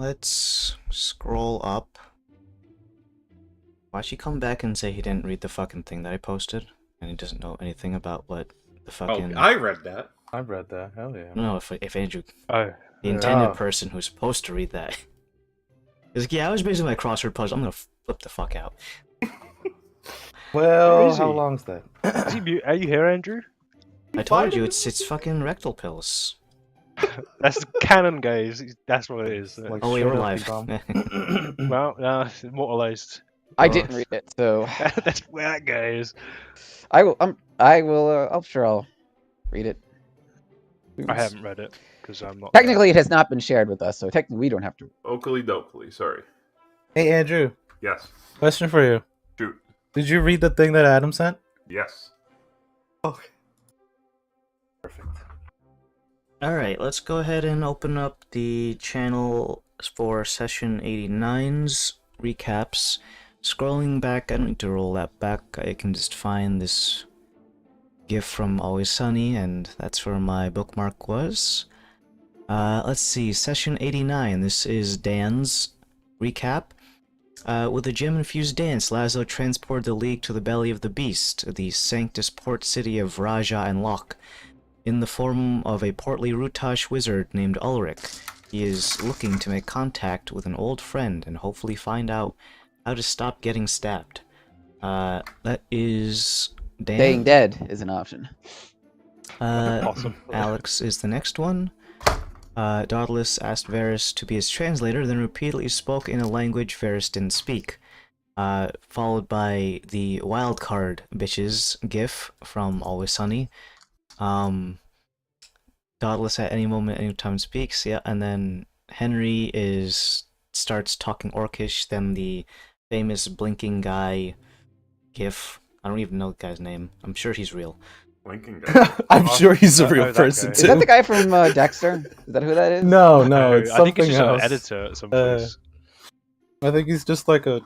let's scroll up. Why'd she come back and say he didn't read the fucking thing that I posted? And he doesn't know anything about what the fucking... Oh, I read that. I've read that. Hell yeah. No, if Andrew... Oh, the intended yeah. person who's supposed to read that. He's like, yeah, I was basically my crossword puzzle. I'm gonna flip the fuck out. Well, how long's that? Are you here, Andrew? I told you, it's fucking rectal pills. That's canon, guys. That's what it is. Like, Oh, wait, we're shut up, live. you Well, no, it's immortalized. I didn't read it, so That's where that goes. I will. I'm sure I'll read it. I haven't read it because I'm not. Technically, it has not been shared with us, so technically we don't have to. Oakley dokley, sorry. Hey, Andrew. Yes. Question for you. Shoot. Did you read the thing that Adam sent? Yes. Okay. Perfect. Alright, let's go ahead and open up the channel for session 89's recaps. Scrolling back, I don't need to roll that back, I can just find this GIF from Always Sunny, and that's where my bookmark was. Let's see, session 89, this is Dan's recap. With a gem-infused dance, Lazo transported the League to the belly of the beast, the sanctus port city of Raja and Locke, in the form of a portly Rutash wizard named Ulrich. He is looking to make contact with an old friend and hopefully find out how to stop getting stabbed. That is Dan. Staying dead is an option. Awesome. Alex is the next one. Dauntless asked Varys to be his translator, then repeatedly spoke in a language Varys didn't speak. Followed by the wildcard bitches gif from Always Sunny. Dauntless at any moment, anytime speaks, yeah, and then Henry starts talking Orcish, then the famous blinking guy gif. I don't even know the guy's name. I'm sure he's real. Blinking guy. I'm sure he's a real that person guy. too. Is that the guy from Dexter? Is that who that is? No, No, it's I something think he's just else. an editor at some place. I think he's just like a.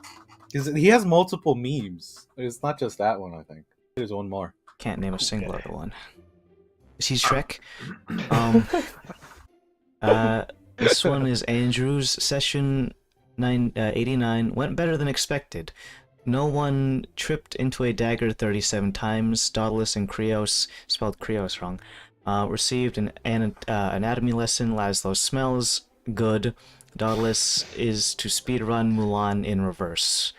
He has multiple memes. It's not just that one. I think there's one more. Can't name a single other one. Is he Shrek? This one is Andrew's session 89. Went better than expected. No one tripped into a dagger 37 times. Dauntless and Krios, spelled Krios wrong, received an anatomy lesson. Laszlo smells good. Dauntless is to speedrun Mulan in reverse.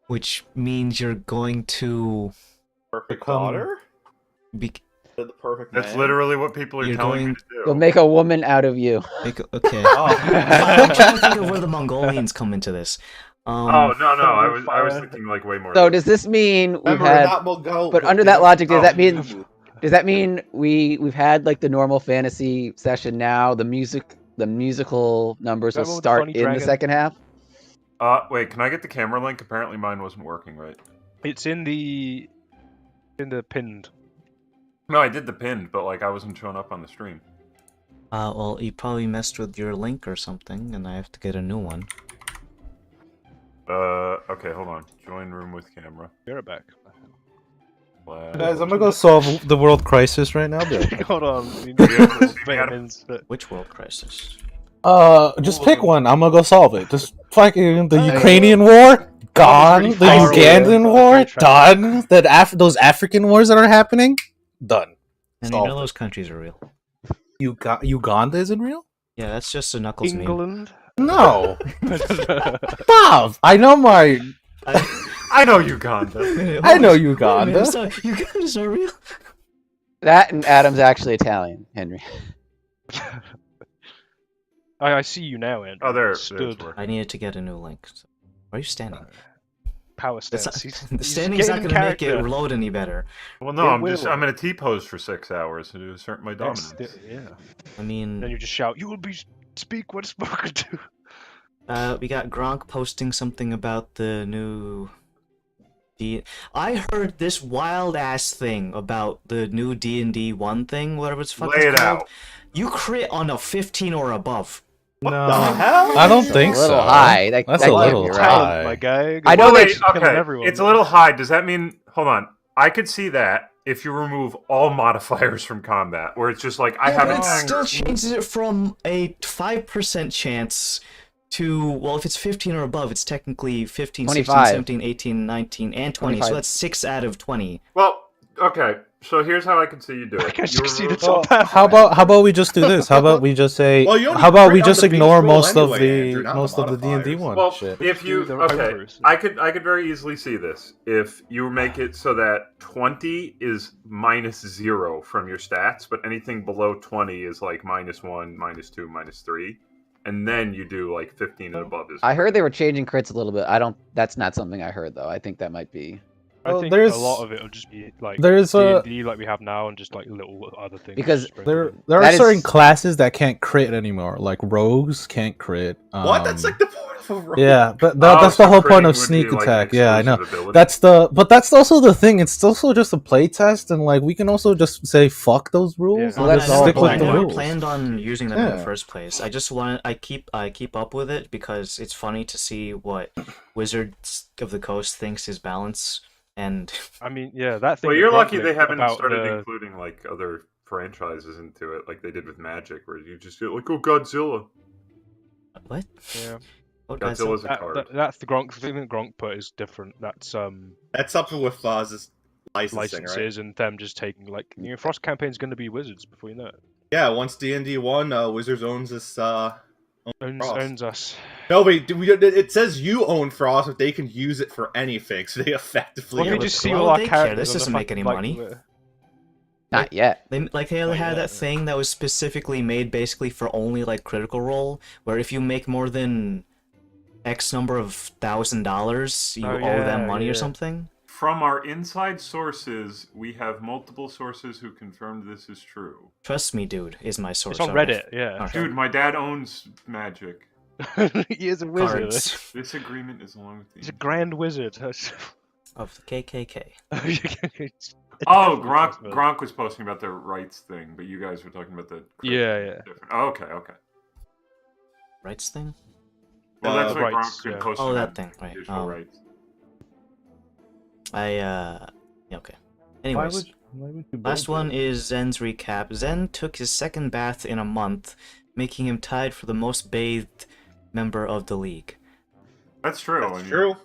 Which means you're going to Perfect Become- daughter? be... The perfect That's man. literally what people are You're telling me going- to do. You'll make a woman out of you. Okay. Oh. I'm trying to think of where the Mongolians come into this. Oh, no, I was thinking like way more. So than- does this mean we've Remember, had? not Mongol, But under that logic, does Oh. that mean? Does that mean we've had like the normal fantasy session now? The musical numbers will Remember the start funny in the dragon? second half. Wait, can I get the camera link? Apparently mine wasn't working right. It's in the pinned. No, I did the pinned, but like I wasn't showing up on the stream. Well, you probably messed with your link or something, and I have to get a new one. Okay, hold on. Join room with camera. Be right back. Guys, I'm gonna go solve the world crisis right now. Hold on. Vitamins, Which world crisis? Just pick one. I'm gonna go solve it. Just fucking the Okay. Ukrainian war gone. pretty The far away. Ugandan war Okay, try. done. Those African wars that are happening done. And you Solved know it. those countries are real. Uganda isn't real? Yeah, that's just a Knuckles meme. England. No, Bob. I know my. I know Uganda. I know Wait a Uganda. minute, so Uganda's not real? That and Adam's actually Italian, Henry. I see you now, Andrew. Oh, there. There's Stood. work. I needed to get a new link. So, why are you standing? Power That's stance. not, He's the standing's not getting going to make character. it load any better. Well, no, It I'm will. in a T pose for 6 hours to assert my dominance. Yeah. I mean, Then you just shout, "You will speak what spoken to." we got Gronk posting something about the new... I heard this wild-ass thing about the new D&D 1 thing, whatever it's fucking Lay it called. out. You crit on a 15 or above. No, the hell? I don't It's think a little so. high. That's a little you're high. right. My guy. I know Well, they- wait, killing okay. everyone. It's a little high. Does that mean? Hold on. I could see that if you remove all modifiers from combat, where it's just like I Yeah, have but an it still action. changes it from a 5% chance to, well, if it's 15 or above, it's technically 15, 16, 25. 17, 18, 19, and 20. 25. So that's 6 out of 20. Well, okay. So here's how I can see you do I it. guess You you see the remove- top Well, half. how about we just do this? How about we just say? Well, you only how about we crit on just the base ignore roll most of anyway, Andrew, the not most the of the D&D modifiers. one Well, shit? if you Do the okay, homebrews. I could very easily see this. If you make it so that 20 is -0 from your stats, but anything below 20 is like -1, -2, -3, and then you do like 15 and above is. I heard they were changing crits a little bit. I don't. That's not something I heard though. I think that might be I Well, think there's- a lot of it will just be like there's a- D&D like we have now, and just like little other things. Because sprinkled in. There are That certain is- classes that can't crit anymore, like rogues can't crit. What? That's like the point of a roll. Yeah, but Oh, that's the so whole point critting of would sneak be, like, an attack. Yeah, I know. exclusive ability. But that's also the thing. It's also just a play test, and like we can also just say fuck those rules Yeah. and Well, that's just all stick the with I the never rules. planned on using them in the Yeah. first place. I just want I keep up with it because it's funny to see what Wizards of the Coast thinks is balance. And I mean, yeah, that thing. Well, that you're Grunk lucky they linked haven't about started the- including like other franchises into it, like they did with Magic, where you just get like, oh, Godzilla. what? Yeah, What guys? Godzilla's a card. that's the Gronk. The thing that Gronk put is different. That's That's something with this licensing, right? licenses and them just taking like Frost campaign's going to be Wizards before you know it. Yeah, once D&D 1, Wizards owns this. Frost. Owns us. No, wait, it says you own Frost, but they can use it for anything, so they effectively. Well, Yeah, you but just see why all would our they care? characters. This on the doesn't make fucking, any like, money. not yet. They had yeah, that thing that was specifically made basically for only like Critical Role, where if you make more than X number of $1,000, you Oh, owe yeah, them money or yeah. something. From our inside sources, we have multiple sources who confirmed this is true. Trust me, dude, is my source. It's on alright. Reddit. Yeah. Alright. Dude, my dad owns Magic. He is a wizard. Cards This agreement is along with He's a the. grand wizard. of the KKK. Oh, Gronk was posting about the rights thing, but you guys were talking about the. Yeah, yeah. Different. Oh, okay. Rights thing? Well, that's what rights, Gronk could yeah. post. Oh, about that thing, right. digital rights. Yeah, okay. Anyways, last one is Zen's recap. Zen took his second bath in a month, making him tied for the most bathed member of the league. That's true. I That's mean, true.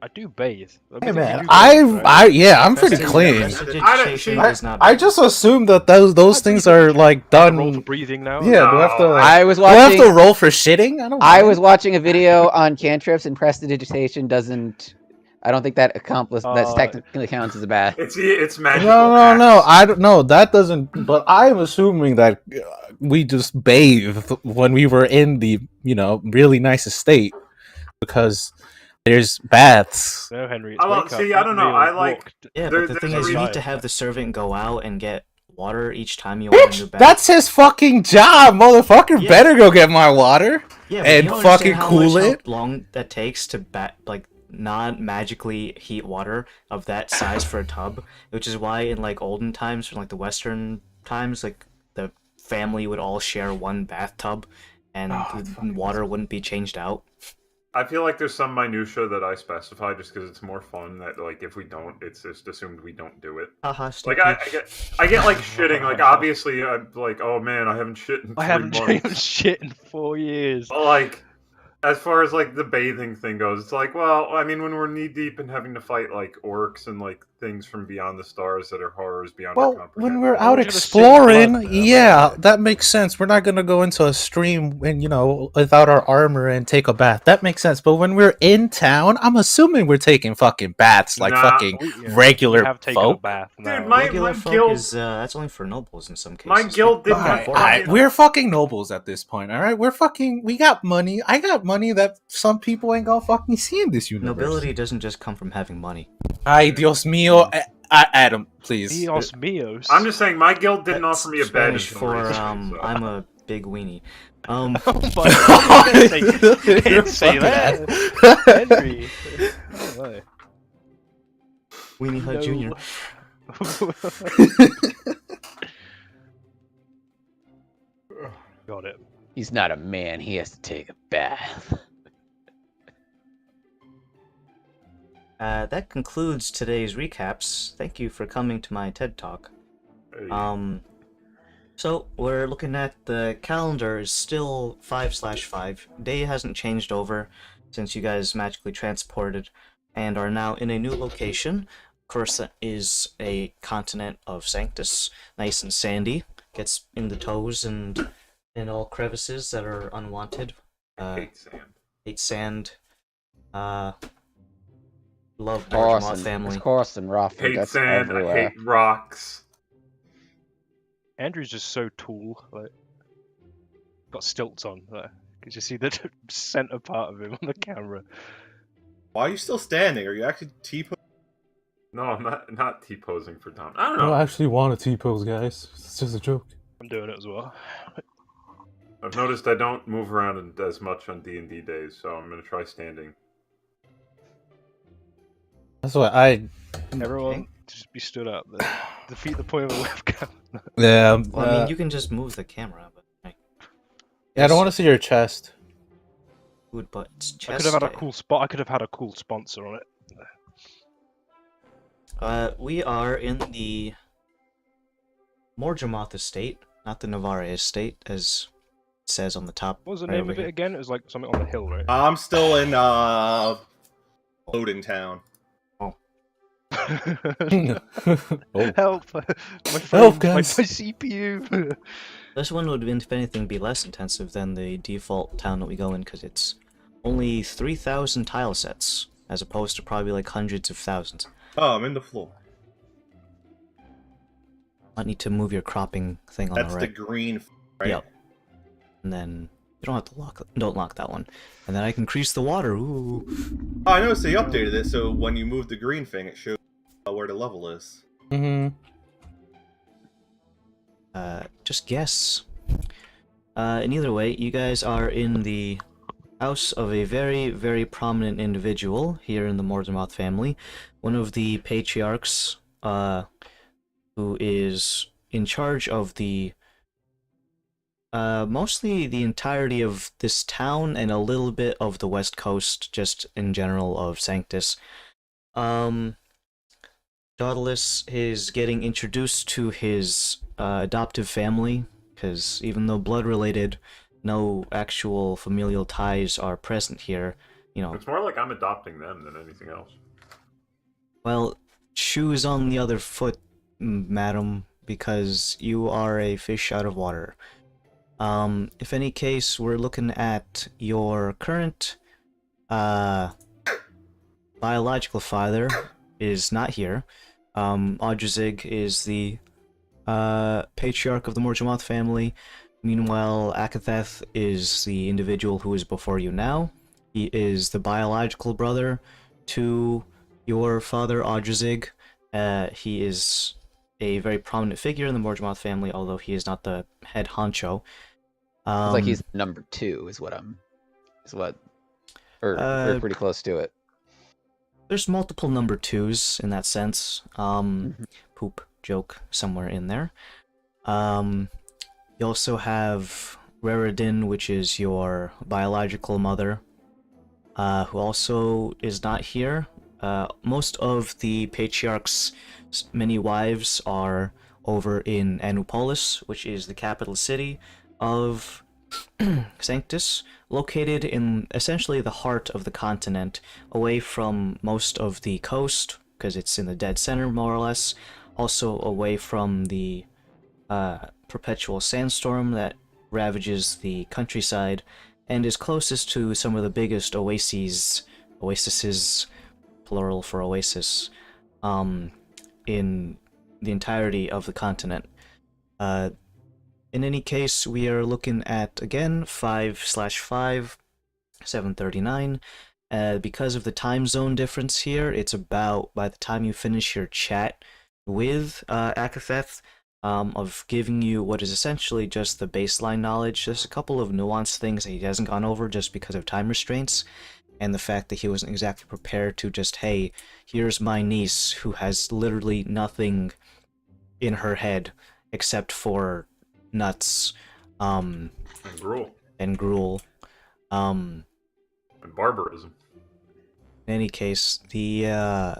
I do bathe. Hey man, I'm pretty clean. Prestidigitation is not I just assume that those things are like Roll for done. breathing now. Yeah, do I have to? I was Do I have to watching. roll for shitting? I don't. I know. was watching a video on cantrips, and prestidigitation doesn't. I don't think that that's technically counts as a bath. It's magical. No. acts. I don't know. That doesn't. But I'm assuming that we just bathed when we were in the really nice estate because there's baths. No, Henry. It's Well, wake up, see, I don't know. meal, I like- walk. Yeah, There- but the there's thing a is, you reason. need to have the servant go out and get water each time you open a new Bitch, bath. that's his fucking job, motherfucker. Yeah. Better go get my water. Yeah, but and you don't fucking understand cool how it. long that takes to not magically heat water of that size for a tub, which is why in like olden times, or like the Western times, like the family would all share one bathtub, and the water wouldn't be changed out. I feel like there's some minutia that I specify just because it's more fun. That like if we don't, it's just assumed we don't do it. Haha, Like stupid. I get like shitting. Like obviously I'm like, oh man, I haven't shit in 3 I haven't months. taken shit in 4 years. But, like, as far as like the bathing thing goes, it's like, well, I mean, when we're knee deep in having to fight like orcs and like things from beyond the stars that are horrors beyond our Well, comprehension. when we're out We're gonna sink exploring, blood, yeah, that makes sense. We're not gonna go into a stream and without our armor and take a bath. That makes sense. But when we're in town, I'm assuming we're taking fucking baths like Nah, fucking We regular we have taken a folk. bath now. Dude, my Regular folk guild- is that's only for nobles in some cases. My guild didn't Alright, have alright, fucking- we're fucking nobles at this point. All right, we got money. I got money that some people ain't gonna fucking see in this universe. Nobility doesn't just come from having money. Ay, Dios mío, Adam, please. Dios míos. I'm just saying, my guild didn't That's offer me a bed. Spanish until for recently, so. I'm a big weenie. Oh my God, you didn't say that. Henry. Oh, my. Weenie Hut No. Jr. Got it. He's not a man. He has to take a bath. That concludes today's recaps. Thank you for coming to my TED Talk. Hey. So we're looking at the calendar is still 5/5. Day hasn't changed over since you guys magically transported and are now in a new location. Of course, that is a continent of Sanctus, nice and sandy. Gets in the toes and in all crevices that are unwanted. Hate sand. Hate sand. Love Coarse Morgemoth and family. it's coarse and rough and Hate gets sand. everywhere. I hate rocks. Andrew's just so tall, like got stilts on. Could you see the center part of him on the camera? Why are you still standing? Are you actually T-posing? No, I'm not T-posing for Dom. I don't I know. don't actually want a T-pose, guys. It's just a joke. I'm doing it as well. I've noticed I don't move around as much on D&D days, so I'm gonna try standing. That's what I. Everyone just be stood up. Defeat the point of a webcam. Yeah. Well, I mean, you can just move the camera, but Yeah, I don't want to see your chest. food, but it's I chest could have had a day. cool spot. I could have had a cool sponsor on it. We are in the Morgemoth estate, not the Navarre estate, as it says on the top. What was the right name over of it here. again? It was like something on the hill, right? I'm still in loading town. Oh. Help! My phone, guys. my CPU. This one would, if anything, be less intensive than the default town that we go in, because it's only 3,000 tile sets, as opposed to probably like hundreds of thousands. Oh, I'm in the floor. Might need to move your cropping thing on That's the the right. green, right? Yep. And then you don't have to don't lock that one. And then I can increase the water. Ooh. Oh, I noticed they updated it, so when you move the green thing, it shows where the level is. Mm-hmm. Just guess. In either way, you guys are in the house of a very, very prominent individual here in the Mortemoth family. One of the patriarchs, who is in charge of the mostly the entirety of this town and a little bit of the west coast, just in general, of Sanctus. Daedalus is getting introduced to his adoptive family, because even though blood-related, no actual familial ties are present here. You know, It's more like I'm adopting them than anything else. well, shoes on the other foot, madam, because you are a fish out of water. If any case, we're looking at your current, biological father is not here. Audrazig is the, patriarch of the Morgemoth family. Meanwhile, Akatheth is the individual who is before you now. He is the biological brother to your father, Audrazig. He is a very prominent figure in the Morgemoth family, although he is not the head honcho. It's like he's number 2, is what we're pretty close to it. There's multiple number 2s in that sense. Poop joke somewhere in there. You also have Reridin, which is your biological mother, who also is not here. Most of the patriarch's many wives are over in Anupolis, which is the capital city of Sanctus, located in essentially the heart of the continent, away from most of the coast, because it's in the dead center, more or less. Also away from the perpetual sandstorm that ravages the countryside, and is closest to some of the biggest oases, plural for oasis, in the entirety of the continent. In any case, we are looking at, again, 5/5, 7:39. Because of the time zone difference here, it's about, by the time you finish your chat with Akatheth, of giving you what is essentially just the baseline knowledge. There's a couple of nuanced things that he hasn't gone over just because of time restraints, and the fact that he wasn't exactly prepared to just, hey, here's my niece who has literally nothing in her head except for nuts, And gruel. and gruel. And barbarism. In any case, by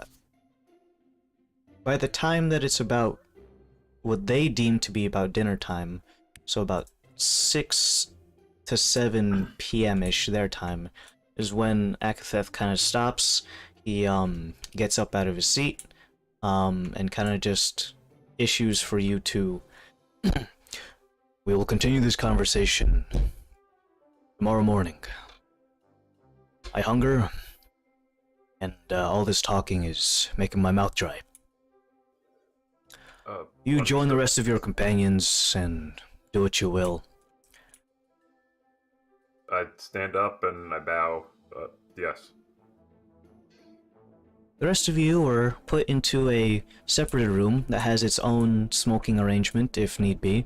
the time that it's about what they deem to be about dinner time, so about 6 to 7 p.m.-ish their time, is when Akatheth kind of stops. He gets up out of his seat, and kind of just issues for you to. We will continue this conversation tomorrow morning. I hunger, and all this talking is making my mouth dry. You join the rest of your companions and do what you will. I stand up and I bow. Yes. The rest of you are put into a separate room that has its own smoking arrangement, if need be.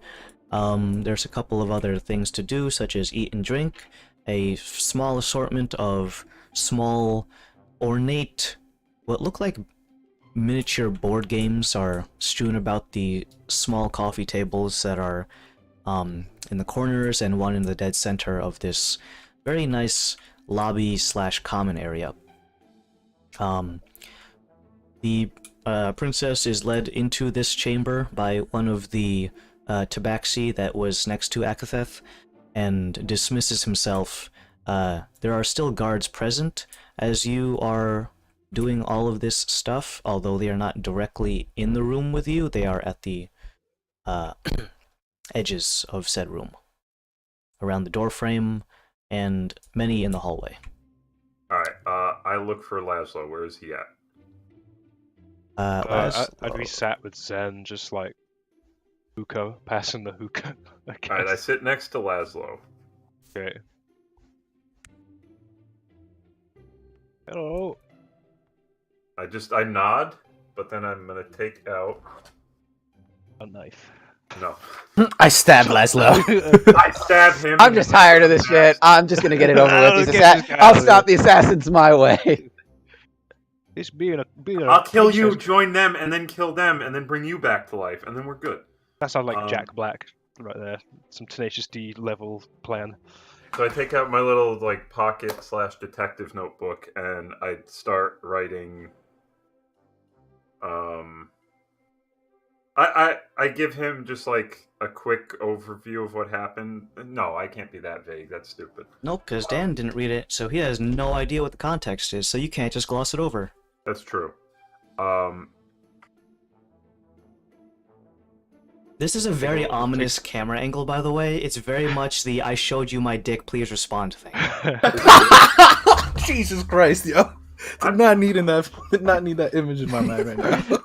There's a couple of other things to do, such as eat and drink, a small assortment of small, ornate, what look like miniature board games are strewn about the small coffee tables that are in the corners, and one in the dead center of this very nice lobby / common area. The princess is led into this chamber by one of the tabaxi that was next to Akatheth, and dismisses himself. There are still guards present as you are doing all of this stuff, although they are not directly in the room with you. They are at the edges of said room, around the doorframe, and many in the hallway. Alright, I look for Laszlo. Where is he at? I'd be sat with Zen, just like hookah, passing the hookah. I guess. Alright, I sit next to Laszlo. Okay. Hello. I nod, but then I'm gonna take out. A knife. No. I stabbed Laszlo. I stab him. I'm just tired of this shit. I'm just gonna get it over with. These Get this guy I'll out of stop the assassins my way. It's being a I'll kill you, princess. join them, and then kill them, and then bring you back to life, and then we're good. That sounds like Jack Black right there. Some Tenacious D level plan. So I take out my little like pocket / detective notebook, and I start writing. I give him just like a quick overview of what happened. No, I can't be that vague. That's stupid. Nope, because Dan didn't read it, so he has no idea what the context is, so you can't just gloss it over. That's true. This is a very ominous camera angle, by the way. It's very much the "I showed you my dick, please respond" thing. Jesus Christ, yo! Did not need that image in my mind right now.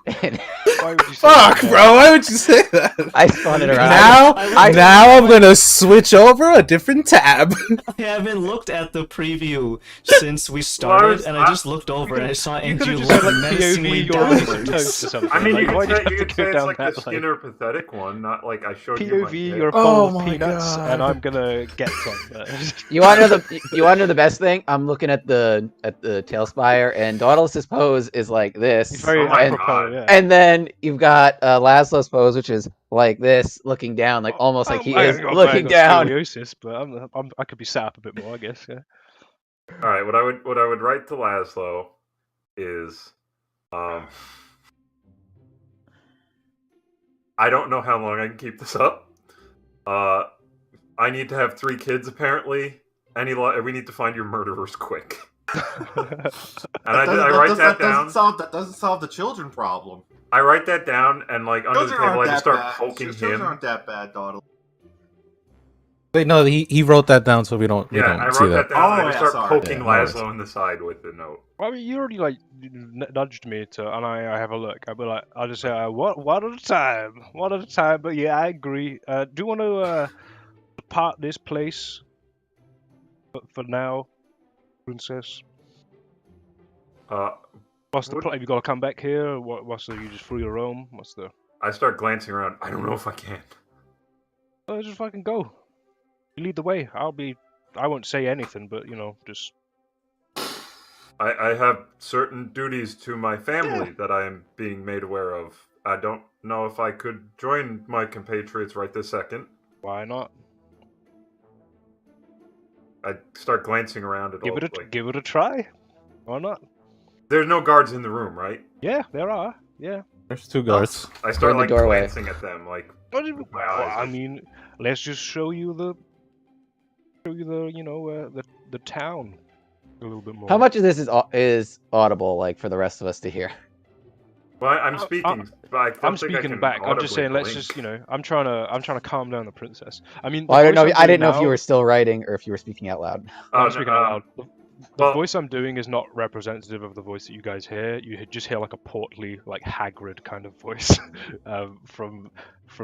Why would you say Fuck, that? bro! Why would you say that? I spun it around. Now I'm gonna switch over a different tab. I haven't looked at the preview since we started, and I just looked over and I saw You Andrew could have look just said like menacingly POV or toast or downwards. something. I mean, like, you why could do you say have to go it's down like that the like Skinner pathetic one, not like I showed you my POV dick. or Oh bowl of my peanuts, God. and I'm gonna get some. You want to know the best thing? I'm looking at the Tailspire, and Dauntless's pose is like this, He's very Oh my and, God. yeah. and then you've got Laszlo's pose, which is like this, looking down, like almost like he I is ain't got- I looking ain't got down. Scoliosis, but I could be sat up a bit more, I guess. Yeah. All right, what I would write to Laszlo is, I don't know how long I can keep this up. I need to have 3 kids apparently. We need to find your murderers quick. And I write that down. That doesn't solve the children problem. I write that down, and like under the Children table, I aren't just that start bad. poking Children him. aren't that bad, Donald. Wait, no, he wrote that down so we don't Yeah, I see wrote that down. and I Oh, just yeah, start sorry. poking Yeah, no worries. Laszlo in the side with the note. Well, I mean, you already like nudged me to, and I have a look. I'll be like, I'll just say, one at a time, one at a time. But yeah, I agree. Do you want to depart this place? But for now, princess. What's the What- plan? Have you got to come back here? What's the? You just free to roam? What's the? I start glancing around. I don't know if I can. Oh, just fucking go. You lead the way. I won't say anything, but just. I have certain duties to my family that I am being made aware of. I don't know if I could join my compatriots right this second. Why not? I start glancing around at all. Give it a try. Why not? There's no guards in the room, right? Yeah, there are. Yeah. There's 2 guards. I They're start in the like doorway. glancing at them, like Well, with my eyes. I Like, mean, let's just show you the the town a little bit more. How much of this is audible, like for the rest of us to hear? well, I'm speaking. But I don't I'm think I speaking can back. I'm just audibly saying, let's blink. just I'm trying to calm down the princess. I mean, Well, I don't know. I didn't know if you now, were still writing or if you were speaking out loud. I'm no, speaking out loud. The well- voice I'm doing is not representative of the voice that you guys hear. You just hear like a portly, like Hagrid kind of voice from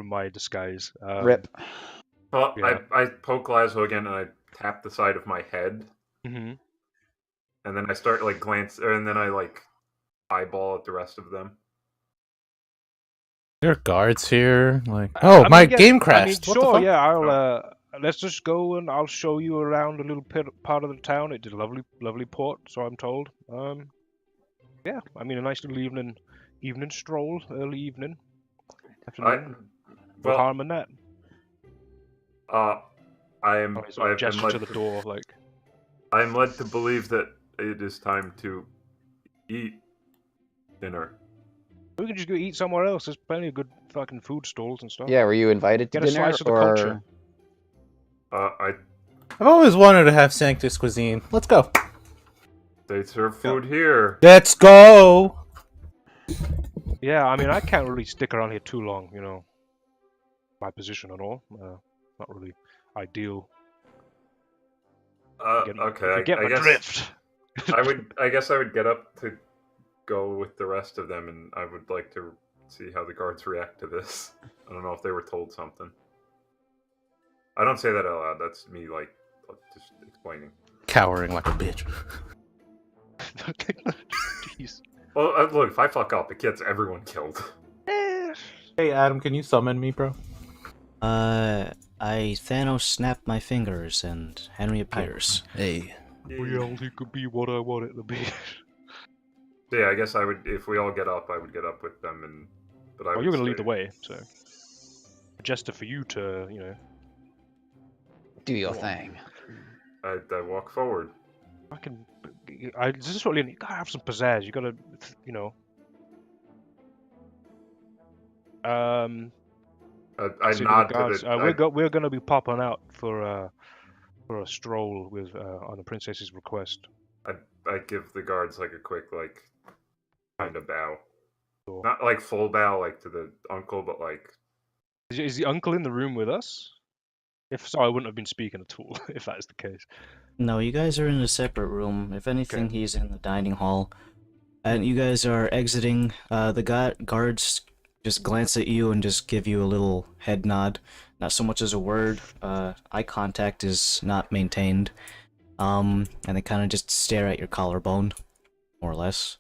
my disguise. Rip. Well, Yeah. I poke Laszlo again, and I tap the side of my head, hmm and then I start like and then I like eyeball at the rest of them. There are guards here. Like, I oh, mean, my yeah, game I crashed. mean, What the sure, fuck? yeah. I'll let's just go and I'll show you around a little part of the town. It's a lovely port, so I'm told. Yeah. I mean, a nice little evening stroll, early evening, afternoon. No Well, harm in that. I am. Oh, sort of I've been gesture led to the door, like. I am led to believe that it is time to eat dinner. We can just go eat somewhere else. There's plenty of good fucking food stalls and stuff. Yeah, were you invited to Get a dinner slice of the or? culture. I've always wanted to have Sanctus cuisine. Let's go. They serve food here. Let's go. Yeah, I mean, I can't really stick around here too long, you know. My position and all. Not really ideal. Okay. If you get I my guess drift. I guess I would get up to go with the rest of them, and I would like to see how the guards react to this. I don't know if they were told something. I don't say that out loud. That's me, like, just explaining. Cowering like a bitch. Jeez. Well, look, if I fuck up, it gets everyone killed. Hey, Adam, can you summon me, bro? I Thanos snapped my fingers and Henry appears. Hey. Reality could be what I want it to be. So yeah, I guess I would. If we all get up, I would get up with them, and but I. Well, would you're gonna stay. lead the way, so. A gesture for you to, you know. Do your thing. I walk forward. This is what you gotta have some pizzazz. You gotta, you know. I See the nod to guards. the. We're gonna be popping out for a stroll with on the princess's request. I give the guards like a quick like, kind of bow. Sure. Not like full bow like to the uncle, but like. Is the uncle in the room with us? If so, I wouldn't have been speaking at all. If that's the case. No, you guys are in a separate room. If anything, he's in the dining hall. And you guys are exiting. The guards just glance at you and just give you a little head nod. Not so much as a word. Eye contact is not maintained. And they kind of just stare at your collarbone, more or less.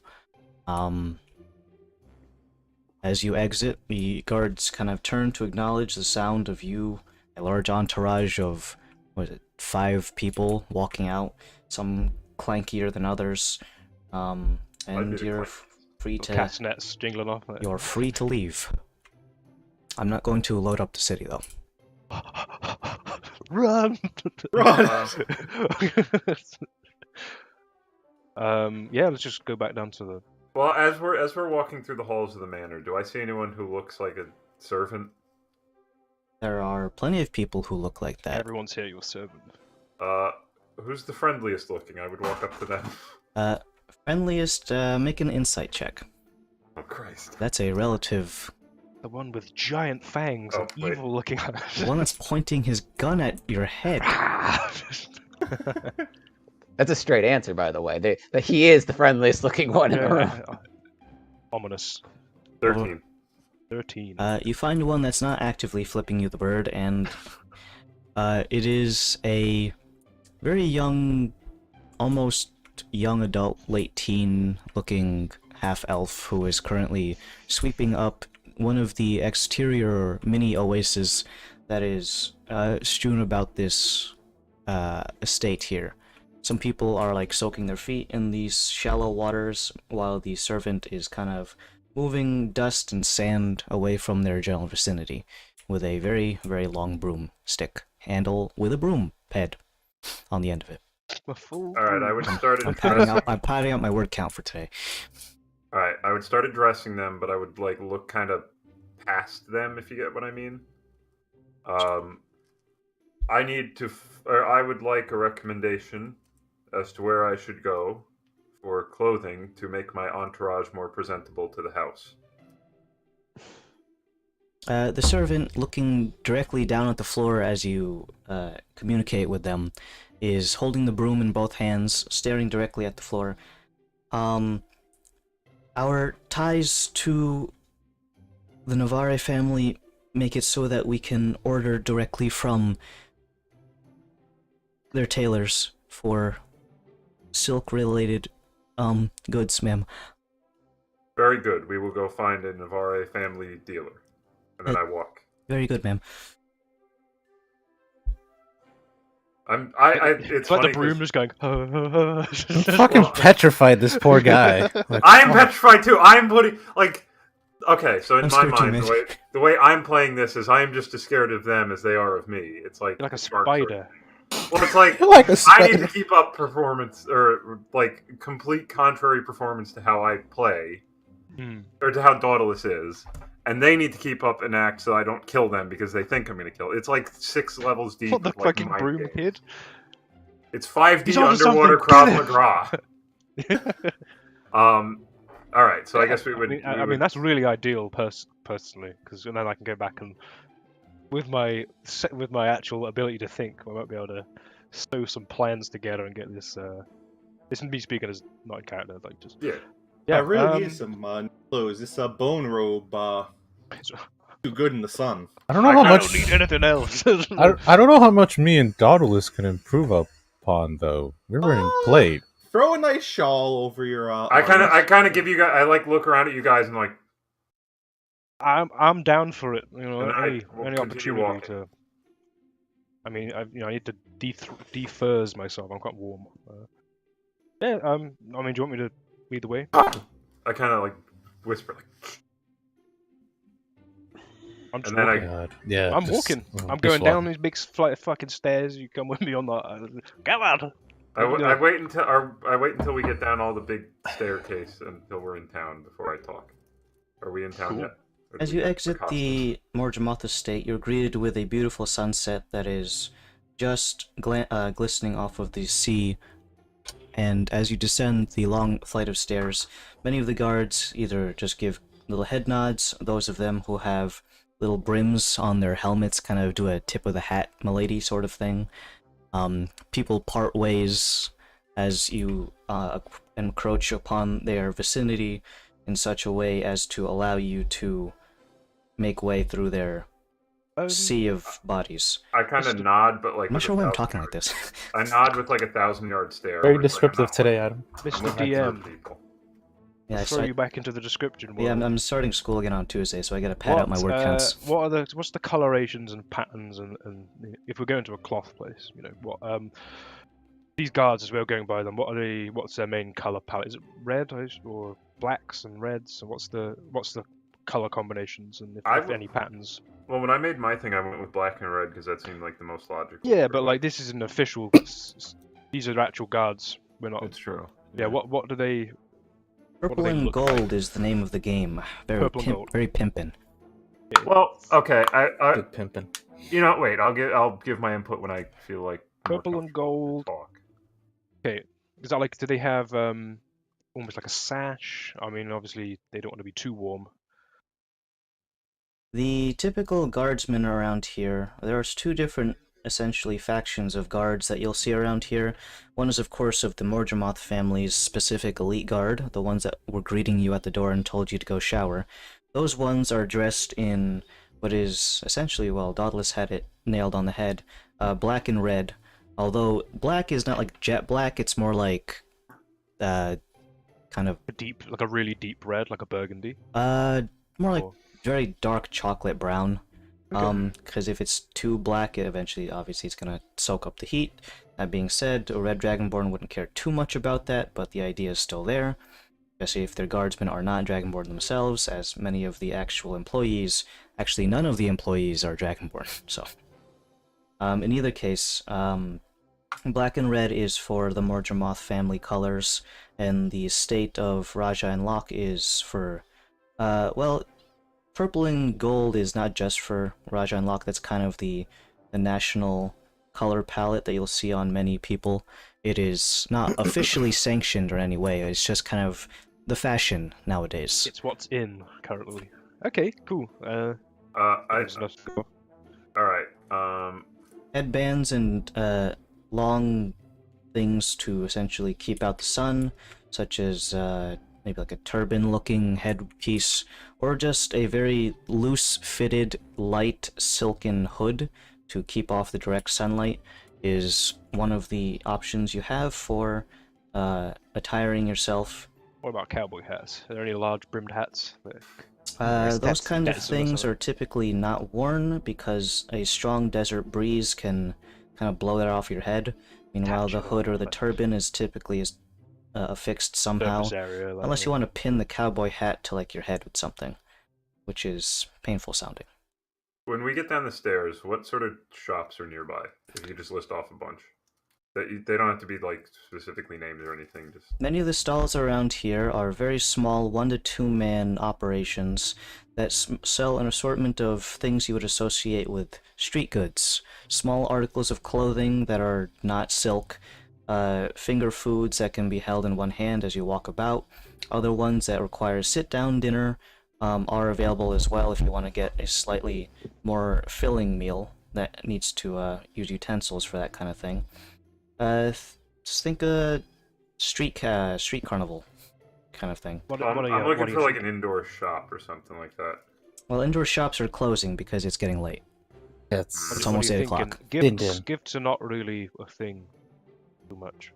As you exit, the guards kind of turn to acknowledge the sound of you, a large entourage of, 5 people walking out, some clankier than others, and you're free to Castanets jingling off. you're free to leave. I'm not going to load up the city though. Run! Run! Yeah, let's just go back down to the. Well, as we're walking through the halls of the manor, do I see anyone who looks like a servant? There are plenty of people who look like that. Everyone's here, your servant. Who's the friendliest looking? I would walk up to them. Friendliest, make an insight check. Oh Christ! That's a relative. The one with giant fangs and wait. evil looking eyes. The one that's pointing his gun at your head. That's a straight answer, by the way. That he is the friendliest looking one in the room. Ominous. 13. 13. You find one that's not actively flipping you the bird, and it is a very young, almost young adult, late teen looking half-elf who is currently sweeping up one of the exterior mini oases that is strewn about this estate here. Some people are like soaking their feet in these shallow waters while the servant is kind of moving dust and sand away from their general vicinity with a very, very long broomstick handle with a broom head on the end of it. A full All right, I would start I'm padding addressing. out. I'm padding out my word count for today. All right, I would start addressing them, but I would like look kind of past them, if you get what I mean. I need to, or I would like a recommendation as to where I should go for clothing to make my entourage more presentable to the house. The servant, looking directly down at the floor as you communicate with them, is holding the broom in both hands, staring directly at the floor. Our ties to the Navarre family make it so that we can order directly from their tailors for silk-related goods, ma'am. Very good. We will go find a Navarre family dealer, and then I walk. Very good, ma'am. It's like funny the broom 'cause just going. I'm fucking petrified this poor guy. Like, I am petrified too. I'm putting like. Okay, so in I'm my scared too, mind, man. the way I'm playing this is I am just as scared of them as they are of me. It's like Like a Spark Sword. spider. Well, it's like like a I need to spider. keep up performance or like complete contrary performance to how I play or to how Dauntless is, and they need to keep up an act so I don't kill them because they think I'm going to kill. It's like 6 levels deep. What the of, like, fucking mind broom games. kid? It's 5D He's onto underwater something. Krav Maga. All right, so I guess we would. I mean, that's really ideal, personally, because then I can go back and, with my actual ability to think, I might be able to sew some plans together and get this. This is me speaking as not in character, like just. Yeah. I really need some clothes. This bone robe too good in the sun. I don't know how I much. don't need anything else. I don't know how much me and Dauntless can improve upon though. We're wearing plate. Throw a nice shawl over your. I kind of give you guys. I like look around at you guys and like. I'm down for it. You know, And I any will any continue opportunity walking. to. I mean, I need to defurs myself. I'm quite warm. Yeah. I mean, do you want me to lead the way? I kind of like whisper like. I'm just And then walking. God. Yeah. I'm just- walking. oh, I'm just going down walking. these big flight of fucking stairs. You come with me on that. Come on. I wait until we get down all the big staircase until we're in town before I talk. Are we in town Cool. yet? Or do As we you get exit costumes? the Morjamoth estate, you're greeted with a beautiful sunset that is just glistening off of the sea. And as you descend the long flight of stairs, many of the guards either just give little head nods, those of them who have little brims on their helmets kind of do a tip of the hat milady sort of thing. People part ways as you encroach upon their vicinity in such a way as to allow you to make way through their sea of bodies. I kind of nod, but like. I'm not with sure a why I'm 1,000 talking like yard- this. I nod with like 1,000-yard stare. Very where it's like, I'm descriptive not today, Adam. Mr. looking for DM, people. Yeah, throw you back into the description. yeah, world. I'm starting school again on Tuesday, so I gotta pad out my word counts. What's the colorations and patterns and if we're going to a cloth place, you know, what these guards as we're going by them, what's their main color palette? Is it red or blacks and reds? And what's the color combinations and if any patterns? Well, when I made my thing, I went with black and red because that seemed like the most logical. Yeah, but like this is an official. These are actual guards. We're not. It's true. Yeah. What do they? Purple they and look gold like? is the name of the game. Very Purple and gold. very pimpin'. Well, okay. I Good pimping. you know, wait. I'll give my input when I feel like more Purple and comfortable gold. to talk. Okay. Is that like? Do they have almost like a sash? I mean, obviously they don't want to be too warm. The typical guardsmen around here, there's two different, essentially, factions of guards that you'll see around here. One is, of course, of the Morjamoth family's specific elite guard, the ones that were greeting you at the door and told you to go shower. Those ones are dressed in what is, essentially, well, Dauntless had it nailed on the head, black and red. Although, black is not like jet black, it's more like, kind of, Like a really deep red, like a burgundy. more like Or- very dark chocolate brown. Okay. Because if it's too black, eventually, obviously, it's gonna soak up the heat. That being said, a red dragonborn wouldn't care too much about that, but the idea is still there. Especially if their guardsmen are not dragonborn themselves, as many of the actual employees, actually none of the employees are dragonborn. So, in either case, Black and red is for the Mordremoth family colors, and the estate of Raja and Locke is for, well, purple and gold is not just for Raja and Locke. That's kind of the national color palette that you'll see on many people. It is not officially sanctioned or any way. It's just kind of the fashion nowadays. It's what's in currently. Okay, cool. All right. Headbands and long things to essentially keep out the sun, such as maybe like a turban-looking headpiece, or just a very loose-fitted, light silken hood to keep off the direct sunlight is one of the options you have for attiring yourself. What about cowboy hats? Are there any large brimmed hats? Those That's kinds of desert or things something. are typically not worn because a strong desert breeze can kind of blow that off your head. Meanwhile, the Catch it hood or all, the like- turban is typically affixed somehow, Surface area. Like, unless you want to pin the cowboy hat to like your head with something, which is painful sounding. When we get down the stairs, what sort of shops are nearby? If you could just list off a bunch. They don't have to be like specifically named or anything. Just Many of the stalls around here are very small 1 to 2 man operations that sell an assortment of things you would associate with street goods. Small articles of clothing that are not silk, finger foods that can be held in one hand as you walk about. Other ones that require sit-down dinner are available as well if you want to get a slightly more filling meal that needs to use utensils for that kind of thing. Just think a street carnival kind of thing. I'm looking for like an indoor shop or something like that. Well, indoor shops are closing because it's getting late. It's It's almost 8 o'clock. Gifts, gifts are not really a thing too much.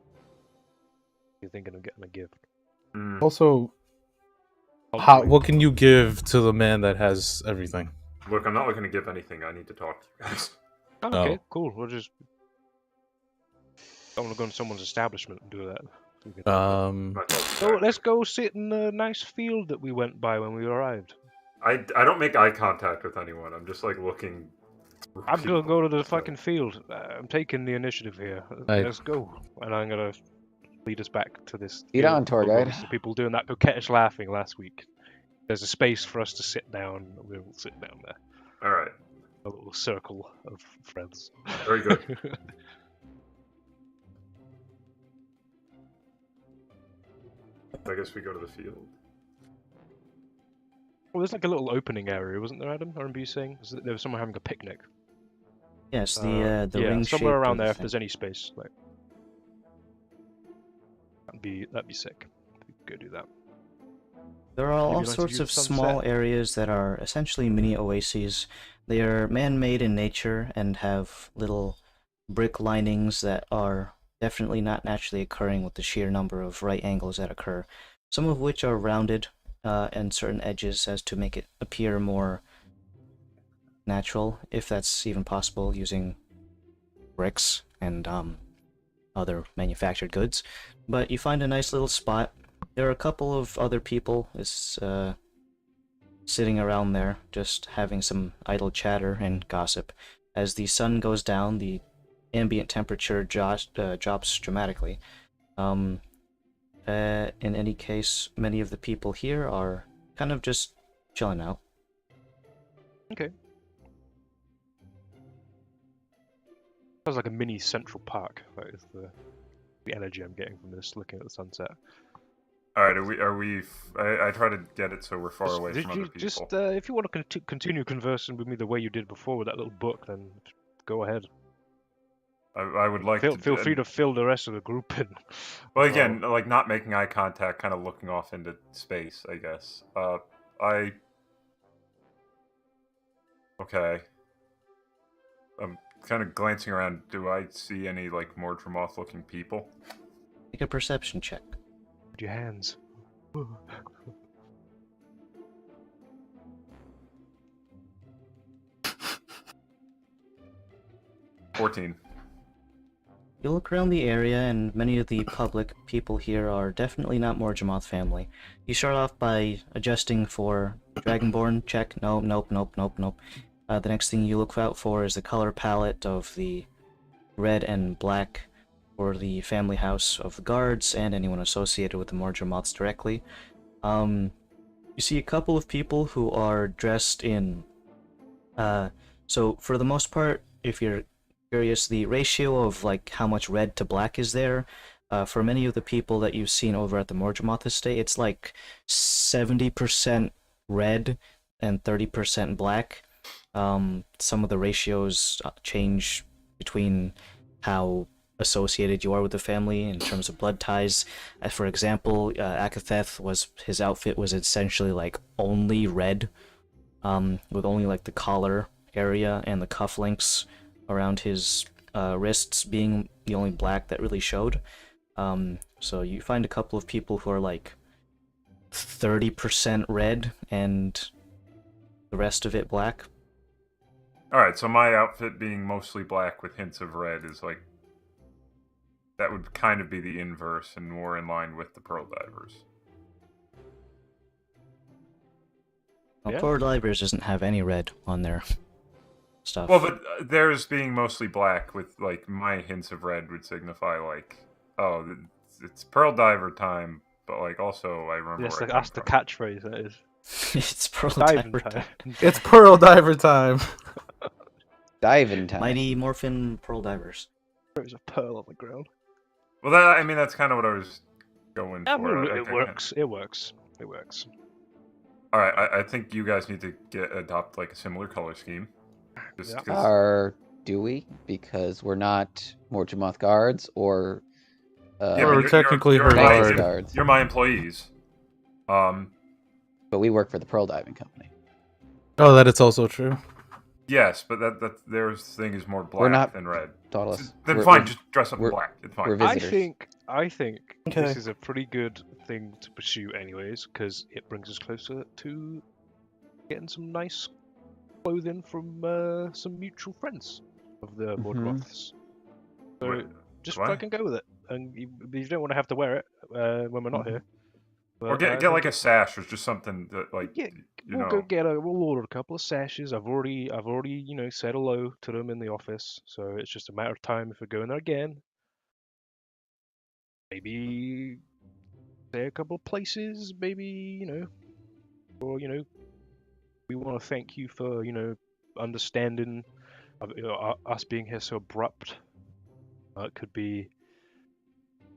You're thinking of getting a gift. Mm. also what can you give to the man that has everything? Look, I'm not looking to give anything. I need to talk to you guys. Oh, No. okay, cool. We'll just. I want to go in someone's establishment and do that. So let's go sit in the nice field that we went by when we arrived. I don't make eye contact with anyone. I'm just like looking. I'm gonna go to the fucking field. I'm taking the initiative here. Right. Let's go. And I'm gonna lead us back to this. Lead field on, tour full of guide. the people doing that coquettish laughing last week. There's a space for us to sit down. We'll sit down there. All right. A little circle of friends. Very good. I guess we go to the field. Well, there's like a little opening area, wasn't there, Adam? I remember you saying there was someone having a picnic. Yes, the yeah, ring somewhere shape around of the there if thing. there's any space. Like, that'd be sick. Go do that. There are all Maybe like to sorts view of the small sunset. areas that are essentially mini oases. They are man-made in nature and have little brick linings that are definitely not naturally occurring with the sheer number of right angles that occur. Some of which are rounded and certain edges as to make it appear more natural, if that's even possible, using bricks and other manufactured goods. But you find a nice little spot. There are a couple of other people sitting around there, just having some idle chatter and gossip. As the sun goes down, the ambient temperature drops dramatically. In any case, many of the people here are kind of just chilling out. Okay. Sounds like a mini Central Park. That is the energy I'm getting from this, looking at the sunset. All right. Are we? I try to get it so we're far away Did from you other people. just if you want to continue conversing with me the way you did before with that little book, then go ahead. I would like to Feel free to fill the rest of the group in. Well, again, like not making eye contact, kind of looking off into space, I guess. Okay. I'm kind of glancing around. Do I see any like Mordremoth-looking people? Make a perception check. Put your hands. 14. You look around the area, and many of the public people here are definitely not Mordremoth family. You start off by adjusting for Dragonborn, check, nope. The next thing you look out for is the color palette of the red and black for the family house of the guards and anyone associated with the Mordremoths directly. You see a couple of people who are dressed in... so for the most part, if you're curious, the ratio of like how much red to black is there, for many of the people that you've seen over at the Mordremoth estate, it's like 70% red and 30% black. Some of the ratios change between how associated you are with the family in terms of blood ties. For example, Akatheth his outfit was essentially like only red, with only like the collar area and the cufflinks around his wrists being the only black that really showed. So you find a couple of people who are like 30% red and the rest of it black. Alright, so my outfit being mostly black with hints of red is like... That would kind of be the inverse and more in line with the Pearl Divers. Well, Yeah. Pearl Divers doesn't have any red on their stuff. Well, but theirs being mostly black with, like, my hints of red would signify, like, oh, it's Pearl Diver time, but, like, also I remember Yes, where I that's came the catchphrase. That is It's Pearl diving Diver time. It's Pearl Diver time. Diving time. Mighty Morphin Pearl Divers. There's a pearl on the ground. Well, I mean, that's kind of what I was going I for. mean, it works. It works. It works. All right, I think you guys need to adopt like a similar color scheme. Just Yeah. 'cause- Do we? Because we're not Morgemoth guards or Yeah, We're but technically her Nexus guard. guards. You're my employees. But we work for the Pearl Diving Company. Oh, that it's also true. Yes, but that their thing is more black We're not- than red. Dauntless. Then We're- fine, we're- just dress up in we're- black. It's fine. we're visitors. I think Okay. this is a pretty good thing to pursue, anyways, because it brings us closer to getting some nice clothing from some mutual friends of the Mhm. Mordroths. So Wait, just what? fucking go with it, and you don't want to have to wear it when we're not here. Or But, get like a sash or just something that like Yeah, you we'll know. we'll order a couple of sashes. I've already said hello to them in the office, so it's just a matter of time if we go in there again. Maybe say a couple of places, maybe, or we want to thank you for, understanding us being here so abrupt. It could be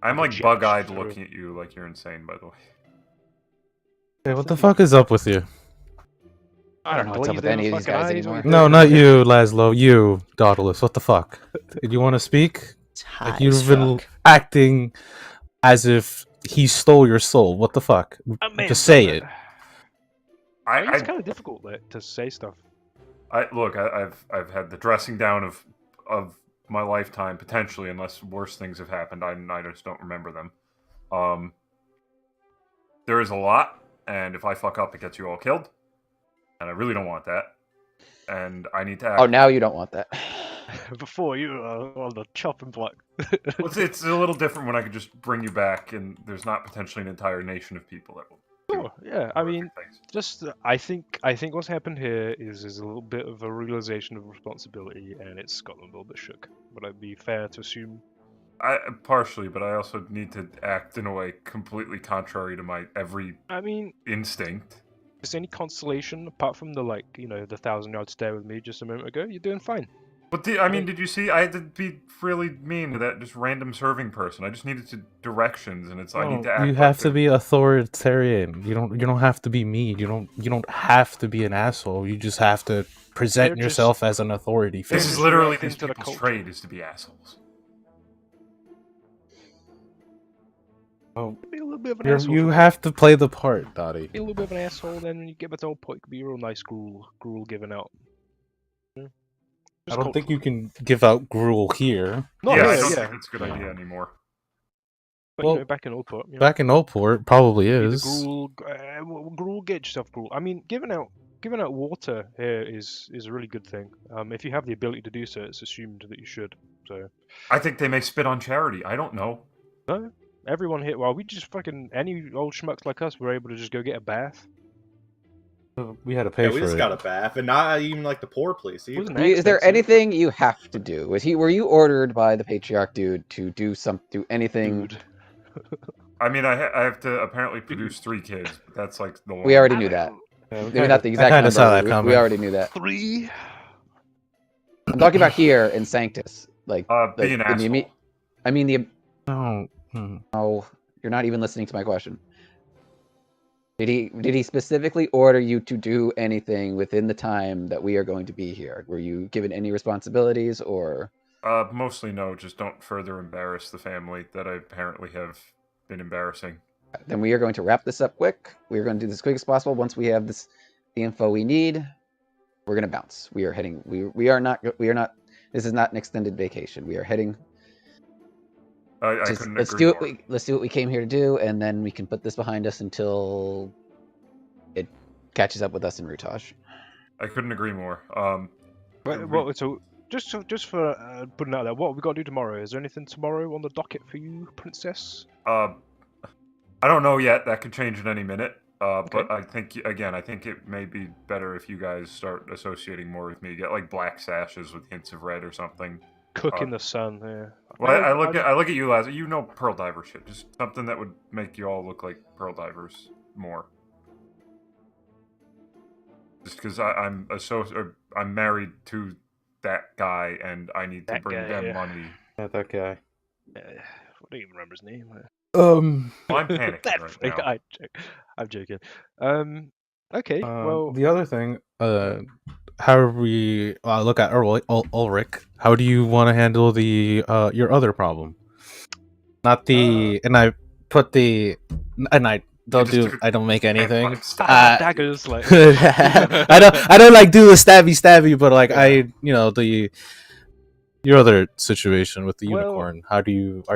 I'm like a like bug-eyed gesture. looking at you like you're insane. By the way. Hey, what the fuck is up with you? I don't know what's up with glazed in any of these fucking guys eyes on anymore. your No, head. not you, Laszlo. You, Dauntless. What the fuck? Did you want to speak? It's high Like as you've been fuck. acting as if he stole your soul. What the fuck? Just say it. It's kind of difficult to say stuff. I've had the dressing down of my lifetime potentially, unless worse things have happened. I just don't remember them. There is a lot, and if I fuck up, it gets you all killed, and I really don't want that. And I need to act. Oh, now you don't want that. Before you were on the chopping block. Well, it's a little different when I could just bring you back, and there's not potentially an entire nation of people that will. Sure, yeah. I mean, horrific things. just I think what's happened here is a little bit of a realization of responsibility, and it's gotten a little bit shook. Would it be fair to assume? Partially, but I also need to act in a way completely contrary to my every I mean, instinct. is any consolation apart from the 1,000-yard stare with me just a moment ago? You're doing fine. But did you see? I had to be really mean to that just random serving person. I just needed directions, and I need to act. You have to be authoritarian. You don't have to be mean. You don't have to be an asshole. You just have to present They're just- yourself as an authority This figure. is literally react these into the people's culture. trade is to be assholes. Oh, Be a little bit of an asshole. you for- have to play the part, Dottie. Be a little bit of an asshole, then when you get back to old point, it could be a real nice gruel given out. I don't think you can give out gruel here. Not yeah, here, I don't yeah. think it's a good idea anymore. But Well, back in old port, Back in Oldport, probably either is. gruel, get yourself gruel. I mean, giving out water here is a really good thing. If you have the ability to do so, it's assumed that you should. So I think they may spit on charity. I don't know. no, everyone here. Well, we just fucking any old schmucks like us were able to just go get a bath. We had to pay Yeah, we for just it. got a bath, and not even like the poor place either. Wasn't Is there expensive. anything you have to do? Were you ordered by the patriarch dude to do anything? Dude. I mean, I have to apparently produce 3 kids, but that's like the We long. already knew that. Yeah, Maybe not the I exact kind of number. saw that we coming. already knew that. 3. I'm talking about here in Sanctus, like Be an in the asshole. I mean the. Oh, Oh, you're not even listening to my question. Did he specifically order you to do anything within the time that we are going to be here? Were you given any responsibilities or? Mostly no. Just don't further embarrass the family that I apparently have been embarrassing. Then we are going to wrap this up quick. We are going to do this as quick as possible. Once we have the info we need, we're going to bounce. We are heading. We are not. This is not an extended vacation. We are heading. I couldn't Let's agree do more. let's do what we came here to do, and then we can put this behind us until it catches up with us in Rutosh. I couldn't agree more. So just for putting it out there, what have we got to do tomorrow? Is there anything tomorrow on the docket for you, Princess? I don't know yet. That could change at any minute. Okay. But I think it may be better if you guys start associating more with me. Get like black sashes with hints of red or something. Cook in the sun. Yeah. Well, I look at you, Lazar. You know pearl diver shit. Just something that would make you all look like pearl divers more. Just because I'm married to that guy, and I need to That bring guy, them yeah. money. yeah, that guy. I don't even remember his name. Well, I'm panicking That right freak, now. I'm joking. Okay. Well, the other thing, how are we look at Ulrich? How do you want to handle the your other problem? Not the and I put the and I don't just do took I don't make anything. daggers like. I don't like do the stabby, but like Yeah. your other situation with the Well, unicorn. Are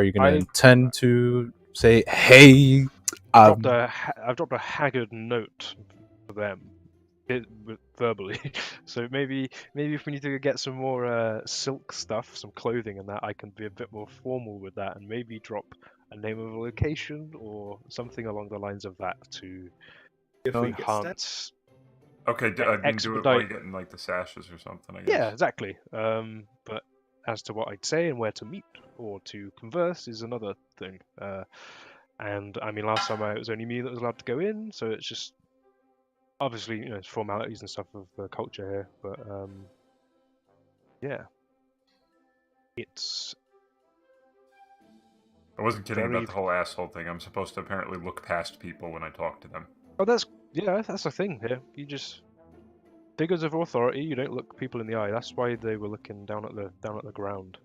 you gonna I- intend to say, hey, I've dropped a haggard note for them, verbally. So maybe if we need to get some more silk stuff, some clothing, and that, I can be a bit more formal with that, and maybe drop a name of a location or something along the lines of that to If we get stat- enhance. Okay, I mean, do it while Expedite. you're getting like the sashes or something. I guess. Yeah, exactly. But as to what I'd say and where to meet or to converse is another thing. And I mean, last time it was only me that was allowed to go in, so it's just obviously it's formalities and stuff of the culture here. But yeah, it's I wasn't kidding very- about the whole asshole thing. I'm supposed to apparently look past people when I talk to them. that's the thing here. You just figures of authority. You don't look people in the eye. That's why they were looking down at the ground.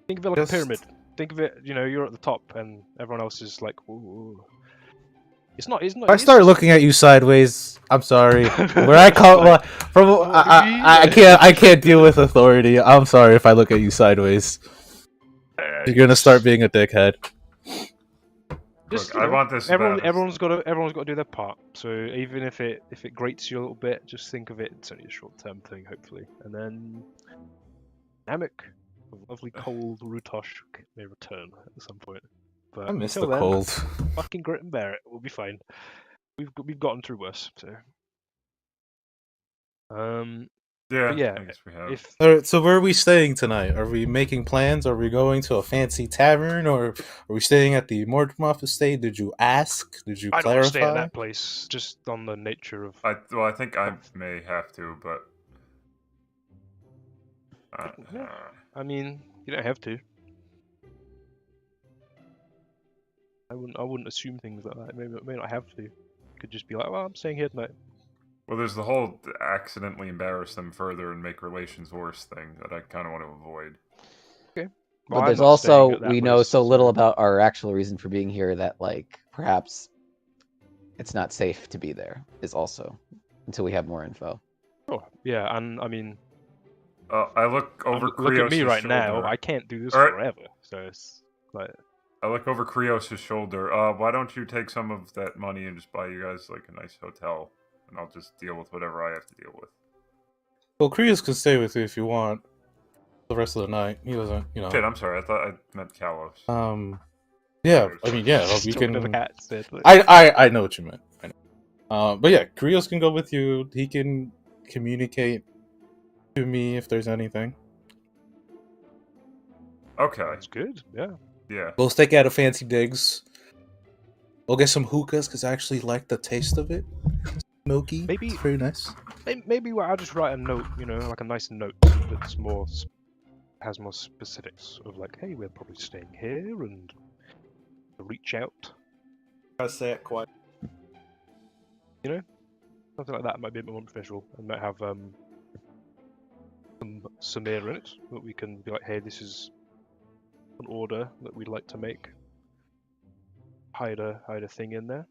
Think of it like a pyramid. Think of it, you're at the top and everyone else is like, ooh. It's not. I start looking at you sideways. I'm sorry. Where I come from, I can't deal with authority. I'm sorry if I look at you sideways. You're gonna start being a dickhead. Look, I want this. Everyone's got to do their part. So even if it grates you a little bit, just think of it. It's only a short-term thing, hopefully, and then Namek, the lovely cold Rutosh, may return at some point. But I miss the until then, cold. fucking grit and bear it. We'll be fine. We've gotten through worse. So Yeah, but yeah, I guess we have. if Alright, so where are we staying tonight? Are we making plans? Are we going to a fancy tavern, or are we staying at the Mortmoth estate? Did you ask? Did you I don't want to clarify? stay at that place, just on the nature of. I think I may have to, but. Yeah. I mean, you don't have to. I wouldn't assume things like that. May not have to. You could just be like, well, I'm staying here tonight. Well, there's the whole accidentally embarrass them further and make relations worse thing that I kind of want to avoid. Okay. But Well, I'm there's not staying also at that we know place, so little about our actual reason for being here that like perhaps it's not safe to be there. Is also until we have more info. Oh, yeah, and I mean, I look over. look at me Krios' right now. shoulder. I can't do this Alright. forever. So it's like, I look over Krios' shoulder. Why don't you take some of that money and just buy you guys like a nice hotel, and I'll just deal with whatever I have to deal with. Well, Krios can stay with you if you want. The rest of the night, he doesn't. Shit, I'm sorry. I thought I meant Kalos. Yeah. I mean, yeah. You talking to the can. cat instead, like- I know what you meant. I know. But yeah, Krios can go with you. He can communicate to me if there's anything. Okay. That's good. Yeah. Yeah. We'll stake out a fancy digs. We'll get some hookahs because I actually like the taste of it. Smoky. Maybe- It's very nice. Maybe I'll just write a note. You know, like a nice note that's more has more specifics of like, hey, we're probably staying here and reach out. I say it quite. Something like that might be a bit more official and might have some Samir in it that we can be like, hey, this is an order that we'd like to make. Hide a thing in there.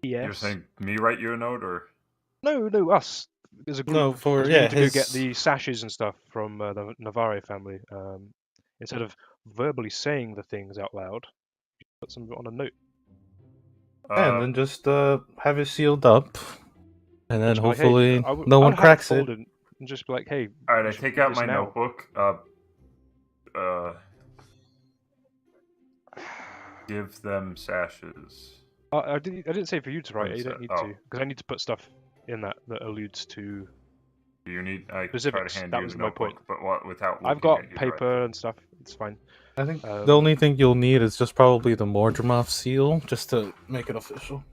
Yes. You're saying me write you a note, or No, us. There's a group. No, for 'cause we yeah, need to go get his the sashes and stuff from the Navarre family. Instead of verbally saying the things out loud, put some on a note. and then just have it sealed up, and then Just be like, hey, hopefully I would- no I one would have it cracks it. folded and just be like, hey. all right. you I should take read out this my now. notebook. Give them sashes. I didn't say for you to write it. You don't need Oh. to, because I need to put stuff in that alludes to. You need. I Specifics, try to hand that you was the my notebook, point. but what without. I've looking got at you, right? paper and stuff. It's fine. I think Um, the only thing you'll need is just probably the Mordremov seal, just to make it official,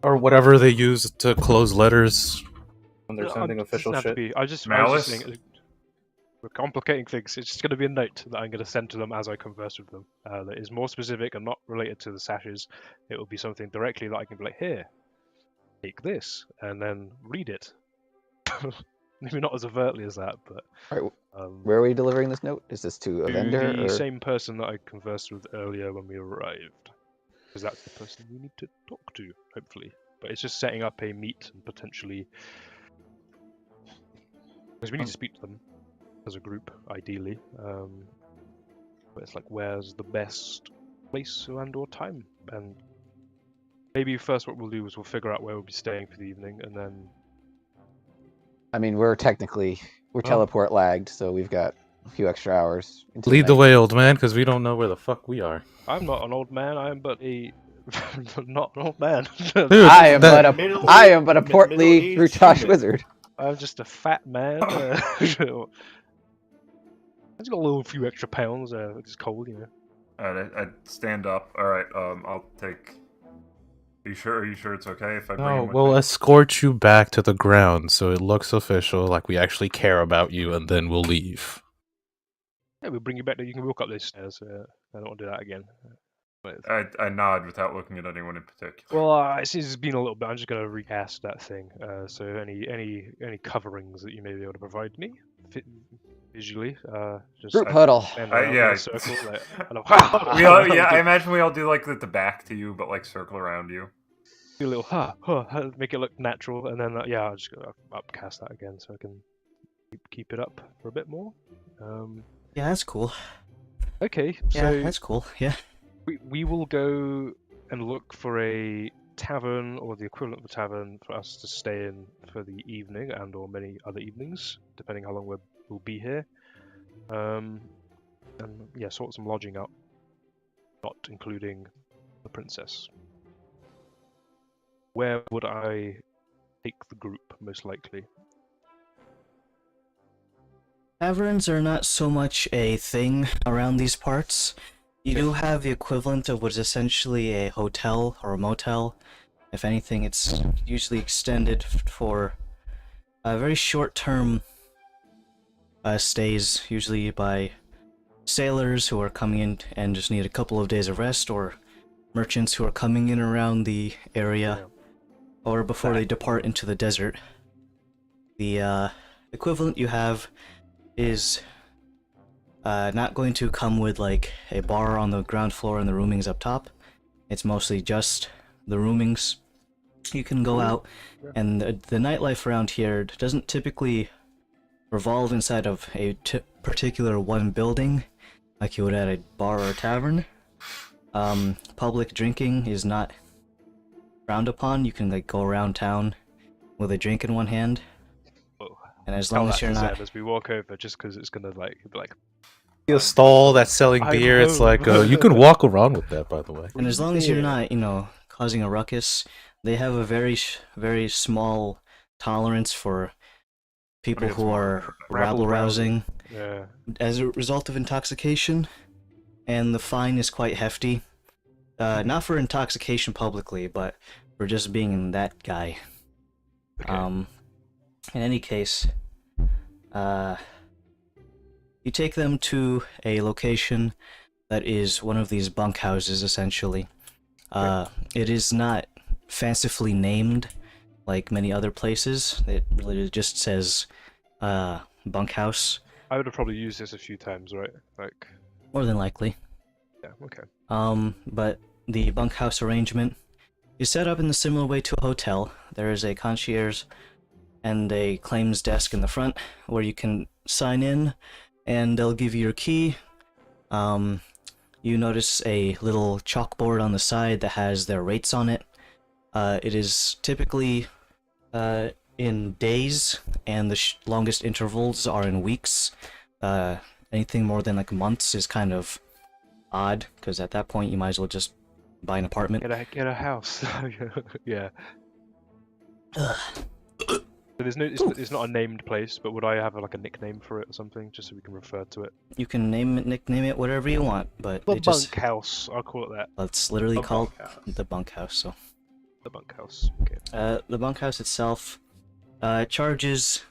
or whatever they use to close letters when they're sending it official doesn't have to shit. be. I was just Malice? saying, we're complicating things. It's just going to be a note that I'm going to send to them as I converse with them. That is more specific and not related to the sashes. It will be something directly that I can be like, here, take this, and then read it. Maybe not as overtly as that, but All right, where are we delivering this note? Is this to a to vendor the or? same person that I conversed with earlier when we arrived, because that's the person we need to talk to, hopefully. But it's just setting up a meet and potentially, because we need to speak to them as a group, ideally. But it's like, where's the best place and/or time? And maybe first, what we'll do is we'll figure out where we'll be staying for the evening, and then I mean, we're teleport lagged, so we've got a few extra hours. Until Lead the night. way, old man, because we don't know where the fuck we are. I'm not an old man. I am but a not an old man. Dude, I am but a Middle-aged portly Rutosh human. wizard. I'm just a fat man. I've got a little few extra pounds. It's cold, you know. All right. I stand up. All right. I'll take. Are you sure? Are you sure it's okay if I bring No, him with we'll me? escort you back to the ground so it looks official, like we actually care about you, and then we'll leave. Yeah, we'll bring you back. You can walk up those stairs. I don't want to do that again. But, I nod without looking at anyone in particular. well, it's been a little bit. I'm just going to recast that thing. So any coverings that you may be able to provide me visually, just Group huddle. stand around in yeah. a circle. Like, we all, yeah, I imagine we all do like the back to you, but like circle around you. do a little make it look natural, and then yeah, I'll just go upcast that again so I can keep it up for a bit more. Yeah, that's cool. Okay, Yeah, so that's cool. Yeah. we will go and look for a tavern or the equivalent of a tavern for us to stay in for the evening and or many other evenings, depending how long we'll be here. And yeah, sort some lodging out, not including the princess. Where would I take the group most likely? Taverns are not so much a thing around these parts. You do have the equivalent of what's essentially a hotel or a motel. If anything, it's usually extended for very short-term stays, usually by sailors who are coming in and just need a couple of days of rest, or merchants who are coming in around the area, or before they depart into the desert. The equivalent you have is not going to come with like a bar on the ground floor and the roomings up top. It's mostly just the roomings. You can go out, and the nightlife around here doesn't typically revolve inside of a particular one building like you would at a bar or a tavern. Public drinking is not frowned upon. You can like go around town with a drink in one hand, and as long as you're not as we walk over, just because it's gonna like be like A stall that's selling I'm beer, it's home. like, you can walk around with that, by the way. And as long as you're not, you know, causing a ruckus. They have a very small tolerance for people it's who more are rabble-rousing Yeah. as a result of intoxication, and the fine is quite hefty. Not for intoxication publicly, but for just being that guy. Okay. In any case, you take them to a location that is one of these bunkhouses, essentially. It is not fancifully named like many other places. It really just says bunkhouse, I would have probably used this a few times, right? Like, more than likely. yeah, okay. But the bunkhouse arrangement is set up in a similar way to a hotel. There is a concierge and a claims desk in the front where you can sign in, and they'll give you your key. You notice a little chalkboard on the side that has their rates on it. It is typically in days, and the longest intervals are in weeks. Anything more than like months is kind of odd, because at that point you might as well just buy an apartment. Get a house. Yeah. Ugh. So there's no. It's not a named place, but would I have like a nickname for it or something, just so we can refer to it? You can nickname it whatever you want, but The it just bunkhouse. I'll call it that. it's literally The called bunkhouse. the bunkhouse. So The bunkhouse. Okay. the bunkhouse itself charges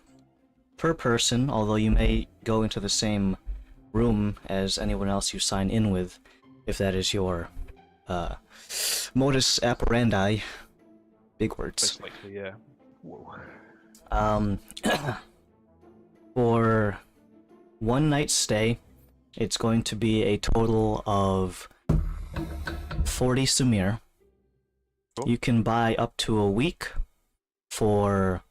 per person, although you may go into the same room as anyone else you sign in with, if that is your modus operandi. Big words. Most likely, yeah. Whoa. For one night's stay, it's going to be a total of 40 Sumir. Cool. You can buy up to a week for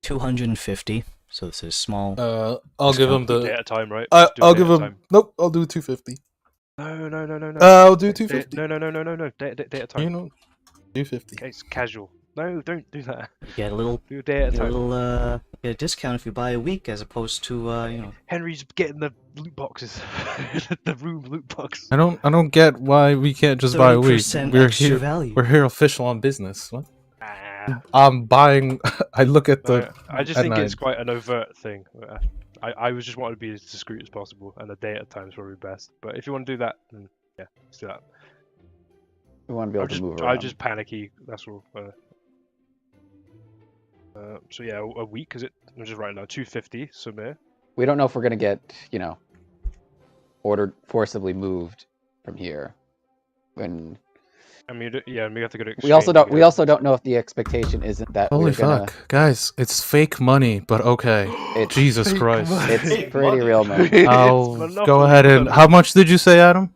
250. So this is small. I'll give him Day the. at a time, right? I'll Do a day give at a him. time. Nope, I'll do 250. No. I'll do 250. No. Day at a time. You know, 250. Okay, it's casual. No, don't do that. You get a little, Do a day at a get a time. little get a discount if you buy a week, as opposed to Henry's getting the loot boxes. The room loot box. I don't get why we can't just buy a week. 30% We're extra here. value. We're here official on business. What? Ah. I'm buying. I look at the. I just and think I- it's quite an overt thing. I was just wanting to be as discreet as possible, and a day at a time is probably best. But if you want to do that, then yeah, let's do that. We want to be able to move I'm around. just panicky. That's all. So yeah, a week is it? I'm just writing down 250 Sumir. We don't know if we're gonna get, ordered forcibly moved from here. When I mean, yeah, we have to go to. we also exchange don't we again. also don't know if the expectation isn't that Holy we're gonna. fuck, guys! It's fake money, but okay. It's Jesus Fake Christ! money. it's Fake pretty money. real money. It's I'll Monopoly go ahead and. money. How much did you say, Adam?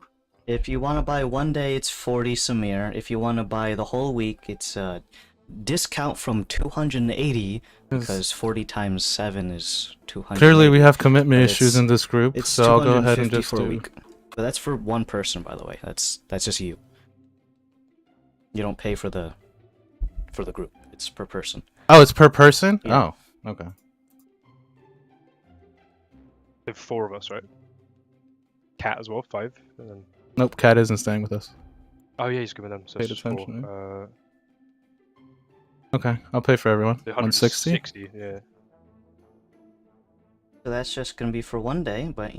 If you want to buy one day, it's 40 Sumir. If you want to buy the whole week, it's a discount from 280, because 40 times 7 is 200. Clearly, we have commitment But issues it's- in this group, It's so I'll go ahead and 250 just for a do. week. But that's for one person, by the way. That's just you. You don't pay for the group. It's per person. Oh, it's per person. Yeah. Oh, okay. There's 4 of us, right? Cat as well, 5. And then... Nope, Cat isn't staying with us. Oh yeah, he's giving them. So Paid it's just 4. attention, Okay, I'll pay for everyone. 160. 160, yeah. So that's just going to be for one day, but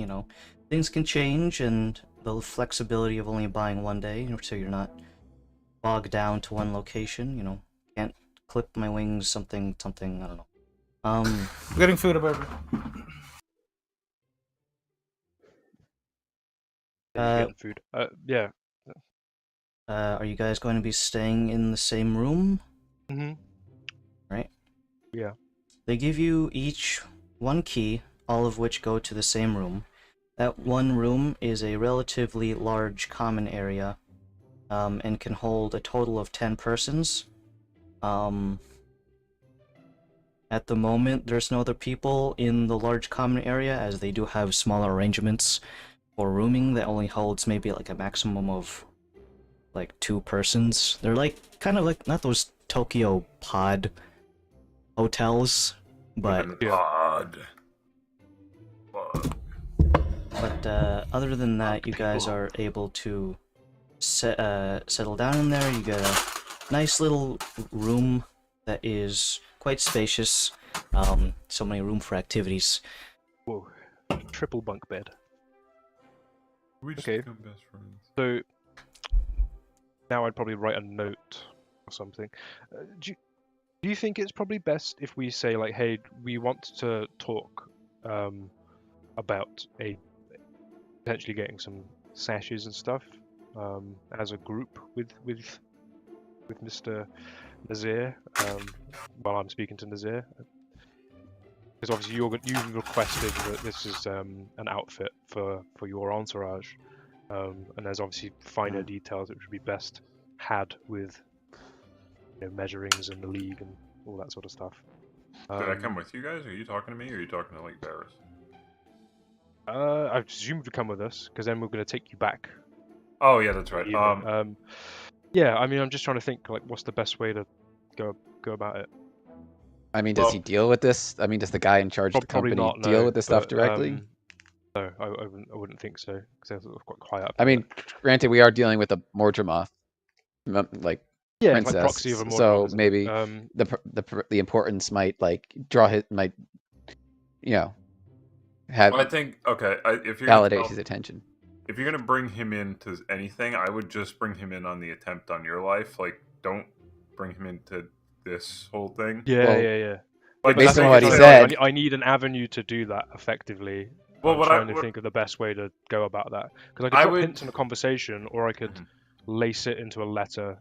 things can change, and the flexibility of only buying one day, so you're not bogged down to one location, can't clip my wings, something, I don't know. I'm getting food up everywhere. Yeah, he's getting food. Yeah. Are you guys going to be staying in the same room? Mhm. Right? Yeah. They give you each one key, all of which go to the same room. That one room is a relatively large common area, and can hold a total of 10 persons. At the moment, there's no other people in the large common area, as they do have smaller arrangements for rooming that only holds maybe like a maximum of like 2 persons. They're like kind of like not those Tokyo pod hotels, but Odd. other than that, you guys are able to settle down in there. You get a nice little room that is quite spacious. So many room for activities. Whoa. Triple bunk bed. We just Okay. become best friends. So now I'd probably write a note or something. Do you think it's probably best if we say like, hey, we want to talk about potentially getting some sashes and stuff as a group with Mr. Nazir while I'm speaking to Nazir? Because obviously you've requested that this is an outfit for your entourage, and there's obviously finer details which would be best had with measurings and the league and all that sort of stuff. Did I come with you guys? Are you talking to me, or are you talking to like Varys? I presume you come with us because then we're going to take you back. Oh yeah, that's right. Yeah, I mean, I'm just trying to think like what's the best way to go about it. I mean, does he deal with this? I mean, does the guy in charge of the Probably company not, deal no, with this stuff but, directly? No, I wouldn't think so because they're sort of quite high up. I mean, granted, we are dealing with a Mordremoth, like yeah, princess, like proxy of a Mordremoth, so isn't maybe it? the importance might have Well, I think if you're validate his attention. if you're gonna bring him into anything, I would just bring him in on the attempt on your life. Like, don't bring him into this whole thing. Yeah, Well, yeah. Like, based on that's what he like- said, I need an avenue to do that effectively. Well, I'm what trying to think of the best way to go about that because I could drop hints in a conversation, or I could lace it into a letter.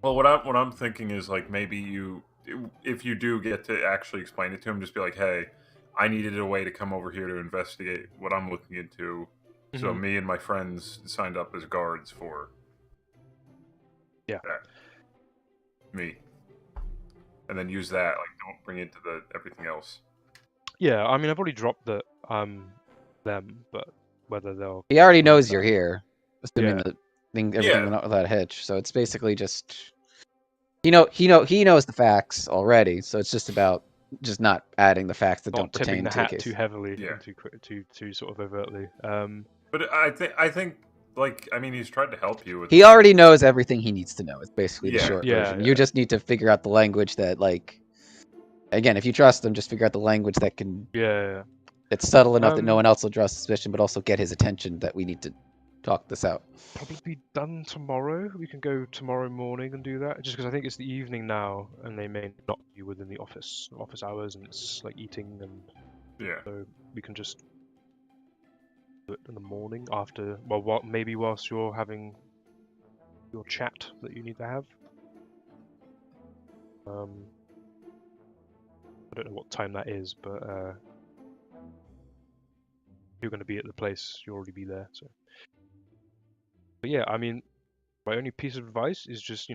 Well, what I'm thinking is like maybe if you do get to actually explain it to him, just be like, hey, I needed a way to come over here to investigate what I'm looking into. So me and my friends signed up as guards for me, and then use that. Like, don't bring it to everything else. Yeah, I mean, I've already dropped that them, but whether they'll he already knows you're here, assuming Yeah. that everything went out without a hitch. So it's basically just he knows the facts already. So it's just about not adding the facts that not don't tipping pertain the to the hat case. too heavily, Yeah. and too sort of overtly. But I think like, I mean, he's tried to help you with. He already knows everything he needs to know. It's basically the Yeah. short Yeah, version. yeah. You just need to figure out the language that, like, again, if you trust him, just figure out the language that can Yeah. it's subtle enough that no Um, one else will draw suspicion, but also get his attention that we need to talk this out. Probably be done tomorrow. We can go tomorrow morning and do that. Just because I think it's the evening now, and they may not be within the office hours, and it's like eating, and Yeah. so we can just do it in the morning after. Well, maybe whilst you're having your chat that you need to have. I don't know what time that is, but you're going to be at the place. You'll already be there. So, but yeah, I mean, my only piece of advice is just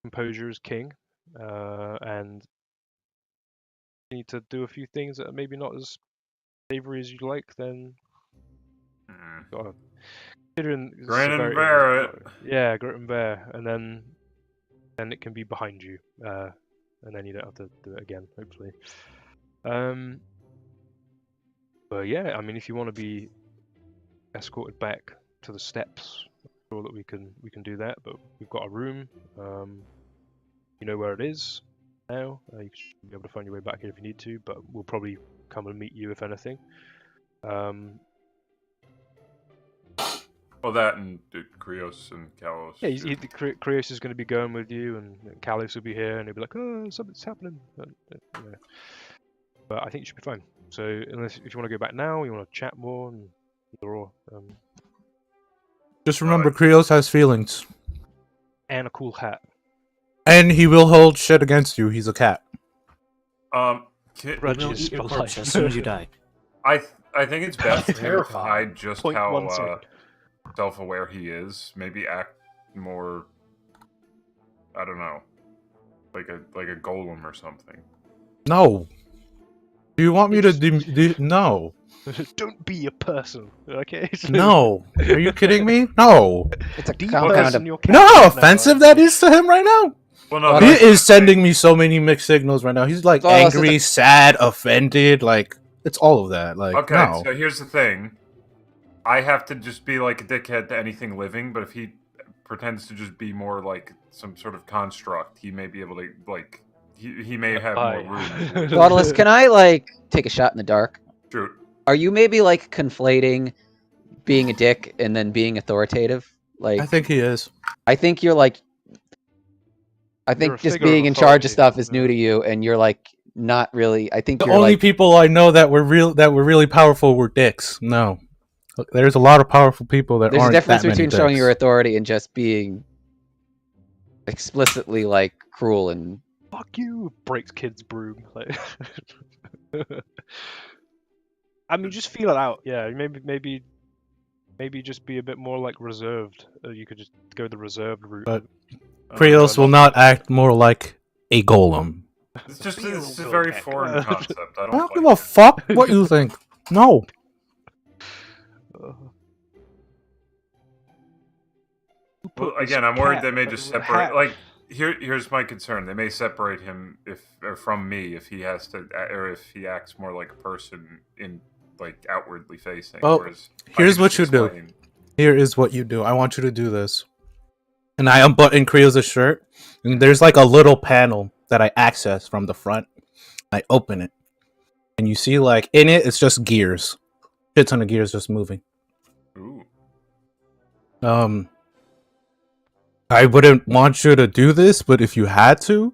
composure is king, and you need to do a few things that are maybe not as savory as you'd like. Then gotta considering the Grin and severity bear of this, yeah, grit and bear, and then it can be behind you, and then you don't have to do it again, hopefully. But yeah, I mean, if you want to be escorted back to the steps, I'm sure that we can do that. But we've got a room. You know where it is now. You should be able to find your way back here if you need to. But we'll probably come and meet you if anything. Well, that and Krios and Kalos. Yeah, Krios is going to be going with you, and Kalos will be here, and he'll be like, "Oh, something's happening." But I think you should be fine. So, unless if you want to go back now, you want to chat more, and Just remember, Krios has feelings. And a cool hat. And he will hold shit against you. He's a cat. Grudges Eat your for corpse life. as soon as you die. I think it's best for him to Terrifying. hide just 0.1 how second. self-aware he is. Maybe act more, I don't know, like a golem or something. No. Do you want me to no. Don't be a person, okay? No. Are you kidding me? No. It's a Deperson compound of your You know character how now, offensive right? that is to him right now? Well, no, He that's is the sending thing. me so many mixed signals right now. He's like Well, it's angry, sad, offended, like it's all of that. Like Okay, no. so here's the thing. I have to just be like a dickhead to anything living, but if he pretends to just be more like some sort of construct, he may be able to like he may have Bye. more room. Nautilus, can I like take a shot in the dark? Shoot. Are you maybe like conflating being a dick and then being authoritative? Like, I think he is. I think you're like, I You're think a just figure of being in charge of authority, stuff is new yeah. to you, and you're like not really. I think The you're only like, people I know that were really powerful were dicks. No, there's a lot of powerful people that there's a aren't difference that many between showing dicks. your authority and just being explicitly like cruel and. Fuck you! Breaks kid's broom. Like, I mean, just feel it out. Yeah, maybe just be a bit more like reserved. You could just go the reserved route. But Krios will not act more like a golem. It's just Feel it's a good, very heck. foreign concept. I I don't don't give like a fuck what you think. No. Well, again, I'm worried they may just separate. Like, here's my concern: they may separate him from me if he has to, or if he acts more like a person in like outwardly facing. Well, whereas here's I what just you do. explain- Here is what you do. I want you to do this. And I unbutton Krios' shirt, and there's like a little panel that I access from the front. I open it, and you see like in it, it's just gears. Shit ton of gears just moving. Ooh. I wouldn't want you to do this, but if you had to,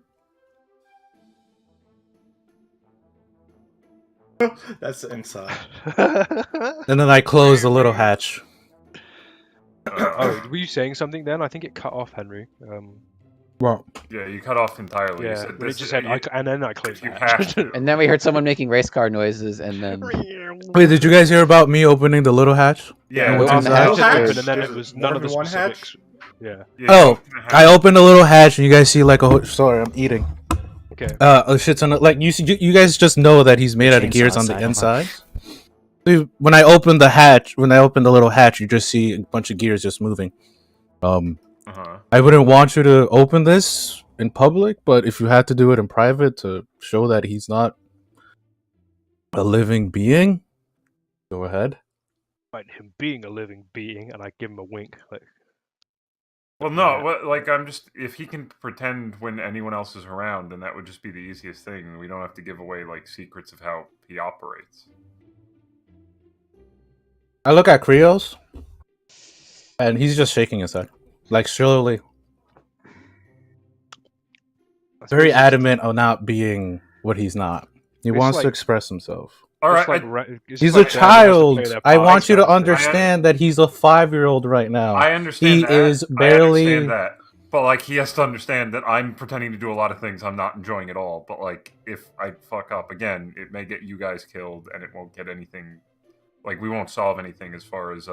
That's inside. and then I close the little hatch. Oh, were you saying something then? I think it cut off, Henry. Well, Yeah, you cut off entirely. You Yeah, said but it this- just said, and then I closed if you that. have to. And then we heard someone making race car noises, and then wait, did you guys hear about me opening the little hatch? Yeah, Open it's the on hatch. It said There's- open, and then it there's was more none of the than one hatch? specifics. Yeah. Yeah, Oh, you have I opened the little hatch, and you guys see like a sorry, I'm eating. Okay. A shit ton of like you guys just know that he's made out of chainsaw gears on the side, huh? inside. Dude, when I open the little hatch, you just see a bunch of gears just moving. Uh-huh. I wouldn't want you to open this in public, but if you had to do it in private to show that he's not a living being, go ahead. Like him being a living being, and I give him a wink. Like, Well, no, Yeah. like I'm just if he can pretend when anyone else is around, then that would just be the easiest thing. We don't have to give away like secrets of how he operates. I look at Krios, and he's just shaking his head, like slowly, I very suppose adamant of not being what he's not. He It's wants to like- express himself. All it's right, like it's He's just a like everyone has to child. play their I part, want you to so- understand that he's a 5-year-old right now. I understand He that. is I barely. understand that. But like he has to understand that I'm pretending to do a lot of things I'm not enjoying at all. But like if I fuck up again, it may get you guys killed and it won't get anything like we won't solve anything as far as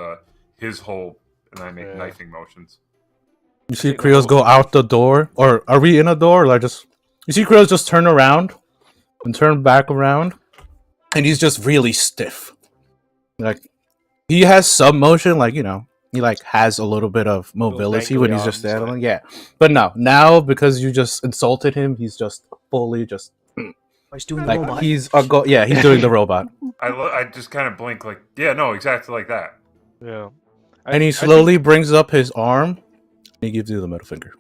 his whole and I make Yeah. knifing motions. You see think the Krios whole go out the door, or are we in a door? Or like just you see Krios just turn around and turn back around, and he's just really stiff. Like he has some motion, like he like has a little bit of mobility when dangly he's just arms, standing. Yeah, but no, now because you just insulted him, he's just fully just He's doing the like robot. he's yeah, he's doing the robot, I just kind of blink like yeah, no, exactly like that. Yeah. and he slowly brings up his arm. And he gives you the middle finger.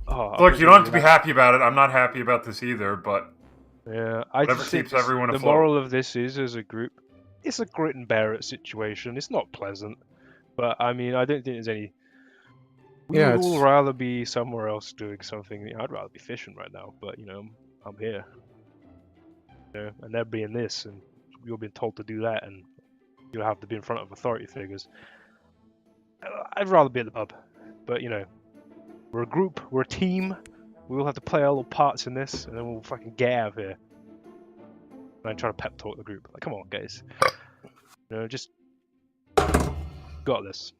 Look, you don't have to be happy about it. I'm not happy about this either, but Yeah, I Whatever just think keeps everyone the afloat. moral of this is, as a group, it's a grit and bear it situation. It's not pleasant, but I mean, I don't think there's any. We Yeah, would all it's- rather be somewhere else doing something. I'd rather be fishing right now, but I'm here. And they're being this, and you're being told to do that, and you'll have to be in front of authority figures. I'd rather be at the pub, but we're a group, we're a team. We all have to play our little parts in this, and then we'll fucking get out of here. And I'm trying to pep talk the group. Like, come on, guys. Just got this.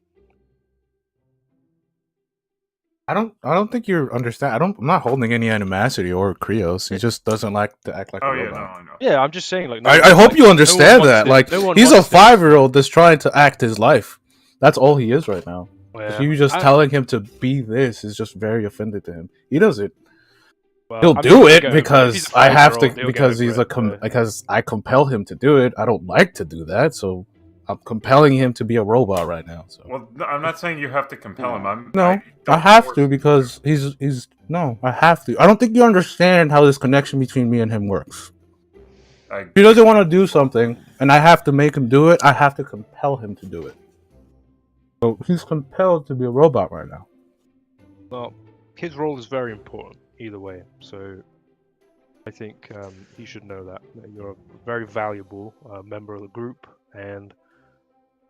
I don't think you understand. I'm not holding any animosity or Krios. He just doesn't like to act like oh a yeah, no, robot. I know. Yeah, I'm just saying. Like, I hope you understand that. Like, he's a 5-year-old that's trying to act his life. That's all he is right now. Yeah. You just I- telling him to be this is just very offended to him. He doesn't. well, He'll I mean, do he'll it get over it. If because he's a I have to. 5-year-old, he'll get Because over he's it, but- because I compel him to do it. I don't like to do that, so I'm compelling him to be a robot right now. So Well, no, I'm not saying you have to compel him. I don't have force to him because he's no, I have to. I don't think you understand how this connection between me and him works. If he doesn't want to do something, and I have to make him do it, I have to compel him to do it. So he's compelled to be a robot right now. Well, his role is very important either way. So I think he should know that you're a very valuable member of the group, and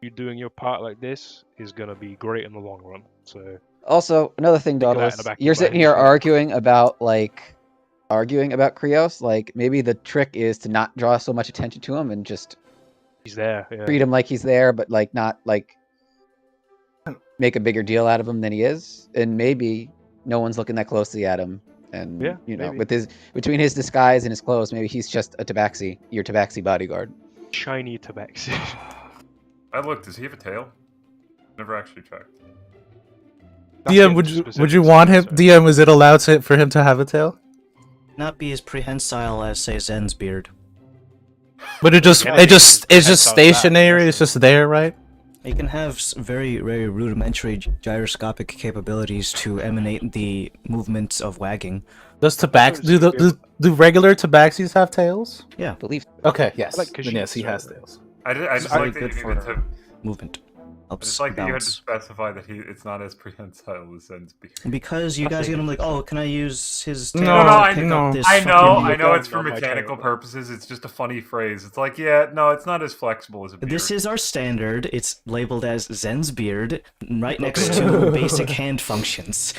you doing your part like this is gonna be great in the long run. So Also, another thing, Think of that in the Douglas, back of you're your sitting mind, here yeah. arguing about Krios. Like maybe the trick is to not draw so much attention to him and just he's there. Yeah. treat him like he's there, but like not like make a bigger deal out of him than he is. And maybe no one's looking that closely at him. And Yeah, you know, maybe. with his between his disguise and his clothes, maybe he's just a tabaxi, your tabaxi bodyguard. Shiny tabaxi. I looked. Does he have a tail? Never actually checked. DM, would you want him? DM, is it allowed for him to have a tail? Not be as prehensile as, say, Zen's beard. But it's just stationary. It's just there, right? It can have very, very rudimentary gyroscopic capabilities to emanate the movements of wagging. Does do regular tabaxis have tails? Yeah, Believe. Okay, yes. Like Then yes, he has tails. I just very like that you good needed for to. movement. I Helps just like that you had to balance. specify that it's not as prehensile as Zen's beard. Because you guys are gonna be like, oh, can I use his tail No, to I pick know. up this I fucking- know it's for on my mechanical tail. purposes. It's just a funny phrase. It's like, yeah, no, it's not as flexible as a beard. This is our standard. It's labeled as Zen's beard, right next to basic hand functions.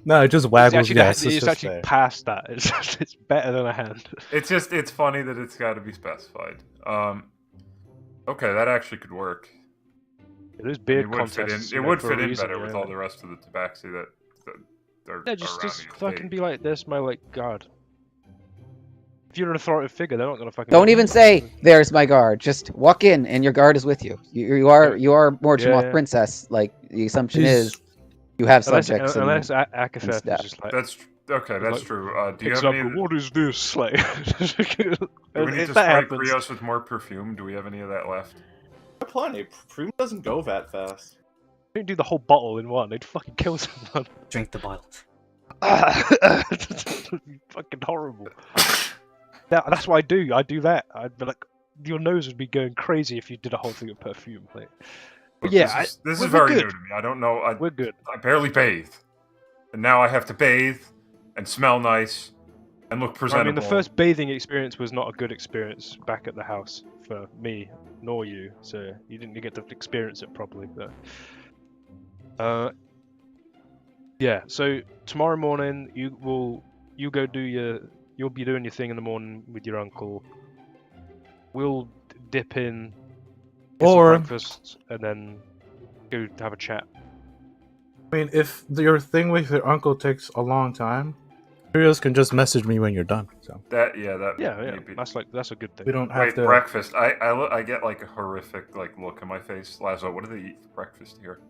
No, it just waggles. Yes, it's just actually there. past that. It's better than a hand. It's funny that it's got to be specified. Okay, that actually could work. There's It beard would fit in. contests. It would fit in reason, better with yeah. all the rest of the tabaxi that are Yeah, just around you. fucking be like this, my like god. If you're an authoritative figure, they're not gonna fucking. Don't even say, "There's my guard." Just walk in, and your guard is with you. You are Morchamoth Yeah. princess. Like the assumption He's- is, you have Unless subjects. unless and Akatheth is stuff. just like. That's okay. That's like, true. Do you picks have up, any? what is this? Like, Do we need if to that spray happens, Krios with more perfume? Do we have any of that left? Plenty. Prune doesn't go that fast. don't do the whole bottle in one. They'd fucking kill someone. Drink the bottle. Fucking horrible. That's what I do. I do that. I'd be like, your nose would be going crazy if you did a whole thing of perfume. Like, but Look, yeah, this we're is very good. new to me. I don't know. We're good. I barely bathe, and now I have to bathe and smell nice and look I presentable. mean, the first bathing experience was not a good experience back at the house for me nor you, so you didn't get to experience it properly. But yeah. So tomorrow morning, you'll be doing your thing in the morning with your uncle. We'll dip in, get some Or- breakfast, and then go to have a chat. I mean, if your thing with your uncle takes a long time, Krios can just message me when you're done. So that Yeah, maybe. that's a good thing. we don't have Wait, to. breakfast. I get like a horrific look on my face. Lazo, what do they eat for breakfast here?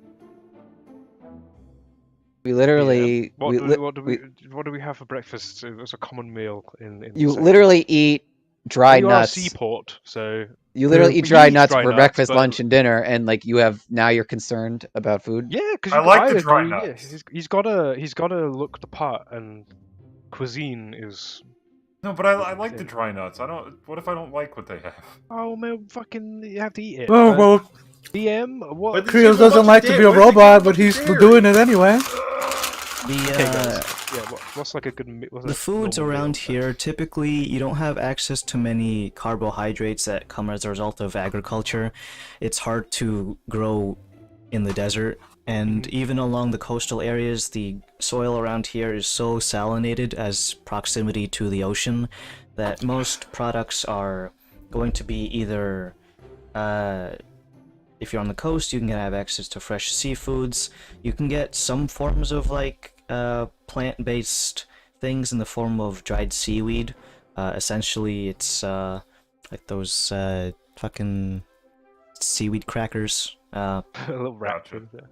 we literally, What we, do, li- what do we- what do we have for breakfast? It's a common meal in you the sector. literally eat dry you are a nuts. seaport, so You literally we eat dry use nuts dry for nuts, breakfast, but- lunch, and dinner, and like you're concerned about food. yeah, because I like the dry Yeah, nuts. he's gotta look the part, and cuisine is. No, but I like the dry nuts. I don't. What if I don't like what they have? Oh man, fucking, you have to eat it. Oh well, DM, what? But Krios a bunch doesn't of like to dairy. be a What does he robot, do but with he's dairy? doing it anyway. Okay, guys. The Yeah, what's like a good? What's the a foods normal around meal? here, typically you don't have access to many carbohydrates that come as a result of agriculture. It's hard to grow in the desert, and even along the coastal areas, the soil around here is so salinated as proximity to the ocean that most products are going to be either if you're on the coast, you can have access to fresh seafoods. You can get some forms of like plant-based things in the form of dried seaweed. Essentially, it's like those fucking seaweed crackers. A little rat. Gotcha.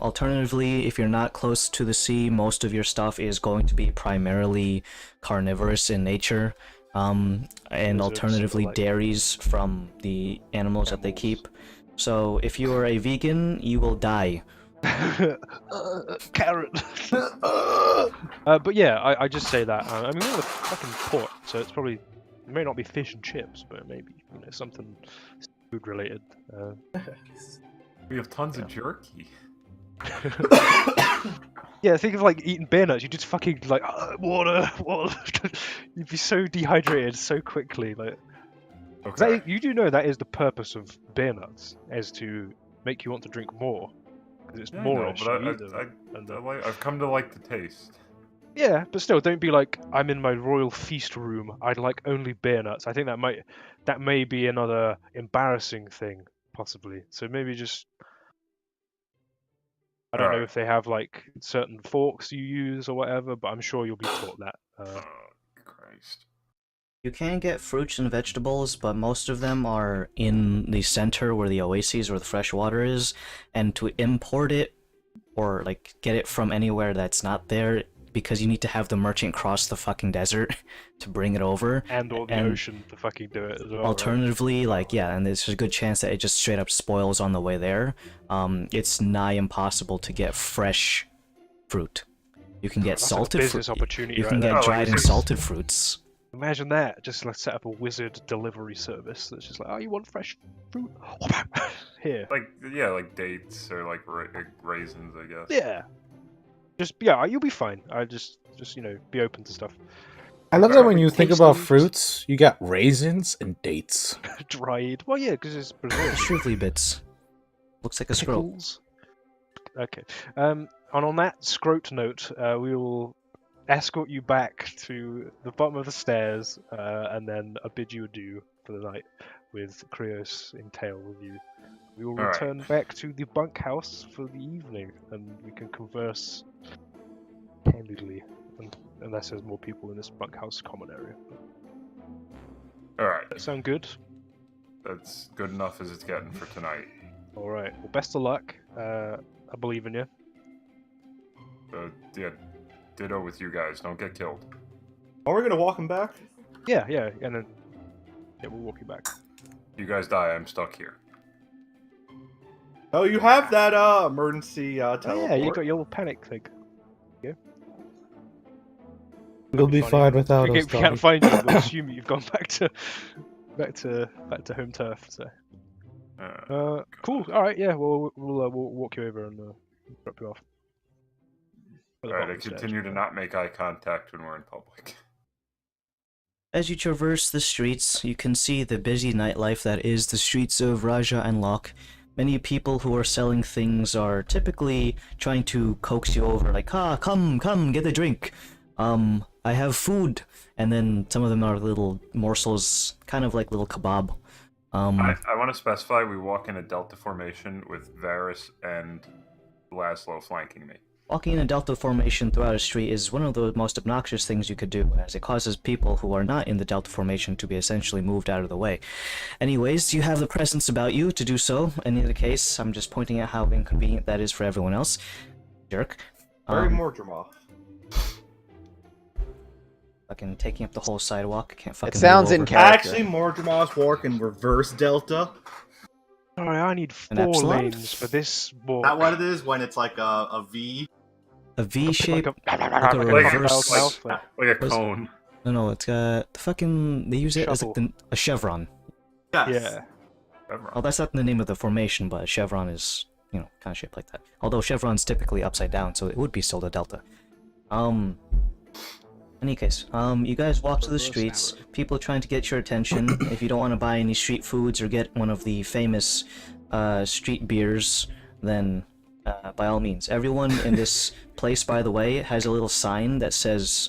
Alternatively, if you're not close to the sea, most of your stuff is going to be primarily carnivorous in nature. and Lizards, alternatively like- dairies from the animals that they keep. So if you are a vegan, you will die. Carrot. But yeah, I just say that. I mean, we're in a fucking port, so it's probably it may not be fish and chips, but maybe something food related. We have tons of jerky. Yeah, think of like eating beer nuts. You just fucking like water. You'd be so dehydrated so quickly. Like Okay. you do know that is the purpose of beer nuts, is to make you want to drink more, because it's Yeah, I more know, as but you eat them. I've come to like the taste. Yeah, but still, don't be like, I'm in my royal feast room. I'd like only beer nuts. I think that may be another embarrassing thing, possibly. So maybe just, I don't know Alright. if they have like certain forks you use or whatever, but I'm sure you'll be taught that. Oh, Christ. You can get fruits and vegetables, but most of them are in the center where the oases or the fresh water is, and to import it or like get it from anywhere that's not there, because you need to have the merchant cross the fucking desert to bring it over. And/or the ocean to fucking do it as well. Alternatively, like, yeah, and there's a good chance that it just straight up spoils on the way there. It's nigh impossible to get fresh fruit. You can get That's salted like a business fruit. opportunity. You right can there. get Oh, dried like and it's- salted fruits. Imagine that. Just like set up a wizard delivery service that's just like, oh, you want fresh fruit? Here. Like dates or like raisins, I guess. Yeah. You'll be fine. I just be open to stuff. I love that when Like you think taste about leaves. fruits, you got raisins and dates. Dried. Well, yeah, because it's Brazil. Shrewdly bits. Looks like a scroll. Pickles. Okay. And on that scrote note, we will escort you back to the bottom of the stairs, and then bid you adieu for the night, with Krios in tail with you. We will All right. return back to the bunkhouse for the evening, and we can converse candidly, unless there's more people in this bunkhouse common area. Alright. That sound good? That's good enough as it's getting for tonight. All right. Well, best of luck. I believe in you. Yeah, ditto with you guys. Don't get killed. Are we gonna walk him back? Yeah, and then we'll walk you back. You guys die, I'm stuck here. Oh, you have that emergency teleport. Oh, yeah, you got your little panic thing. You'll be Funny. fine without We us, can't Tommy. find you. We'll assume you've gone back to home turf. So, cool. All right. Yeah. We'll walk you over and drop you off. At the Alright, bottom I of the stairs. continue to not make eye contact when we're in public. As you traverse the streets, you can see the busy nightlife that is the streets of Raja and Locke. Many people who are selling things are typically trying to coax you over, like, come, get a drink. I have food. And then some of them are little morsels, kind of like little kebab. I want to specify we walk in a delta formation with Varys and Laszlo flanking me. Walking in a delta formation throughout a street is one of the most obnoxious things you could do, as it causes people who are not in the delta formation to be essentially moved out of the way. Anyways, you have the presence about you to do so. In either case, I'm just pointing out how inconvenient that is for everyone else. Jerk. Very Mordrema. Fucking taking up the whole sidewalk. Can't fucking It sounds move in over. character. Actually, Mordrema's walk in reverse delta. Sorry, I need An 4 epsilon? lanes for this walk. Is that what it is when it's like a V? A V shape. Like a a reverse- mouth, like- Like a Was- cone. No, it's got the fucking. They use it as like Shovel. a chevron. Yes. Yeah. Oh, that's not the name of the formation, but a chevron is, kind of shaped like that. Although chevron's typically upside down, so it would be still the delta. In any case, you guys walk to the streets, people trying to get your attention. If you don't want to buy any street foods or get one of the famous street beers, then by all means. Everyone in this place, by the way, has a little sign that says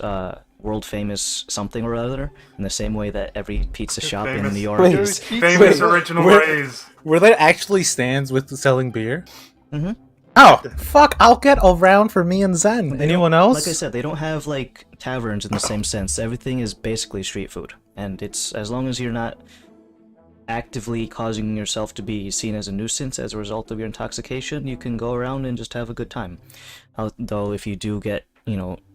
world famous something or other, in the same way that every pizza shop in Famous- New York Wait. is. Famous original where- ways. Were there actually stands with selling beer? Mhm. Oh, fuck, I'll get a round for me and Zen. They Anyone don't- else? Like I said, they don't have like taverns in the same sense. Everything is basically street food, and it's as long as you're not actively causing yourself to be seen as a nuisance as a result of your intoxication, you can go around and just have a good time. Though if you do get,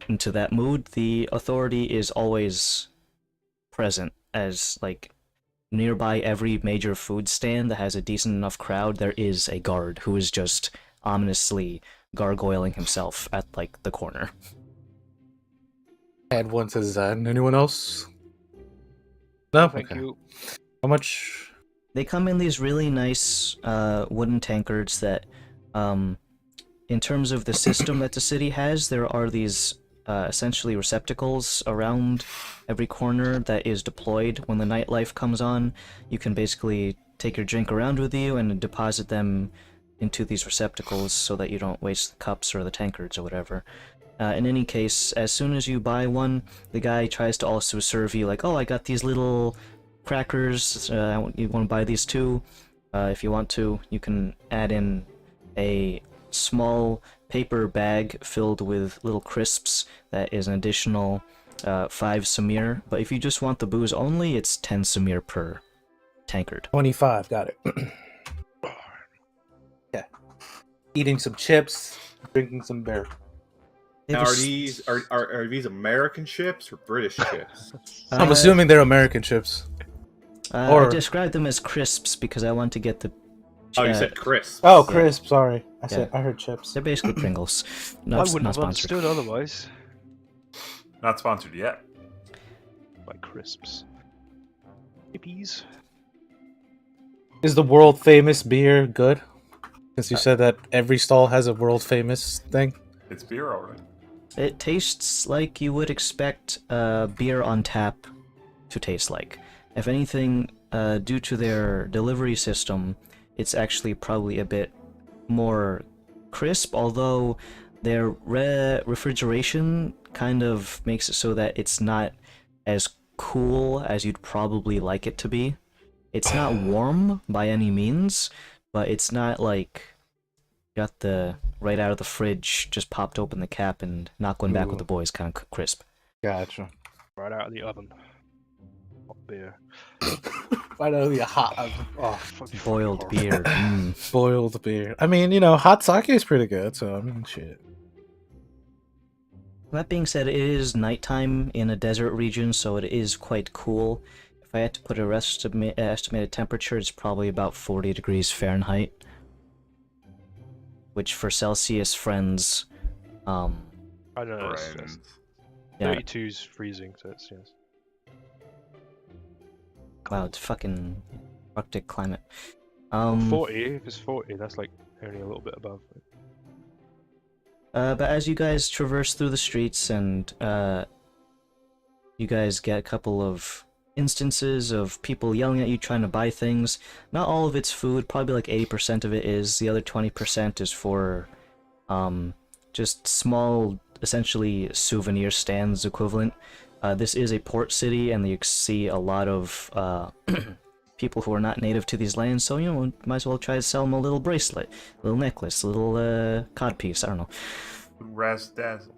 into that mood, the authority is always present, as like nearby every major food stand that has a decent enough crowd, there is a guard who is just ominously gargoyling himself at like the corner. Add one to Zen. Anyone else? No? Thank Okay. you. How much? They come in these really nice wooden tankards that, in terms of the system that the city has, there are these essentially receptacles around every corner that is deployed when the nightlife comes on. You can basically take your drink around with you and deposit them into these receptacles so that you don't waste the cups or the tankards or whatever. In any case, as soon as you buy one, the guy tries to also serve you like, oh, I got these little crackers, you want to buy these too? If you want to, you can add in a small paper bag filled with little crisps that is an additional 5 samir, but if you just want the booze only, it's 10 samir per tankard. 25. Got it. Yeah. Eating some chips, drinking some beer. Now, are these American chips or British chips? I'm assuming they're American chips. I described them as crisps because I want to get the... Oh, you said crisp. Oh, crisp. Sorry, I heard chips. They're basically Pringles. I wouldn't not have sponsored. understood otherwise. Not sponsored yet. By crisps. Hippies. Is the world famous beer good? Since you said that every stall has a world famous thing. It's beer already. It tastes like you would expect beer on tap to taste like. If anything, due to their delivery system, it's actually probably a bit more crisp, although their refrigeration kind of makes it so that it's not as cool as you'd probably like it to be. It's not warm by any means, but it's not like got the right out of the fridge, just popped open the cap and not going back with the boys kind of crisp. Gotcha. Right out of the oven. Hot beer. Right out of the hot. Oh, Boiled beer. boiled beer. I mean, you know, hot sake is pretty good, so I mean, shit. That being said, it is nighttime in a desert region, so it is quite cool. If I had to put a estimated temperature, it's probably about 40 degrees Fahrenheit. Which for Celsius friends, I don't know. Friends. yeah, 32's freezing, so it's yes. wow, it's fucking Arctic climate. 40, if it's 40, that's like only a little bit above. But as you guys traverse through the streets and you guys get a couple of instances of people yelling at you trying to buy things. Not all of it's food, probably like 80% of it is. The other 20% is for just small, essentially souvenir stands equivalent. This is a port city, and you see a lot of people who are not native to these lands, so, you know, might as well try to sell them a little bracelet, a little necklace, a little codpiece, I don't know. Razzle-dazzle.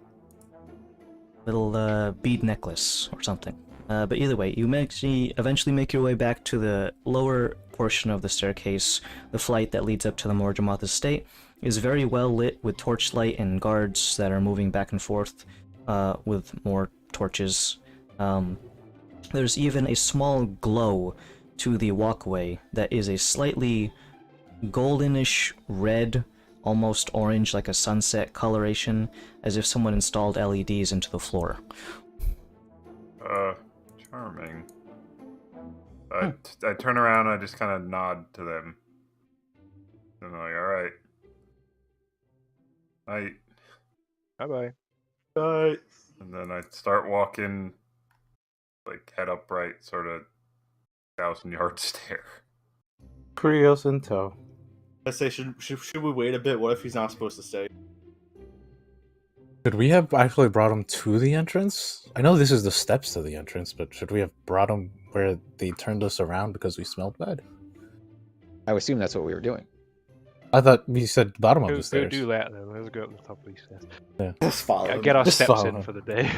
Little bead necklace or something. But either way, you eventually make your way back to the lower portion of the staircase. The flight that leads up to the Morjamoth estate is very well lit with torchlight and guards that are moving back and forth with more torches. There's even a small glow to the walkway that is a slightly goldenish red, almost orange, like a sunset coloration, as if someone installed LEDs into the floor. Charming. I turn around and I just kind of nod to them. And I'm like, alright. Night. Bye-bye. Bye. And then I start walking, like, head upright, sort of 1,000-yard stare. Krios in tow. I say, should we wait a bit? What if he's not supposed to stay? Should we have actually brought him to the entrance? I know this is the steps to the entrance, but should we have brought him where they turned us around because we smelled bad? I would assume that's what we were doing. I thought we said bottom of the Go stairs. do that then. Let's go up the top of these stairs. Just follow him. Get our Just steps follow in him. for the day.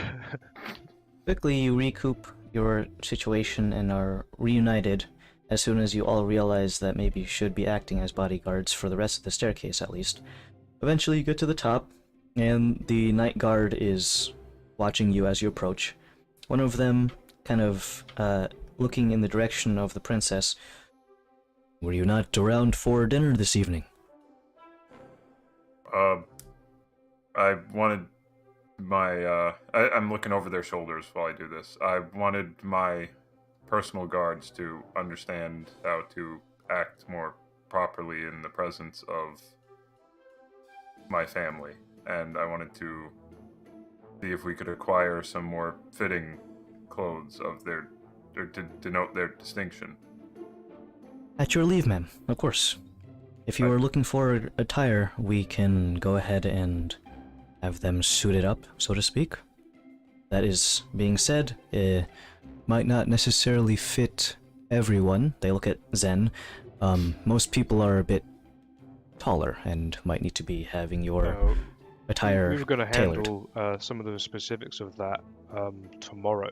Quickly, you recoup your situation and are reunited as soon as you all realize that maybe you should be acting as bodyguards for the rest of the staircase, at least. Eventually, you get to the top, and the night guard is watching you as you approach. One of them kind of looking in the direction of the princess. Were you not around for dinner this evening? I wanted my, I'm looking over their shoulders while I do this. I wanted my personal guards to understand how to act more properly in the presence of my family, and I wanted to see if we could acquire some more fitting clothes of their, or to denote their distinction. At your leave, ma'am, of course. If you are looking for attire, we can go ahead and have them suited up, so to speak. That is being said, it might not necessarily fit everyone. They look at Zen. Most people are a bit taller and might need to be having your attire We were going to tailored. handle some of the specifics of that tomorrow.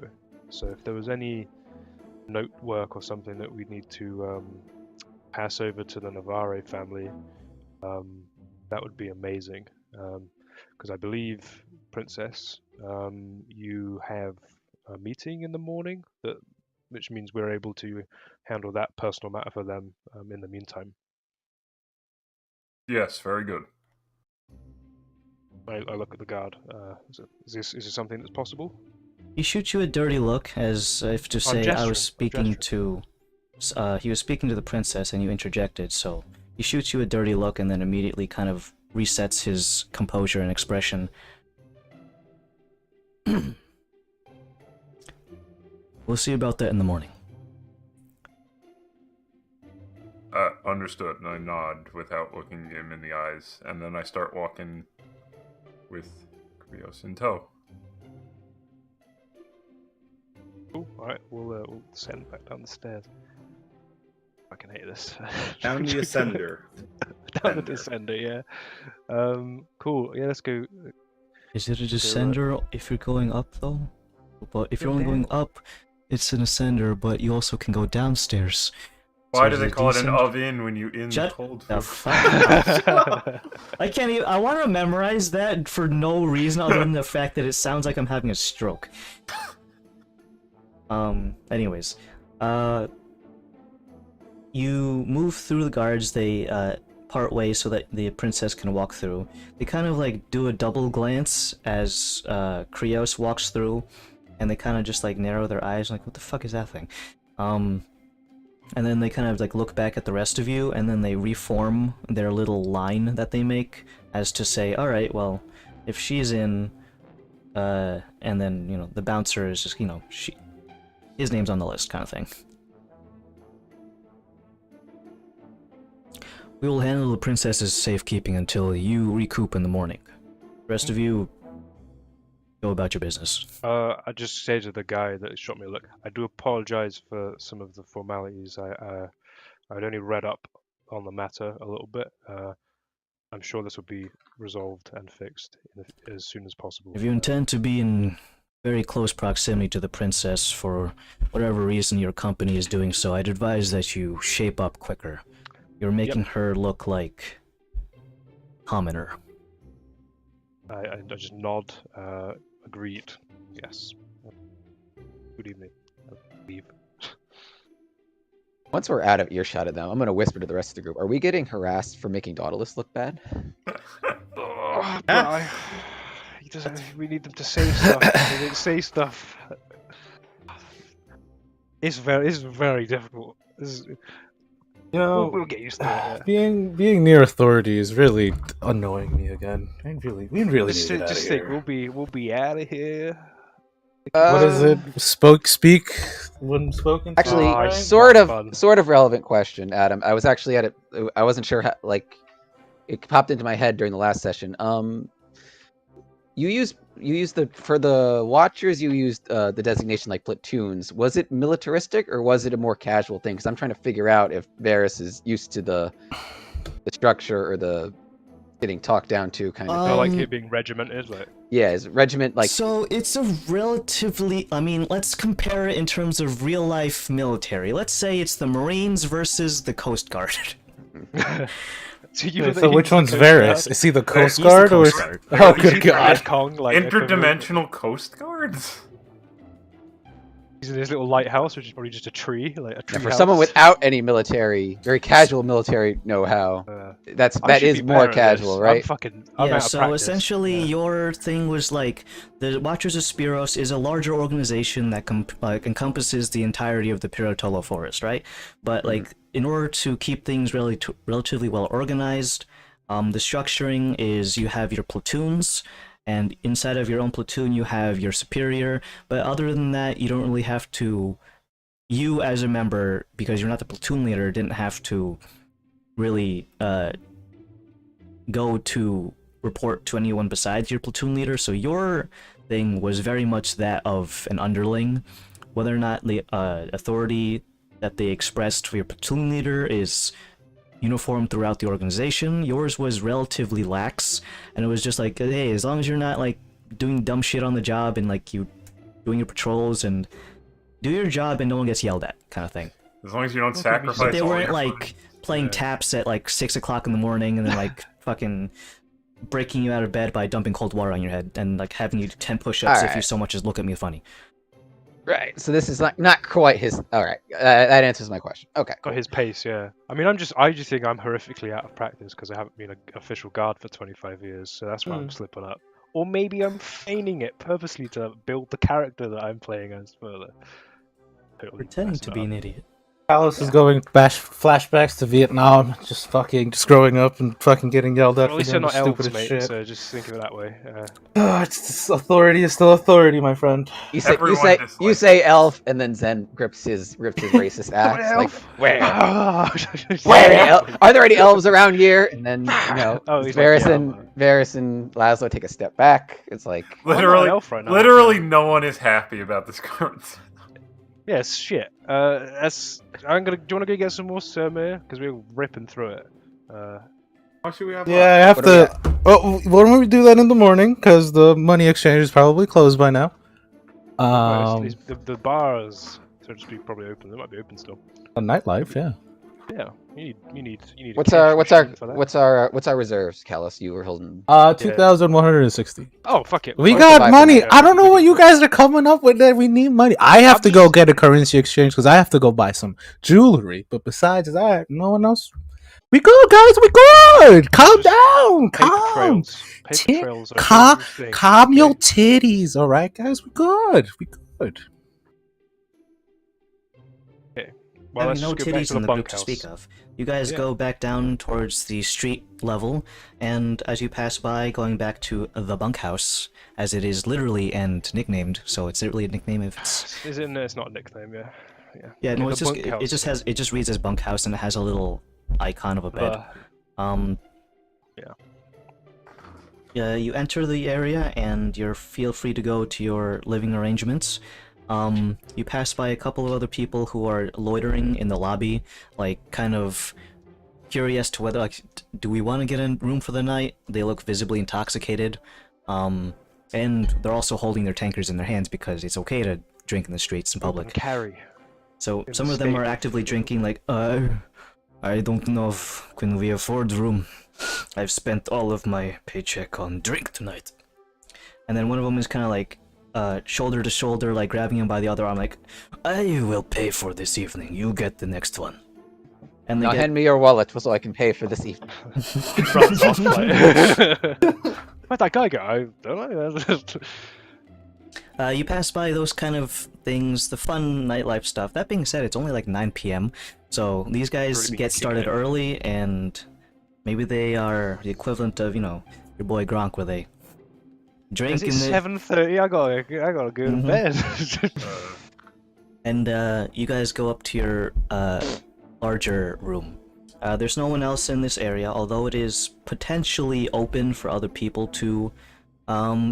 So if there was any note work or something that we need to pass over to the Navarre family, that would be amazing. Because I believe, Princess, you have a meeting in the morning, which means we're able to handle that personal matter for them in the meantime. Yes, very good. I look at the guard. Is this something that's possible? He shoots you a dirty look, as if to I'm say, I was gesturing, I'm speaking to... he was speaking to the princess and you interjected, so he shoots you a dirty look and then immediately kind of resets his composure and expression. We'll see about that in the morning. Understood, and I nod without looking him in the eyes, and then I start walking with Krios in tow. Cool. Alright, we'll send back down the stairs. I can hate this. Down the ascender. Down the descender, yeah. Cool. Yeah, let's go. Is it a descender if you're going up, though? But if you're only going up, it's an ascender, but you also can go downstairs. Why So do is they it call it an descent? oven when you in Shut cold the food? fuck up. I can't even. I want to memorize that for no reason other than the fact that it sounds like I'm having a stroke. Anyways, you move through the guards. They part way so that the princess can walk through. They kind of like do a double glance as Krios walks through, and they kind of just like narrow their eyes, like, what the fuck is that thing? And then they kind of like look back at the rest of you, and then they reform their little line that they make as to say, all right, well, if she's in, and then, you know, the bouncer is just, you know, his name's on the list kind of thing. We will handle the princess's safekeeping until you recoup in the morning. The rest of you, go about your business. I just say to the guy that shot me a look, I do apologize for some of the formalities. I'd only read up on the matter a little bit. I'm sure this will be resolved and fixed as soon as possible. If you intend to be in very close proximity to the princess for whatever reason your company is doing so, I'd advise that you shape up quicker. You're making her look like commoner. I just nod, agreed. Yes. Good evening. I'll leave. Once we're out of earshot of them, I'm going to whisper to the rest of the group. Are we getting harassed for making Daedalus look bad? We need them to say stuff. They didn't say stuff. It's very difficult. You know, We'll get used to it. being near authority is really annoying me again. We really Just, need to get out just of think, here. we'll be out of here. What is it? Speak when spoken to, Actually, right? sort Fun. of relevant question, Adam. I was actually at it. I wasn't sure how, like, it popped into my head during the last session. You used for the Watchers. You used the designation like platoons. Was it militaristic or was it a more casual thing? Because I'm trying to figure out if Varys is used to the structure or the getting talked down to kind of I thing. like it being regimented, like. Yeah, is regiment like? So it's a relatively, I mean, let's compare it in terms of real life military. Let's say it's the Marines versus the Coast Guard. So which one's Varys? Is he the Coast He's the Guard or? Coast Guard. Oh, good God! Kong, like Interdimensional Coast Guards? He's in his little lighthouse, which is probably just a tree, like a tree Now, for house. someone without any very casual military know-how, I that should is be more better at this. casual, I'm right? fucking. I'm Yeah, out of so practice. essentially Yeah. your thing was like the Watchers of Spiros is a larger organization that encompasses the entirety of the Pirotolo Forest, right? But like in order to keep things relatively well organized, the structuring is you have your platoons, and inside of your own platoon you have your superior. But other than that, you don't really have to. You as a member, because you're not the platoon leader, didn't have to really go to report to anyone besides your platoon leader, so your thing was very much that of an underling. Whether or not the authority that they expressed for your platoon leader is uniform throughout the organization, yours was relatively lax, and it was just like, hey, as long as you're not like doing dumb shit on the job and like you doing your patrols and do your job and no one gets yelled at, kind of thing. As long as you don't But sacrifice. But they all weren't your like fun. playing Yeah. taps at like 6 o'clock in the morning and then like fucking breaking you out of bed by dumping cold water on your head and like having you do 10 push-ups if you Alright. so much as look at me funny. Right. So this is not quite his. All right. That answers my question. Okay. Got his pace, yeah. I mean, I just think I'm horrifically out of practice because I haven't been an official guard for 25 years, so that's why I'm slipping up. Or maybe I'm feigning it purposely to build the character that I'm playing as further. Totally Pretending messing to it be up. an idiot. Alice is going flashbacks to Vietnam, just growing up and fucking getting yelled at Well, at for least they're doing the not elves, stupidest mate. shit. So just think of it that way. Authority is still authority, my friend. You say Everyone you dislikes say elf, and then Zen rips his racist axe. Like, where? Are there any elves around here? And then Oh, he's like, yeah, Varys and Laszlo take a step back. It's like, I'm not an Literally, elf right now, literally, so- no one is happy about this current. Yes, shit. That's. I'm gonna. Do you want to go get some more Surmir? Because we're ripping through it. How should we have? Yeah, I have What do we to. Oh, why don't we do that in the morning? Because the money exchange is probably closed by now. Well, the bars, so to speak, probably open. They might be open still. A nightlife, yeah. Yeah, you need. a what's cash machine for that. what's our reserves, Callus? You were holding. 2,160. Oh, fuck it. We Or got survive money. the night. I don't know what you guys are coming up with. That we need money. I have to go get a currency exchange because I have to go buy some jewelry. But besides that, no one else. We good, guys. We good. Calm down. Paper Calm. trails. Paper Ti- trails are a Calm, dangerous thing, calm your okay? titties. All right, guys. We good. We good. Well, let's Having no just go back titties to in the the group to bunkhouse. speak of. You guys Yeah. go back down towards the street level, and as you pass by, going back to the bunkhouse, as it is literally and nicknamed, so it's literally a nickname if it's... Is it? No, it's not a nickname. Yeah. Yeah, no, The it's just, bunkhouse. it just reads as bunkhouse, and it has a little icon of a bed. Yeah. You enter the area, and you're feel free to go to your living arrangements. You pass by a couple of other people who are loitering in the lobby, like, kind of curious to whether, like, do we want to get a room for the night? They look visibly intoxicated. And they're also holding their tankards in their hands because it's okay to drink in the streets in public. Carry. So in some the of them are state. actively drinking, like, I don't know if can we afford room. I've spent all of my paycheck on drink tonight. And then one of them is kind of like, shoulder to shoulder, like grabbing him by the other arm, like, I will pay for this evening. You get the next one. And they Now get, hand me your wallet so I can pay for this evening. Runs off like. Where'd that guy go? I don't know. you pass by those kind of things, the fun nightlife stuff. That being said, it's only like 9 p.m. So these guys Already been get started kicking it. early, and maybe they are the equivalent of, your boy Gronk, where they drink Is it in the... 7:30? I gotta go to Mhm. bed. And you guys go up to your larger room. There's no one else in this area, although it is potentially open for other people to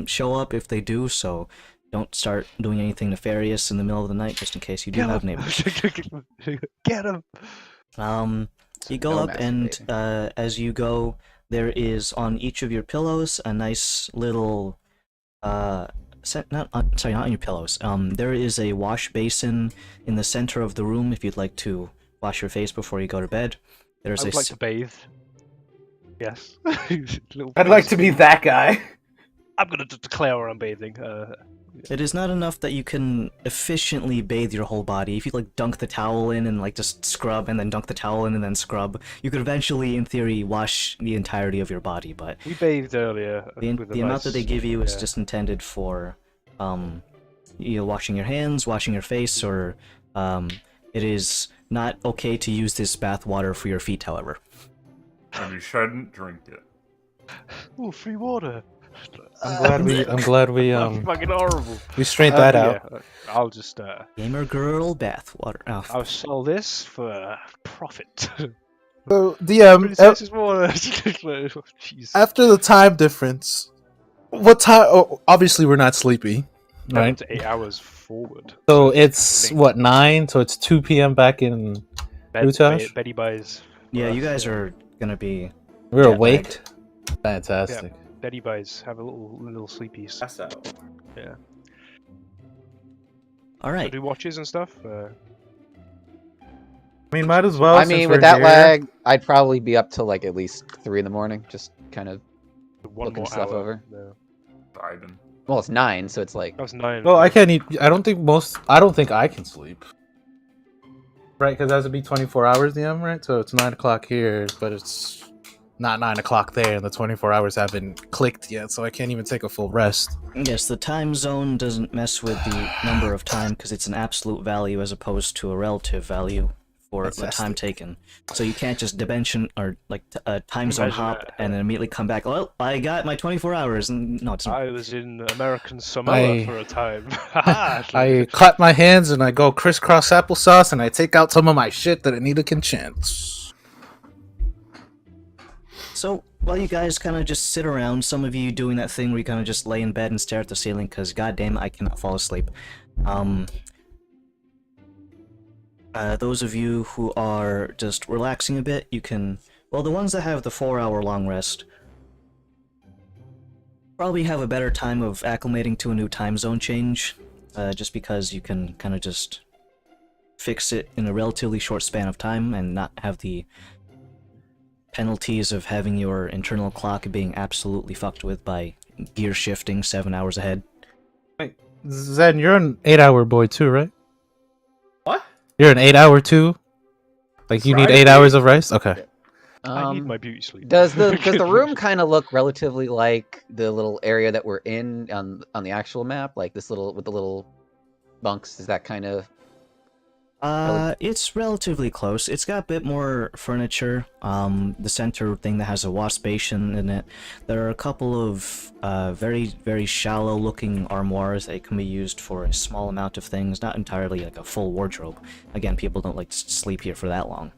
show up if they do, so don't start doing anything nefarious in the middle of the night, just in case you do have neighbors. Get him. You go No up, and masturbating. as you go, there is on each of your pillows a nice little not on your pillows. There is a wash basin in the center of the room if you'd like to wash your face before you go to bed. There's I would a like to bathe. Yes. I'd like to be that guy. I'm gonna declare where I'm bathing. It is not enough that you can efficiently bathe your whole body. If you like dunk the towel in and like just scrub and then dunk the towel in and then scrub, you could eventually, in theory, wash the entirety of your body. But We bathed earlier. the amount that they give you is just intended for, washing your hands, washing your face, or it is not okay to use this bath water for your feet. However, And you shouldn't drink it. Ooh, free water. I'm glad we That's fucking horrible. we straightened that Yeah, out. I'll just gamer girl bath water. Oh, I'll sell this for profit. So DM, Princess's water. Jeez. after the time difference, what time? Oh, obviously we're not sleepy, right? To 8 hours forward. So it's what 9? So it's 2 p.m. back in. Utah? Betty buys. yeah, for you us, guys are gonna be. We're jet awake. lagged. Fantastic. Betty buys. Have a little sleepies. Pass out. Yeah. All So right. do watches and stuff. I mean, might as well. I since mean, we're with that here. lag, I'd probably be up till like at least 3 in the morning, just kind of. One Looking more stuff hour. over. No. Vibing. Well, it's 9, so it's like. That was 9. Well, I can't eat. I don't think I can sleep. Right, because that would be 24 hours, DM, right? So it's 9 o'clock here, but it's not 9 o'clock there, and the 24 hours haven't clicked yet, so I can't even take a full rest. Yes, the time zone doesn't mess with the number of time because it's an absolute value as opposed to a relative value for the time Fantastic. taken. So you can't just dimension or like time zone Imagine hop that. and then immediately come back. Well, I got my 24 hours. And no, it's not. I was in American Samoa for a time. I clap my hands and I go crisscross applesauce, and I take out some of my shit that Anita can chant. So while you guys kind of just sit around, some of you doing that thing where you kind of just lay in bed and stare at the ceiling because goddamn, I cannot fall asleep. Those of you who are just relaxing a bit, you can. Well, the ones that have the 4-hour long rest probably have a better time of acclimating to a new time zone change, just because you can kind of just fix it in a relatively short span of time and not have the penalties of having your internal clock being absolutely fucked with by gear shifting 7 hours ahead. Zen, you're an 8-hour boy too, right? What? You're an 8-hour too? Like you need Right. 8 hours of rest? Okay. I need my beauty sleep. Does the room kind of look relatively like the little area that we're in on the actual map, like this little with the little bunks? Is that kind of? It's relatively close. It's got a bit more furniture. The center thing that has a wash basin in it. There are a couple of very, very shallow-looking armoires that can be used for a small amount of things, not entirely like a full wardrobe. Again, people don't like to sleep here for that long.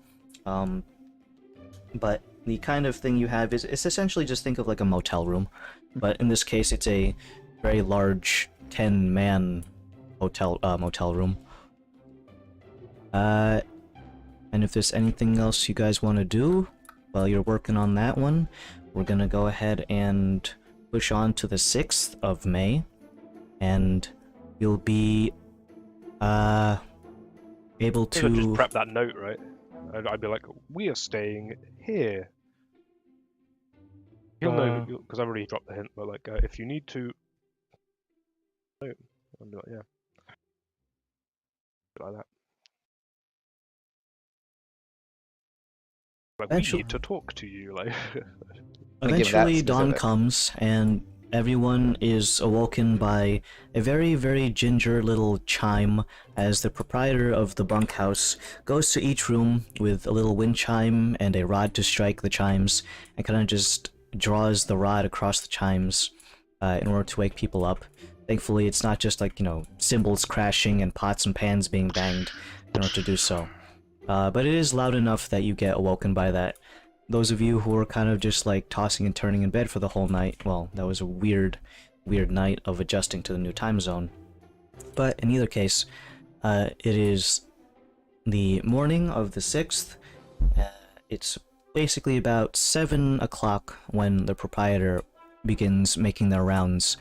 But the kind of thing you have is it's essentially just think of like a motel room, but in this case, it's a very large 10-man motel room. And if there's anything else you guys want to do while you're working on that one, we're gonna go ahead and push on to the 6th of May, and you'll be able To just to. prep that note, right? I'd be like, we are staying here. He'll know because I've already dropped the hint. But like, if you need to, no, I'll be like, yeah, like that. Like, we Eventually- need to talk to you, like. Let me give that Eventually, dawn specific. comes, and everyone is awoken by a very, very ginger little chime as the proprietor of the bunkhouse goes to each room with a little wind chime and a rod to strike the chimes, and kind of just draws the rod across the chimes in order to wake people up. Thankfully, it's not just like, cymbals crashing and pots and pans being banged in order to do so. But it is loud enough that you get awoken by that. Those of you who were kind of just like tossing and turning in bed for the whole night, well, that was a weird night of adjusting to the new time zone. But in either case, it is the morning of the 6th. It's basically about 7 o'clock when the proprietor begins making their rounds.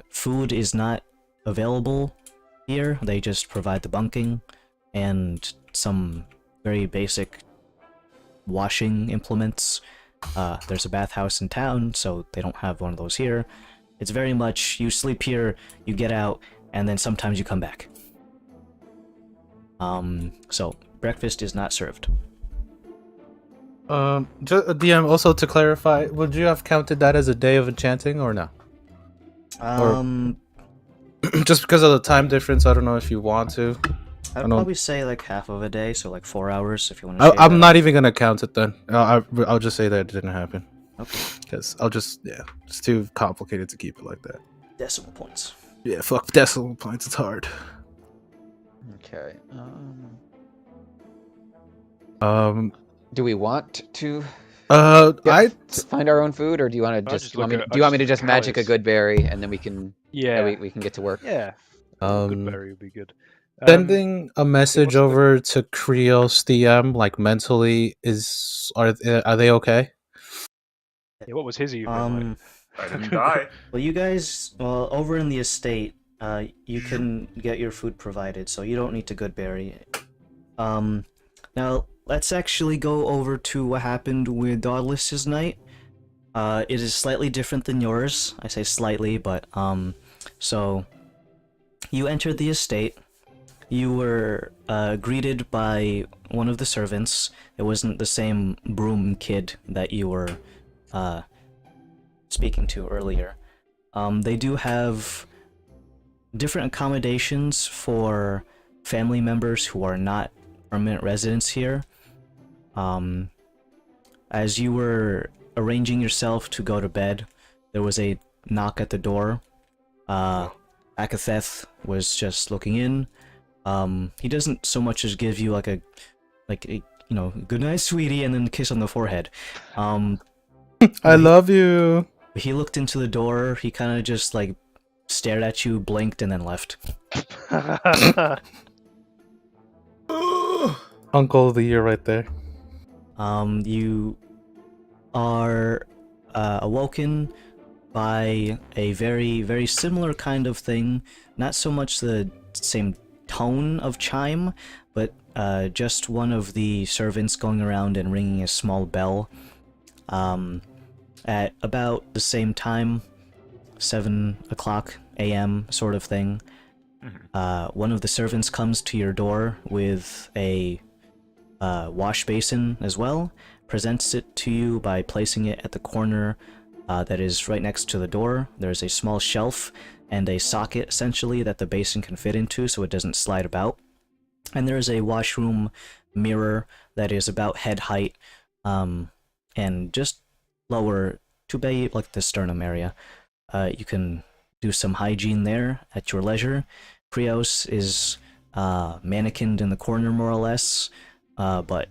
Food is not available here. They just provide the bunking and some very basic washing implements. There's a bathhouse in town, so they don't have one of those here. It's very much you sleep here, you get out, and then sometimes you come back. So breakfast is not served. DM, also to clarify, would you have counted that as a day of enchanting or no? Just because of the time difference, I don't know if you want to. I'd don't- probably say like half of a day, so like 4 hours if you want to. I'm not even gonna count it then. I'll just say that it didn't happen. Okay. Because it's too complicated to keep it like that. Decimal points. Yeah, fuck decimal points. It's hard. Okay. Do we want to I find our own food, or do you want to just do you want look me, at- do you want I me to just just magic a Alice. good berry and then we can Yeah. we can get to work? Yeah. Um, Good berry would be good. sending a message what's the- over to Krios DM like mentally are they okay? Yeah, what was his evening I didn't die. Well, you guys, over in the estate, you can get your food provided, so you don't need to Goodberry. Now let's actually go over to what happened with Dauntless's night. It is slightly different than yours. I say slightly, but so you entered the estate. You were greeted by one of the servants. It wasn't the same broom kid that you were speaking to earlier. They do have different accommodations for family members who are not permanent residents here. As you were arranging yourself to go to bed, there was a knock at the door. Akatheth was just looking in. He doesn't so much as give you like a good night, sweetie, and then a kiss on the forehead. I love you. He looked into the door. He kind of just like stared at you, blinked, and then left. Uncle of the year right there. You are awoken by a very, very similar kind of thing. Not so much the same tone of chime, but just one of the servants going around and ringing a small bell. At about the same time, 7 o'clock a.m. sort of thing, one of the servants comes to your door with a wash basin as well, presents it to you by placing it at the corner that is right next to the door. There's a small shelf and a socket, essentially, that the basin can fit into so it doesn't slide about. And there's a washroom mirror that is about head height, and just lower to be like the sternum area. You can do some hygiene there at your leisure. Krios is mannequined in the corner, more or less, but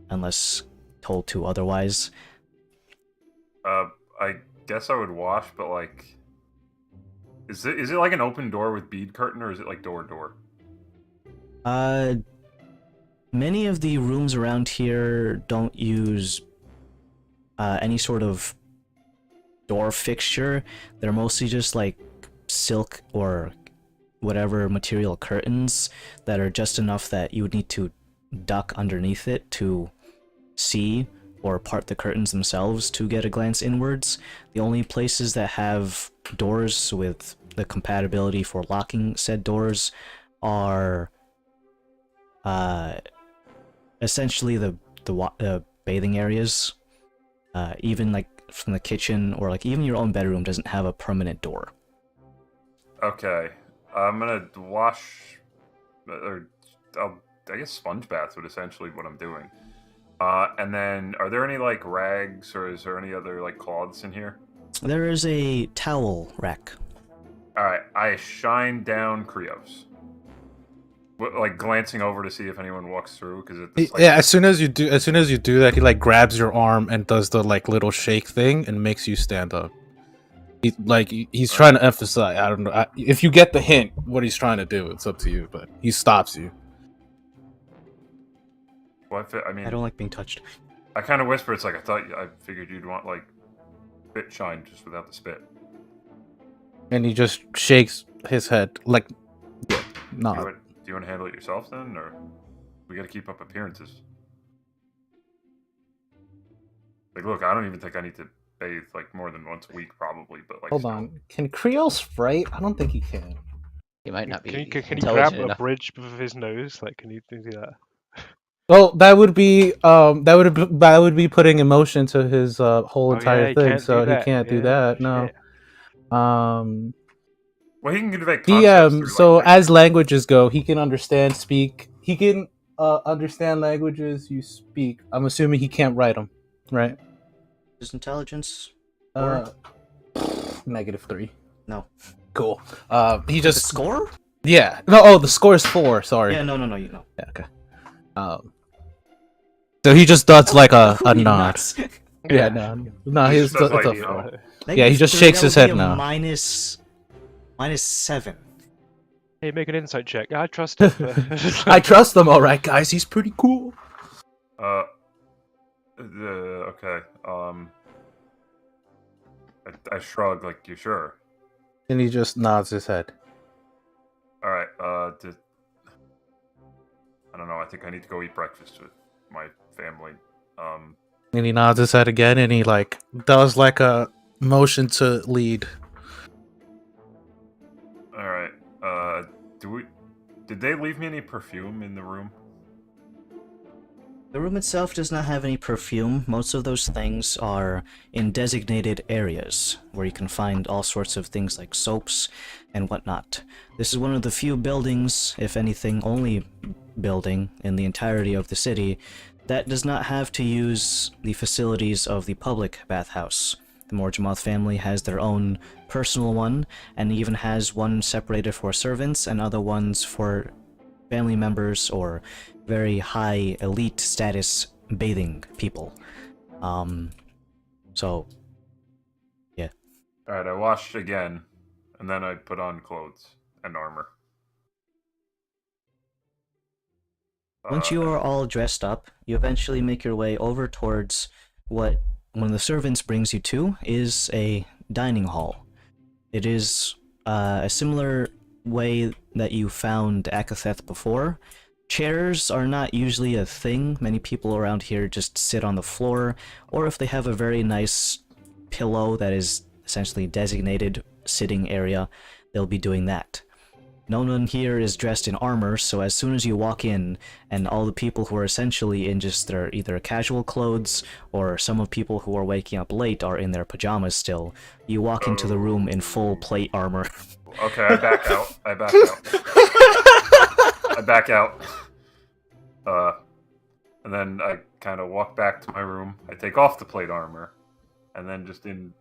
unless told to otherwise. I guess I would wash, but like, is it like an open door with bead curtain, or is it like door to door? Many of the rooms around here don't use any sort of door fixture. They're mostly just like silk or whatever material curtains that are just enough that you would need to duck underneath it to see, or part the curtains themselves to get a glance inwards. The only places that have doors with the compatibility for locking said doors are essentially the bathing areas. Even like from the kitchen, or like even your own bedroom doesn't have a permanent door. Okay, I'm gonna wash, or I guess sponge bath would essentially what I'm doing. And then, are there any like rags, or is there any other like cloths in here? There is a towel rack. All right, I shine down Krios, like glancing over to see if anyone walks through, because it's like, Yeah, as soon as you do that, he like grabs your arm and does the like little shake thing and makes you stand up. He's trying to emphasize. I don't know if you get the hint what he's trying to do. It's up to you, but he stops you. I mean, I don't like being touched. I kind of whisper. It's like I figured you'd want like spit shine just without the spit. And he just shakes his head like, yeah, no. Do you want to handle it yourself then, or we got to keep up appearances? Like, look, I don't even think I need to bathe like more than once a week, probably. But like, Hold still. on. Can Creel Sprite? I don't think he can. He might not be Can you grab intelligent a enough. bridge with his nose? Like, can you do that? Well, that would be putting emotion to his whole entire he thing, can't so do he that. can't do that. No. Shit. Well, he can convey concepts DM. through, So like, as languages go, he can speak. He can understand languages you speak. I'm assuming he can't write them, right? His intelligence? -3. No. Cool. He The just score? yeah. No. Oh, the score is 4. Sorry. Yeah, no, you know. Yeah, okay. So he just does like a You nod. nuts. Yeah, no, He he's just does, it's like, a you 4. know, Yeah, he just -3, shakes that his would head be a no. -7. Hey, make an insight check. I trust him. I trust him, all right, guys. He's pretty cool. Okay. I shrug, like, you sure? And he just nods his head. All right. I don't know. I think I need to go eat breakfast with my family. And he nods his head again, and he like does like a motion to lead. All right. Did they leave me any perfume in the room? The room itself does not have any perfume. Most of those things are in designated areas where you can find all sorts of things like soaps and whatnot. This is one of the few buildings, if anything, only building in the entirety of the city that does not have to use the facilities of the public bathhouse. The Morgemoth family has their own personal one, and even has one separated for servants and other ones for family members or very high elite status bathing people. So, yeah. Alright, I washed again, and then I put on clothes and armor. Once you are all dressed up, you eventually make your way over towards what one of the servants brings you to is a dining hall. It is a similar way that you found Akatheth before. Chairs are not usually a thing. Many people around here just sit on the floor, or if they have a very nice pillow that is essentially designated sitting area, they'll be doing that. No one here is dressed in armor, so as soon as you walk in, and all the people who are essentially in just their either casual clothes, or some of people who are waking up late are in their pajamas still, you walk into the room in full plate armor. Okay, I back out. I back out. And then I kind of walk back to my room. I take off the plate armor, and then just in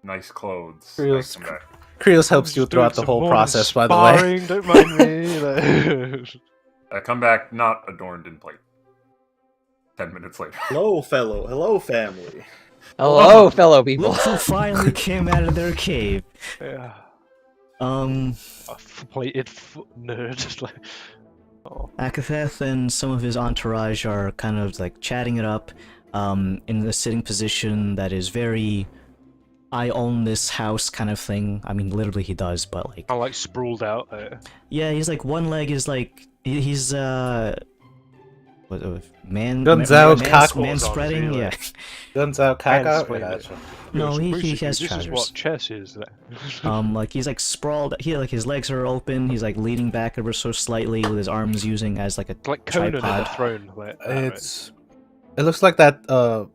nice clothes, I come back. Krios helps you throughout the whole process, by the way. Don't mind me. I come back not adorned in plate. 10 minutes later. Hello, fellow. Hello, family. Hello, fellow people. Look who finally came out of their cave. Yeah. Um, A plated nerd. Akatheth and some of his entourage are kind of like chatting it up, in the sitting position that is very I own this house kind of thing. I mean, literally he does, but like... I like sprawled out. Yeah, he's like, one leg is like... He's, Guns spreading? Yeah. Guns out, cock out? Mansplaining. Yeah, that's right. No, he Basically, has This trousers. is what chess is. Like, he's like sprawled... like, his legs are open, he's like leaning back ever so slightly with his arms using as like a Like Conan on tripod. the throne. It looks like that, hold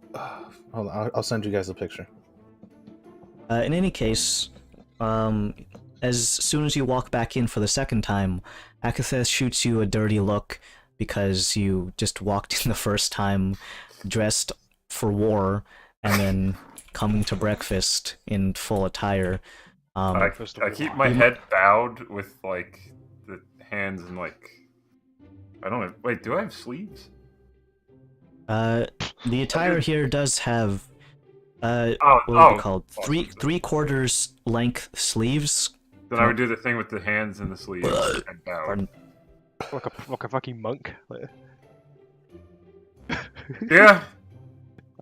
on, I'll send you guys a picture. In any case, as soon as you walk back in for the second time, Akatheth shoots you a dirty look because you just walked in the first time dressed for war and then coming to breakfast in full attire. I keep my head bowed with, like, the hands and, like... I don't know. Wait, do I have sleeves? The attire here does have... what would it be called? Three-quarters length sleeves. Then I would do the thing with the hands and the sleeves and bow. Pardon. Like a fucking monk. Yeah.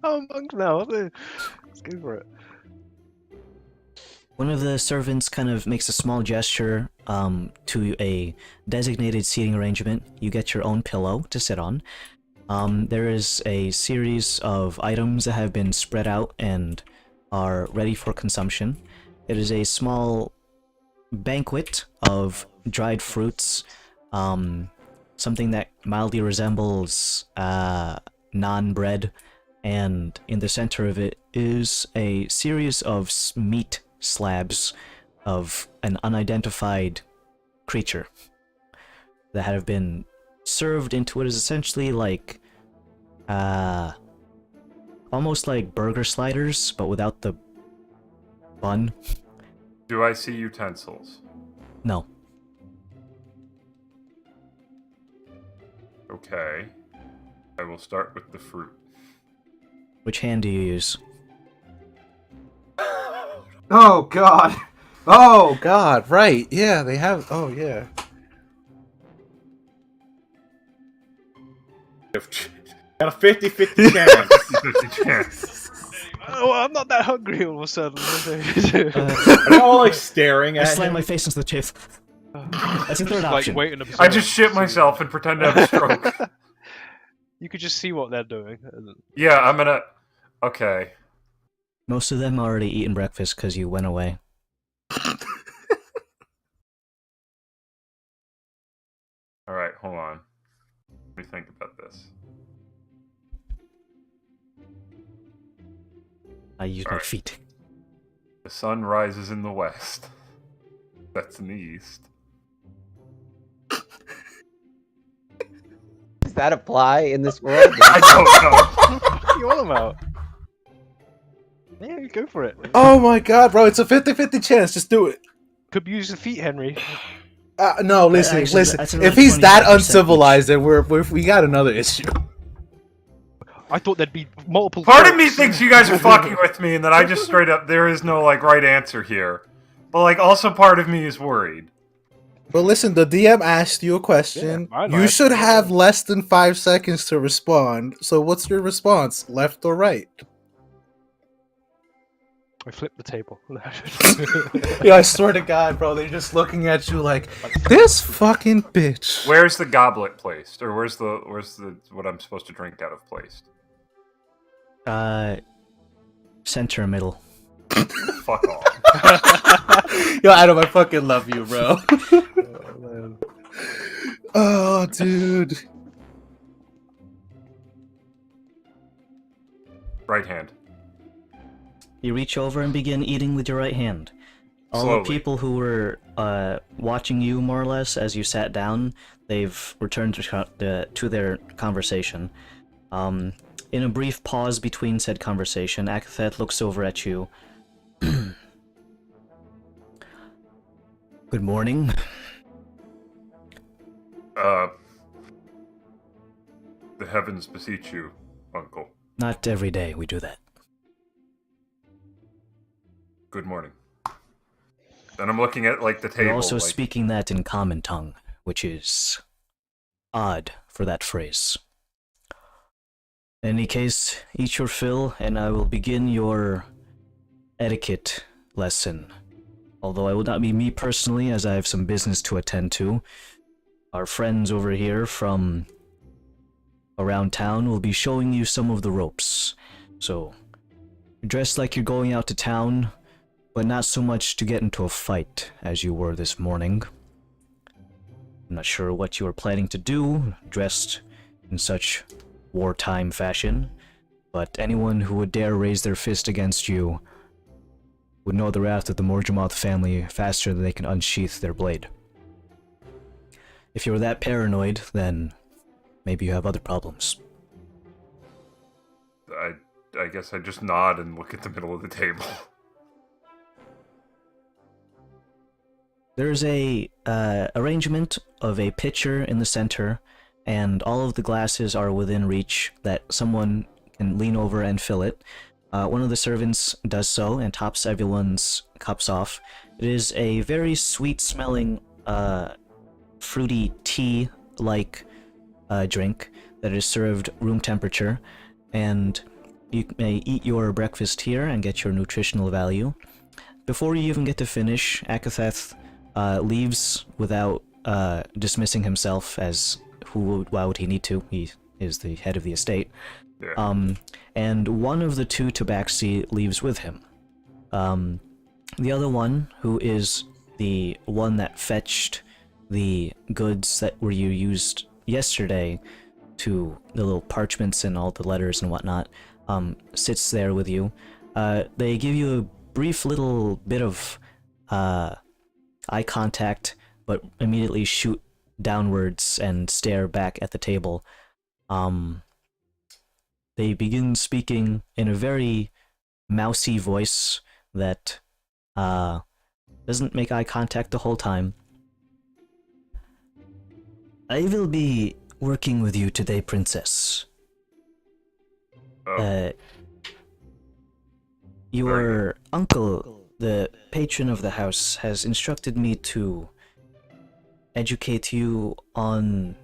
Oh, monk now. Let's go for it. One of the servants kind of makes a small gesture to a designated seating arrangement. You get your own pillow to sit on. There is a series of items that have been spread out and are ready for consumption. It is a small banquet of dried fruits, something that mildly resembles naan bread, and in the center of it is a series of meat slabs of an unidentified creature that have been served into what is essentially like almost like burger sliders, but without the bun. Do I see utensils? No. Okay. I will start with the fruit. Which hand do you use? Oh God. Oh God. Right. Yeah, they have. Oh yeah. Got a 50-50 chance. 50 chance. Oh, I'm not that hungry all of a sudden. Are they all like staring I at slam him? my face into the chip. That's a third Like option. waiting to I just shit myself and pretend to have a stroke. You could just see what they're doing. Yeah, I'm gonna... Okay. Most of them already eaten breakfast because you went away. Alright, hold on. Let me think about this. I use my Alright. feet. The sun rises in the west. That's in the east. Does that apply in this world? I don't know. What are you on about? Yeah, go for it. Oh my God, bro! It's a 50-50 chance. Just do it. Could use the feet, Henry. No, listen, Actually, listen. that's If another he's that 25% uncivilized, then we got another issue. I thought there'd be multiple. Part of me votes. thinks you guys are fucking with me and that I just straight up, there is no, like, right answer here. But, like, also part of me is worried. But listen, the DM asked you a question. Yeah, I know. You should have less than 5 seconds to respond. So what's your response? Left or right? I flipped the table. Yeah, I swear to God, bro, they're just looking at you like this fucking bitch. Where's the goblet placed? Or where's the what I'm supposed to drink out of placed? Center middle. Fuck off. Yo, Adam, I fucking love you, bro. Oh, man. Oh, dude. Right hand. You reach over and begin eating with your right hand. All Slowly. the people who were watching you, more or less, as you sat down, they've returned to their conversation. In a brief pause between said conversation, Akathet looks over at you. Good morning. The heavens beseech you, uncle. Not every day we do that. Good morning. Then I'm looking at, like, the table. We're also like, speaking that in common tongue, which is odd for that phrase. In any case, eat your fill, and I will begin your etiquette lesson. Although I will not be me personally, as I have some business to attend to. Our friends over here from around town will be showing you some of the ropes. So, dress like you're going out to town, but not so much to get into a fight as you were this morning. I'm not sure what you were planning to do, dressed in such wartime fashion, but anyone who would dare raise their fist against you would know the wrath of the Morjamoth family faster than they can unsheath their blade. If you're that paranoid, then maybe you have other problems. I guess I just nod and look at the middle of the table. There's a arrangement of a pitcher in the center, and all of the glasses are within reach that someone can lean over and fill it. One of the servants does so and tops everyone's cups off. It is a very sweet-smelling, fruity tea-like drink that is served room temperature, and you may eat your breakfast here and get your nutritional value. Before you even get to finish, Akatheth leaves without dismissing himself, as why would he need to? He is the head of the estate. Yeah. And one of the two tabaxi leaves with him. The other one, who is the one that fetched the goods that were you used yesterday to the little parchments and all the letters and whatnot, sits there with you. They give you a brief little bit of eye contact, but immediately shoot downwards and stare back at the table. They begin speaking in a very mousy voice that doesn't make eye contact the whole time. I will be working with you today, Princess. Oh, Your uncle, the patron of the house, has instructed me to educate you on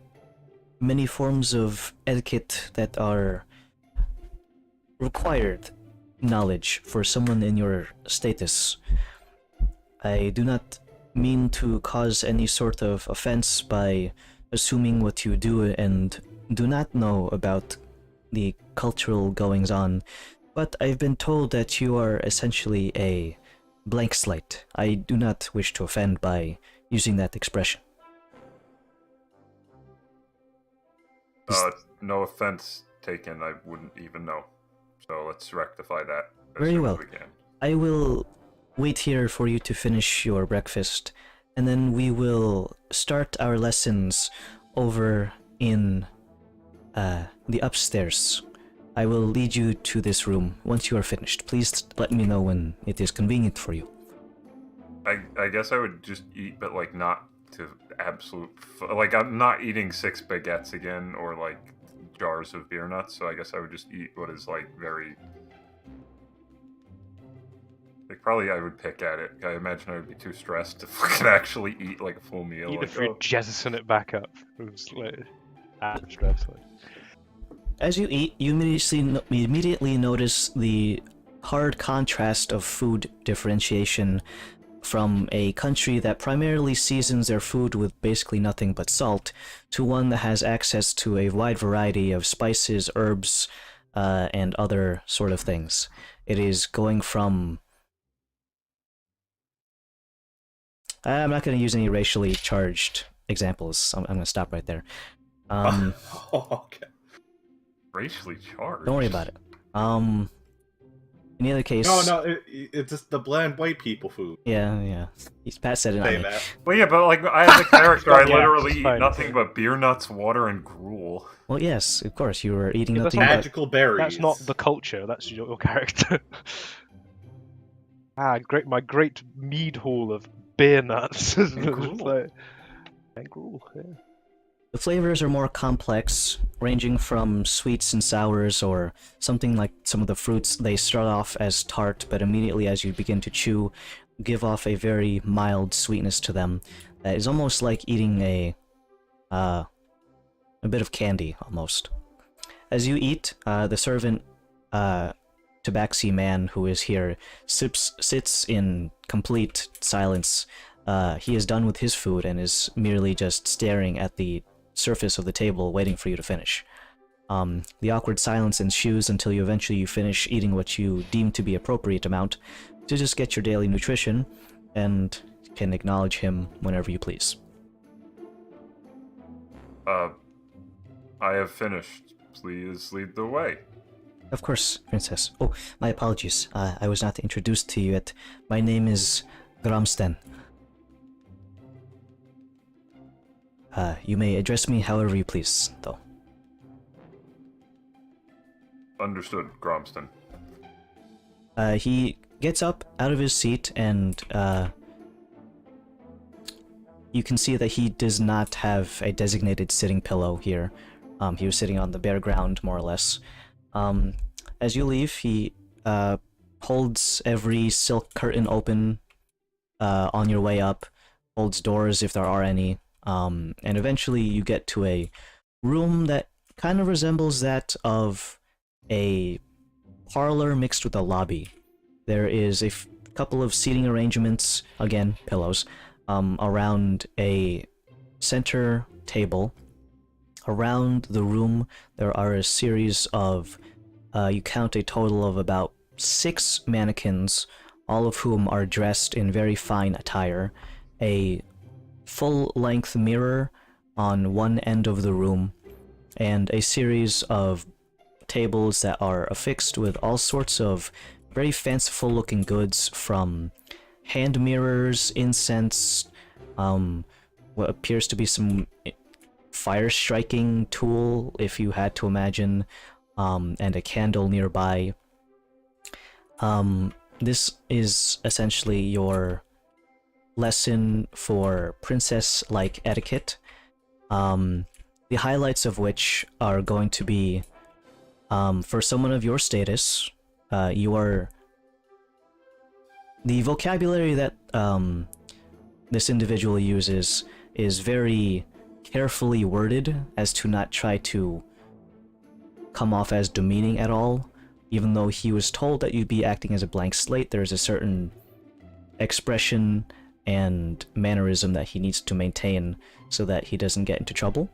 many forms of etiquette that are required knowledge for someone in your status. I do not mean to cause any sort of offense by assuming what you do and do not know about the cultural goings-on, but I've been told that you are essentially a blank slate. I do not wish to offend by using that expression. no offense taken. I wouldn't even know. So let's rectify that as Very soon well. as we can. I will wait here for you to finish your breakfast, and then we will start our lessons over in the upstairs. I will lead you to this room once you are finished. Please let me know when it is convenient for you. I guess I would just eat, but like not to absolute. Like I'm not eating 6 baguettes again or like jars of beer nuts. So I guess I would just eat what is like very. Like probably I would pick at it. I imagine I would be too stressed to fucking actually eat like a full meal. Eat the Like, fruit, jettison it back up. It's like, stress. As you eat, you immediately notice the hard contrast of food differentiation from a country that primarily seasons their food with basically nothing but salt to one that has access to a wide variety of spices, herbs, and other sort of things. It is going from... I'm not going to use any racially charged examples. I'm going to stop right there. Okay. racially charged. Don't worry about it. In the other case... No, it's just the bland white people food. Yeah. Pat said it, not Say me. that. Well, yeah, but like as a character, I Yeah, literally it's eat fine. nothing but beer nuts, water, and gruel. Well, yes, of course, you were eating Yeah, that's nothing not but... Magical berries. That's not the culture. That's your character. My great mead hall of beer nuts. And gruel. And gruel, yeah. The flavors are more complex, ranging from sweets and sours, or something like some of the fruits. They start off as tart, but immediately as you begin to chew, give off a very mild sweetness to them. That is almost like eating a bit of candy, almost. As you eat, the servant, Tabaxi man who is here, sits in complete silence. He is done with his food and is merely just staring at the surface of the table, waiting for you to finish. The awkward silence ensues until you eventually finish eating what you deem to be appropriate amount to just get your daily nutrition, and can acknowledge him whenever you please. I have finished. Please lead the way. Of course, Princess. Oh, my apologies. I was not introduced to you yet. My name is Gramsten. You may address me however you please, though. Understood, Gromston. He gets up out of his seat and, you can see that he does not have a designated sitting pillow here. He was sitting on the bare ground, more or less. As you leave, he holds every silk curtain open on your way up, holds doors if there are any, and eventually you get to a room that kind of resembles that of a parlor mixed with a lobby. There is a couple of seating arrangements, again, pillows, around a center table. around the room there are a series of, you count a total of about 6 mannequins, all of whom are dressed in very fine attire. A full-length mirror on one end of the room, and a series of tables that are affixed with all sorts of very fanciful looking goods, from hand mirrors, incense, what appears to be some fire striking tool, if you had to imagine, and a candle nearby. This is essentially your lesson for princess-like etiquette, the highlights of which are going to be, for someone of your status, the vocabulary that this individual uses is very carefully worded as to not try to come off as demeaning at all. Even though he was told that you'd be acting as a blank slate, there's a certain expression and mannerism that he needs to maintain so that he doesn't get into trouble.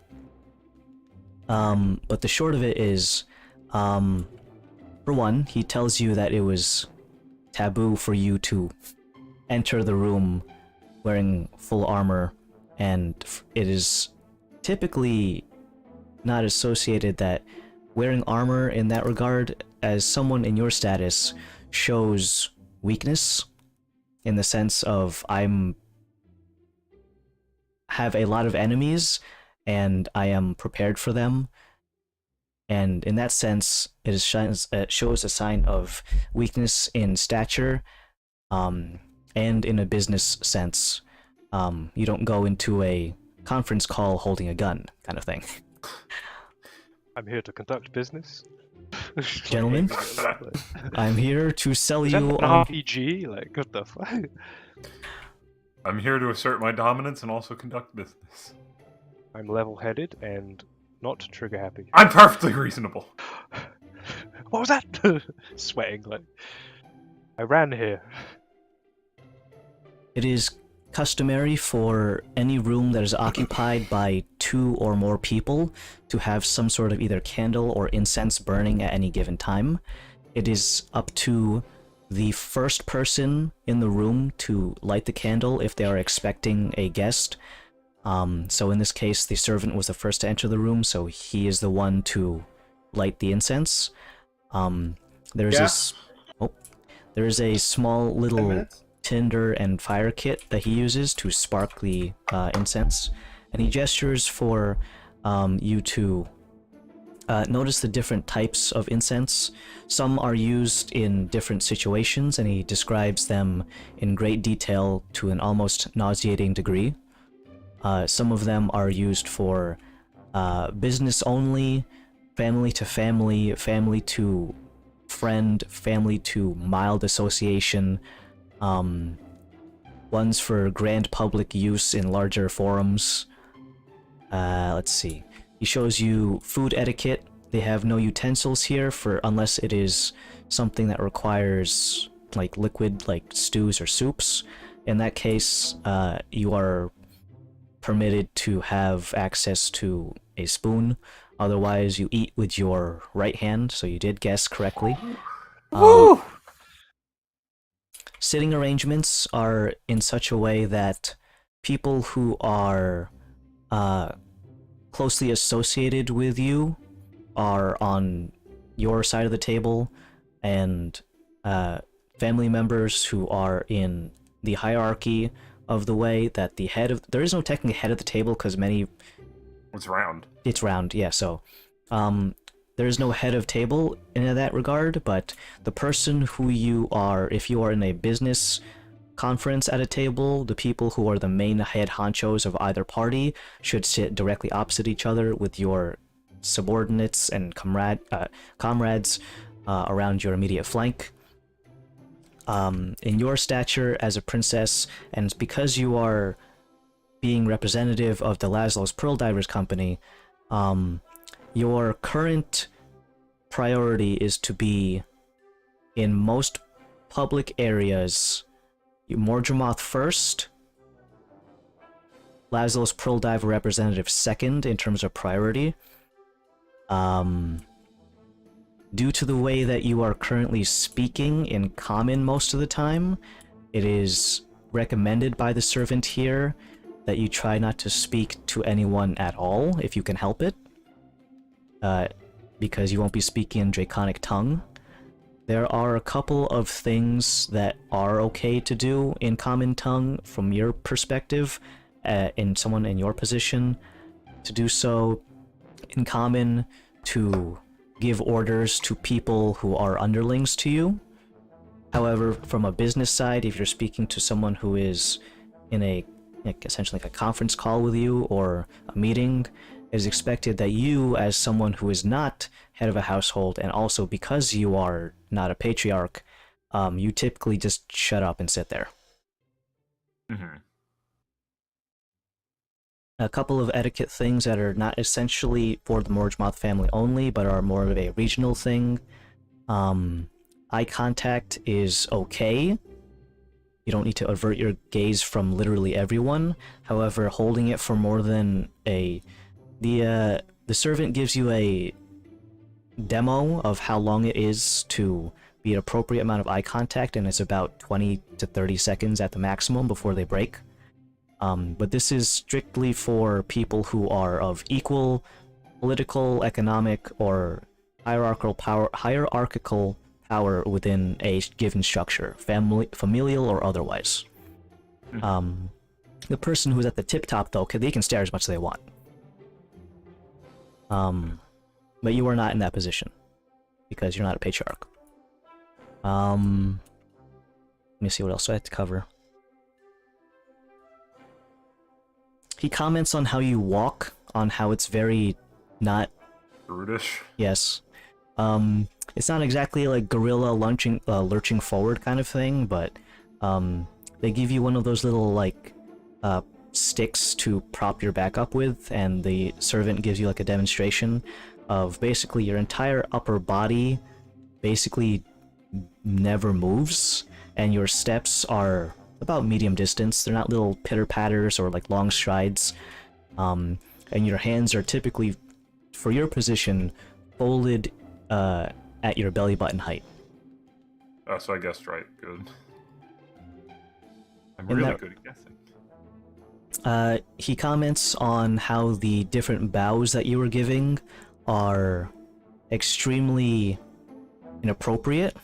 But the short of it is, for one, he tells you that it was taboo for you to enter the room wearing full armor, and it is typically not associated that wearing armor in that regard, as someone in your status, shows weakness, in the sense of have a lot of enemies and I am prepared for them, and in that sense it shows a sign of weakness in stature, and in a business sense. You don't go into a conference call holding a gun, kind of thing. I'm here to conduct business. Gentlemen, I'm here to sell Is that you an on... RPG? Like, what the fuck? I'm here to assert my dominance and also conduct business. I'm level-headed and not trigger happy. I'm perfectly reasonable. What was that? Sweating like. I ran here. It is customary for any room that is occupied by 2 or more people to have some sort of either candle or incense burning at any given time. It is up to the first person in the room to light the candle if they are expecting a guest. So in this case, the servant was the first to enter the room, so he is the one to light the incense. There's there's a small 10 little minutes? tinder and fire kit that he uses to spark the incense, and he gestures for you to notice the different types of incense. Some are used in different situations, and he describes them in great detail to an almost nauseating degree. Some of them are used for business only, family to family, family to friend, family to mild association, ones for grand public use in larger forums. Let's see. He shows you food etiquette. They have no utensils here unless it is something that requires like liquid, like stews or soups. In that case, you are permitted to have access to a spoon. Otherwise, you eat with your right hand, so you did guess correctly. Sitting arrangements are in such a way that people who are closely associated with you are on your side of the table, and family members who are in the hierarchy of the way that there is no technically head of the table, because It's round. it's round, yeah, so there is no head of table in that regard, but the person who you are, if you are in a business conference at a table, the people who are the main head honchos of either party should sit directly opposite each other, with your subordinates and comrades around your immediate flank. In your stature as a princess, and because you are being representative of the Laszlo's Pearl Divers Company, your current priority is to be in most public areas. Mordremoth first, Laszlo's Pearl Diver representative second in terms of priority. Due to the way that you are currently speaking in common most of the time, it is recommended by the servant here that you try not to speak to anyone at all if you can help it, because you won't be speaking in Draconic tongue. There are a couple of things that are okay to do in common tongue from your perspective, in someone in your position. To do so in common, to give orders to people who are underlings to you. However, from a business side, if you're speaking to someone who is in a, essentially like a conference call with you or a meeting, it is expected that you, as someone who is not head of a household, and also because you are not a patriarch, you typically just shut up and sit there. Mm-hmm. A couple of etiquette things that are not essentially for the Morgemoth family only, but are more of a regional thing. Eye contact is okay. You don't need to avert your gaze from literally everyone. However, holding it for more than the servant gives you a demo of how long it is to be an appropriate amount of eye contact, and it's about 20 to 30 seconds at the maximum before they break. But this is strictly for people who are of equal political, economic, or hierarchical power within a given structure, familial or otherwise. The person who's at the tip top, though, they can stare as much as they want. But you are not in that position because you're not a patriarch. Let me see what else I have to cover. He comments on how you walk, on how it's very not Brutish. Yes. It's not exactly like gorilla lurching forward kind of thing, but they give you one of those little like sticks to prop your back up with, and the servant gives you like a demonstration of basically your entire upper body basically never moves, and your steps are about medium distance. They're not little pitter-patters or like long strides. And your hands are typically, for your position, folded at your belly button height. Oh, so I guessed right. Good. I'm And really that- good at guessing. He comments on how the different bows that you were giving are extremely inappropriate.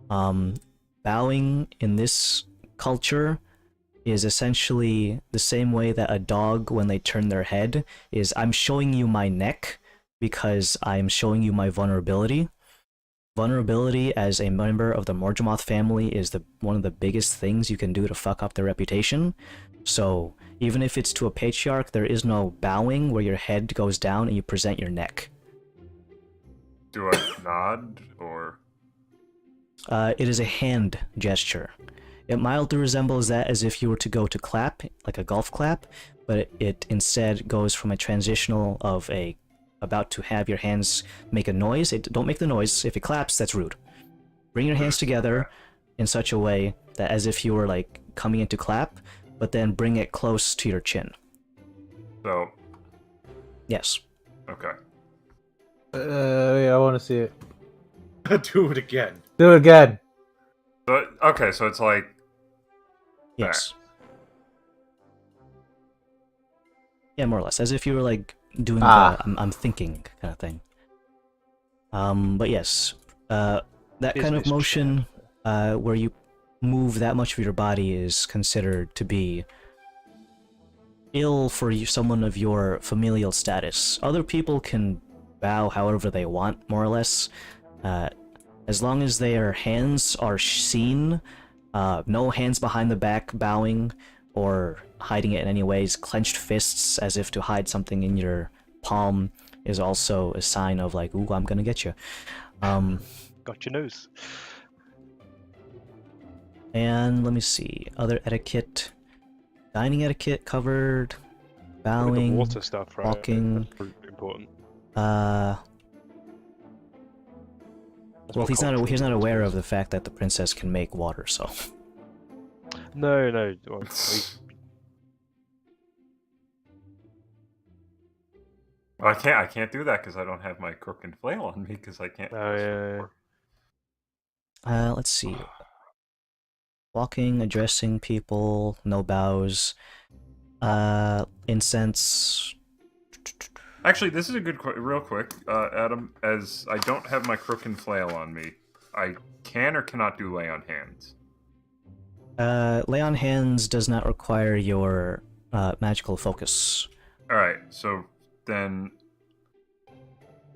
Bowing in this culture is essentially the same way that a dog, when they turn their head, is I'm showing you my neck because I'm showing you my vulnerability. Vulnerability as a member of the Morgemoth family is one of the biggest things you can do to fuck up their reputation. So even if it's to a patriarch, there is no bowing where your head goes down and you present your neck. Do I nod or? It is a hand gesture. It mildly resembles that as if you were to go to clap, like a golf clap, but it instead goes from a transitional of a about to have your hands make a noise. Don't make the noise. If it claps, that's rude. Bring your hands together in such a way that as if you were like coming into clap, but then bring it close to your chin. So. Yes. Okay. Yeah, I want to see it. Do it again. Do it again. So, okay, so it's like. Yes. Yeah, more or less. As if you were like doing the I'm thinking kind of thing. But yes, that kind of Business motion where you move that much of your body is considered to be ill for someone of your familial status. Other people can bow however they want, more or less. As long as their hands are seen, no hands behind the back bowing or hiding it in any ways. Clenched fists as if to hide something in your palm is also a sign of like, ooh, I'm gonna get you. Got your nose. And let me see, other etiquette. Dining etiquette covered. With Bowing. the water stuff, right? walking, That's pretty important. Well, more he's cultural, not I aware of suppose. the fact that the princess can make water, so. No. Well, Well, I can't do that because I don't have my crook and flail on me because I can't. Oh yeah. Let's see. Walking, addressing people, no bows. Incense. Actually, this is a good real quick, Adam. As I don't have my crook and flail on me, I can or cannot do lay on hands. Lay on hands does not require your magical focus. All right, so then,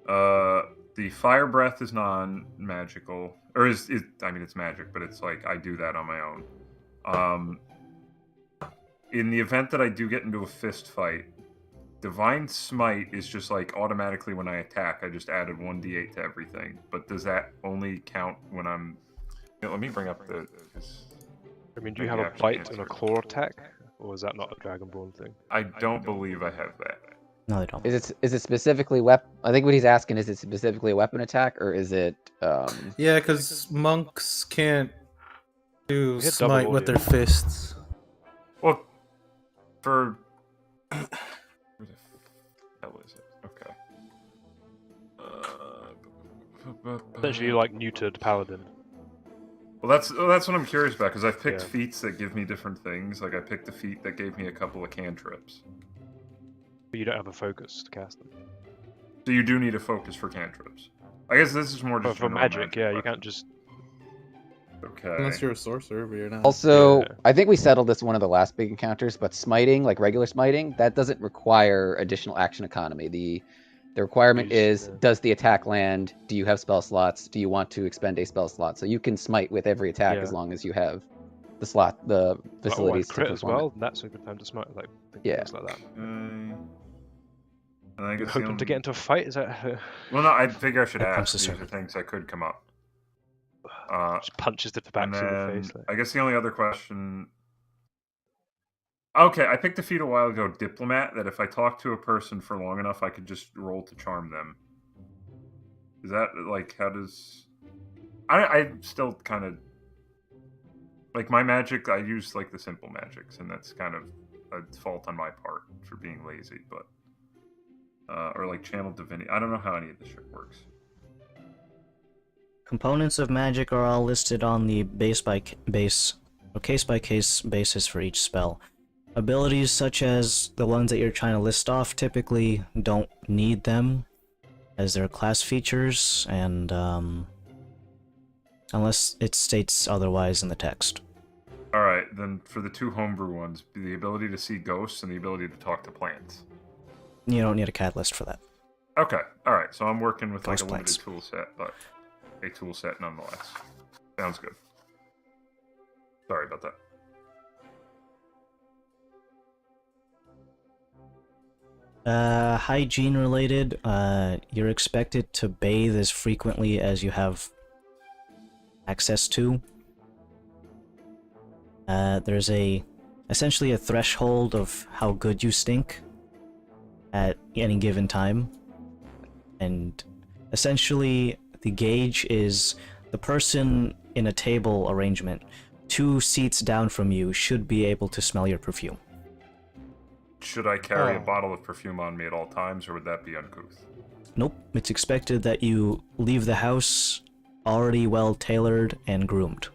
the fire breath is non-magical, or is I mean it's magic, but it's like I do that on my own. In the event that I do get into a fist fight, Divine Smite is just like automatically when I attack, I just added 1d8 to everything. But does that only count when I'm? Let me bring up the. I mean, do you maybe have a I should bite answer and a it. claw attack, or is that not a Dragonborn thing? I don't believe I have that. No, they don't. Is it specifically weapon? I think what he's asking is it specifically a weapon attack or is it Yeah, because monks can't do We hit double smite with their audio. fists. Well, for where the hell is it? Okay. Essentially, like neutered paladin. Well, that's what I'm curious about because I've picked Yeah. feats that give me different things. Like I picked a feat that gave me a couple of cantrips. But you don't have a focus to cast them. So you do need a focus for cantrips. I guess this is more But just for general magic, yeah, you but- can't just. Okay. Unless you're a sorcerer, but you're not. also? Yeah. I think we settled this in one of the last big encounters, but smiting, like regular smiting, that doesn't require additional action economy. The requirement Use, is yeah. does the attack land? Do you have spell slots? Do you want to expend a spell slot? So you can smite with every attack Yeah. as long as you have the slot, the facilities to crit as perform well. That's a good time to smite, like Yeah. things like that. And I You guess hoping to get into a fight? Is that Well, no, I figure I should That ask. comes to These are serve. things that could come up. just punches the And tabaxi in the then face? Like. I guess the only other question. Okay, I picked a feat a while ago, diplomat. That if I talk to a person for long enough, I could just roll to charm them. Is that like how does? I still kind of like my magic. I use like the simple magics, and that's kind of a fault on my part for being lazy. But or like channel divinity. I don't know how any of this shit works. Components of magic are all listed on the case by case basis for each spell. Abilities such as the ones that you're trying to list off typically don't need them, as they're class features, and unless it states otherwise in the text. All right, then for the two homebrew ones, the ability to see ghosts and the ability to talk to plants. You don't need a catalyst for that. Okay, all right. So I'm working with like Ghost a limited plants. tool set, but a tool set nonetheless. Sounds good. Sorry about that. Hygiene related, you're expected to bathe as frequently as you have access to. There's essentially a threshold of how good you stink at any given time. And essentially, the gauge is the person in a table arrangement 2 seats down from you should be able to smell your perfume. Should I carry a Oh. bottle of perfume on me at all times, or would that be uncouth? Nope, it's expected that you leave the house already well tailored and groomed.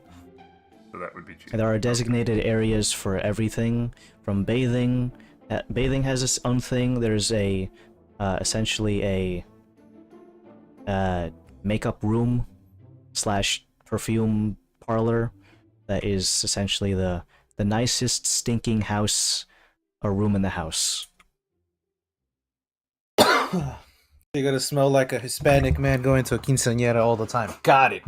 So that would be cheap. There are designated areas for everything, from bathing. Bathing has its own thing. There's essentially a makeup room / perfume parlor that is essentially the nicest stinking house or room in the house. You gotta smell like a Hispanic man going to a quinceañera all the time. Got it.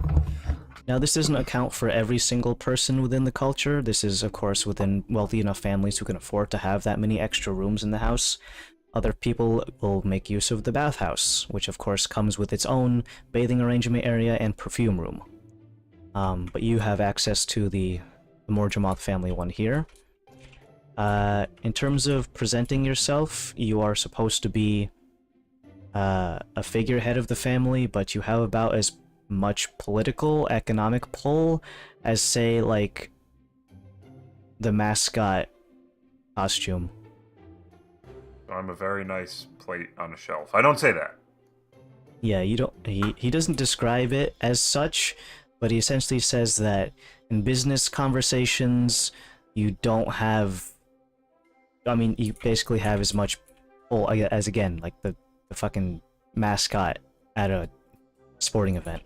Now, this doesn't account for every single person within the culture. This is, of course, within wealthy enough families who can afford to have that many extra rooms in the house. Other people will make use of the bathhouse, which of course comes with its own bathing arrangement area and perfume room. But you have access to the Morjamoth family one here. In terms of presenting yourself, you are supposed to be a figurehead of the family, but you have about as much political, economic pull as, say, like, the mascot costume. So I'm a very nice plate on a shelf. I don't say that. Yeah, you don't. He doesn't describe it as such, but he essentially says that in business conversations, you don't have. I mean, you basically have as much pull as again, like the fucking mascot at a sporting event.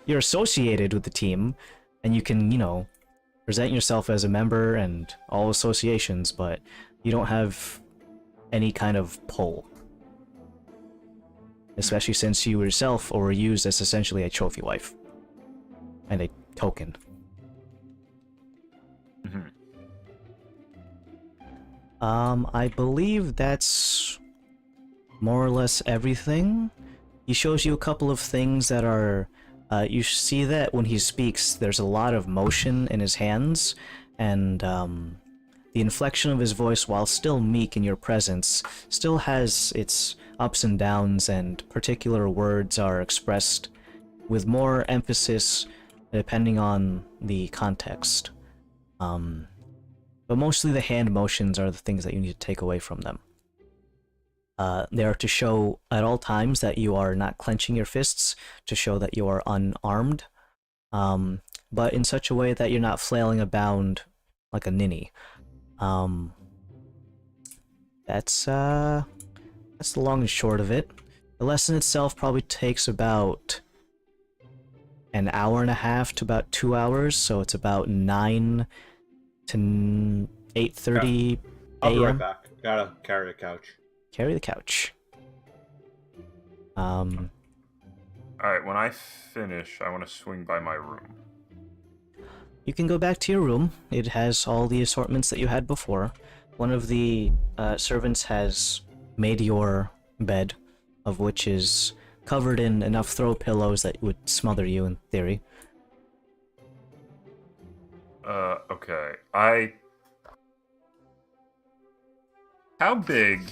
You're associated with the team, and you can, present yourself as a member and all associations, but you don't have any kind of pull. Especially since you yourself were used as essentially a trophy wife. And a token. Mhm. I believe that's more or less everything. He shows you a couple of things that are... you see that when he speaks, there's a lot of motion in his hands, and the inflection of his voice, while still meek in your presence, still has its ups and downs, and particular words are expressed with more emphasis depending on the context. But mostly the hand motions are the things that you need to take away from them. They are to show at all times that you are not clenching your fists, to show that you are unarmed, but in such a way that you're not flailing about like a ninny. That's the long and short of it. The lesson itself probably takes about an hour and a half to about 2 hours, so it's about 9 to 8:30 I'll be right a.m. back. Gotta carry the couch. Carry the couch. All right, when I finish, I want to swing by my room. You can go back to your room. It has all the assortments that you had before. One of the servants has made your bed, of which is covered in enough throw pillows that would smother you in theory. Okay. How big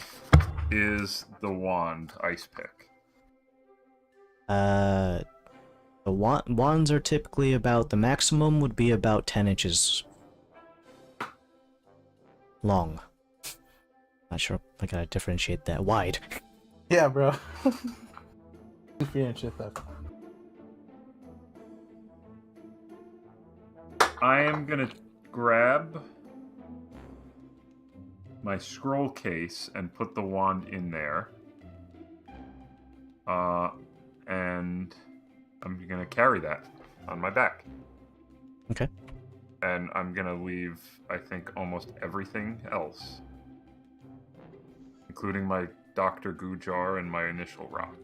is the wand ice pick? The wands are typically about, the maximum would be about 10 inches long. Not sure I gotta differentiate that. Wide. Yeah, bro. You can't shit that. I am gonna grab my scroll case and put the wand in there. And I'm gonna carry that on my back. Okay. And I'm gonna leave, I think, almost everything else, including my Dr. Goo jar and my initial rock.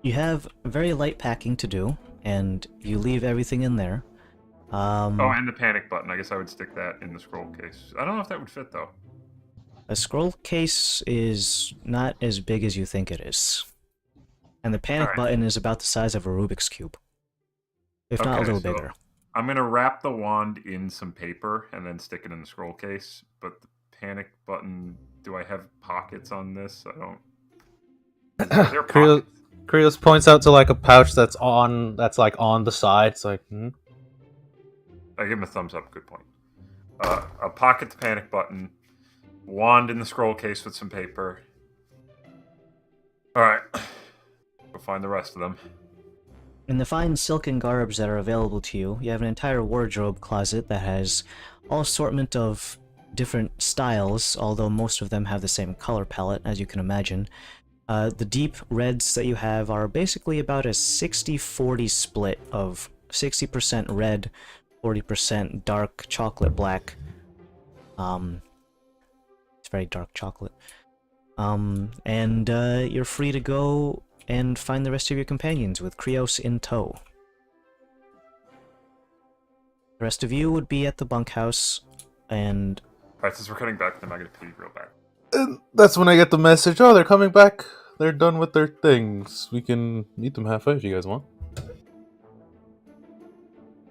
You have very light packing to do, and you leave everything in there. Oh, and the panic button. I guess I would stick that in the scroll case. I don't know if that would fit, though. A scroll case is not as big as you think it is. And the panic Alright. button is about the size of a Rubik's Cube. If not a Okay, little so bigger. I'm going to wrap the wand in some paper and then stick it in the scroll case. But the panic button, do I have pockets on this? I don't... Are there pockets? Krios points out to like a pouch that's like on the side. It's like, I give him a thumbs up. Good point. I'll pocket the panic button. Wand in the scroll case with some paper. Alright. Go find the rest of them. In the fine silken garbs that are available to you, you have an entire wardrobe closet that has all assortment of different styles, although most of them have the same color palette, as you can imagine. The deep reds that you have are basically about a 60-40 split of 60% red, 40% dark chocolate black. It's very dark chocolate. And you're free to go and find the rest of your companions with Krios in tow. The rest of you would be at the bunkhouse, and... Alright, since we're cutting back, I'm not going to pee real back. And that's when I get the message. Oh, they're coming back. They're done with their things. We can meet them halfway if you guys want.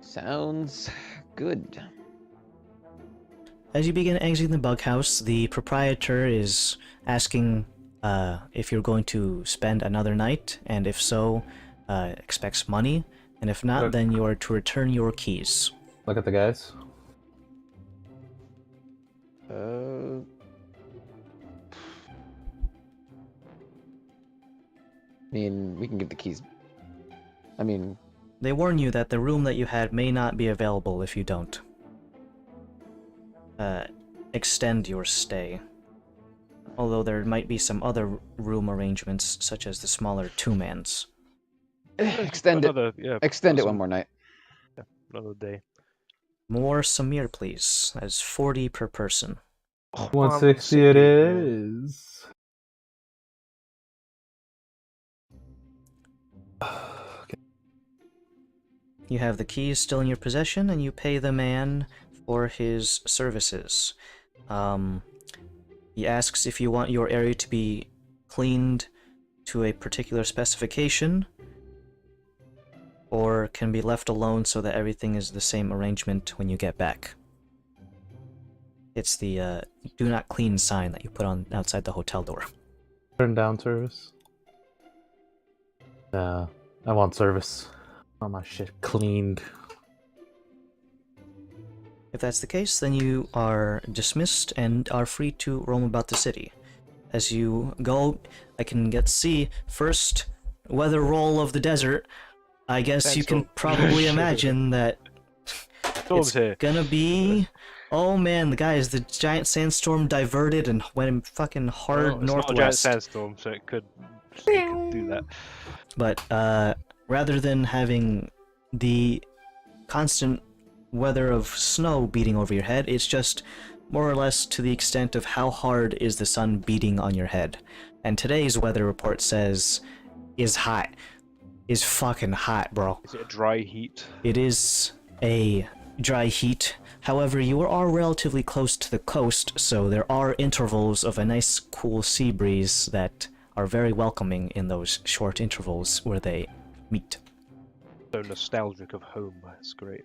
Sounds good. As you begin exiting the bunkhouse, the proprietor is asking if you're going to spend another night, and if so, expects money, and if not, then you are to return your keys. Look at the guys. mean, we can give the keys. I mean, They warn you that the room that you had may not be available if you don't extend your stay. Although there might be some other room arrangements, such as the smaller two-mans. extend it. Yeah, Extend it some- one more night. Another day. More Samir, please. That's 40 per person. 160 it is. You have the keys still in your possession, and you pay the man for his services. He asks if you want your area to be cleaned to a particular specification, or can be left alone so that everything is the same arrangement when you get back. It's the do not clean sign that you put on outside the hotel door. Turn down service. I want service. I want my shit cleaned. If that's the case, then you are dismissed and are free to roam about the city. As you go, I can see first weather roll of the desert. I guess you can Sandstorm. probably imagine that Storm's it's here. gonna be... Oh man, the guys, the giant sandstorm diverted and went fucking hard Well, it's not a giant northwest. sandstorm, so it could do that. But rather than having the constant weather of snow beating over your head, it's just more or less to the extent of how hard is the sun beating on your head. And today's weather report says is hot. Is fucking hot, bro. Is it a dry heat? It is a dry heat. However, you are relatively close to the coast, so there are intervals of a nice cool sea breeze that are very welcoming in those short intervals where they meet. So nostalgic of home. That's great.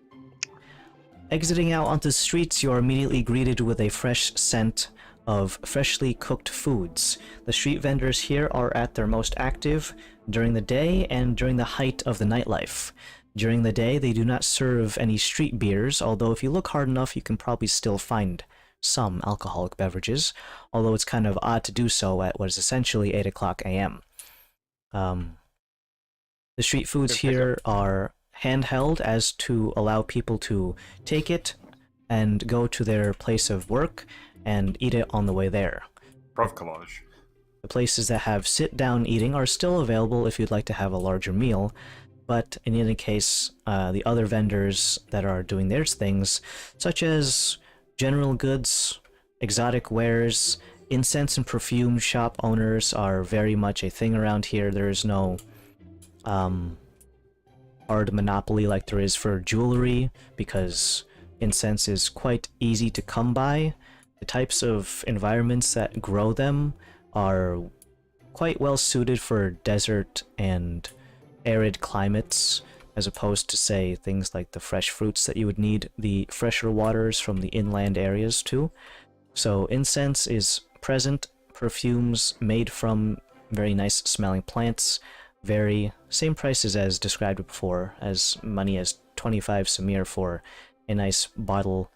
Exiting out onto the streets, you are immediately greeted with a fresh scent of freshly cooked foods. The street vendors here are at their most active during the day and during the height of the nightlife. During the day, they do not serve any street beers, although if you look hard enough, you can probably still find some alcoholic beverages, although it's kind of odd to do so at what is essentially 8 o'clock a.m. The street foods here are handheld as to allow people to take it and go to their place of work and eat it on the way there. Prof collage. The places that have sit-down eating are still available if you'd like to have a larger meal, but in any case, the other vendors that are doing their things, such as general goods, exotic wares, incense and perfume shop owners are very much a thing around here. There is no hard monopoly like there is for jewelry, because incense is quite easy to come by. The types of environments that grow them are quite well suited for desert and arid climates, as opposed to, say, things like the fresh fruits that you would need the fresher waters from the inland areas too. So incense is present, perfumes made from very nice smelling plants, very same prices as described before, as money as 25 Samir for a nice bottle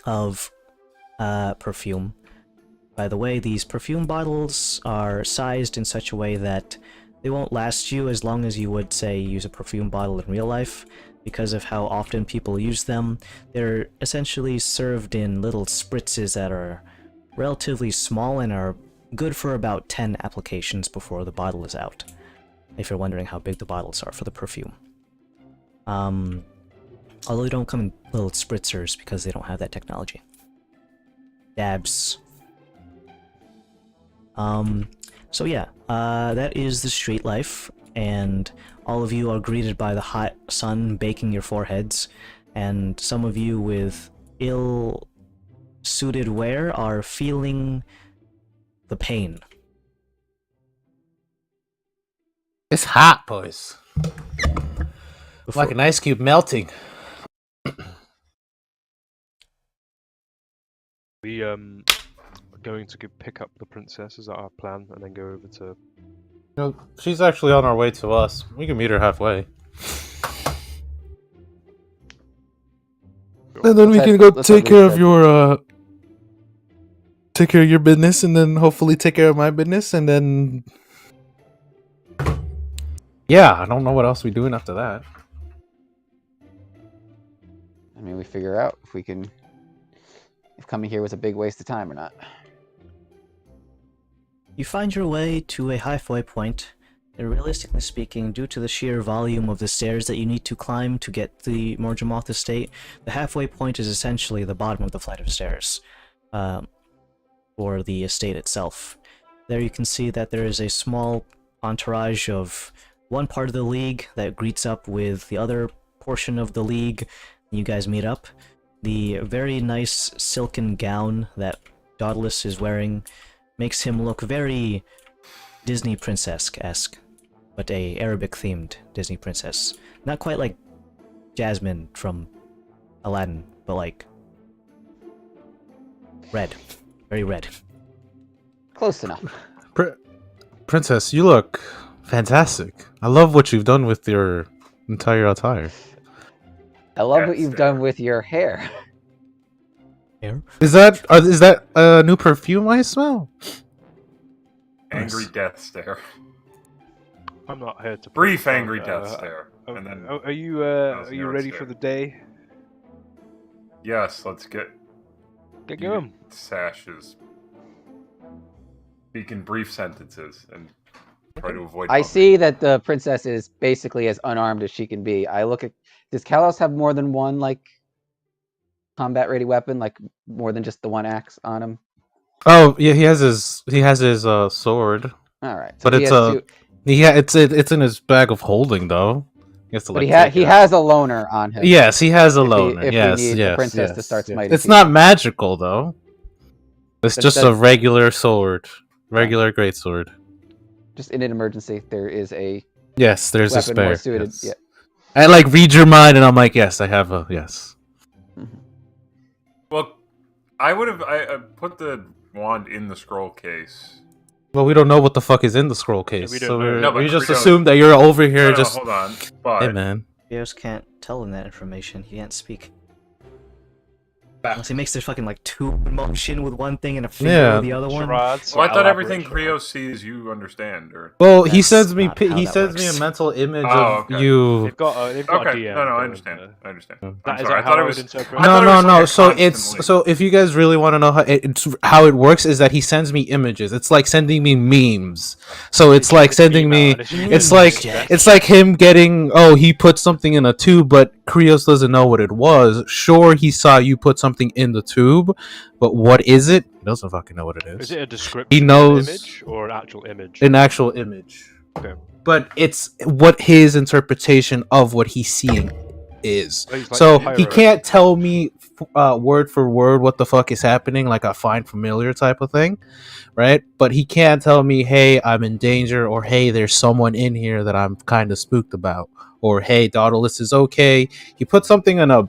of perfume. By the way, these perfume bottles are sized in such a way that they won't last you as long as you would, say, use a perfume bottle in real life. Because of how often people use them, they're essentially served in little spritzes that are relatively small and are good for about 10 applications before the bottle is out, if you're wondering how big the bottles are for the perfume. Although they don't come in little spritzers because they don't have that technology. Dabs. So yeah, that is the street life, and all of you are greeted by the hot sun baking your foreheads, and some of you with ill-suited wear are feeling the pain. It's hot, boys. Before- Like an ice cube melting. We are going to pick up the princess. Is that our plan? And then go over to. You know, she's actually on our way to us. We can meet her halfway. And then we Let's can head- go let's take at care least of your take care of your business, and then hopefully take care of my business, and then Yeah, I don't know what else we're doing after that. I mean, we figure out if coming here was a big waste of time or not. You find your way to a halfway point. And realistically speaking, due to the sheer volume of the stairs that you need to climb to get the Morjamoth estate, the halfway point is essentially the bottom of the flight of stairs, for the estate itself. There you can see that there is a small entourage of one part of the league that greets up with the other portion of the league. You guys meet up. The very nice silken gown that Dauntless is wearing makes him look very Disney princess-esque, but a Arabic-themed Disney princess. Not quite like Jasmine from Aladdin, but like red. Very red. Close enough. Princess, you look fantastic. I love what you've done with your entire attire. I love what Yes, you've done with your hair. Hair? Is that a new perfume I smell? Angry Nice. death stare. I'm not here to. Brief angry death stare. And then Are you was are you Nerd ready stare. for the day? yes, let's get Get you going. sashes. Speak in brief sentences and try to avoid. I bumping. see that the princess is basically as unarmed as she can be. I look at. Does Kalos have more than one like combat ready weapon, like more than just the one axe on him? Oh yeah, he has his sword, All right, so but he it's has two. it's in his bag of holding though. He has to But like he has a loner on him. Yes, he has a if loner. if yes, we need yes, the princess to yes, start yes. smiting It's people. not magical though. It's That- just a that's- regular sword, regular greatsword. Just in an emergency, there is a Yes, there's a weapon spare. more suited. Yes. Yeah. I like read your mind, and I'm like, yes, I have a yes. Well, I would have. I put the wand in the scroll case. Well, we don't know what the fuck is in the scroll case, we don't so know. No, but we just we don't- assume that you're over here. No, just hold on. But hey, man. Theos can't tell him that information. He can't speak. Back. Unless he makes this fucking like tube motion with one thing and a finger Yeah. with the other one. Charades. well, I thought everything Elaborate Creo sees you understand, or Well, he That's sends me not how he that sends me works. a mental image Oh, of okay. you. They've got a okay. DM. No, I going, understand. I understand. That I'm That is sorry. I how thought I it would was. interpret I it. thought No, it was no, like no. a So constant it's link. if you guys really want to know how it works is that he sends me images. It's like sending me memes. So it's like sending me. It's like him getting. Oh, he put something in a tube, but Krios doesn't know what it was. Sure, he saw you put something in the tube, but what is it? He doesn't fucking know what it Is is. it a description He knows- of an image or an actual image? An actual image. Okay. But it's what his interpretation of what he's seeing is. Oh, he's like So the he pyro. can't tell me word for word what the fuck is happening, like a find familiar type of thing, right? But he can't tell me, hey, I'm in danger, or hey, there's someone in here that I'm kind of spooked about, or hey, Dauntless is okay. He put something in a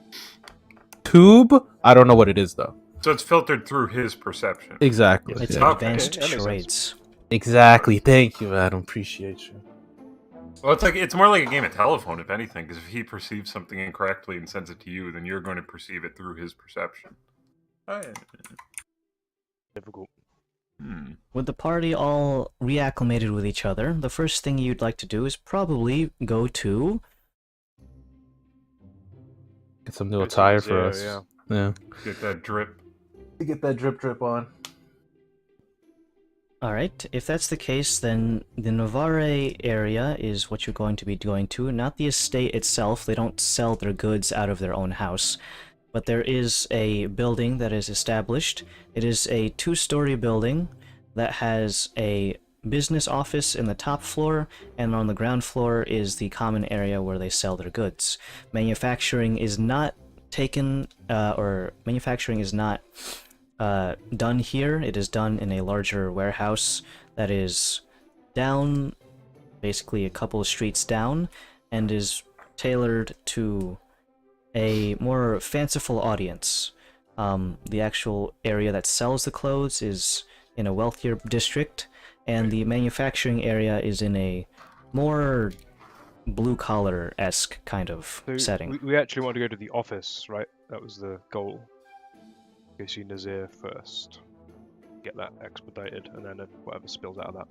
tube. I don't know what it is though. So it's filtered through his perception. Exactly. It's Yeah. Okay. advanced that makes sense. charades. Exactly. Thank you, Adam. Appreciate you. Well, it's more like a game of telephone, if anything, because if he perceives something incorrectly and sends it to you, then you're going to perceive it through his perception. Difficult. With the party all reacclimated with each other, the first thing you'd like to do is probably go to... Get some new Get attire some for zero, us. Yeah. Get that drip. To get that drip on. Alright, if that's the case, then the Novare area is what you're going to be going to, not the estate itself. They don't sell their goods out of their own house. But there is a building that is established. It is a 2-story building that has a business office in the top floor, and on the ground floor is the common area where they sell their goods. Manufacturing is not taken, manufacturing is not done here. It is done in a larger warehouse that is down, basically a couple of streets down, and is tailored to a more fanciful audience. The actual area that sells the clothes is in a wealthier district, and the manufacturing area is in a more blue-collar-esque kind of So setting. we actually want to go to the office, right? That was the goal. Go see Nazir first. Get that expedited, and then whatever spills out of that.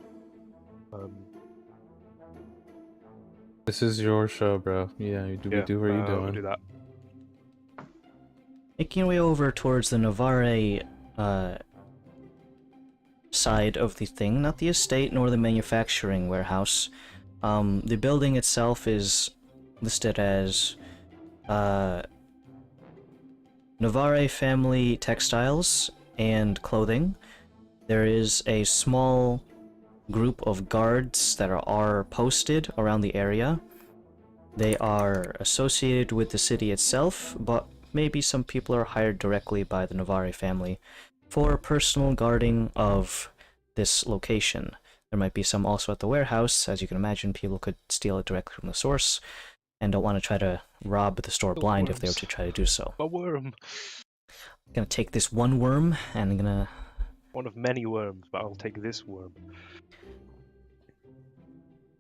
This is your show, bro. Yeah, you do what you're we'll doing. do that. Making your way over towards the Navarre side of the thing, not the estate nor the manufacturing warehouse. The building itself is listed as Navarre Family Textiles and Clothing. There is a small group of guards that are posted around the area. They are associated with the city itself, but maybe some people are hired directly by the Navarre family for personal guarding of this location. There might be some also at the warehouse. As you can imagine, people could steal it directly from the source and don't want to try to rob the store The blind if they were worms. to try to do so. A worm. I'm gonna take this one worm and I'm gonna... One of many worms, but I'll take this worm.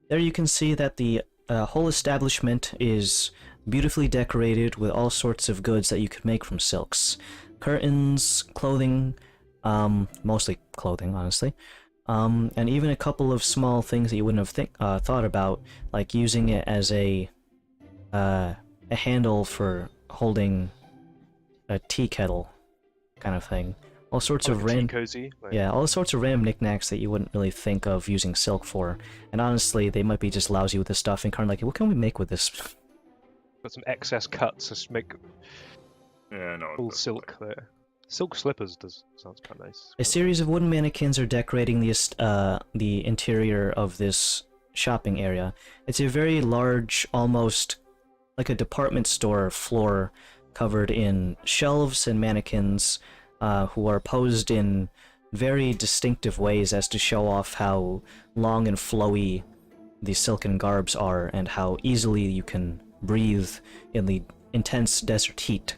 There you can see that the whole establishment is beautifully decorated with all sorts of goods that you could make from silks. Curtains, clothing, mostly clothing, honestly. And even a couple of small things that you wouldn't have thought about, like using it as a handle for holding a tea kettle, kind of thing. All sorts of random, cozy. yeah, all sorts of random knickknacks that you wouldn't really think of using silk for. And honestly, they might be just lousy with this stuff and kind of like, what can we make with this? Got some excess cuts to make Yeah, no. full silk there. Silk slippers sounds kind of nice. A series of wooden mannequins are decorating the interior of this shopping area. It's a very large, almost like a department store floor covered in shelves and mannequins who are posed in very distinctive ways as to show off how long and flowy the silken garbs are and how easily you can breathe in the intense desert heat.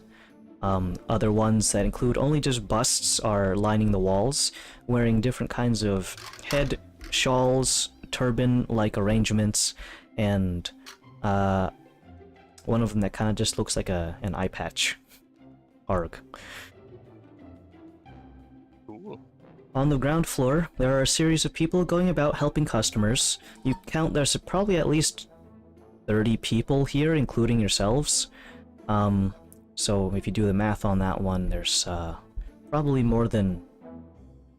Other ones that include only just busts are lining the walls, wearing different kinds of head shawls, turban-like arrangements, and one of them that kind of just looks like an eye patch. Arg. Cool. On the ground floor, there are a series of people going about helping customers. You count there's probably at least 30 people here, including yourselves. So if you do the math on that one, there's probably more than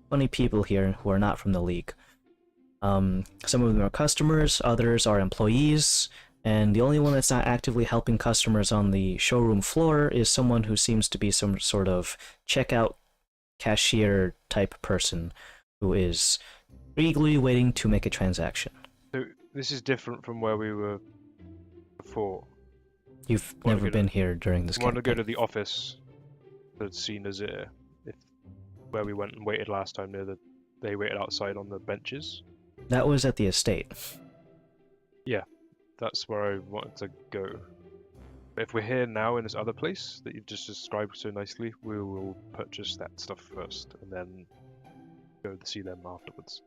20 people here who are not from the League. Some of them are customers, others are employees, and the only one that's not actively helping customers on the showroom floor is someone who seems to be some sort of checkout cashier type person who is eagerly waiting to make a transaction. So this is different from where we were before. You've Wanna never go to- been here during this I want to go campaign. to the office that's seen as where we went and waited last time. They waited outside on the benches. That was at the estate. That's where I wanted to go. But if we're here now in this other place that you've just described so nicely, we will purchase that stuff first and then go to see them afterwards.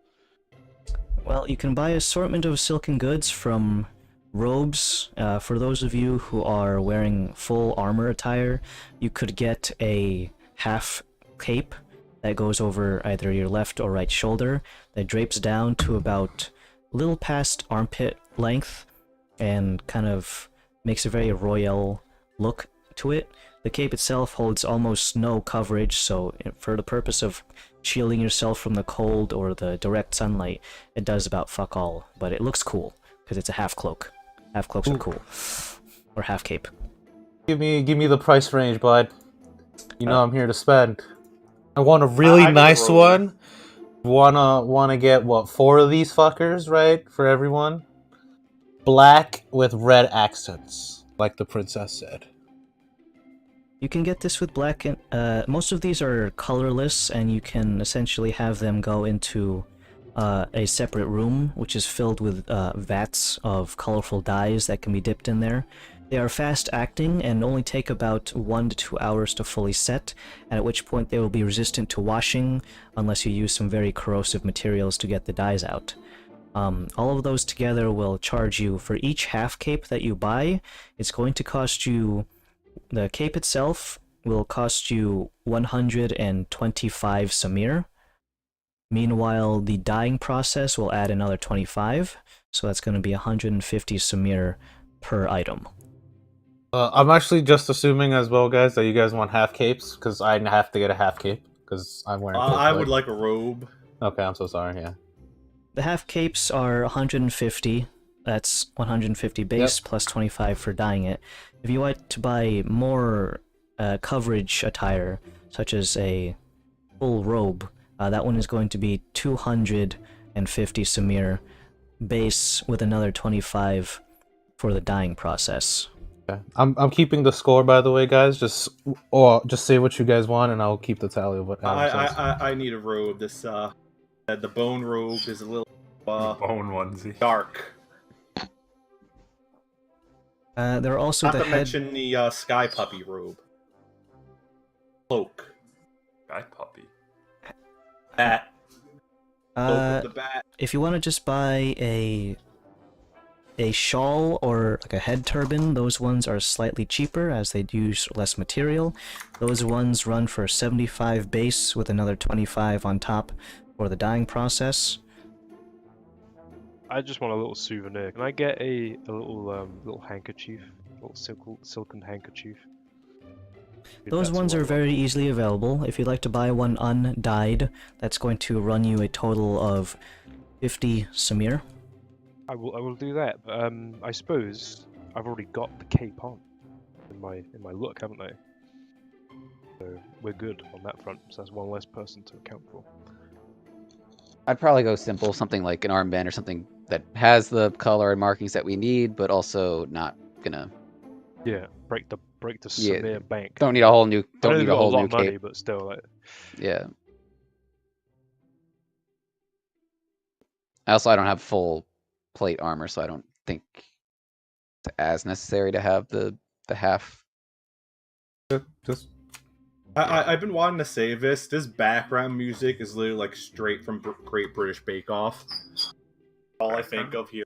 Well, you can buy assortment of silken goods from robes. For those of you who are wearing full armor attire, you could get a half cape that goes over either your left or right shoulder that drapes down to about a little past armpit length and kind of makes a very royal look to it. The cape itself holds almost no coverage, so for the purpose of shielding yourself from the cold or the direct sunlight, it does about fuck all, but it looks cool because it's a half cloak. Half cloaks are cool. Or half cape. Give me the price range, bud. You know I'm here to spend. I want a really I need a nice roller. one. Wanna get what, 4 of these fuckers, right? For everyone? Black with red accents, like the princess said. You can get this with black and most of these are colorless, and you can essentially have them go into a separate room, which is filled with vats of colorful dyes that can be dipped in there. They are fast acting and only take about 1 to 2 hours to fully set, and at which point they will be resistant to washing unless you use some very corrosive materials to get the dyes out. All of those together will charge you for each half cape that you buy. It's going to cost you, the cape itself will cost you 125 Samir. Meanwhile, the dyeing process will add another 25, So that's going to be 150 Samir per item. I'm actually just assuming as well, guys, that you guys want half capes because I have to get a half cape because I'm wearing. I would like a robe. Okay, I'm so sorry. Yeah. The half capes are 150. That's 150 base plus 25 for dyeing it. If you want to buy more coverage attire, such as a full robe, that one is going to be 250 Samir base with another 25 for the dyeing process. Okay. I'm keeping the score, by the way, guys. Just say what you guys want, and I'll keep the tally of what Adam says. I need a robe. This the bone robe is a little Bone onesie. dark. There are also Not the to head. mention the sky puppy robe. Cloak. Guy puppy. Bat. Cloak with the bat. If you want to just buy a shawl or like a head turban, those ones are slightly cheaper as they use less material. Those ones run for 75 base with another 25 on top for the dyeing process. I just want a little souvenir. Can I get a little handkerchief, a little silken handkerchief? Those ones are very easily available. If you'd like to buy one undyed, that's going to run you a total of 50 Samir. I will do that. But I suppose I've already got the cape on in my look, haven't I? So we're good on that front. So that's one less person to account for. I'd probably go simple, something like an armband or something that has the color and markings that we need, but also not gonna. Yeah, break the Yeah, Samir bank. Don't need a whole new. I Don't know need they've a got whole lot new of money, cape. but still, like, Yeah. Also, I don't have full plate armor, so I don't think it's as necessary to have the half. Just I've been wanting to say this. This background music is literally like straight from Great British Bake Off. All I think of here.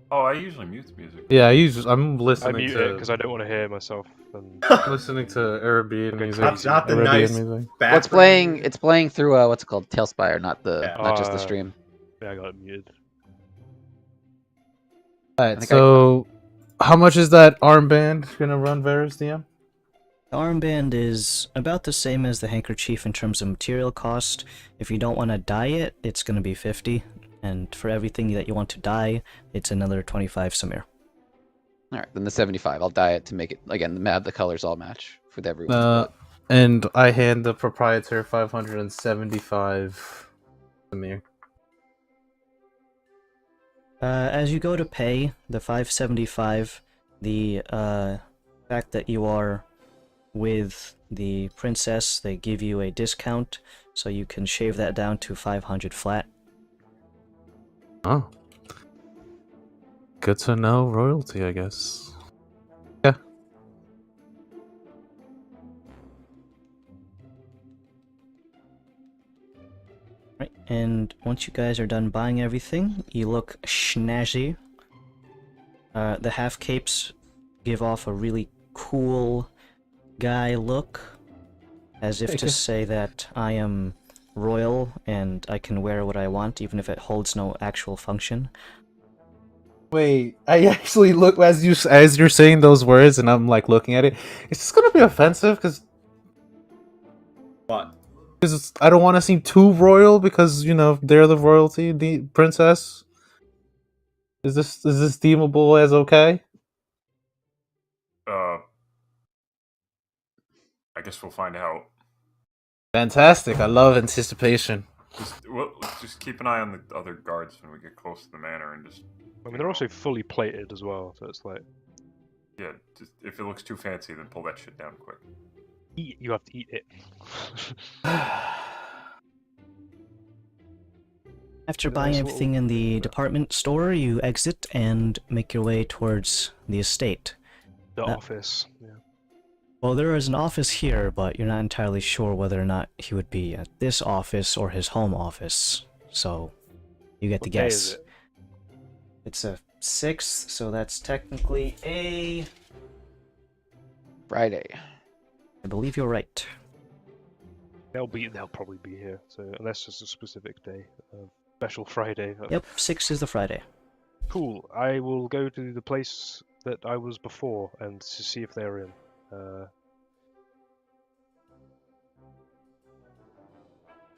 Oh, I usually mute the music. yeah. I'm I listening mute it to because I don't want to hear myself. And listening to Arabian Okay, music. crazy. Not the Arabian nice music. background. Well, it's playing. music. It's playing through what's it called, Tailspire, not just the Uh, stream. yeah, I got it muted. Alright, think so how much is that armband gonna run, Varus DM? The armband is about the same as the handkerchief in terms of material cost. If you don't want to dye it, it's going to be 50, and for everything that you want to dye, it's another 25 Samir. All right, then the 75. I'll dye it to make it again. The colors all match with everyone. And I hand the proprietor 575 Samir. As you go to pay the 575, the fact that you are with the princess, they give you a discount, so you can shave that down to 500 flat. Oh. Good to know royalty, I guess. Yeah. Right, and once you guys are done buying everything, you look snazzy. The half capes give off a really cool guy look, as if to say that I am royal and I can wear what I want, even if it holds no actual function. Wait, I actually look as you're saying those words, and I'm like looking at it. Is this gonna be offensive? Because What? I don't want to seem too royal because they're the royalty, the princess. Is this deemable as okay? I guess we'll find out. Fantastic! I love anticipation. Just keep an eye on the other guards when we get close to the manor, and just. I mean, they're also fully plated as well, so it's like. Yeah, just, if it looks too fancy, then pull that shit down quick. You have to eat it. After buying everything in the department store, you exit and make your way towards the estate. The office. Yeah. Well, there is an office here, but you're not entirely sure whether or not he would be at this office or his home office. So, you get to What day guess. is it? It's a 6th, so that's technically a... Friday. I believe you're right. They'll probably be here. So unless it's a specific day, special Friday. Yep, 6 is the Friday. Cool. I will go to the place that I was before and to see if they're in.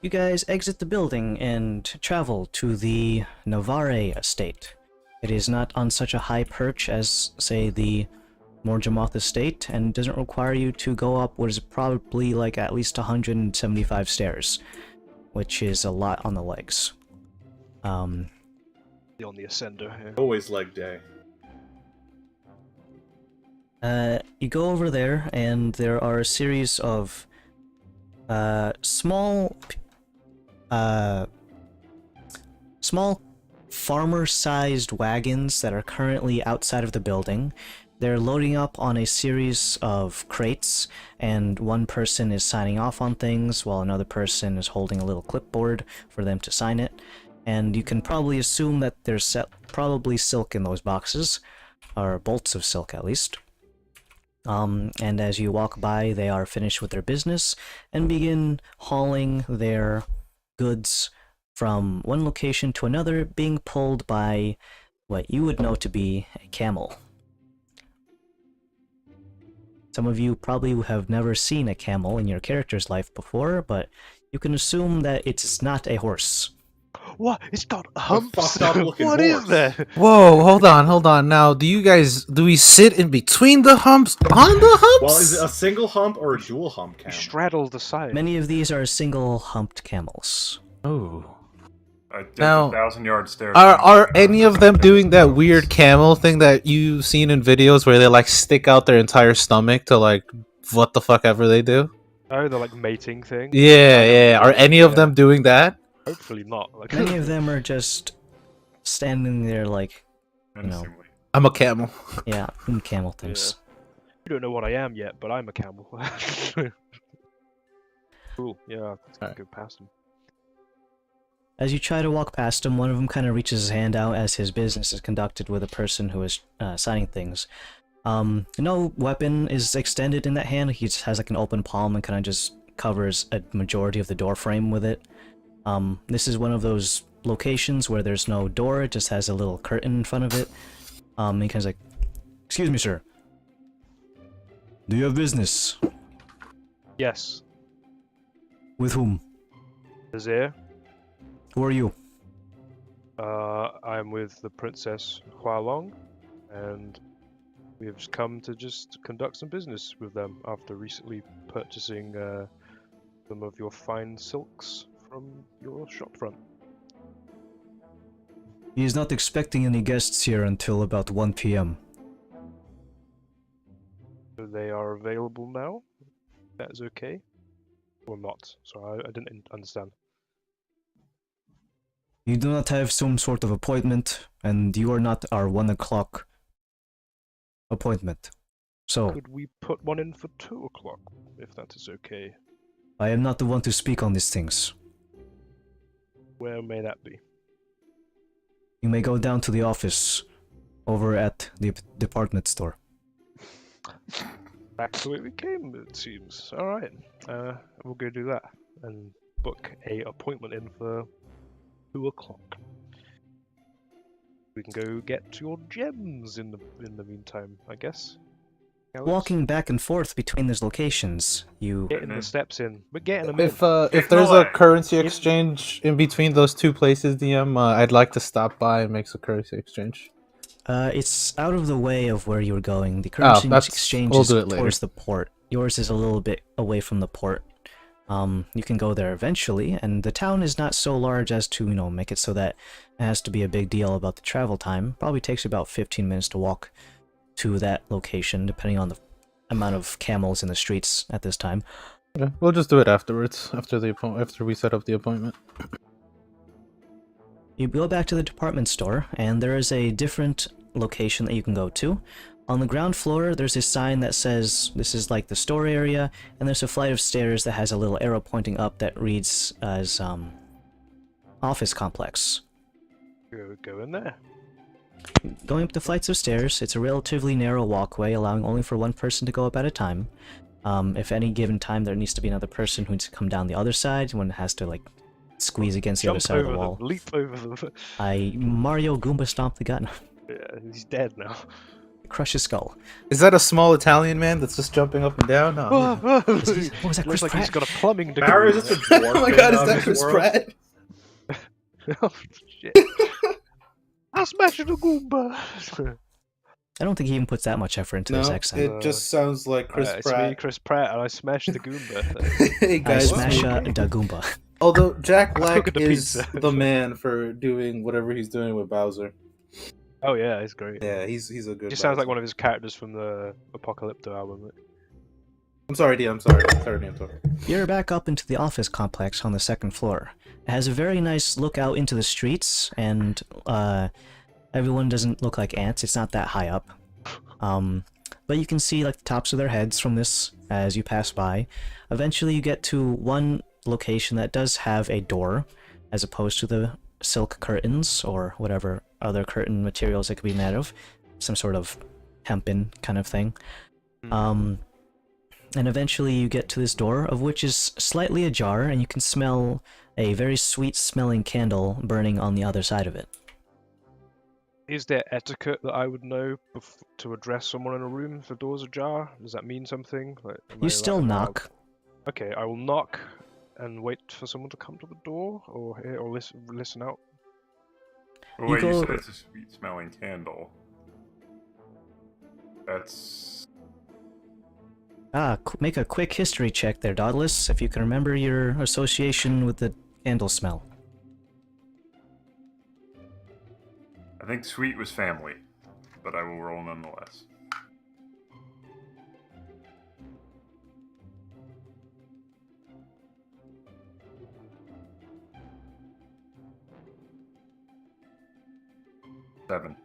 You guys exit the building and travel to the Navarre estate. It is not on such a high perch as, say, the Morjamoth estate, and doesn't require you to go up what is probably like at least 175 stairs, which is a lot on the legs. On the ascender here. Always leg day. You go over there, and there are a series of small farmer-sized wagons that are currently outside of the building. They're loading up on a series of crates, and one person is signing off on things while another person is holding a little clipboard for them to sign it. And you can probably assume that there's probably silk in those boxes, or bolts of silk at least. And as you walk by, they are finished with their business and begin hauling their goods from one location to another, being pulled by what you would know to be a camel. Some of you probably have never seen a camel in your character's life before, but you can assume that it's not a horse. What? It's got humps. fucked up looking What is horse. that? Whoa, hold on. Now, do we sit in between the humps? On the humps? Well, is it a single hump or a dual hump You camel? straddle the side. Many of these are single-humped camels. Oh. I did Now, the 1,000-yard stairs. Are any of them doing that weird camel thing that you've seen in videos where they like stick out their entire stomach to like what the fuck ever they do? Oh, the like mating thing. Yeah. Are any of them doing that? Hopefully not. Like Many of them are just standing there like, Menacingly. I'm a camel. yeah, in camel things. You don't know what I am yet, but I'm a camel. Cool. Yeah, let's Alright. go past him. As you try to walk past him, one of them kind of reaches his hand out as his business is conducted with a person who is signing things. No weapon is extended in that hand. He just has like an open palm and kind of just covers a majority of the door frame with it. This is one of those locations where there's no door, it just has a little curtain in front of it. He kind of like, "Excuse me, sir. Do you have business? Yes. With whom? Azir. Who are you?" I'm with the Princess Hualong, and we have just come to just conduct some business with them after recently purchasing some of your fine silks from your shopfront. He is not expecting any guests here until about 1 p.m. So they are available now? That is okay? Or not? So I didn't understand. You do not have some sort of appointment, and you are not our 1 o'clock appointment. So, Could we put one in for 2 o'clock, if that is okay? I am not the one to speak on these things. Where may that be? You may go down to the office over at the department store. Back the way we came, it seems. Alright, we'll go do that and book a appointment in for 2 o'clock. We can go get your gems in the meantime, I guess. Alex? Walking back and forth between these locations, you... Getting the steps in. We're getting them in. If there's a Ignore. currency exchange in between those two places, DM, I'd like to stop by and make some currency exchange. It's out of the way of where you're going. The currency exchange we'll is do it later. towards the port. Yours is a little bit away from the port. You can go there eventually, and the town is not so large as to, make it so that it has to be a big deal about the travel time. Probably takes about 15 minutes to walk to that location, depending on the amount of camels in the streets at this time. Okay, we'll just do it afterwards, after we set up the appointment. You go back to the department store, and there is a different location that you can go to. On the ground floor, there's a sign that says this is like the store area, and there's a flight of stairs that has a little arrow pointing up that reads as office complex. Go in there. Going up the flights of stairs, it's a relatively narrow walkway, allowing only for one person to go up at a time. If any given time there needs to be another person who needs to come down the other side, one has to squeeze against the other Jump side of the over wall. them, leap over them. I Mario Goomba stomp the gun, Yeah, he's dead now. crush his skull. Is that a small Italian man that's just jumping up and down? No. What was that, Looks Chris like Pratt? he's got a plumbing degree. Mario is just a dwarf. Oh my god, is in, that this Chris world. Pratt? Oh shit! I smashed the Goomba. I don't think he even puts that much effort into his accent. it just sounds like Chris It's me, Pratt. Chris Pratt, and I smashed the Goomba. Hey I guys, smash it's me. da Goomba. Although Jack Black Cook the is pizza. the man for doing whatever he's doing with Bowser. Oh yeah, he's great. Yeah, he's a good. He sounds like Bowser. one of his characters from the Apocalypto album. I'm sorry, D. I'm sorry. Sorry, I'm sorry. You're back up into the office complex on the second floor. It has a very nice look out into the streets, and everyone doesn't look like ants. It's not that high up. But you can see like the tops of their heads from this as you pass by. Eventually you get to one location that does have a door, as opposed to the silk curtains or whatever other curtain materials it could be made of. Some sort of hempen kind of thing. And eventually you get to this door, of which is slightly ajar, and you can smell a very sweet smelling candle burning on the other side of it. Is there etiquette that I would know to address someone in a room if the door's ajar? Does that mean something? Like, am I You still allowed- knock. Okay, I will knock and wait for someone to come to the door, or listen out. The You way you go- said it's a sweet smelling candle. That's Make a quick history check there, Dauntless, if you can remember your association with the candle smell. I think sweet was family, but I will roll nonetheless. Seven.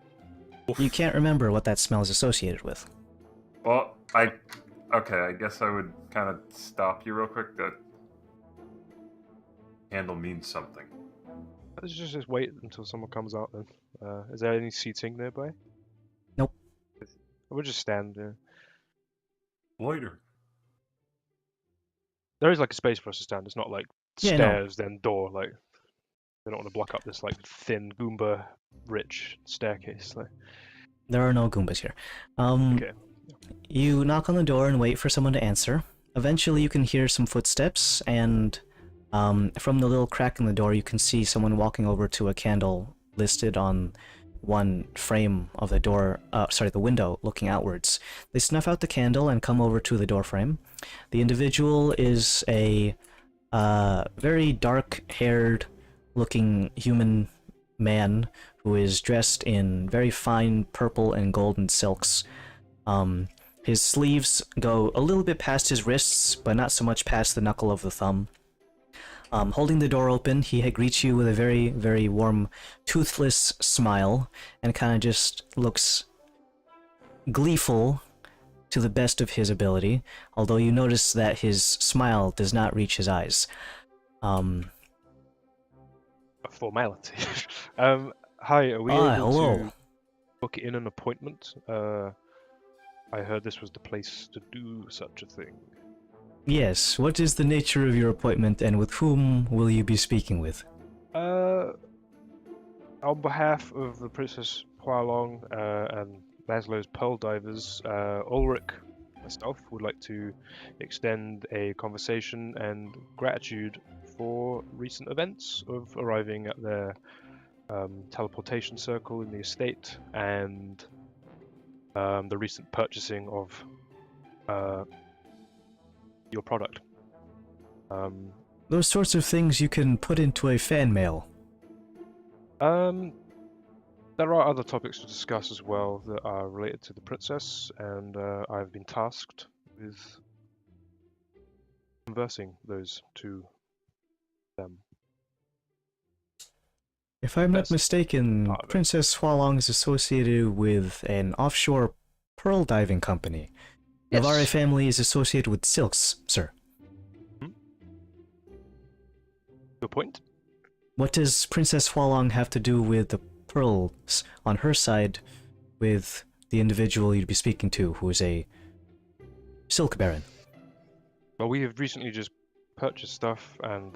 You can't remember what that smell is associated with. Well, okay, I guess I would kind of stop you real quick. That candle means something. Let's just wait until someone comes out then. Is there any seating nearby? Nope. We'll just stand there. Later. There is like a space for us to stand. It's not like Yeah, no. stairs then door. Like they don't want to block up this like thin Goomba rich staircase. Like There are no Goombas here. okay. You knock on the door and wait for someone to answer. Eventually you can hear some footsteps, and from the little crack in the door you can see someone walking over to a candle listed on one frame of the door, the window looking outwards. They snuff out the candle and come over to the door frame. The individual is a very dark-haired looking human man who is dressed in very fine purple and golden silks. His sleeves go a little bit past his wrists, but not so much past the knuckle of the thumb. Holding the door open, he greets you with a very, very warm, toothless smile, and kind of just looks gleeful to the best of his ability, although you notice that his smile does not reach his eyes. A formality. Hi, are we able hello. to book in an appointment? I heard this was the place to do such a thing. Yes, what is the nature of your appointment, and with whom will you be speaking with? On behalf of the Princess Hualong and Maslow's Pearl Divers, Ulrich, myself, would like to extend a conversation and gratitude for recent events of arriving at their teleportation circle in the estate and the recent purchasing of your product. Those sorts of things you can put into a fan mail. There are other topics to discuss as well that are related to the princess, and I've been tasked with conversing those to them. If I'm not That's mistaken, part of it. Princess Hualong is associated with an offshore pearl diving company. The Yes. Navarre family is associated with silks, sir. Your point? What does Princess Hualong have to do with the pearls on her side with the individual you'd be speaking to, who is a silk baron? Well, we have recently just purchased stuff, and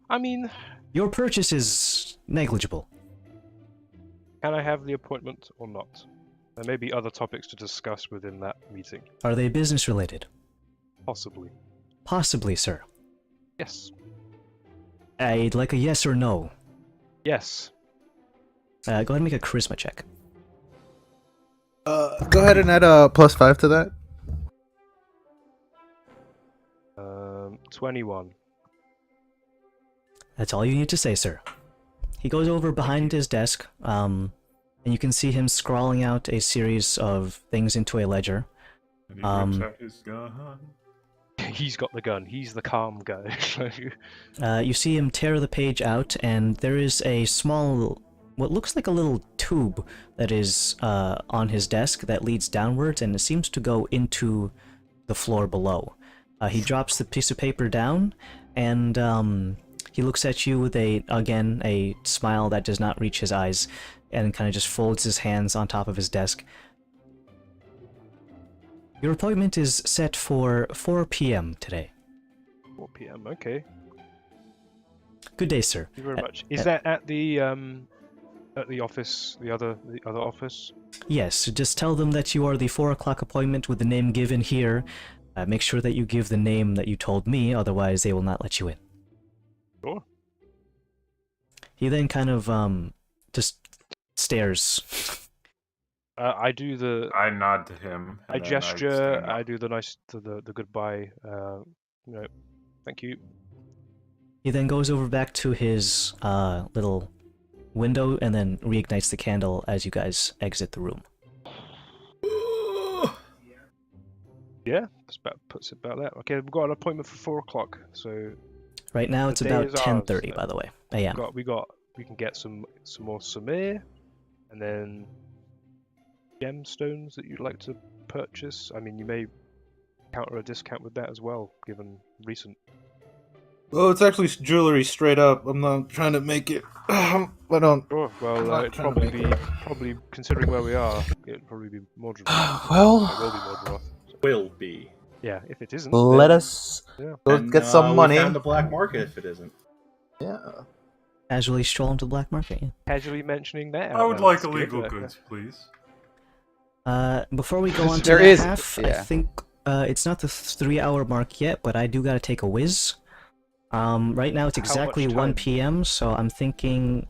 I mean, Your purchase is negligible. can I have the appointment or not? There may be other topics to discuss within that meeting. Are they business related? Possibly. Possibly, sir. Yes. I'd like a yes or no. Yes. Go ahead and make a charisma check. Go ahead and add a +5 to that. 21. That's all you need to say, sir. He goes over behind his desk, and you can see him scrawling out a series of things into a ledger. And he whips out his gun. He's got the gun. He's the calm guy. You see him tear the page out, and there is a small, what looks like a little tube that is on his desk that leads downwards, and it seems to go into the floor below. He drops the piece of paper down, and he looks at you with a smile that does not reach his eyes, and kind of just folds his hands on top of his desk. Your appointment is set for 4 p.m. today. 4 p.m. Okay. Good day, sir. Thank you very much. Is that at the office, the other office? Yes, just tell them that you are the 4 o'clock appointment with the name given here. Make sure that you give the name that you told me, otherwise they will not let you in. Sure. He then kind of just stares. I do the. I nod to him. I and then gesture. stand I up. do the nice, the goodbye. Thank you. He then goes over back to his little window and then reignites the candle as you guys exit the room. Yeah, puts it about that. Okay, we've got an appointment for 4 o'clock. So Right now The it's day about is ours, 10:30, by the way, a.m. we can get some more Samir, and then gemstones that you'd like to purchase. I mean, you may counter a discount with that as well, given recent. Well, it's actually jewelry straight up. I'm not trying to make it. I don't. Sure. Well, not it'd trying to probably make probably considering where we are, it'd probably be Mordroth. Well, It will be Mordroth. Will be. Yeah, if it isn't, let then- us Yeah. go And, get some we money. found the black market if it isn't. Yeah. Casually stroll into the black market. Yeah. Casually mentioning that. I would out like loud, illegal that's good. goods, please. Before we go on to There that is- half, I yeah. think it's not the 3-hour mark yet, but I do gotta take a whiz. Right now it's How much exactly 1 time? p.m., so I'm thinking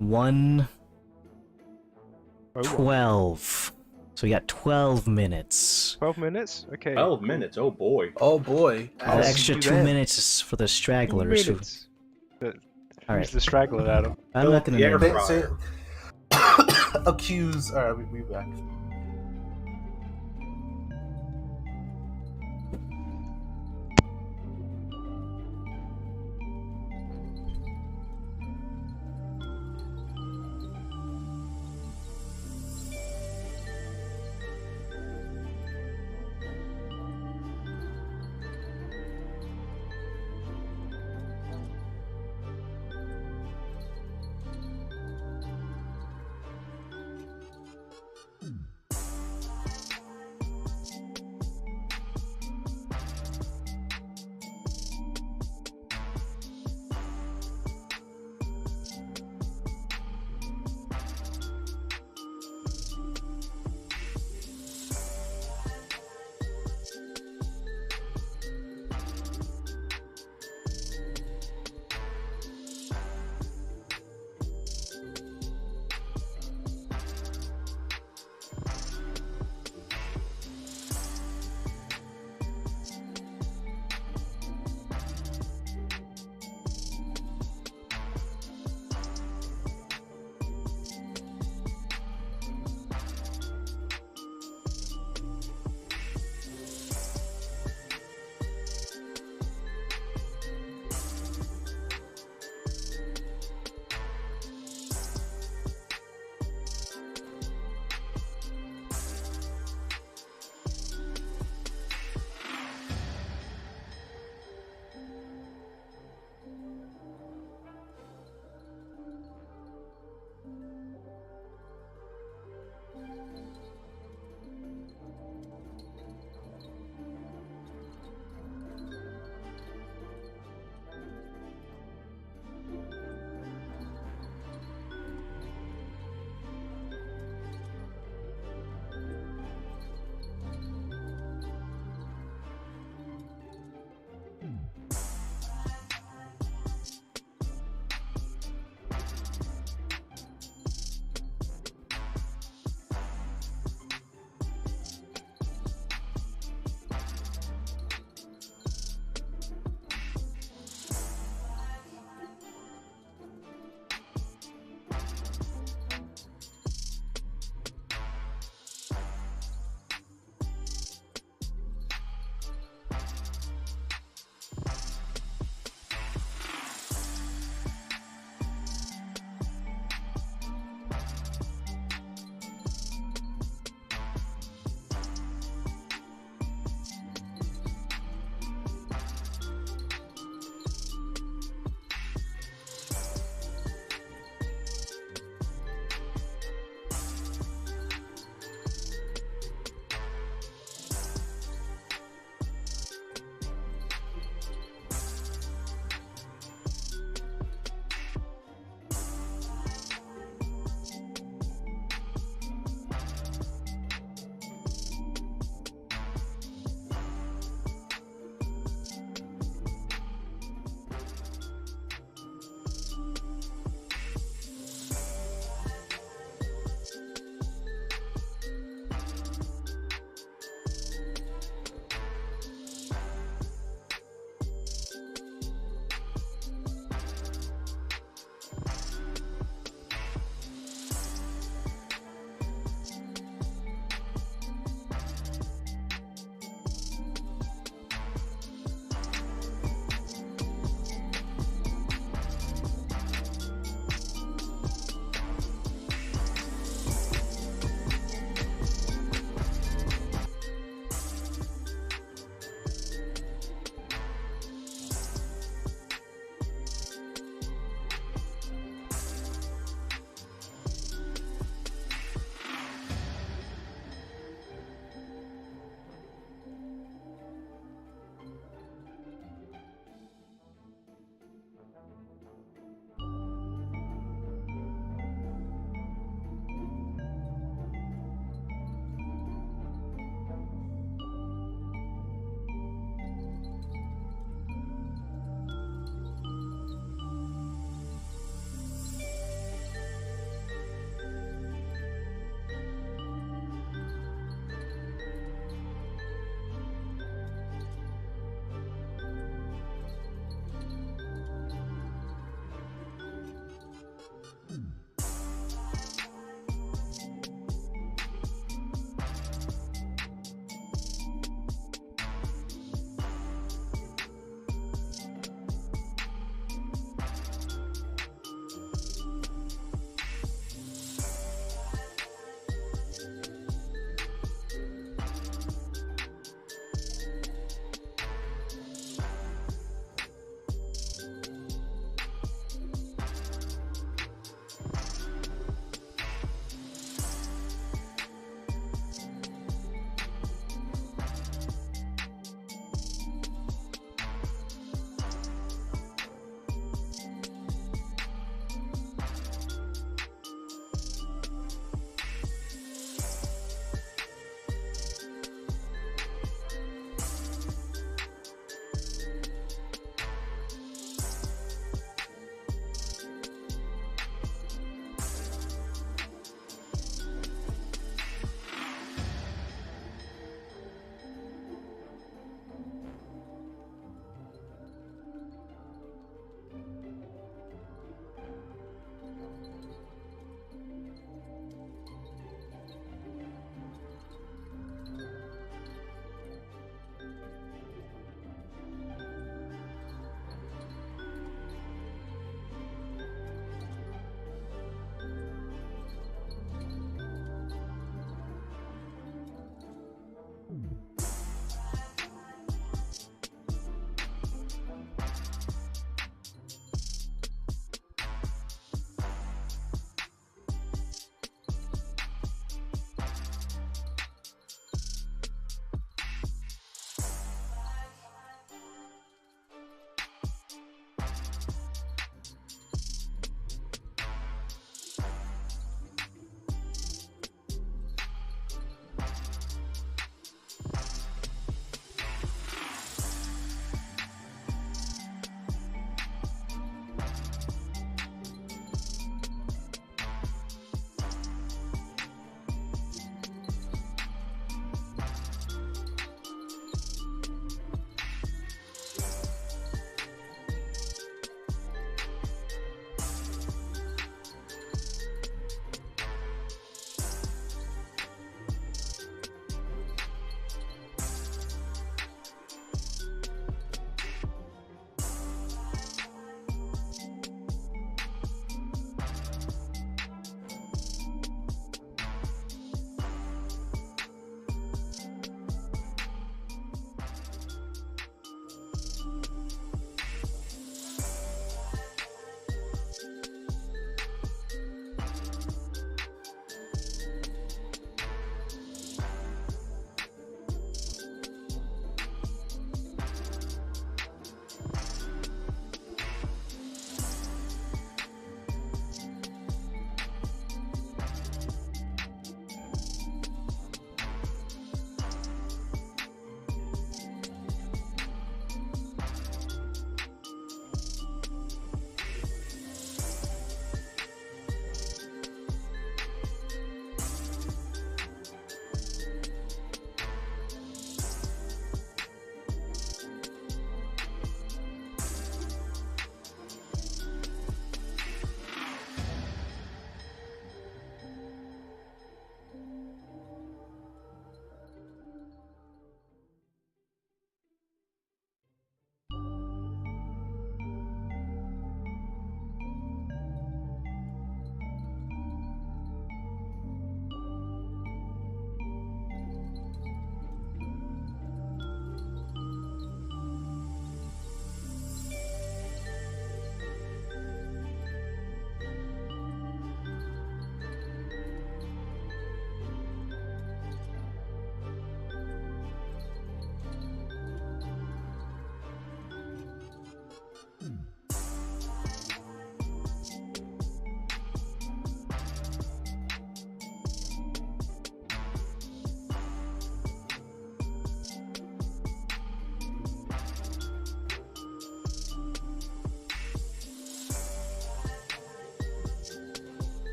1:12. So we got 12 minutes. 12 minutes. Okay. 12 cool. minutes, oh boy. Oh boy. The I'll extra see you 2 then. minutes is for the 2 stragglers. Who, minutes. Who's Alright. the straggler, Adam? I'm not gonna The name air them. fryer. Accuse. All right, we back.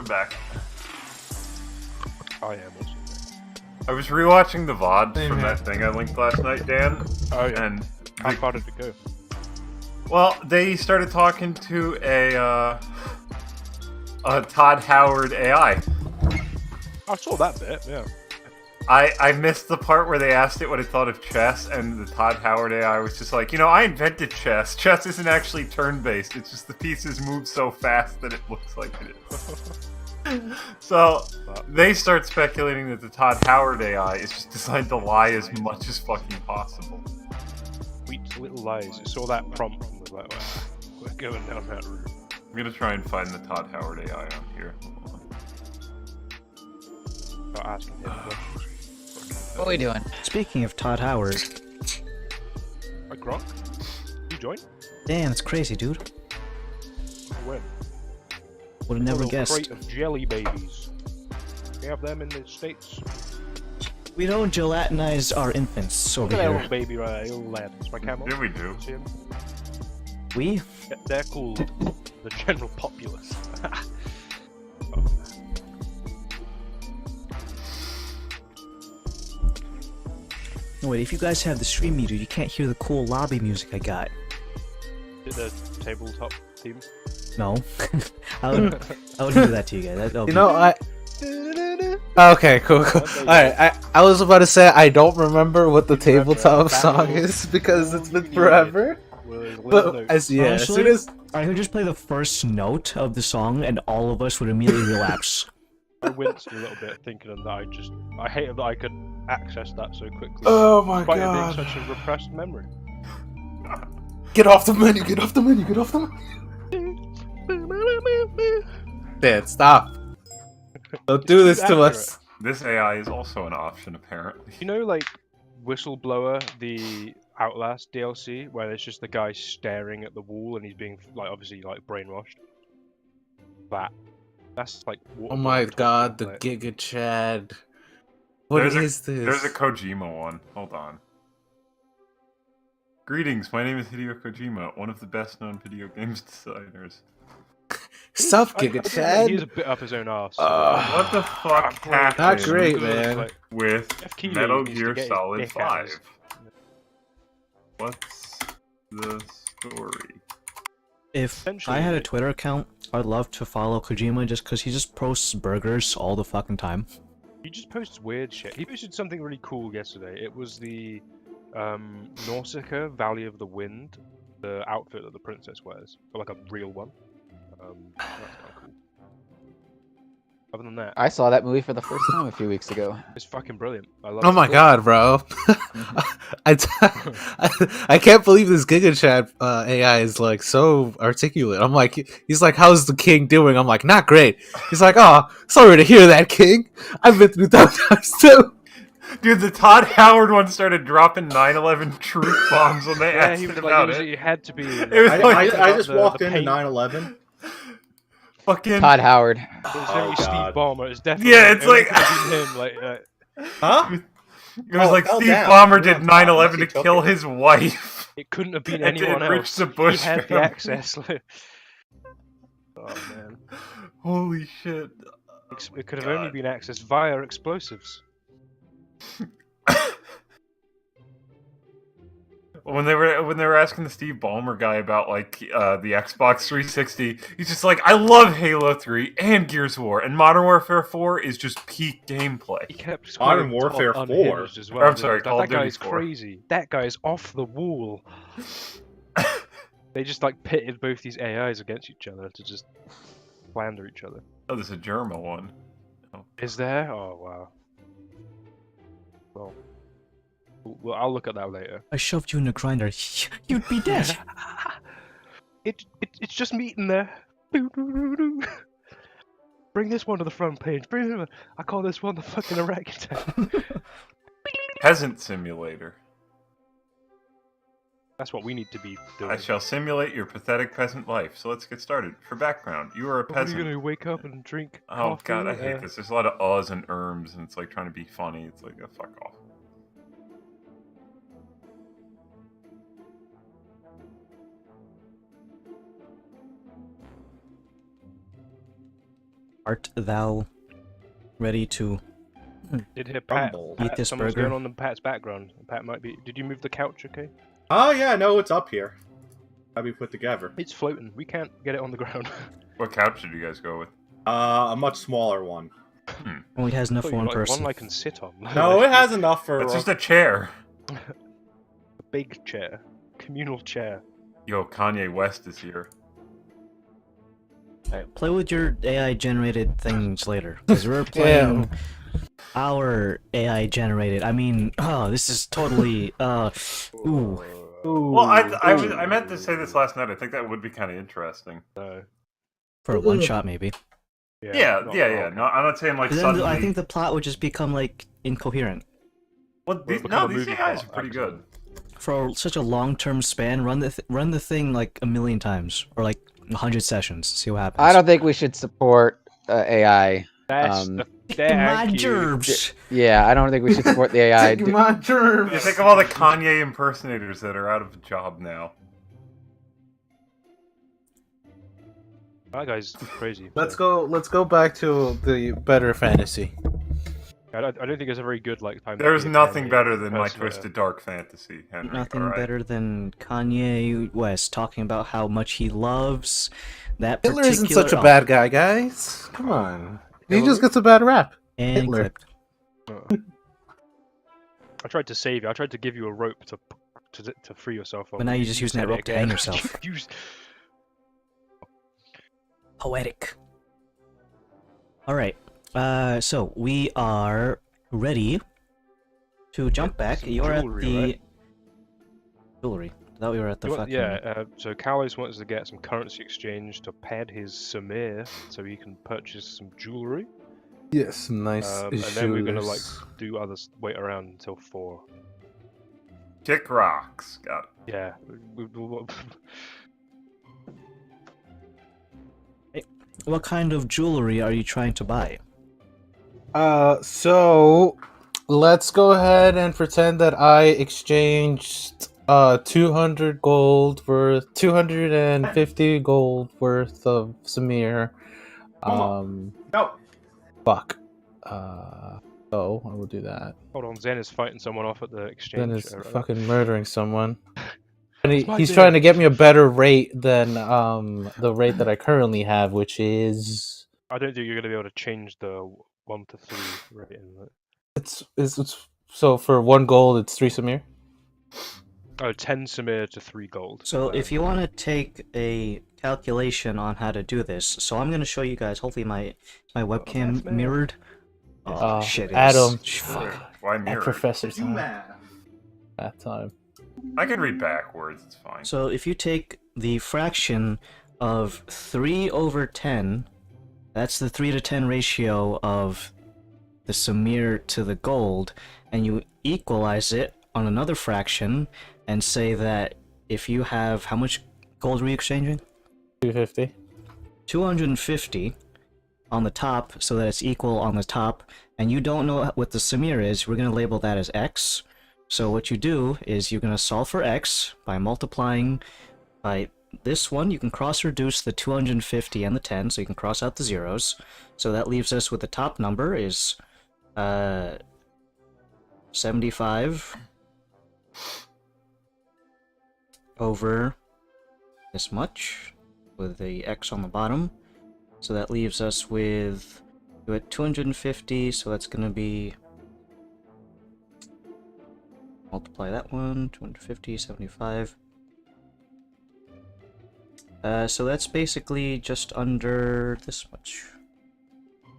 back. I am also. I was rewatching the VOD Same from here. that thing I linked last night, Dan. Oh yeah. And How far did it go? well, they started talking to a Todd Howard AI. I saw that bit. Yeah. I missed the part where they asked it what it thought of chess, and the Todd Howard AI was just like, I invented chess. Chess isn't actually turn-based. It's just the pieces move so fast that it looks like it is. So they start speculating that the Todd Howard AI is just designed to lie as much as fucking possible. Sweet little lies. It saw that prompt and was like, well, we're going down that route. I'm gonna try and find the Todd Howard AI on here. Hold on. Start asking him questions. What are we doing? Speaking of Todd Howard, Hey, Gronk? You join? damn, it's crazy, dude. When? Would have never Little guessed. crate of jelly babies. We have them in the States. We don't gelatinize our infants Look over at that here. little baby right there, little lad. It's my camel. Yeah, we do. See him? We? Yeah, they're called the general populace. Wait, if you guys have the stream meter, you can't hear the cool lobby music I got. Did the tabletop theme? No. I wouldn't do that to you guys. That'll You be- know, Okay, cool. Alright, I was about to say I don't remember what the tabletop song is because it's been forever. But as as soon Honestly, as I could just play the first note of the song and all of us would immediately relapse. I winced a little bit thinking that I hated that I could access that so quickly. oh my Despite it being god, such a repressed memory. get off the menu, get off the menu, get off the menu. Dad, stop! Don't do this to us. This AI is also an option, apparently. You know, like Whistleblower, the Outlast DLC, where it's just the guy staring at the wall and he's being like obviously like brainwashed. That's like. Oh my god, the like, Giga Chad. What is this? There's a Kojima one. Hold on. Greetings, my name is Hideo Kojima, one of the best-known video games designers. Sup, I Giga think Chad? he's a bit up his own arse. What the fuck happened Not great, man. Like, with Jeff Keighley Metal needs to Gear get his Solid dick out of 5? his- What's the story? If Essentially, I had a Twitter account, I'd love to follow Kojima just because he just posts burgers all the fucking time. He just posts weird shit. He posted something really cool yesterday. It was the Nausicaa Valley of the Wind, the outfit that the princess wears, or like a real one. That's kind of cool. Other than that, I saw that movie for the first time a few weeks ago. it's fucking brilliant. I love Oh it. my god, bro. I can't believe this Giga Chat AI is like so articulate. I'm like, he's like, how's the king doing? I'm like, not great. He's like, oh, sorry to hear that, king. I've been through tough times too. Dude, the Todd Howard one started dropping 9/11 truth bombs when they Yeah, asked he was about like, it. it had to be. It was I just the walked into paint. 9/11. Fucking Todd Howard. It was Oh, definitely Steve God. Ballmer. It's definitely Yeah, it's it only like- could have been him. Like, Huh? It was Oh, like fell Steve down. Ballmer He did went on top 9/11 unless to he took kill it. his wife. it couldn't have been And it anyone enriched else. the Bush he had the family. access. Oh man, Holy shit. it could have God. only been accessed via explosives. When they were asking the Steve Ballmer guy about like the Xbox 360, he's just like, I love Halo 3 and Gears of War, and Modern Warfare 4 is just peak gameplay. He kept Modern calling Todd Warfare 4. unhinged as well. Or, I'm sorry, That Call of Duty guy's 4. crazy. That guy's off the wall. They just like pitted both these AIs against each other to just slander each other. Oh, there's a German one. Is there? Oh wow. Well, I'll look at that later. I shoved you in a grinder. You'd be dead. It's just meat in there. Bring this one to the front page. I call this one the fucking orangutan. Peasant Simulator. That's what we need to be doing. I shall simulate your pathetic peasant life. So let's get started. For background, you are a Are you peasant. gonna wake up and drink Oh coffee? god, I hate this. There's a lot of uhs and erms, and it's like trying to be funny. It's like, oh, fuck off. art thou ready to Did hear Pat, Rumble. Eat this someone's burger? going on in Pat's background. Pat might be. Did you move the couch? Okay. Oh yeah, no, it's up here. Gotta be put together. It's floating. We can't get it on the ground. What couch did you guys go with? A much smaller one. Only has enough Oh, for you one like person. one I can sit on. No, it has enough for. It's just a chair. A big chair, communal chair. Yo, Kanye West is here. Alright, play with your AI generated things later. Because we're playing our AI generated. I mean, oh, this is totally ooh. Well, I meant to say this last night. I think that would be kind of interesting. No. For a one shot maybe. Yeah. not- No, I'm not saying like 'Cause then suddenly. I think the plot would just become like incoherent. Well, these, become a these movie AIs are plot, pretty good. For such a long term span, run the thing like a million times or like 100 sessions. See what happens. I don't think we should support AI. That's Um, the my thank you. gerbs. Yeah, I don't think we should support the AI. my germs. You think of all the Kanye impersonators that are out of a job now. That guy's crazy. Let's go back to the better fantasy. I don't think it's a very good like time. to There's be a nothing Kanye better than my impersonator. twisted dark fantasy, Henry. Nothing alright? better than Kanye West talking about how much he loves that Hitler particular isn't such a bad guy, guys. Come on. He just gets a bad rap. and Hitler. clipped. I tried to save you. I tried to give you a rope to free yourself. But now you're just using that said it rope to hang again. yourself. You used- Poetic. Alright. So we are ready to jump back. some You're at jewelry, the right? jewelry. I thought we were at the You want- fucking yeah, so Kalos wants to get some currency exchange to pad his Samir so he can purchase some jewelry. Yes, nice. And then we're gonna like do others. Wait around until 4. Kick rocks. Got it. Yeah. What kind of jewelry are you trying to buy? So let's go ahead and pretend that I exchanged 200 gold worth 250 gold worth of Samir. No. Fuck. So I will do that. Hold on, Zen is fighting someone off at the exchange. Then is area. fucking murdering someone. And It's my he's day. trying to get me a better rate than the rate that I currently have, which is I don't think you're gonna be able to change the 1 to 3 rating. it's so for 1 gold it's 3 Samir. Oh, 10 Samir to 3 gold. So if you want to take a calculation on how to do this, so I'm going to show you guys. Hopefully my webcam math, man. mirrored. Oh, shit. Adam. Fuck. Why At mirror? Professor Do time. math. That time. I can read backwards. It's fine. So if you take the fraction of 3 over 10, that's the 3 to 10 ratio of the Samir to the gold, and you equalize it on another fraction and say that if you have, how much gold were you exchanging? 250. 250 on the top, so that it's equal on the top, and you don't know what the Samir is, we're going to label that as x. So what you do is you're going to solve for x by multiplying by this one. You can cross-reduce the 250 and the 10, so you can cross out the zeros. So that leaves us with the top number is 75 over this much, with the x on the bottom. So that leaves us with, we're at 250, so that's going to be, multiply that one, 250, 75. So that's basically just under this much.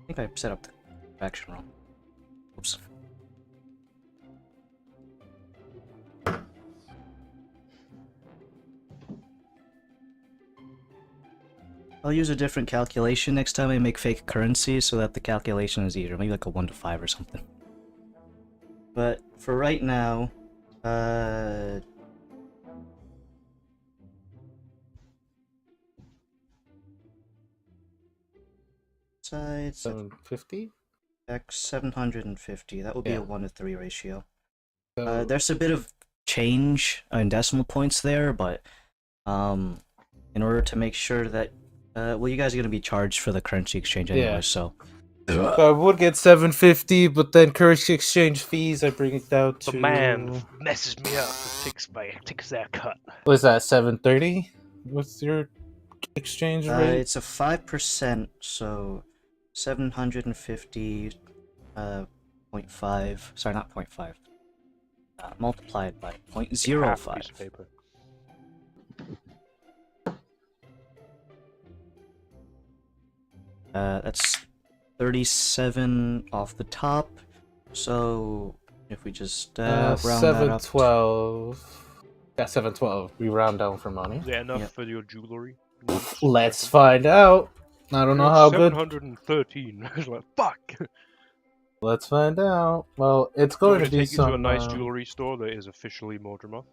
I think I set up the fraction wrong. Oops. I'll use a different calculation next time I make fake currency so that the calculation is easier. Maybe like a 1 to 5 or something. But for right now, sides 750. x 750. That would be Yeah. a 1 to 3 ratio. So, There's a bit of change in decimal points there, but in order to make sure that Well, you guys are gonna be charged for the currency exchange anyway, Yeah. so. So I would get 750, but then currency exchange fees, I bring it down The to. man messes me up and takes their cut. What is that? 730? What's your exchange rate? It's a 5%, so 750, 0.5. Sorry, not 0.5. Multiplied by Half a piece 0.05. of paper. That's 37 off the top. So if we just round that up. 712. Yeah, 712. We round down for money. Is that enough Yep. for your jewelry? Let's find out. I don't know how good. 713. It's like, fuck. Let's find out. Well, it's Do you going want to me be take you to a some. nice jewelry store that is officially Mordremoth?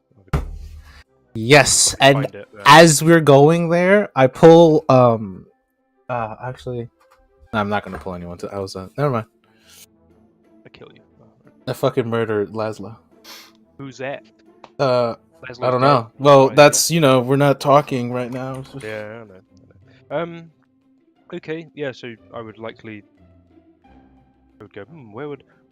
Yes, and Find it. as we're going there, I pull. Actually, I'm not gonna pull anyone to. I was. Never mind. I kill you. I fucking murdered Laszlo. Who's that? I don't Laszlo's know. dead. Well, Right, that's we're not talking right now. Yeah, I know. Okay, yeah. So I would likely. I would go.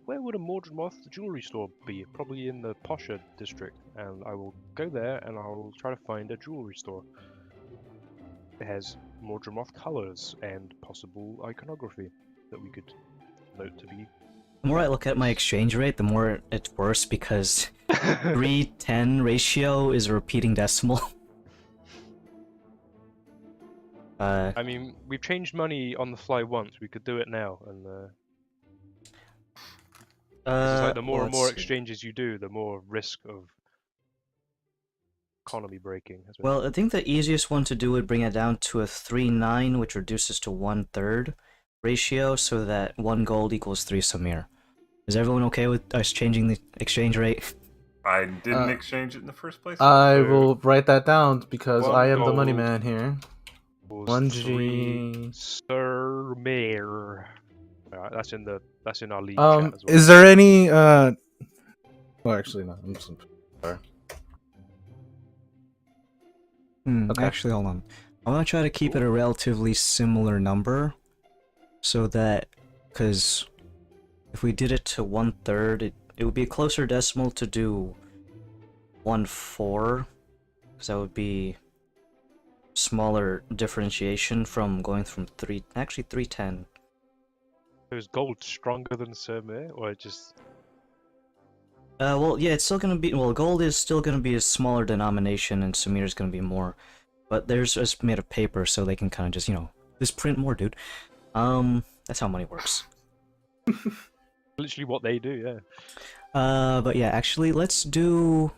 Where would a Mordremoth jewelry store be? Probably in the Posher district, and I will go there and I will try to find a jewelry store. It has Mordremoth colors and possible iconography that we could note to be. The more I look at my exchange rate, the more it's worse because 3:10 ratio is a repeating decimal. I mean, we've changed money on the fly once. We could do it now, and it's like the more and more exchanges you do, the more risk of economy breaking. Well, I think the easiest one to do would bring it down to a 3:9, which reduces to 1/3 ratio, so that 1 gold equals 3 Samir. Is everyone okay with us changing the exchange rate? I didn't exchange it in the first place. I will write that down because I am the money gold man here. 1G. Sir Mayor. Alright, that's in our league chat as well. Is there any Well, actually, no. I'm just. Sorry. Okay. Actually, hold on. I want to try to keep it a relatively similar number, so that, because if we did it to 1/3, it would be a closer decimal to do 1/4, because that would be smaller differentiation from going from 310. Is gold stronger than Sir Mayor, or it just? Well, yeah, it's still gonna be. Well, gold is still gonna be a smaller denomination, and Samir is gonna be more. But theirs is made of paper, so they can kind of just, just print more, dude. That's how money works. Literally what they do, yeah. But yeah, actually, let's do.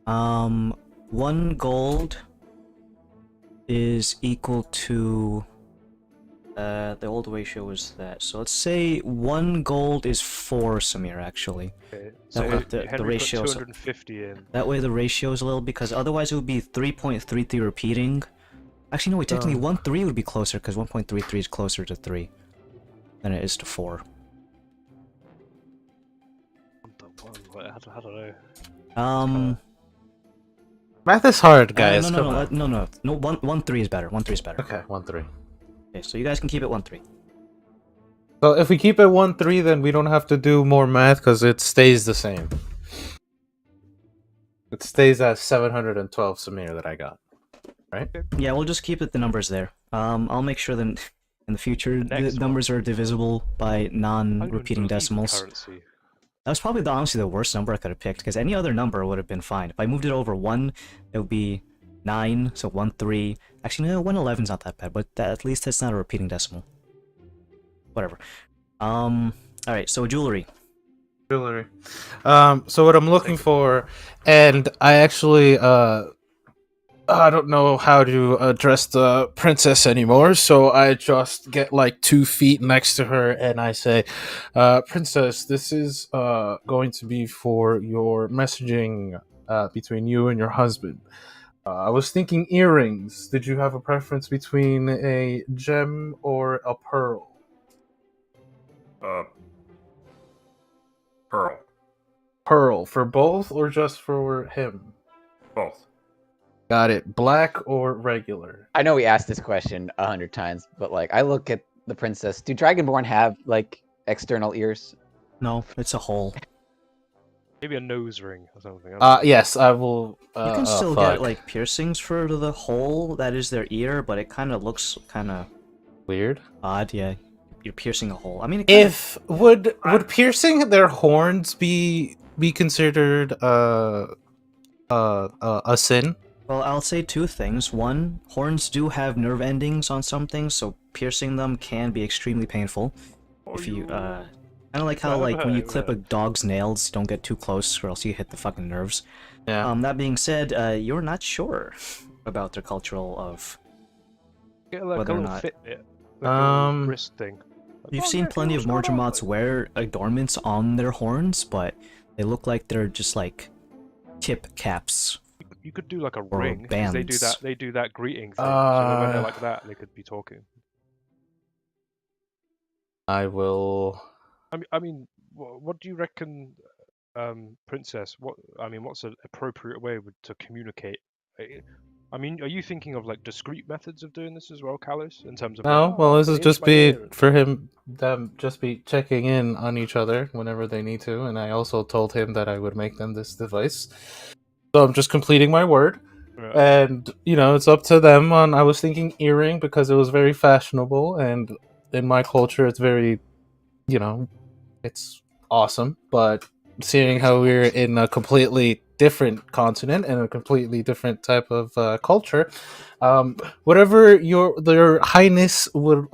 1 gold is equal to. The old ratio was that. So let's say 1 gold is 4 Samir, actually. Okay. That way the Henry ratio put is 250 in. That way the ratio is a little, because otherwise it would be 3.33 repeating. Actually, no, wait, technically 1/3 would be closer, because 1.33 is closer to 3 than it is to 4. I don't know. Math is hard, guys. No, 1/3 is better. 1/3 is better. Okay, 1-3. Okay, so you guys can keep it 1/3. So if we keep it 1-3, then we don't have to do more math because it stays the same. It stays at 712 Samir that I got, right? Yeah, we'll just keep it the numbers there. I'll make sure that in the future the numbers are divisible by non-repeating decimals. Currency. That was probably honestly the worst number I could have picked, because any other number would have been fine. If I moved it over 1, it would be 9, so 1/3. Actually, no, 111 is not that bad, but at least it's not a repeating decimal. Whatever. Alright, so jewelry. Jewelry. So what I'm looking for, and I actually, I don't know how to address the princess anymore, so I just get like 2 feet next to her and I say, Princess, this is going to be for your messaging between you and your husband. I was thinking earrings. Did you have a preference between a gem or a pearl? Pearl. Pearl. For both or just for him? Both. Got it. Black or regular? I know we asked this question 100 times, but like I look at the princess. Do Dragonborn have like external ears? No, it's a hole. Maybe a nose ring or something. I don't know. Yes, I will. You can still fuck. get like piercings for the hole that is their ear, but it kind of looks kind of Weird. odd. Yeah, you're piercing a hole. I mean, it kinda, If would piercing their horns be considered a sin? well, I'll say two things. One, horns do have nerve endings on some things, so piercing them can be extremely painful. If you kind of like how like when you clip a dog's nails, don't get too close or else you hit the fucking nerves. Yeah. That being said, you're not sure about their cultural of. Get like whether a or little not- Fitbit, like a little Um, wrist thing. Like, You've oh, seen yeah, plenty of what's going on? Mordremoths wear adornments on their horns, but they look like they're just like tip caps. You could do like a or ring because they do bands. that. They do that greeting thing. So then when they're Uh, like that, they could be talking. I will. I mean, what do you reckon, Princess? What's an appropriate way to communicate? I mean, are you thinking of like discrete methods of doing this as well, Callus? In terms of like, No, well, oh, this is pinch just my be ear and- for them just be checking in on each other whenever they need to, and I also told him that I would make them this device. So I'm just completing my word, Yeah. and it's up to them. I was thinking earring because it was very fashionable, and in my culture, it's very, it's awesome. But seeing how we're in a completely different continent and a completely different type of culture, whatever their highness would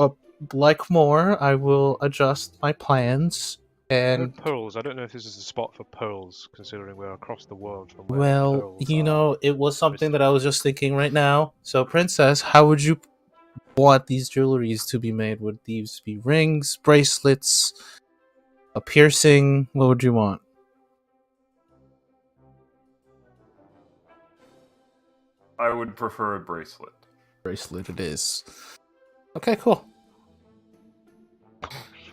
like more, I will adjust my plans. And pearls. I don't know if this is the spot for pearls, considering we're across the world from where well, pearls are. it was something that I was just thinking right now. So, Princess, how would you want these jewelries to be made? Would these be rings, bracelets, a piercing? What would you want? I would prefer a bracelet. Bracelet it is. Okay, cool.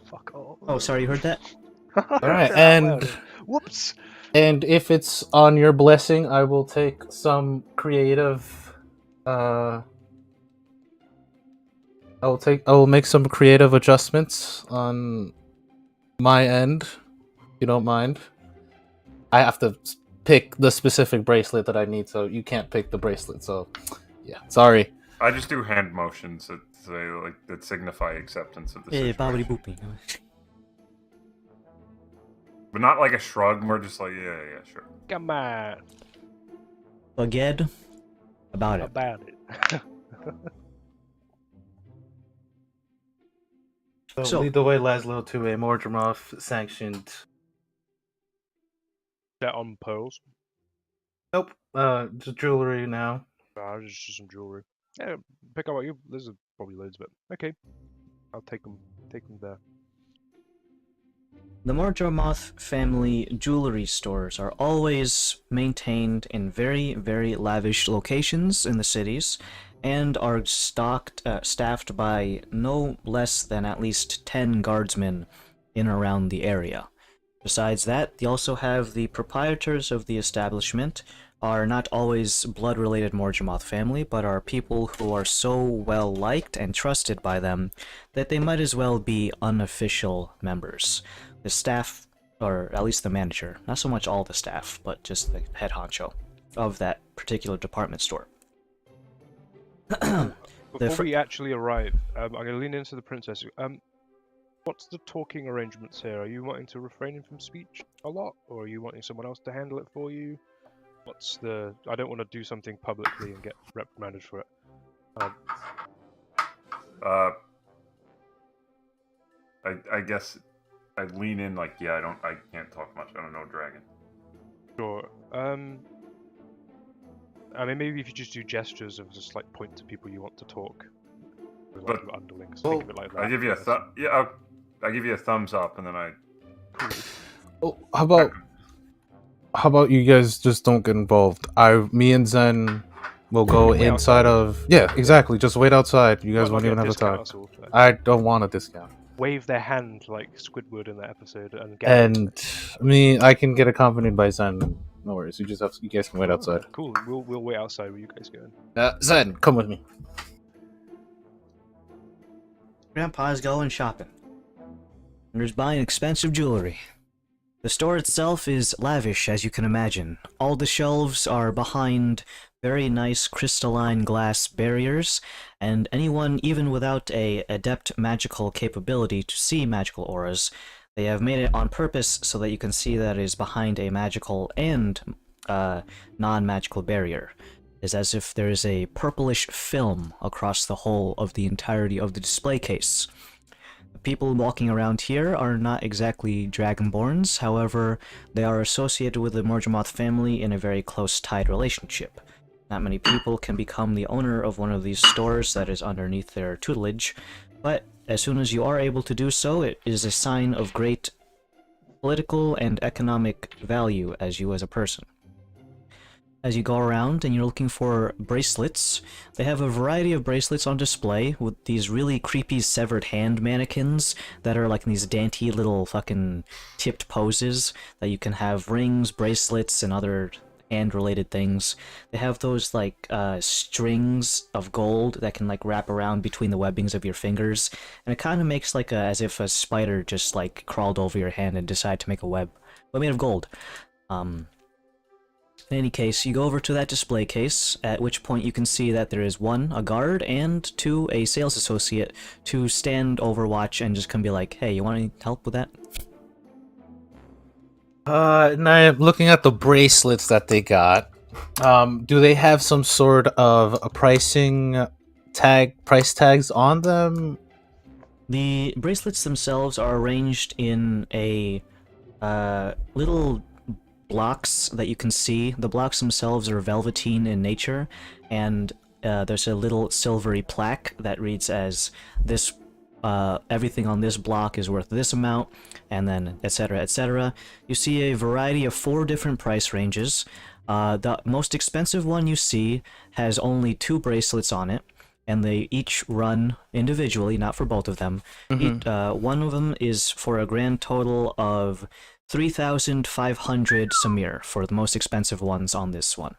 Fuck off. Oh, sorry, you heard that? All right, and Whoops. and if it's on your blessing, I will take some creative. I will make some creative adjustments on my end, if you don't mind. I have to pick the specific bracelet that I need, so you can't pick the bracelet. So, yeah, sorry. I just do hand motions that say that signify acceptance of the Hey, bobbity situation. booping. But not like a shrug, more just like, yeah, sure. Come on. Again, about it. About it. So- lead the way, Laszlo, to a Mordremoth sanctioned. Set on pearls. Nope. Just jewelry now. Just some jewelry. Yeah, pick up what you. There's probably loads of it. Okay, I'll take them. Take them there. The Mordremoth family jewelry stores are always maintained in very, very lavish locations in the cities, and are staffed by no less than at least 10 guardsmen in and around the area. Besides that, they also have the proprietors of the establishment are not always blood-related Mordremoth family, but are people who are so well liked and trusted by them that they might as well be unofficial members. The staff, or at least the manager, not so much all the staff, but just the head honcho of that particular department store. Before we actually arrive, I'm going to lean into the princess. What's the talking arrangements here? Are you wanting to refrain from speech a lot, or are you wanting someone else to handle it for you? What's the? I don't want to do something publicly and get reprimanded for it. I guess I lean in like, yeah, I can't talk much. I don't know dragon. Sure. I mean, maybe if you just do gestures of just like point to people you want to talk. With, like, But- your underlings, Well, think of it like that. I give you a thumb. Yeah, I give you a thumbs up, and then I. Oh, how about you guys just don't get involved? Me and Zen will go Wait inside outside. of. Yeah, exactly. Just wait outside. You guys Might won't not even get have to talk. discount at all. I don't want a discount. Wave their hand like Squidward in that episode and get And I can get accompanied by Zen. No worries. You guys can wait outside. Cool. We'll wait outside where you guys going. Zen, come with me. Grandpa's going shopping. And he's buying expensive jewelry. The store itself is lavish, as you can imagine. All the shelves are behind very nice crystalline glass barriers, and anyone even without a adept magical capability to see magical auras, they have made it on purpose so that you can see that it is behind a magical and non-magical barrier. It's as if there is a purplish film across the whole of the entirety of the display case. The people walking around here are not exactly Dragonborns, however, they are associated with the Morgemoth family in a very close tied relationship. Not many people can become the owner of one of these stores that is underneath their tutelage, but as soon as you are able to do so, it is a sign of great political and economic value as you as a person. As you go around and you're looking for bracelets, they have a variety of bracelets on display with these really creepy severed hand mannequins that are like in these dainty little fucking tipped poses that you can have rings, bracelets, and other hand-related things. They have those like strings of gold that can like wrap around between the webbings of your fingers, and it kind of makes like as if a spider just like crawled over your hand and decided to make a web, but made of gold. In any case, you go over to that display case, at which point you can see that there is 1, a guard, and 2, a sales associate to stand overwatch and just can be like, hey, you want any help with that? And I'm looking at the bracelets that they got. Do they have some sort of a price tags on them? The bracelets themselves are arranged in a little blocks that you can see. The blocks themselves are velveteen in nature, and there's a little silvery plaque that reads as this everything on this block is worth this amount, and then etc, etc. You see a variety of 4 different price ranges. The most expensive one you see has only 2 bracelets on it, and they each run individually, not for both of them. One of them is for a grand total of 3,500 Samir for the most expensive ones on this one.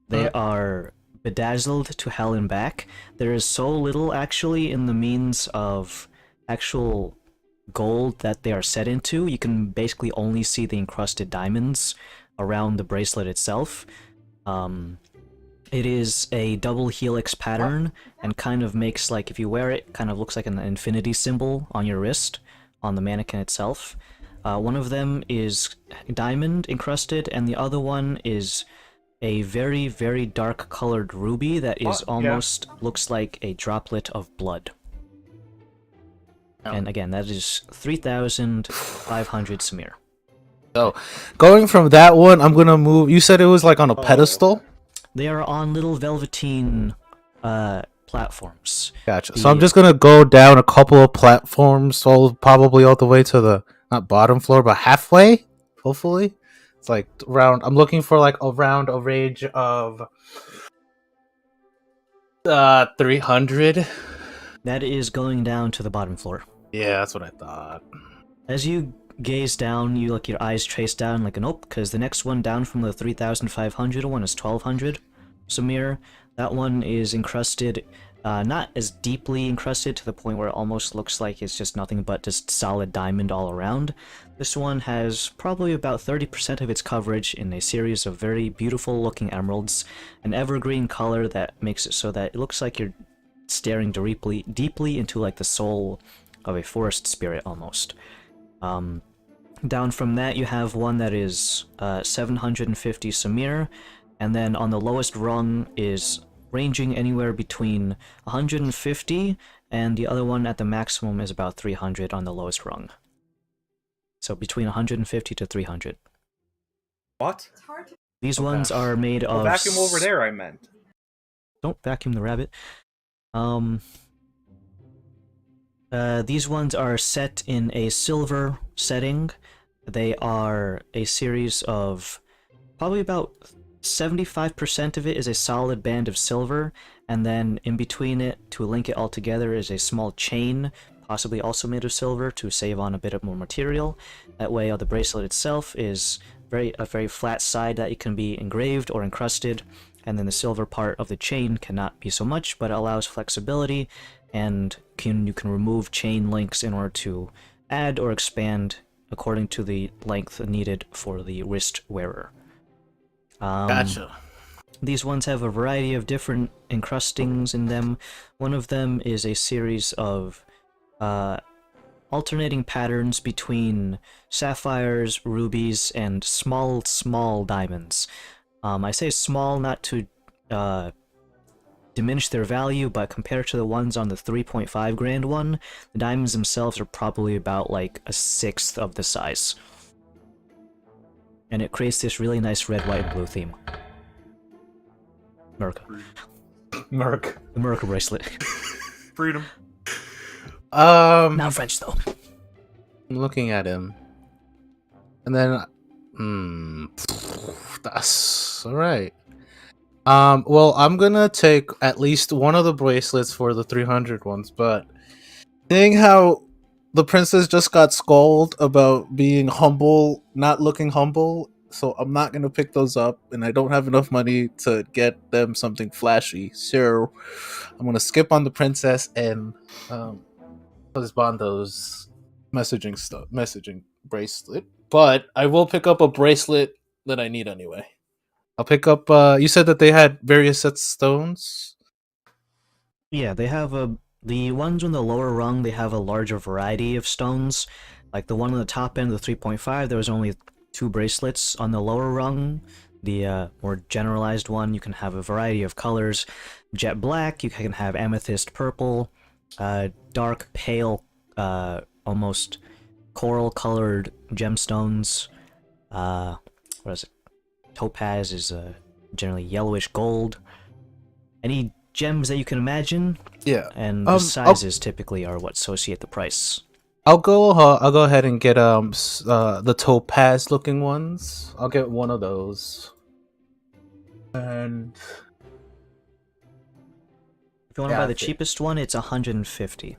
They are bedazzled to hell and back. There is so little actually in the means of actual gold that they are set into. You can basically only see the encrusted diamonds around the bracelet itself. It is a double helix pattern and kind of makes, like, if you wear it, kind of looks like an infinity symbol on your wrist, on the mannequin itself. One of them is diamond encrusted, and the other one is a very, very dark colored ruby that is almost looks like a droplet of blood. And again, that is 3,500 Samir. So, going from that one, I'm gonna move. You said it was like on a pedestal? They are on little velveteen platforms. Gotcha. So I'm just gonna go down a couple of platforms, so probably all the way to the not bottom floor, but halfway. Hopefully, it's like around. I'm looking for like around a range of 300. That is going down to the bottom floor. Yeah, that's what I thought. As you gaze down, you your eyes trace down like an nope, because the next one down from the 3,500 one is 1,200 Samir. That one is encrusted, not as deeply encrusted to the point where it almost looks like it's just nothing but just solid diamond all around. This one has probably about 30% of its coverage in a series of very beautiful looking emeralds, an evergreen color that makes it so that it looks like you're staring deeply into like the soul of a forest spirit almost. Down from that you have one that is 750 Samir, and then on the lowest rung is ranging anywhere between 150, and the other one at the maximum is about 300 on the lowest rung. So between 150 to 300. What? These ones are made of... vacuum over there, I meant. Don't vacuum the rabbit. These ones are set in a silver setting. They are a series of probably about 75% of it is a solid band of silver, and then in between it, to link it all together, is a small chain, possibly also made of silver, to save on a bit of more material. That way, the bracelet itself is a very flat side that it can be engraved or encrusted, and then the silver part of the chain cannot be so much, but it allows flexibility, and you can remove chain links in order to add or expand according to the length needed for the wrist wearer. Gotcha. These ones have a variety of different encrustings in them. One of them is a series of alternating patterns between sapphires, rubies, and small diamonds. I say small not to diminish their value, but compared to the ones on the 3.5 grand one, the diamonds themselves are probably about like a sixth of the size. And it creates this really nice red, white, and blue theme. Merc. Merc. The Merc bracelet. Freedom. Not French, though. I'm looking at him. And then that's alright. Well, I'm gonna take at least one of the bracelets for the 300 ones, but seeing how the princess just got scolded about being humble, not looking humble, so I'm not gonna pick those up, and I don't have enough money to get them something flashy, so I'm gonna skip on the princess and Husbando's messaging bracelet. But I will pick up a bracelet that I need anyway. I'll pick up. You said that they had various sets of stones. Yeah, they have the ones on the lower rung, they have a larger variety of stones. Like the one on the top end, the 3.5, there was only 2 bracelets. On the lower rung, the more generalized one, you can have a variety of colors. Jet black, you can have amethyst purple, dark pale, almost coral colored gemstones. What is it? Topaz is generally yellowish gold. Any gems that you can imagine. Yeah, And the sizes typically are what associate the price. I'll go ahead and get the topaz looking ones. I'll get one of those. And if you want to buy the cheapest one, it's 150.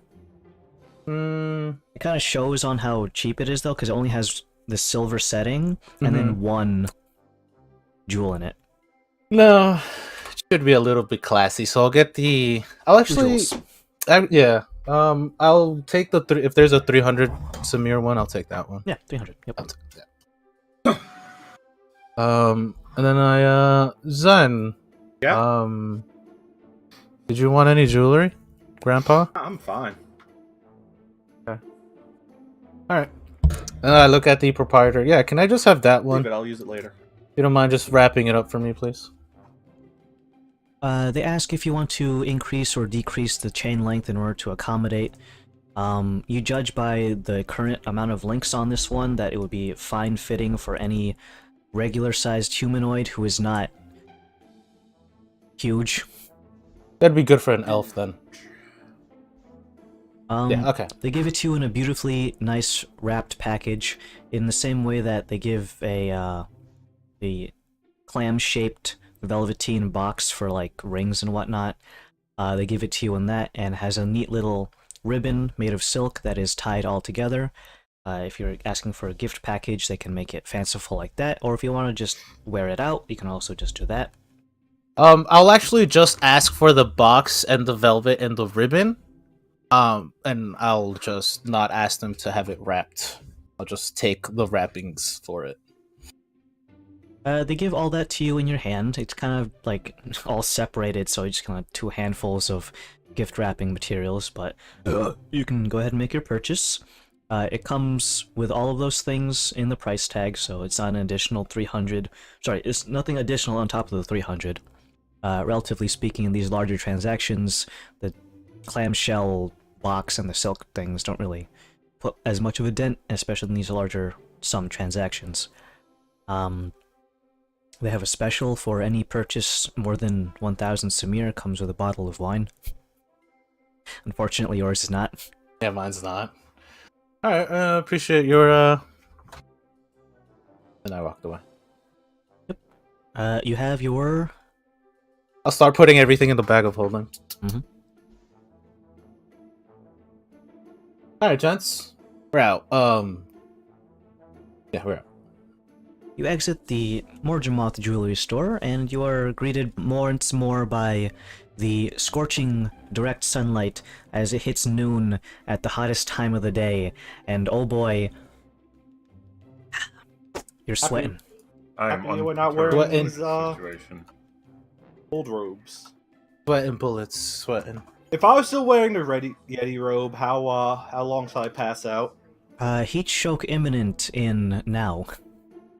It kind of shows on how cheap it is though, because it only has the silver setting and then 1 jewel in it. No, it should be a little bit classy. So I'll get the. I'll actually. I'll take the if there's a 300 Samir one, I'll take that one. Yeah, 300. Yep. I'll take that. And then Zen. Yeah. Did you want any jewelry, Grandpa? I'm fine. Okay. All right. And I look at the proprietor. Yeah, can I just have that one? Leave it, I'll use it later. You don't mind just wrapping it up for me, please? They ask if you want to increase or decrease the chain length in order to accommodate. You judge by the current amount of links on this one that it would be fine fitting for any regular-sized humanoid who is not huge. That'd be good for an elf then. Yeah, okay. They give it to you in a beautifully nice wrapped package in the same way that they give a the clam-shaped velveteen box for like rings and whatnot. They give it to you in that, and has a neat little ribbon made of silk that is tied all together. If you're asking for a gift package, they can make it fanciful like that, or if you want to just wear it out, you can also just do that. I'll actually just ask for the box and the velvet and the ribbon. And I'll just not ask them to have it wrapped. I'll just take the wrappings for it. They give all that to you in your hand. It's kind of like all separated, so it's kind of 2 handfuls of gift wrapping materials, but you can go ahead and make your purchase. It comes with all of those things in the price tag, so it's not an additional 300. Sorry, it's nothing additional on top of the 300. Relatively speaking, in these larger transactions, the clamshell box and the silk things don't really put as much of a dent, especially in these larger sum transactions. They have a special for any purchase more than 1,000 Samir comes with a bottle of wine. Unfortunately, yours is not. Yeah, mine's not. Alright, appreciate your, And I walked away. Yep. You have your... I'll start putting everything in the bag of holding. Mm-hmm. Alright, gents. We're out. Yeah, we're out. You exit the Morgemoth Jewelry Store, and you are greeted once more by the scorching direct sunlight as it hits noon at the hottest time of the day, and oh boy, you're sweating. I am Happy we're not unperturbed wearing by these, the situation. old robes. Sweating bullets, sweating. If I was still wearing the Yeti robe, how long till I pass out? Heat shock imminent in now.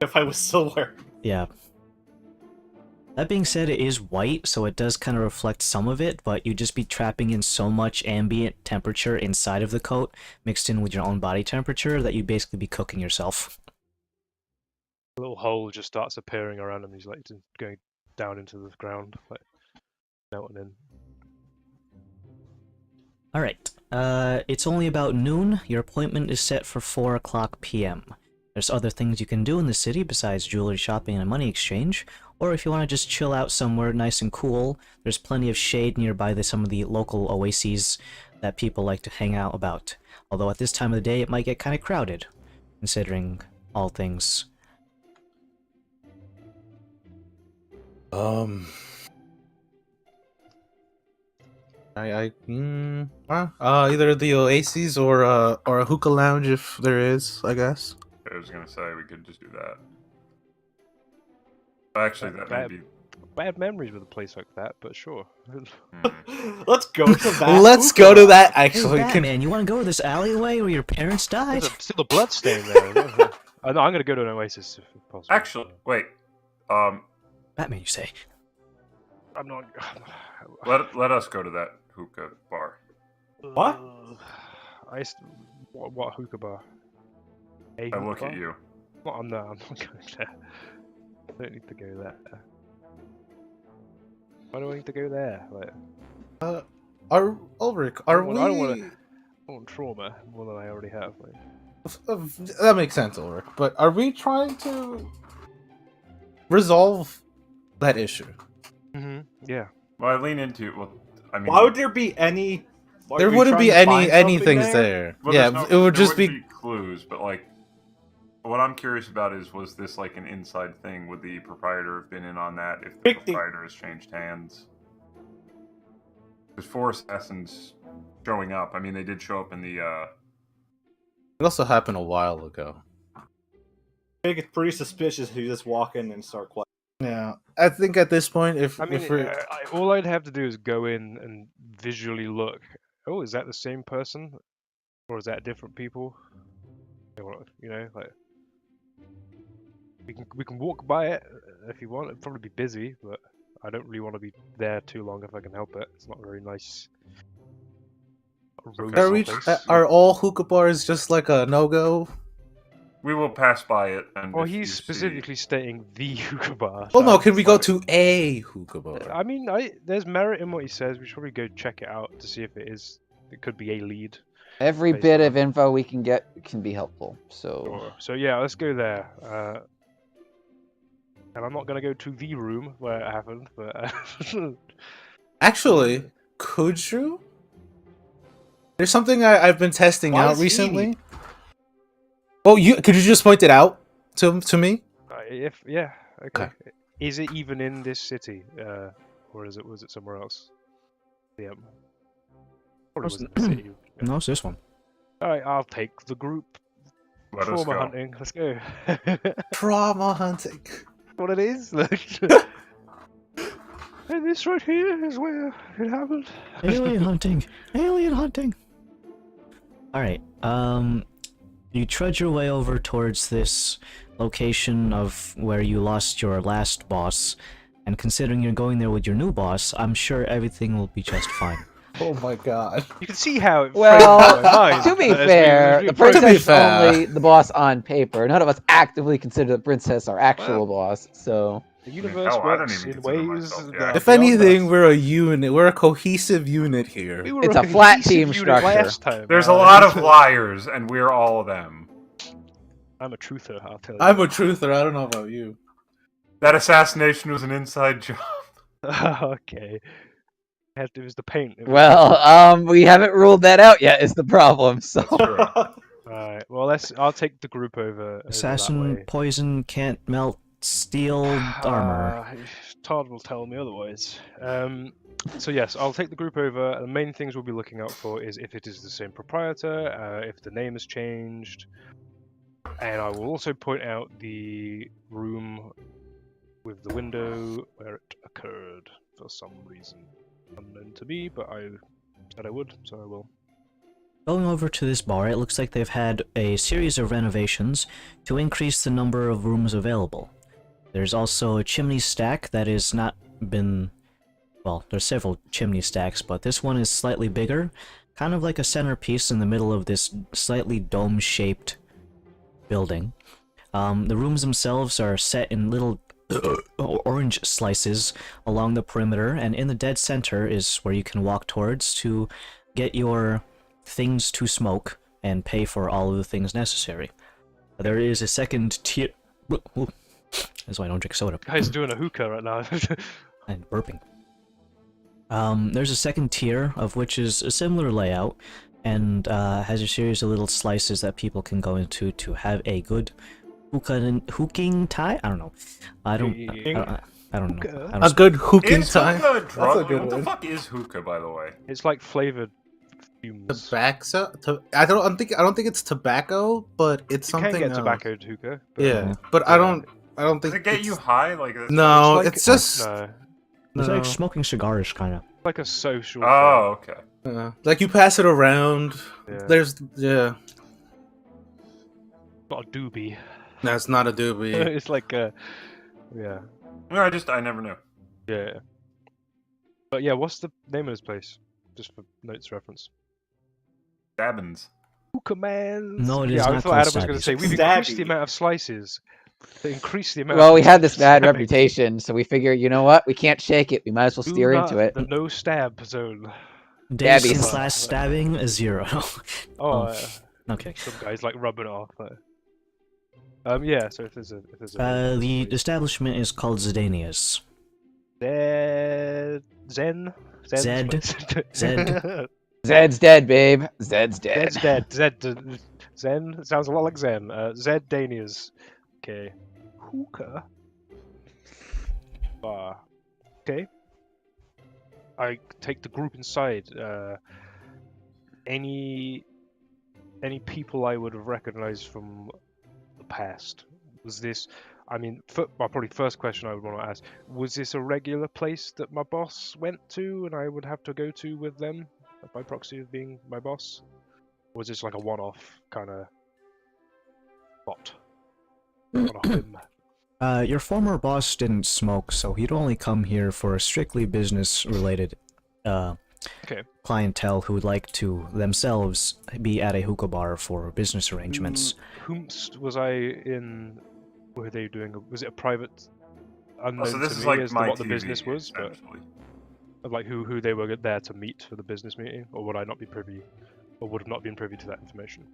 If I was still wearing. Yeah. That being said, it is white, so it does kind of reflect some of it, but you'd just be trapping in so much ambient temperature inside of the coat, mixed in with your own body temperature, that you'd basically be cooking yourself. A little hole just starts appearing around him. He's like going down into the ground, like melting in. Alright, it's only about noon. Your appointment is set for 4 o'clock p.m. There's other things you can do in the city besides jewelry shopping and money exchange, or if you want to just chill out somewhere nice and cool, there's plenty of shade nearby some of the local oases that people like to hang out about. Although at this time of the day it might get kind of crowded, considering all things. Either the oases or a hookah lounge if there is, I guess. I was gonna say we could just do that. Actually, that may be. Bad memories with a place like that, but sure. Let's go to that. Let's go to that. Hey, Actually, Batman, you want to go to this alleyway where your parents died? There's still a blood stain there. No, I'm gonna go to an oasis if possible. Actually, wait. Batman, you say? I'm not. Let us go to that hookah bar. What? What hookah bar? A I hookah look bar? at you. Well, I'm not going there. I don't need to go there. Why do I need to go there? Like, Ulrich, I are don't we? want- I want trauma more than I already have. Like. That makes sense, Ulrich. But are we trying to resolve that issue? Yeah. Well, I lean into. Well, I mean, Why would there be any? There are we wouldn't be trying to find any something things there. well, Yeah, there's it would there just wouldn't be. clues. But like, what I'm curious about is, was this like an inside thing? Would the proprietor have been in on that if the Big thing. proprietor has changed hands? There's 4 assassins showing up. I mean, they did show up in the. It also happened a while ago. I think it's pretty suspicious if you just walk in and start questioning. Yeah, I think at this point, if I mean, if we're all I'd have to do is go in and visually look. Oh, is that the same person, or is that different people? You know, like we can walk by it if you want. It'd probably be busy, but I don't really want to be there too long if I can help it. It's not very nice. are we are all hookah bars just like a no go? We will pass by it. And Well, if you he's see- specifically stating the hookah bar. Well, no. Can we go fine. to a hookah bar? I mean, there's merit in what he says. We should probably go check it out to see if it is. It could be a lead. Every Based bit on- of info we can get can be helpful. So So yeah, let's go there. And I'm not gonna go to the room where it happened, but Actually, could you? There's something I've been testing Why out does he recently. need- Oh, could you just point it out to me? if yeah, okay. Okay. Is it even in this city, or was it somewhere else? Yeah, probably was in the city. No, it's this one. All right, I'll take the group. Let us Trauma go. hunting. Let's go. Trauma hunting. What it is? And this right here is where it happened. Alien hunting! Alien hunting! Alright, you trudge your way over towards this location of where you lost your last boss, and considering you're going there with your new boss, I'm sure everything will be just fine. Oh my god. You can see how it Well, frames my mind to be as we- fair, as we the approach To be princess is fair. only the boss on paper. None of us actively consider the princess our actual boss. So The universe hell, I don't works even in consider ways myself, that yeah. are If beyond anything, us. we're a unit. We're a cohesive unit here. We were It's a flat cohesive team unit structure. last time, There's a man. lot of liars, and we're all of them. I'm a truther, I'll tell you. I'm a truther. I don't know about you. That assassination was an inside job. Okay. It was the paint. It was- well, we haven't ruled that out yet. Is the problem? So True. Alright, well, I'll take the group over that Assassin way. poison can't melt steel armor. Todd will tell me otherwise. So yes, I'll take the group over. The main things we'll be looking out for is if it is the same proprietor, if the name has changed, and I will also point out the room with the window where it occurred for some reason unknown to me, but I said I would, so I will. Going over to this bar, it looks like they've had a series of renovations to increase the number of rooms available. There's also a chimney stack that has not been... Well, there's several chimney stacks, but this one is slightly bigger, kind of like a centerpiece in the middle of this slightly dome-shaped building. The rooms themselves are set in little orange slices along the perimeter, and in the dead center is where you can walk towards to get your things to smoke and pay for all of the things necessary. There is a second tier... That's why I don't drink soda. Guy's doing a hookah right now. And burping. There's a second tier, of which is a similar layout, and has a series of little slices that people can go into to have a good hooking tie? I don't know. I don't know. I don't A good hooking Is time. hookah a drug? That's a good What the one. fuck is hookah, by the way? It's like flavored fumes. Tobacco? I don't think it's tobacco, but it's You something can get else. tobaccoed hookah. But Yeah, but yeah. I don't Does think it get you it's- high? Like No, like- it's just No, It's no. like smoking cigars, kind of. like a social. Oh, okay. Like you pass it around. thing. Yeah. There's Not a doobie. that's not a doobie. It's like a. Yeah. No, I never knew. Yeah. But yeah, what's the name of this place? Just for notes reference. Stabbins. Hookah man. No, it is yeah, I not thought called Adam was going to say Stabbies. we've increased the Stabby. amount of slices. To increase the amount. Well, of we had this bad stabbing. reputation, so we figure, you know what? We can't shake it. We might as well Do steer not- into it. The no stab zone. Days Stabbies. since last stabbing, a 0. Oh, Oh. Okay. some guy's like rubbing it off. Yeah. So if there's a The establishment is called Zedania's. Zen. Zed. Zed. Zed's dead, babe. Zed's dead. Zed's dead. Zen sounds a lot like Zen. Zed Danias. Okay. Hookah. Bar. Okay. I take the group inside. Any people I would have recognized from the past? Was this? I mean, probably first question I would want to ask: was this a regular place that my boss went to, and I would have to go to with them by proxy of being my boss? Or was this like a one-off kind of spot? On a whim? Your former boss didn't smoke, so he'd only come here for strictly business-related clientele who would like to themselves be at a hookah bar for business arrangements. Whomst was I in? Were they doing? Was it a private? Unknown So this to is me like as to my what the TV, business was, but essentially. of like who they were there to meet for the business meeting, or would I not be privy, or would have not been privy to that information?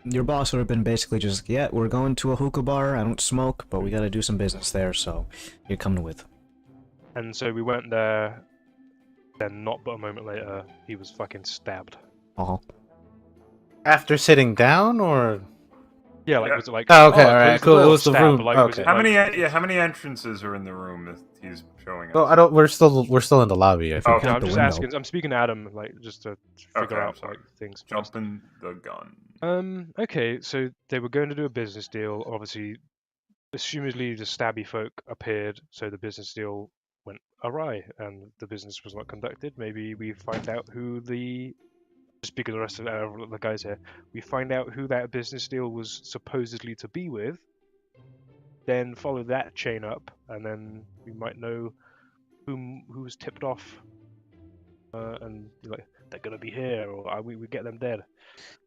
Your boss would have been basically just, yeah, we're going to a hookah bar, I don't smoke, but we gotta do some business there, so you're coming with. And so we went there. Then, not but a moment later, he was fucking stabbed. Uh-huh. After sitting down, or Yeah, like Yeah. was it like? Oh, okay, close alright, the cool, it door, was the stab, room, Like, was okay. it How like- many entrances are in the room that he's showing us? well, I don't. We're still in the lobby. I think. Okay. No, I'm the just window. asking. I'm speaking to Adam, like just to figure I'm out sorry. like things. Jumping the gun. Okay, so they were going to do a business deal. Obviously, assumedly the stabby folk appeared, so the business deal went awry, and the business was not conducted. Maybe we find out who the. Speaking of the rest of the guys here, we find out who that business deal was supposedly to be with. Then follow that chain up, and then we might know who was tipped off, and like they're gonna be here, or we get them dead.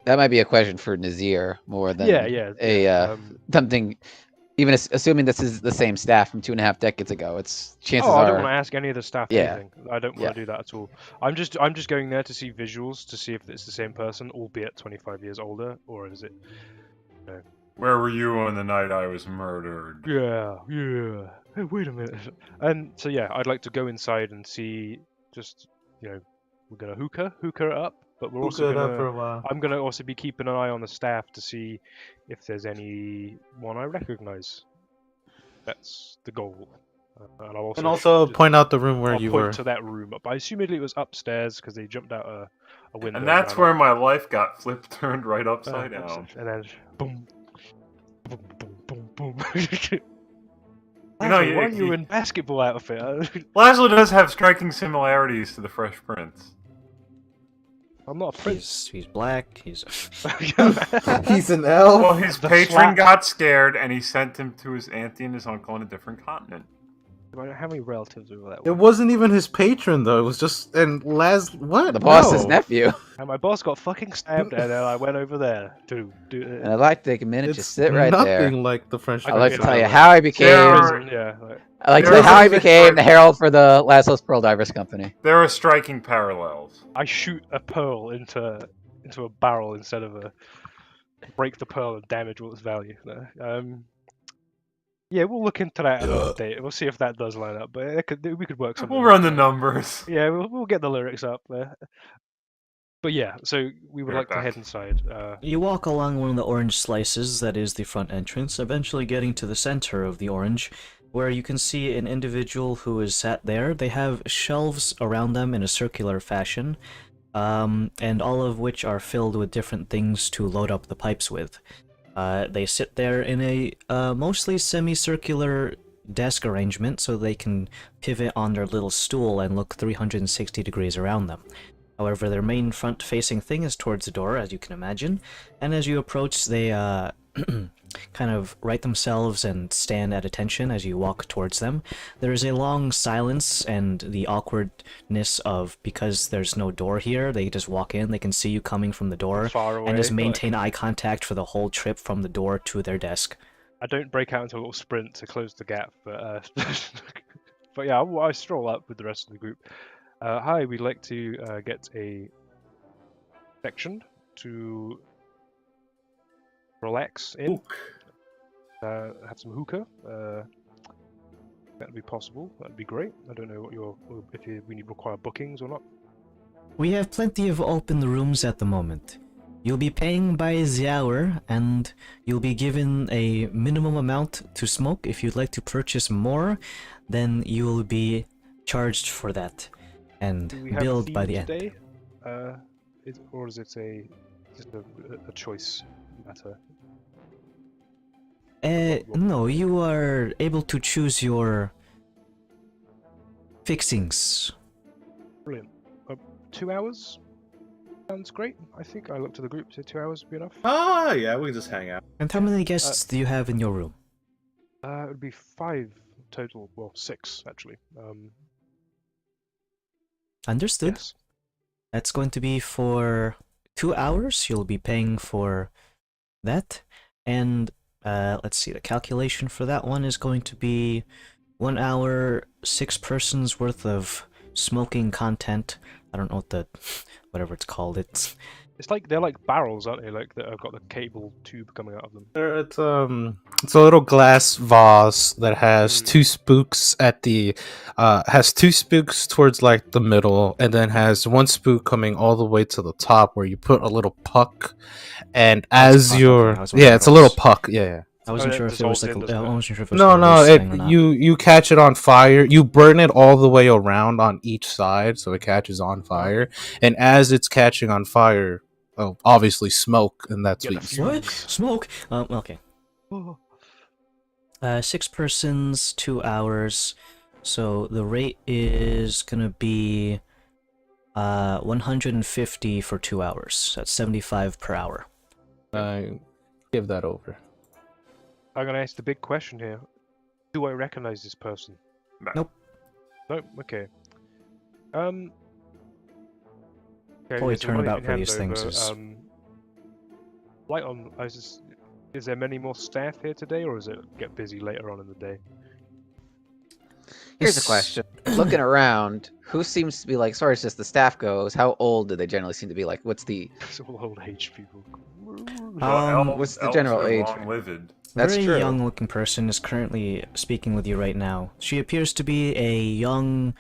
That might be a question for Nazir more than Yeah. something. Even assuming this is the same staff from 2.5 decades ago, it's chances I are. don't want to ask any of the staff Yeah. anything. I don't want to do that at all. I'm just going there to see visuals to see if it's the same person, albeit 25 years older, or is it? Where were you on the night I was murdered? Yeah. Hey, wait a minute. And so yeah, I'd like to go inside and see just we're gonna hookah it up, but we're also Hookah it up for gonna. a while. I'm gonna also be keeping an eye on the staff to see if there's anyone I recognize. That's the goal. And I'll also And also point out the room where I'll you point were. to that room. But I assumed it was upstairs because they jumped out a window. And that's ran where up. my life got flipped, turned right upside down. And then boom, boom, boom, boom, boom. You know, Laszlo, why are you in basketball outfit? Laszlo does have striking similarities to the Fresh Prince. I'm not a prince. He's black. He's He's an elf. Well, his The patron flat- got scared, and he sent him to his auntie and his uncle on a different continent. How many relatives over that? It wasn't even his patron though. It was just what? The boss's No. nephew. And my boss got fucking stabbed, and then I went over there to do it. And I'd like to take a minute, It's just sit right nothing there. like the French. I I'd like to Yeah. tell you how I became. There are- I'd like to there tell you how are I things that became the strike- herald for the Laszlo's Pearl Divers Company. There are striking parallels. I shoot a pearl into a barrel instead of break the pearl and damage all its value. Yeah, we'll look into that another day. We'll see if that does line up. But we could work something. We'll run the out. numbers. Yeah, we'll get the lyrics up there. But yeah, so we would Be right like to back. head inside. You walk along one of the orange slices that is the front entrance, eventually getting to the center of the orange, where you can see an individual who is sat there. They have shelves around them in a circular fashion, and all of which are filled with different things to load up the pipes with. They sit there in a mostly semicircular desk arrangement so they can pivot on their little stool and look 360 degrees around them. However, their main front-facing thing is towards the door, as you can imagine, and as you approach, they kind of right themselves and stand at attention as you walk towards them. There is a long silence and the awkwardness of, because there's no door here, they just walk in, they can see you coming from the door, far away. and just like, maintain eye contact for the whole trip from the door to their desk. I don't break out into a little sprint to close the gap, but but yeah, I stroll up with the rest of the group. Hi, we'd like to get a section to relax in. Ook. Have some hookah. That'd be possible. That'd be great. I don't know what we need require bookings or not. We have plenty of open rooms at the moment. You'll be paying by the hour, and you'll be given a minimum amount to smoke. If you'd like to purchase more, then you will be charged for that, and Do we have billed a by theme the end. today? Or is it just a choice matter? No, you are able to choose your fixings. Brilliant. 2 hours? Sounds great. I think I looked to the group, so 2 hours would be enough. Ah, yeah, we can just hang out. And how many guests do you have in your room? It would be 5 total. Well, 6 actually. Understood. Yes. That's going to be for 2 hours. You'll be paying for that. And let's see, the calculation for that one is going to be 1 hour, 6 persons worth of smoking content. I don't know what whatever it's called. It's like they're like barrels, aren't they? Like that have got the cable tube coming out of them. It's a little glass vase that has two spooks at the has two spooks towards like the middle, and then has one spook coming all the way to the top where you put a little puck, and as puck, you're okay, I was wondering it's what a it little was. puck, yeah. I wasn't that sure if it was dissolves like in, doesn't I it? wasn't sure if it was No, like a no, loose thing or not. you catch it on fire. You burn it all the way around on each side, so it catches on fire. And as it's catching on fire, obviously smoke, and that's Get what the you What? fumes. Smoke? Okay. 6 persons, 2 hours. So the rate is gonna be 150 for 2 hours. That's 75 per hour. give that over. I'm gonna ask the big question here. Do I recognize this person? Nope. Nope. Okay. Okay, Probably there's a money turnabout in for hand these things over, is- Light on. Is there many more staff here today, or does it get busy later on in the day? Here's a This- question. Looking around, who seems to be like, as far as just the staff goes, how old do they generally seem to be? Like, what's the... It's all old age people. what's the general age? Long-lived. That's Very true. young-looking person is currently speaking with you right now. She appears to be a young,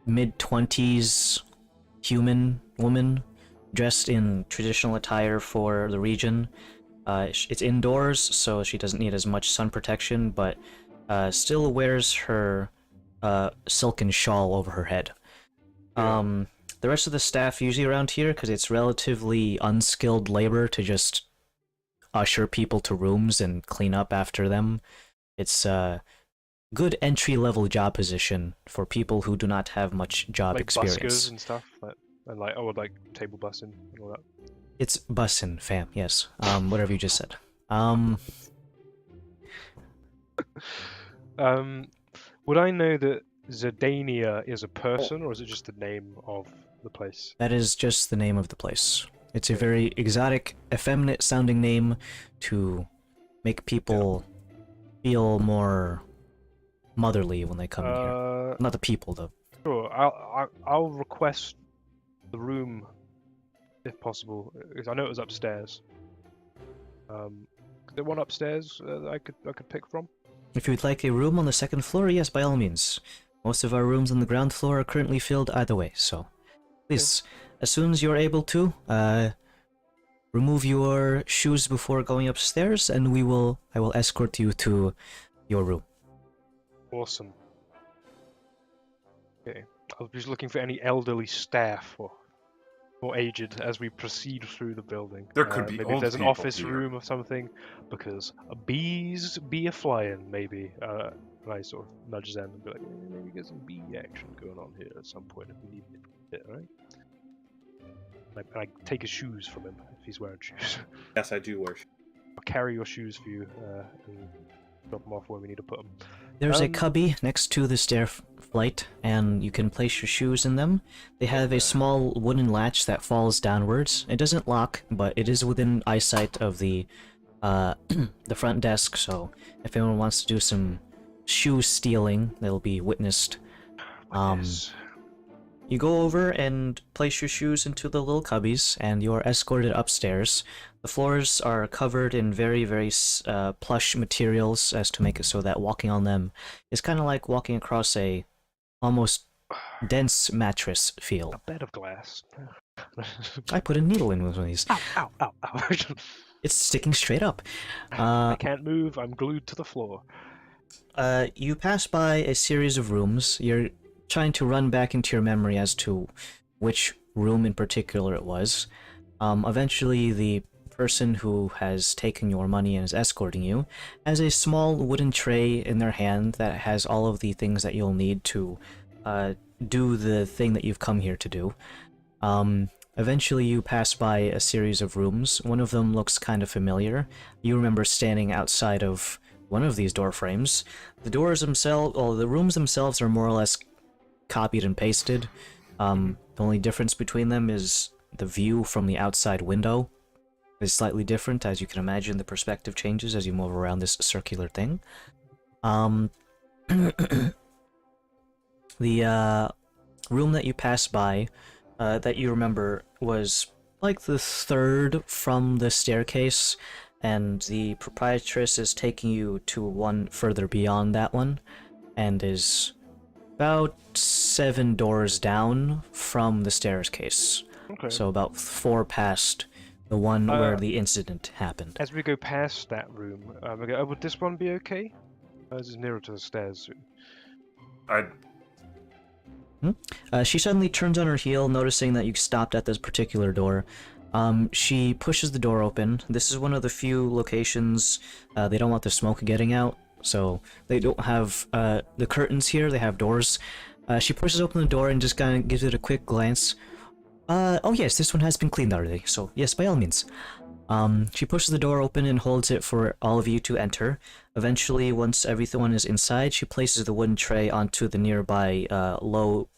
mid-20s human woman dressed in traditional attire for the region. It's indoors, so she doesn't need as much sun protection, but still wears her silken shawl over her head. The rest of the staff usually around here, because it's relatively unskilled labor to just usher people to rooms and clean up after them. It's a good entry-level job position for people who do not have much job Like experience. buskers and stuff, like table bussing and all that. It's bussin', fam. Yes. Whatever you just said. Would I know that Zidania is a person, or is it just the name of the place? That is just the name of the place. It's a very exotic, effeminate-sounding name to make people feel more motherly when they come in here. Not the people, though. Sure. I'll request the room, if possible. Because I know it was upstairs. Is there one upstairs that I could pick from? If you'd like a room on the second floor, yes, by all means. Most of our rooms on the ground floor are currently filled either way, so please, as soon as you're able to, remove your shoes before going upstairs, and I will escort you to your room. Awesome. Okay. I'll be looking for any elderly staff or aged as we proceed through the building. There could be maybe if old there's an people office here. room or something, because bees be a flying maybe. And I sort of nudge them and be like, maybe get some bee action going on here at some point if we need it, right? And I take his shoes from him if he's wearing shoes. Yes, I do wear shoes. I'll carry your shoes for you and drop them off where we need to put them. There's a cubby next to the stair flight, and you can place your shoes in them. They have a small wooden latch that falls downwards. It doesn't lock, but it is within eyesight of the the front desk, so if anyone wants to do some shoe stealing, they'll be witnessed. You go over and place your shoes into the little cubbies, and you're escorted upstairs. The floors are covered in very, very plush materials as to make it so that walking on them is kind of like walking across a almost dense mattress feel. A bed of glass. I put a needle in one of these. Ow, ow, ow, ow. It's sticking straight up. I can't move, I'm glued to the floor. You pass by a series of rooms. You're trying to run back into your memory as to which room in particular it was. Eventually, the person who has taken your money and is escorting you has a small wooden tray in their hand that has all of the things that you'll need to do the thing that you've come here to do. Eventually, you pass by a series of rooms. One of them looks kind of familiar. You remember standing outside of one of these door frames. The doors themselves, well, the rooms themselves are more or less copied and pasted. The only difference between them is the view from the outside window is slightly different. As you can imagine, the perspective changes as you move around this circular thing. The room that you pass by, that you remember, was like the third from the staircase, and the proprietress is taking you to one further beyond that one, and is about 7 doors down from the staircase. Okay. So about 4 past the one where the incident happened. As we go past that room, we go, would this one be okay? This is nearer to the stairs. She suddenly turns on her heel, noticing that you stopped at this particular door. She pushes the door open. This is one of the few locations they don't want the smoke getting out, so they don't have the curtains here, they have doors. She pushes open the door and just kind of gives it a quick glance. Oh yes, this one has been cleaned already, so yes, by all means. She pushes the door open and holds it for all of you to enter. Eventually, once everyone is inside, she places the wooden tray onto the nearby low-level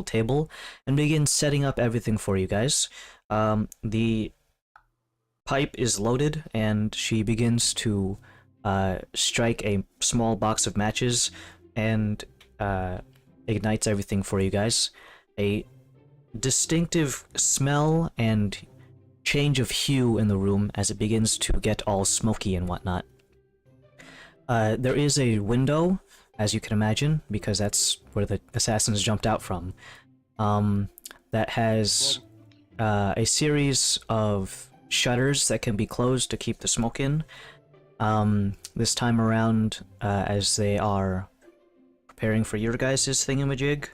table and begins setting up everything for you guys. The pipe is loaded, and she begins to strike a small box of matches and ignites everything for you guys. A distinctive smell and change of hue in the room as it begins to get all smoky and whatnot. There is a window, as you can imagine, because that's where the assassins jumped out from. that has a series of shutters that can be closed to keep the smoke in. This time around, as they are preparing for your guys' thingamajig,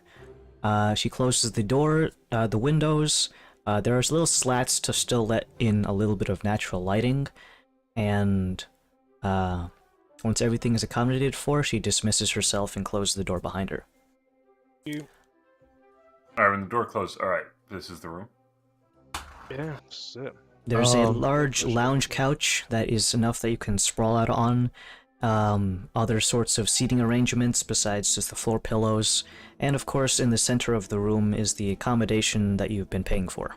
she closes the door, the windows. There are little slats to still let in a little bit of natural lighting, and once everything is accommodated for, she dismisses herself and closes the door behind her. Alright, when the door closed, alright, this is the room. Yeah, that's it. There's a Um, large lounge couch that is enough that you can sprawl out on. Other sorts of seating arrangements besides just the floor pillows. And of course, in the center of the room is the accommodation that you've been paying for.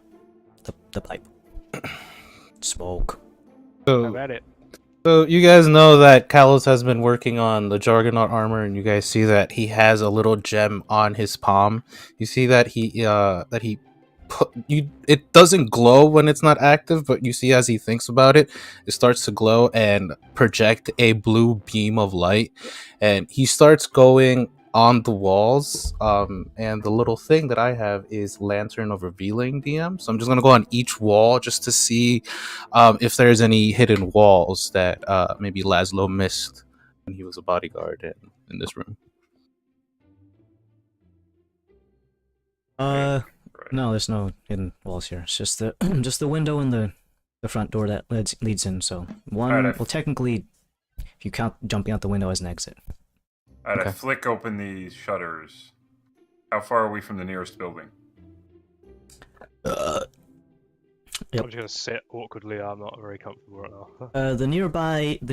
The pipe. Smoke. Have So, at it. so you guys know that Kalos has been working on the Jargonaut armor, and you guys see that he has a little gem on his palm. You see that he put you. It doesn't glow when it's not active, but you see as he thinks about it, it starts to glow and project a blue beam of light, and he starts going on the walls. And the little thing that I have is Lantern of Revealing DM, so I'm just gonna go on each wall just to see if there's any hidden walls that maybe Laszlo missed when he was a bodyguard in this room. Right. No, there's no hidden walls here. It's just the just the window and the front door that leads in. So one, Alright, well, technically, if you count jumping out the window as an exit. Alright, I Okay. flick open these shutters. How far are we from the nearest building? Yep. I'm just gonna sit awkwardly. I'm not very comfortable right now. The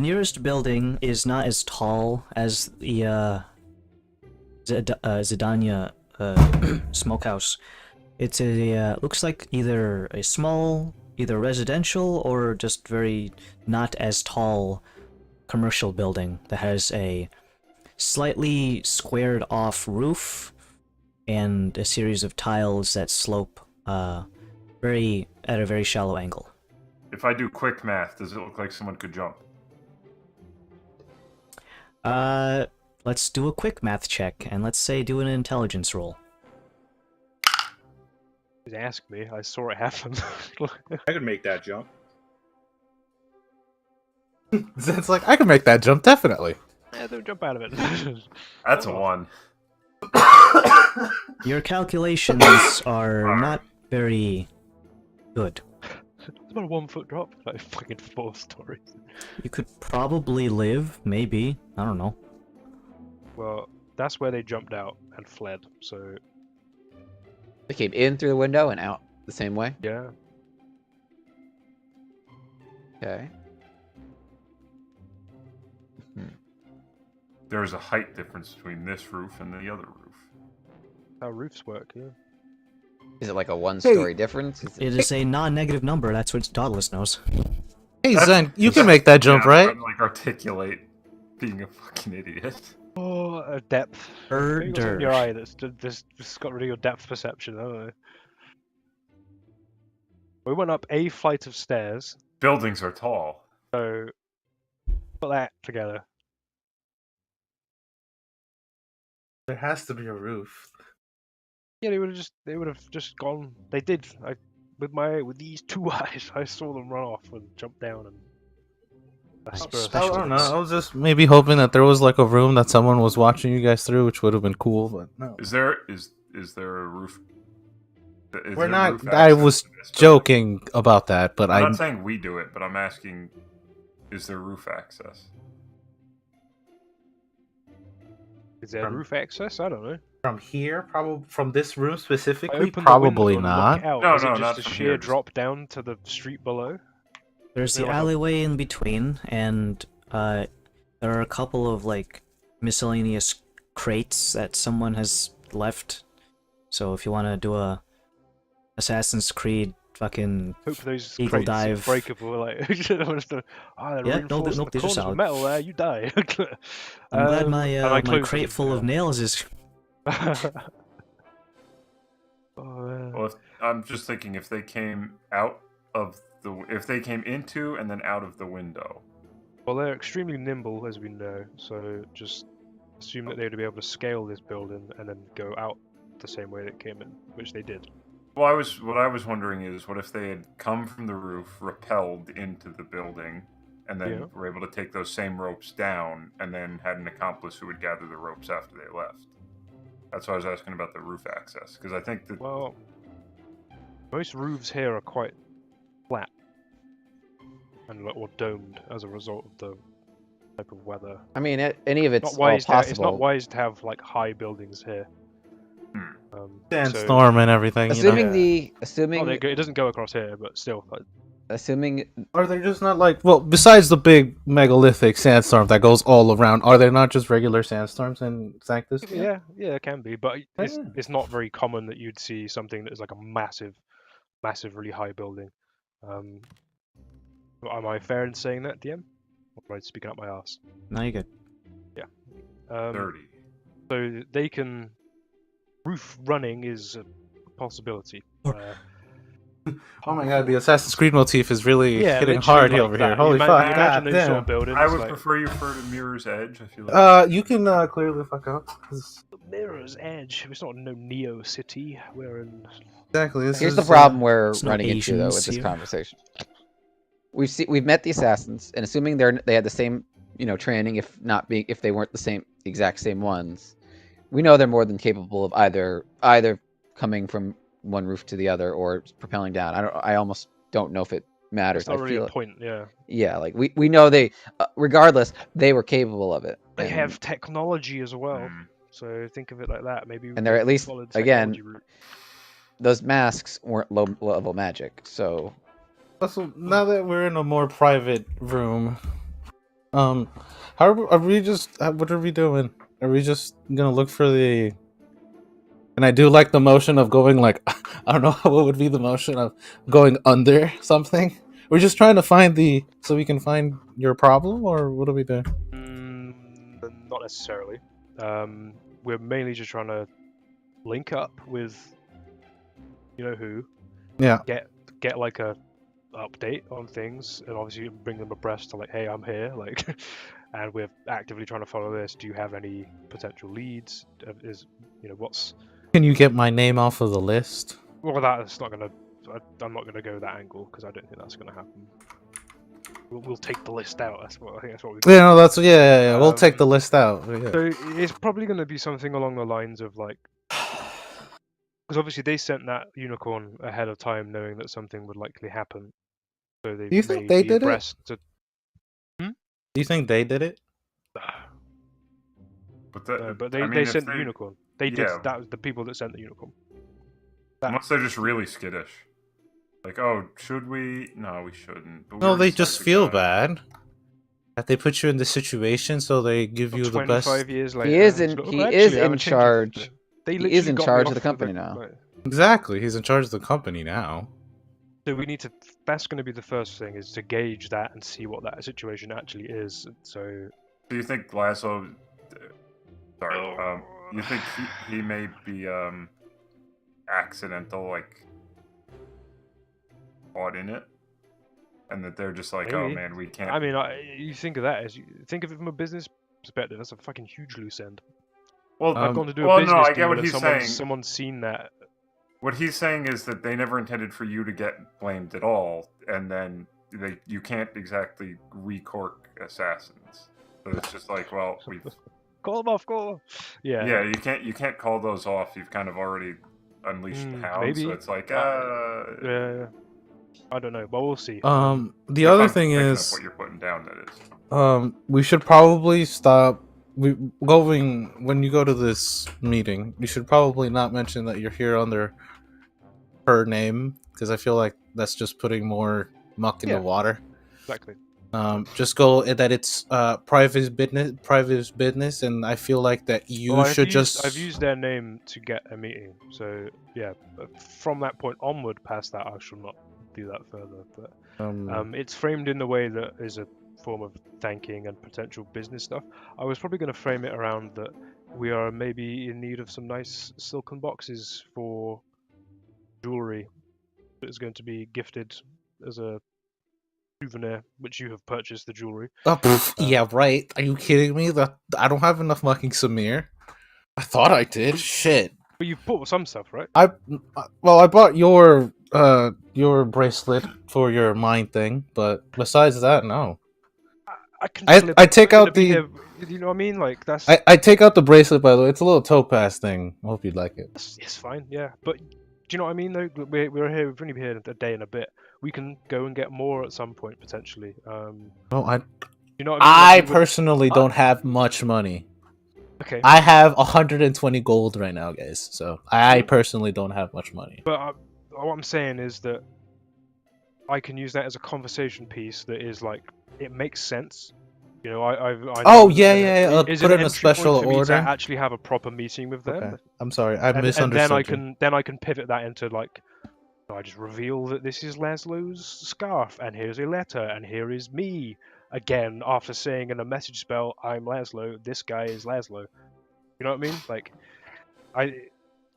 nearest building is not as tall as the Zidania smokehouse. It's looks like either a small, either residential or just very not as tall commercial building that has a slightly squared off roof and a series of tiles that slope at a very shallow angle. If I do quick math, does it look like someone could jump? Let's do a quick math check and let's say do an intelligence roll. Just ask me. I saw it happen. I could make that jump. It's like I can make that jump definitely. Yeah, don't jump out of it. That's a 1. Your calculations are not very good. It's about a 1 foot drop. Like fucking 4 stories. You could probably live, maybe. I don't know. Well, that's where they jumped out and fled. So They came in through the window and out the same way. yeah, Okay. There's a height difference between this roof and the other roof. how roofs work. Yeah. Is it like a one-story difference? Is It is a non-negative number, that's what Dauntless knows. Hey That's- Zen, you can make that jump, Yeah, right? I'm like articulate being a fucking idiot. Oh, a depth. Er, Maybe got something in your der. eye that's just got rid of your depth perception. I don't know. We went up a flight of stairs, Buildings are tall. so put that together. There has to be a roof. Yeah, they would have just gone. They did. With these 2 eyes, I saw them run off and jump down and. Nice. spur of Special I don't know. effects. I was just maybe hoping that there was like a room that someone was watching you guys through, which would have been cool, but no. Is there a roof? Is We're there not. roof I access was to this building? joking about that, but I'm I. not saying we do it, but I'm asking, is there roof access? Is there From- roof access? I don't know. From here, probably from this room I specifically, opened the probably window and look not. out. No, Is no, it not just a from sheer here, just- drop down to the street below? There's the They're like a- alleyway in between, and there are a couple of like miscellaneous crates that someone has left. So if you want to do a Assassin's Creed fucking Hope those Eagle crates dive. are breakable. Like, they're Yeah, no, reinforced. nope, The these are corners of solid. metal there, you die. I'm glad and my I my closed crate them, full of yeah. nails is. Well, I'm just thinking if they came out of if they came into and then out of the window. Well, they're extremely nimble, as we know, so just assume that they would be able to scale this building and then go out the same way that it came in, which they did. Well, what I was wondering is, what if they had come from the roof, rappelled into the building, and then Yeah. were able to take those same ropes down, and then had an accomplice who would gather the ropes after they left? That's why I was asking about the roof access, because I think that Well, most roofs here are quite flat and or domed as a result of the type of weather. I mean, any of it's Not all wise possible. it's not wise to have like high buildings here. Sandstorm and everything. Assuming Yeah. assuming it doesn't go across here, but still. assuming Are they just not like, well, besides the big megalithic sandstorm that goes all around, are there not just regular sandstorms in Sanctus? Yeah, it can be, but Yeah. it's not very common that you'd see something that is like a massive, really high building. Am I fair in saying that, DM? Or am I speaking up my ass? Now you good. 30. So they can. Roof running is a possibility. Oh my god, the Assassin's Creed motif is really Yeah, hitting literally hard like over that. here. Holy fuck, Imagine god those sort damn. of buildings. I would like, prefer you refer to Mirror's Edge. I feel like You can clear the fuck up. 'Cause Mirror's Edge. It's not no Neo City. We're in. Exactly. here's the problem we're it's no running into though with Asians this here. conversation. We've met the assassins, and assuming they had the same training, if they weren't the exact same ones, we know they're more than capable of either coming from one roof to the other or propelling down. I almost don't know if it matters. It's not I really feel a point. Yeah. yeah, like we know they regardless they were capable of it. They and, have technology as well. Mm. So think of it like that. Maybe. And they're at least, followed again, technology route. those masks weren't low level magic, so Also, now that we're in a more private room, how are we just? What are we doing? Are we just gonna look for the? And I do like the motion of going like, I don't know what would be the motion of going under something. We're just trying to find so we can find your problem, or what are we doing? Not necessarily. We're mainly just trying to link up with you know who. Yeah. Get like a update on things, and obviously bring them abreast to like, hey, I'm here, like, and we're actively trying to follow this. Do you have any potential leads? What's? Can you get my name off of the list? Well, that's not gonna. I'm not gonna go that angle because I don't think that's gonna happen. We'll take the list out. I think that's what we. Yeah, no, that's yeah. We'll take the list out. Yeah. So it's probably going to be something along the lines of like, because obviously they sent that unicorn ahead of time, knowing that something would likely happen. So they. Do you think they did it? To... Do you think they did it? But they sent the unicorn. They did. Yeah. That was the people that sent the unicorn. Unless they're just really skittish. Like, oh, should we? No, we shouldn't. But we No, they already just sent the feel guy. bad that they put you in this situation, so they give you the best. 25 years later, he is it's in like, he "Oh, is actually, I in haven't changed charge. anything." They He literally is in got me charge of off the company now. like- Exactly, he's in charge of the company now. So we need to. That's going to be the first thing, is to gauge that and see what that situation actually is. So. Do you think Lasso? Sorry. You think he may be accidental, like caught in it, and that they're just like, oh Maybe. man, we can't. I mean, you think of that as you think of it from a business perspective. That's a fucking huge loose end. well, I've gone to do a well, business no, I deal get what and he's saying. someone's seen that. What he's saying is that they never intended for you to get blamed at all, and then you can't exactly recork assassins. So it's just like, well, we Call them off. Call them off. Yeah. yeah, you can't call those off. You've kind of already unleashed the hound, maybe. so it's like, Yeah. I don't know, but we'll see. The if other I'm thing picking up is, what you're putting down. That is. we should probably stop. When you go to this meeting, you should probably not mention that you're here under her name, because I feel like that's just putting more muck in the water. Exactly. Just go that it's private business, and I feel like that you should I've used their name to get a meeting, so yeah. But from that point onward, past that, I shall not do that further. But it's framed in the way that is a form of thanking and potential business stuff. I was probably going to frame it around that we are maybe in need of some nice silken boxes for jewelry that is going to be gifted as a souvenir, which you have purchased the jewelry. Yeah, right. Are you kidding me? That I don't have enough fucking Samir. I thought I did. Shit. But you've bought some stuff, right? I bought your bracelet for your mind thing, but besides that, no. I can I- flip I it. take We're out gonna be the- here- You know what I mean? Like that's I take out the bracelet, by the way. It's a little topaz thing. I hope you'd like it. it's fine, yeah. But do you know what I mean? Though we're here. We've only been here a day and a bit. We can go and get more at some point potentially. No, You know what I mean? I Like, we would- personally don't have much money. Okay. I have 120 gold right now, guys. So I personally don't have much money. But what I'm saying is that I can use that as a conversation piece that is like it makes sense. You know, I Oh, know yeah, that yeah, yeah. is Put an in a entry special point for me to order. actually have a proper meeting with them. Okay. I'm sorry, I And misunderstood then I can pivot that into like I just reveal that this is Laszlo's scarf and here's a letter and here is me again after saying in a message spell I'm Laszlo, this guy is Laszlo. You know what I mean? Like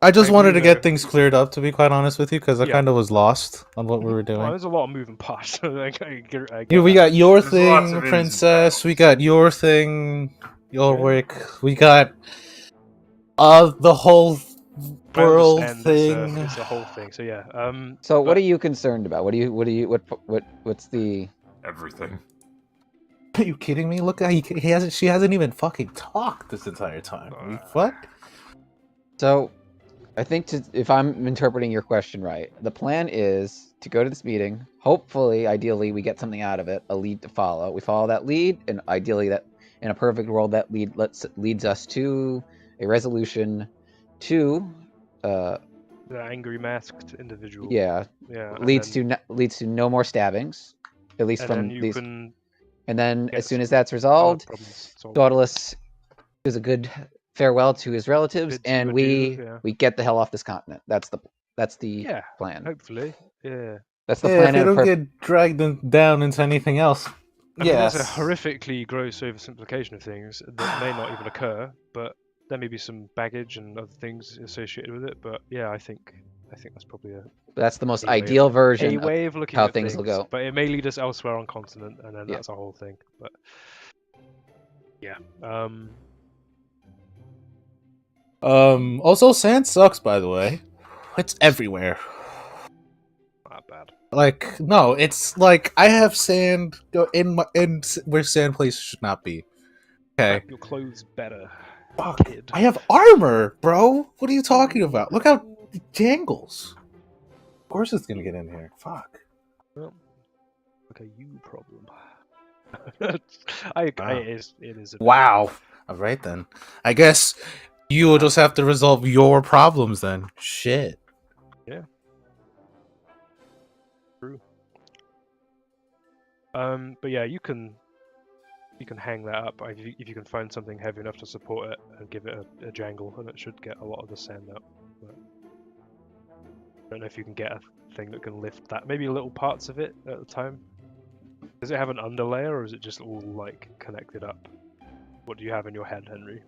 I just I wanted agree to get though. things cleared up, to be quite honest with you, because I Yeah. kind of was lost on what we were Well, doing. there's a lot of moving parts. I get Yeah, we that. got your There's lots thing, of ins and princess. We outs. got your thing, your Yeah. work. We got the whole I world understand thing. it's a whole thing. So yeah. So what but- are you concerned about? What's the? Everything. Are you kidding me? Look, she hasn't even fucking talked this entire time. What? So, I think if I'm interpreting your question right, the plan is to go to this meeting. Hopefully, ideally, we get something out of it, a lead to follow. We follow that lead, and ideally, that in a perfect world, that leads us to a resolution to, The angry masked individual. yeah, Yeah. leads to no more stabbings, at least And from then you these. can And then, get as soon as some that's other resolved, problems solved. Dauntless gives a good farewell to his relatives, Bids you and adieu, yeah. we get the hell off this continent. That's the Yeah. plan. Hopefully. Yeah. That's the Yeah, plan. if you in a don't get dragged down into anything else. I mean, Yes. there's a horrifically gross oversimplification of things that may not even occur, but there may be some baggage and other things associated with it. But yeah, I think that's probably That's the most a way of- ideal version a of way of looking how at things will go. But it may lead us elsewhere on continent, and then Yeah. that's a whole thing. But yeah, Also, sand sucks, by the way. It's everywhere. not bad. Like, no, it's like I have sand in where sand places should not be. Okay. Wrap your clothes better, Fuck. kid. I have armor, bro. What are you talking about? Look how it jangles. Of course it's gonna get in here. Fuck. Well, like a you problem. Wow. It is. Wow. All right then. I guess you will just have to resolve your problems then. Shit. But yeah, you can hang that up if you can find something heavy enough to support it and give it a jangle, and it should get a lot of the sand out. But I don't know if you can get a thing that can lift that. Maybe little parts of it at a time. Does it have an underlayer, or is it just all like connected up? What do you have in your head, Henry?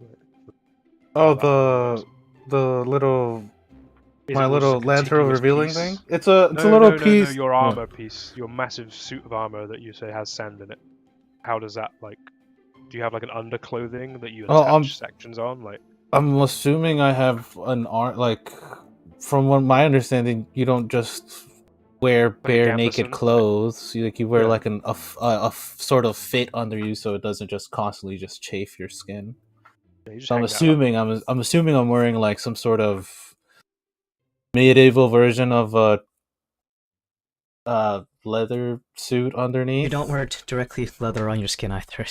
Oh, that the little Is my it all little just a lantern contiguous revealing piece? thing. It's a No, little no, piece. No, your What? armor piece, your massive suit of armor that you say has sand in it. How does that like? Do you have like an underclothing that you Oh, attach sections on? Like, I'm assuming I have an art like from what my understanding, you don't just wear a bare naked gambeson? clothes. You wear Yeah. like a sort of fit under you, so it doesn't just constantly just chafe your skin. you just So I'm hang that up. assuming I'm assuming I'm wearing like some sort of medieval version of a leather suit underneath. You don't wear directly leather on your skin either.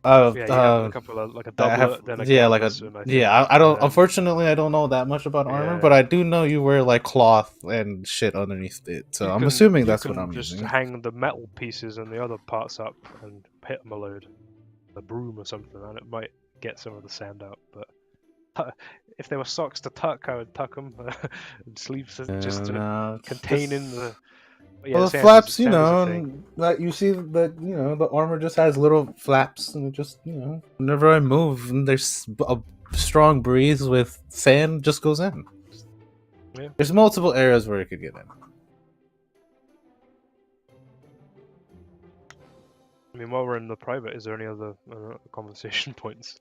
Uh, Yeah, you have a couple of like a I have, doublet, then a yeah, like a gambeson, I think, yeah. I don't. and then- Unfortunately, I don't know that much about armor, Yeah. but I do know you wear like cloth and shit underneath it. So you I'm can- assuming you that's what can I'm just using. hang the metal pieces and the other parts up and hit them a load, a broom or something, and it might get some of the sand out. But if there were socks to tuck, I would tuck them and sleeves just to No, containing the. But yeah, well, the sand flaps, is, you sand is a know, thing. and that you see that the armor just has little flaps, and it just whenever I move and there's a strong breeze with sand, just goes in. Yeah. There's multiple areas where it could get in. I mean, while we're in the private, is there any other conversation points?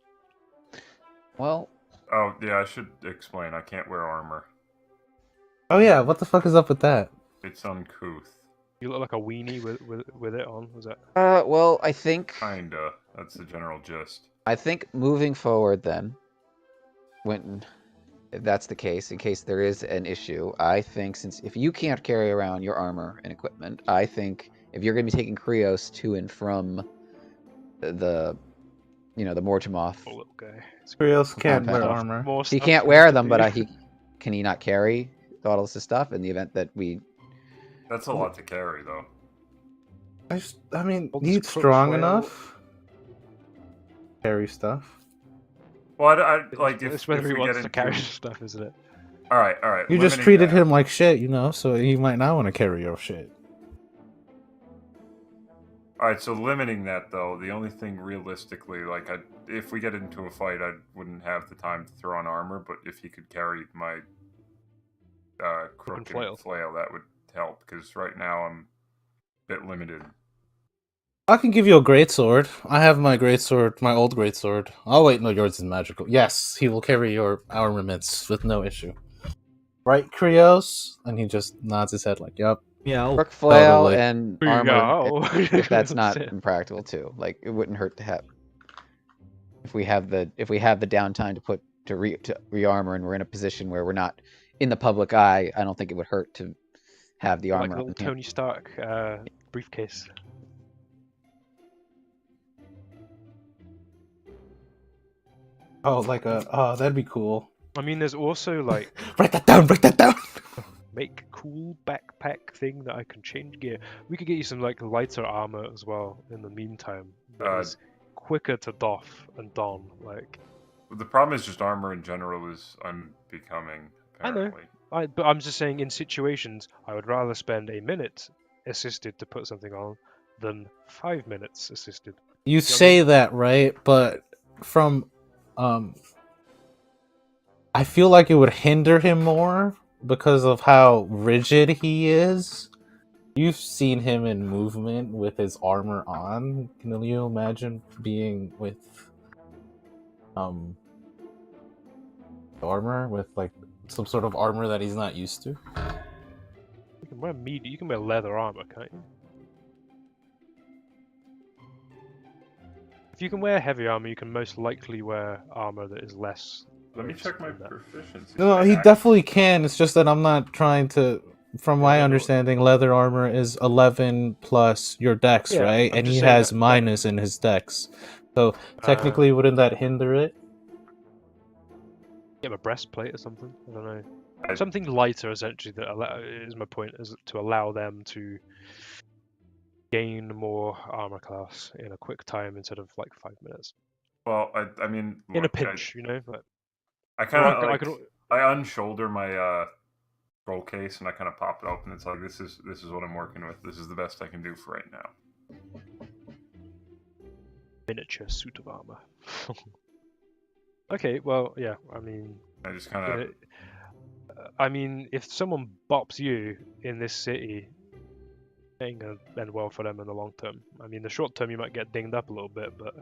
Well, Oh, yeah, I should explain. I can't wear armor. Oh yeah, what the fuck is up with that? It's uncouth. You look like a weenie with it on. Was that? Well, I think Kinda. That's the general gist. moving forward, then, when if that's the case, in case there is an issue, I think since if you can't carry around your armor and equipment, I think if you're going to be taking Krios to and from the the Mortemoth, Oh, little guy. Krios can't Compound. wear armor. More he stuff can't for wear him to them, do. but can he not carry all this stuff in the event that we? That's a lot to carry, though. I mean, All this he's crook strong flail. enough. Carry stuff. Well, I like It's if whether he we wants get to into. carry stuff, isn't it? All right. You just limiting treated that. him like shit, so he might not want to carry your shit. All right, so limiting that though, the only thing realistically, like, if we get into a fight, I wouldn't have the time to throw on armor. But if he could carry my crook and flail. flail, that would help. Because right now I'm a bit limited. I can give you a great sword. I have my great sword, my old great sword. Oh wait, no, yours is magical. Yes, he will carry your armaments with no issue. Right, Krios? And he just nods his head like, "Yep." Yeah, I'll Crook flail Totally. and There you armor, go. if that's not That's it. impractical too. Like it wouldn't hurt to have. If we have the downtime to rearmor and we're in a position where we're not in the public eye, I don't think it would hurt to have the Like armor a little on hand. Tony Stark briefcase. Oh, that'd be cool. I mean, there's also like Write that down. Write that down. make cool backpack thing that I can change gear. We could get you some like lighter armor as well in the meantime. That is quicker to doff and don. Like The problem is just armor in general is unbecoming. I know. Apparently. But I'm just saying in situations I would rather spend a minute assisted to put something on than 5 minutes assisted. You say that, right? But from, I feel like it would hinder him more because of how rigid he is. You've seen him in movement with his armor on. Can you imagine being with armor with like some sort of armor that he's not used to? You can wear you can wear leather armor, can't you? If you can wear heavy armor, you can most likely wear armor that is less. Let me weight check my than that. proficiency. No, he definitely can. It's just that I'm not trying to. From my understanding, leather armor is 11 plus your dex, Yeah, right? I'm And just he saying has that- minus in his dex. So technically, wouldn't that hinder it? Get a breastplate or something. I don't know. I- Something lighter, essentially. Is my point. Is to allow them to gain more armor class in a quick time instead of like 5 minutes. Well, I mean, In a look, pinch, like, I kind of I like could- I unshoulder my scroll case and I kind of pop it open. It's like this is what I'm working with. This is the best I can do for right now. miniature suit of armor. Okay, well, yeah. I mean, I just kind of if someone bops you in this city, it ain't gonna end well for them in the long term. I mean, the short term you might get dinged up a little bit, but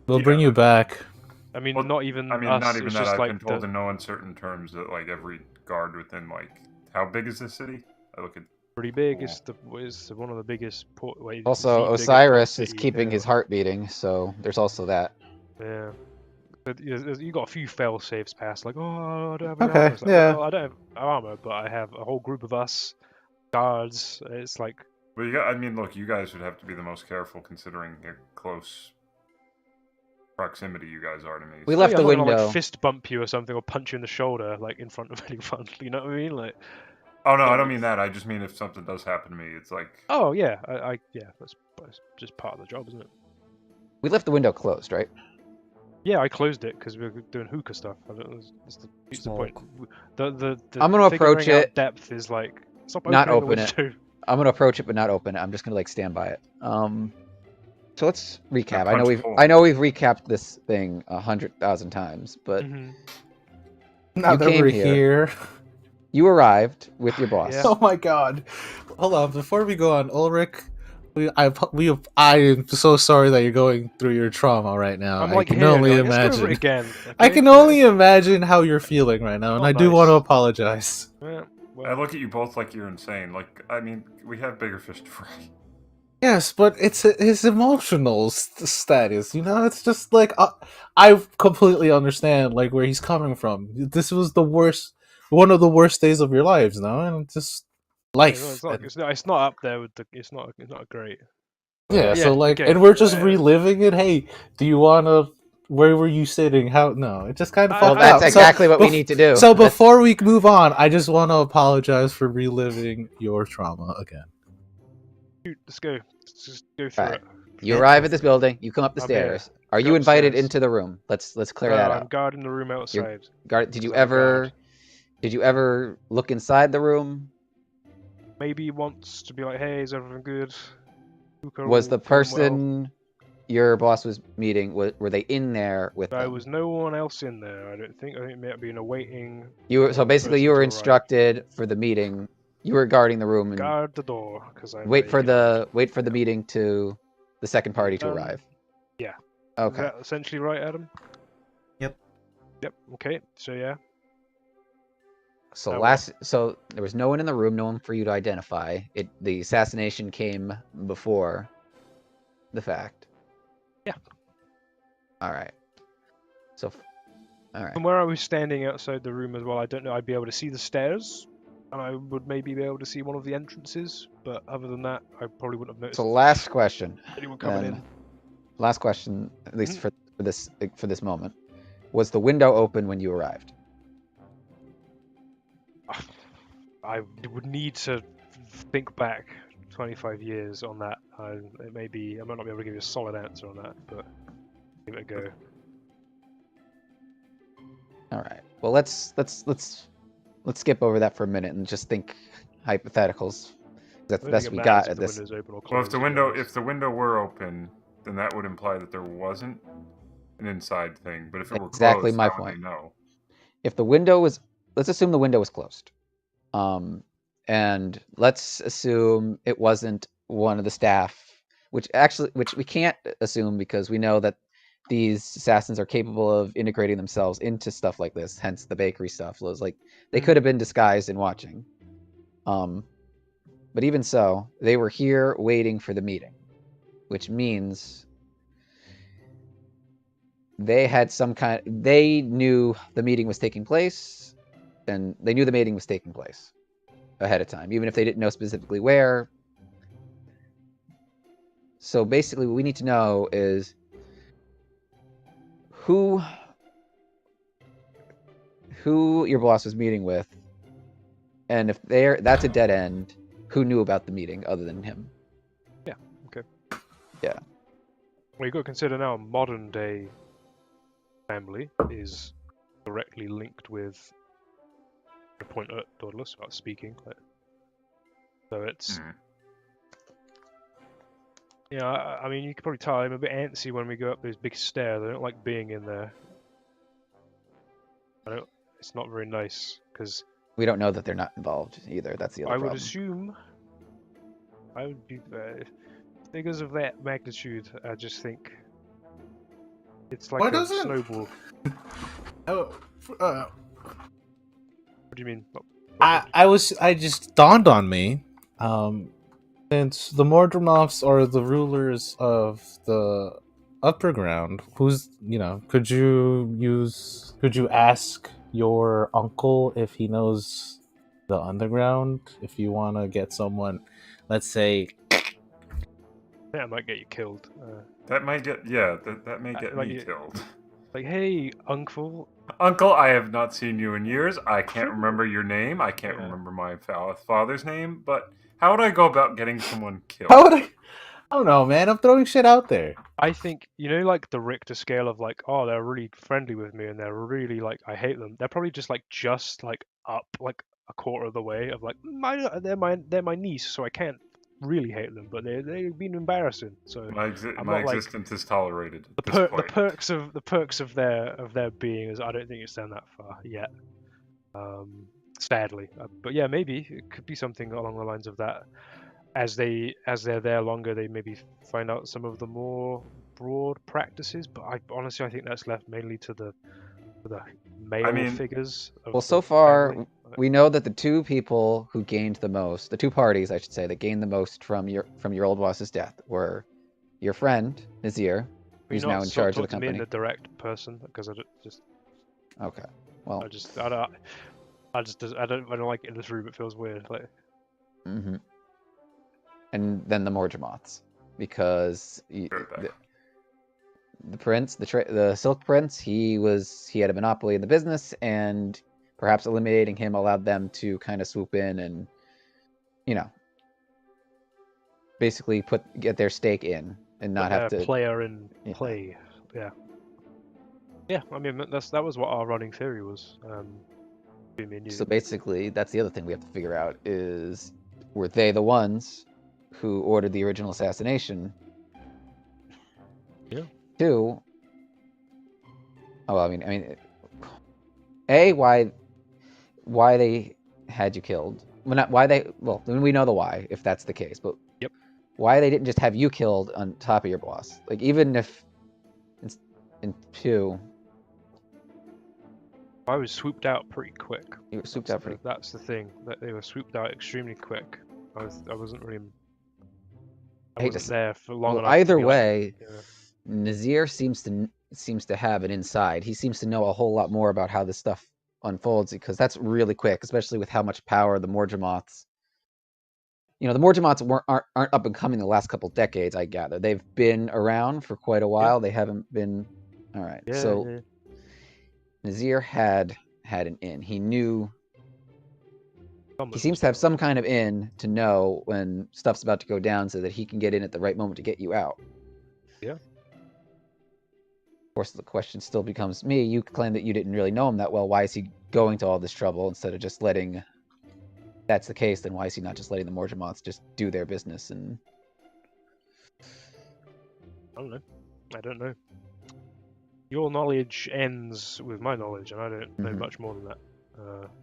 We'll bring you back. I mean, Well, not even I mean, us. not even it's that. just I've like been told in no uncertain terms that like every guard within like how big is this city? I look at pretty big. Oh. It's one of the biggest port. Wait, Also, the biggest Osiris port is city keeping in his the- heart beating, so there's also that. Yeah. But you got a few fail saves past, like, oh, I don't have any Okay, armor. It's like, yeah. well, I don't have armor, but I have a whole group of us guards. It's like, well, I mean, look, you guys would have to be the most careful considering how close proximity you guys are to me. We so- left I'm the not gonna, window. like, fist bump you or something, or punch you in the shoulder, like in front of anyone. You know what I mean? Like, Oh no, I don't mean that. I just mean if something does happen to me, it's like oh yeah, that's just part of the job, isn't it? We left the window closed, right? Yeah, I closed it because we were doing hookah stuff. I don't know, it's the point. The I'm gonna approach figuring out it, Depth is like stop not opening the open it. window. I'm gonna approach it, but not open it. I'm just gonna like stand by it. So let's recap. punch a hole. I know we've recapped this thing 100,000 times, but Mhm. Now You that came we're here. here. you arrived with your boss. Yeah. Oh my god. Hold on, before we go on, Ulrich, I am so sorry that you're going through your trauma right now. I'm I like, can here, only like, let's go over imagine. it again. I okay? can only imagine how you're feeling right now, and Not I do want to nice. apologize. Yeah, I well, look at you both like you're insane. Like, I mean, we have bigger fish to fry. Yes, but it's his emotional status. You know, it's just like I completely understand like where he's coming from. This was the worst, one of the worst days of your lives, now, and it's just no, life. And it's not up there with the. It's not great. yeah, so Yeah, like, okay. and we're just reliving it. Hey, do you wanna? Where were you sitting? How? No, it just kind of Well, fucked that's up. exactly what we need to do. So That's- before we move on, I just want to apologize for reliving your trauma again. Shoot, let's go. Let's just go through Right. it. You Yeah. arrive at this building. You come up the I'm here. stairs. Are Go you invited upstairs. into the room? Let's clear No, that I'm out. guarding the room outside. Did because you I'm a guard. ever look inside the room? Maybe wants to be like, hey, is everything good? Hookah Was all the feeling well? person your boss was meeting, were they in there with There them? was no one else in there. I don't think. I think it might have been a waiting. So basically, you were instructed for the meeting. You were guarding the room and Guard the door because I'm wait for guard. the meeting to the second party to arrive. Yeah. Okay. Is that essentially right, Adam? Yep. Yep. Okay. So yeah. So well. so there was no one in the room, no one for you to identify. The assassination came before the fact. Yeah. All right. So, all right. From where I was standing outside the room as well, I don't know. I'd be able to see the stairs, and I would maybe be able to see one of the entrances. But other than that, I probably wouldn't have noticed. So last question. Anyone coming in? Last question, at least for this moment, was the window open when you arrived? I would need to think back 25 years on that. It may be. I might not be able to give you a solid answer on that, but give it a go. All right. Well, let's skip over that for a minute and just think hypotheticals. That's the best we got at this. Well, if the window were open, then that would imply that there wasn't an inside thing. But if it were exactly closed, my how point. would they know? If the window was, let's assume the window was closed, and let's assume it wasn't one of the staff, which we can't assume because we know that these assassins are capable of integrating themselves into stuff like this. Hence the bakery stuff. Was like they could have been disguised and watching. But even so, they were here waiting for the meeting, which means they had they knew the meeting was taking place, and they knew the meeting was taking place ahead of time, even if they didn't know specifically where. So basically what we need to know is who your boss was meeting with, and if that's a dead end, who knew about the meeting other than him? Yeah, okay. Yeah. Well, you've got to consider now modern day family is directly linked with the point at Daedalus about speaking. So it's yeah. I mean, you could probably tell I'm a bit antsy when we go up those big stairs. I don't like being in there. It's not very nice because we don't know that they're not involved either. That's the other problem. I would assume I would be figures of that magnitude. I just think it's like a snowball. What do you mean? I just dawned on me. Since the Mordremoffs are the rulers of the upper ground, could you ask your uncle if he knows the underground? If you want to get someone, let's say, That might get you killed. That might get that may get me killed. Like, hey, uncle. Uncle, I have not seen you in years. I can't remember your name. I can't remember my father's name. But how would I go about getting someone killed? I don't know, man. I'm throwing shit out there. I think, like the Richter scale of like, oh, they're really friendly with me and they're really like, I hate them. They're probably just up like a quarter of the way of like, they're my niece, so I can't really hate them, but they've been embarrassing. So my existence is tolerated. The perks of their being is I don't think it's down that far yet. Sadly, but yeah, maybe it could be something along the lines of that. as they're there longer, they maybe find out some of the more broad practices. But I think that's left mainly to the male mean- figures. Of Well, the so far, family. we know that the two people who gained the most, the two parties, I should say, that gained the most from your old boss's death were your friend Nazir, Will you who's not now in sort of charge of the talk to me in company. the direct person, because I just Okay. Well. I don't like it in this room. It feels weird. Like, Mm-hmm. And then the Morgemoths, because Right. the prince, the Silk Prince, he had a monopoly in the business, and perhaps eliminating him allowed them to kind of swoop in and, basically get their stake in and not have to. player in Yeah. play. Yeah. Yeah. I mean, that was what our running theory was. Between me and you. So basically, that's the other thing we have to figure out is, were they the ones who ordered the original assassination? Yeah. Two. Oh, I mean, A, why they had you killed? Well, not why they. Well, then we know the why, if that's the case. But Yep. why they didn't just have you killed on top of your boss? Like, even if in two, I was swooped out pretty quick. you were swooped out pretty. That's the thing. That they were swooped out extremely quick. I wasn't really. I hate to wasn't say- there for long Well, enough. to either be like, way, yeah. Nazir seems to have an inside. He seems to know a whole lot more about how this stuff unfolds, because that's really quick, especially with how much power the Morgemoths. The Morgemoths aren't up and coming the last couple decades. I gather they've been around for quite a while. They haven't been. All right, Yeah, so yeah. Nazir had an in. He knew. Someone He seems was to have doing some kind of in to know when stuff's about to go down, so that he can get in at the right moment to get you out. Yeah. Of course, the question still becomes, me, you claim that you didn't really know him that well. Why is he going to all this trouble instead of just letting... If that's the case, then why is he not just letting the Morgemoths just do their business? And I don't know. Your knowledge ends with my knowledge, and I don't know Mhm. much more than that.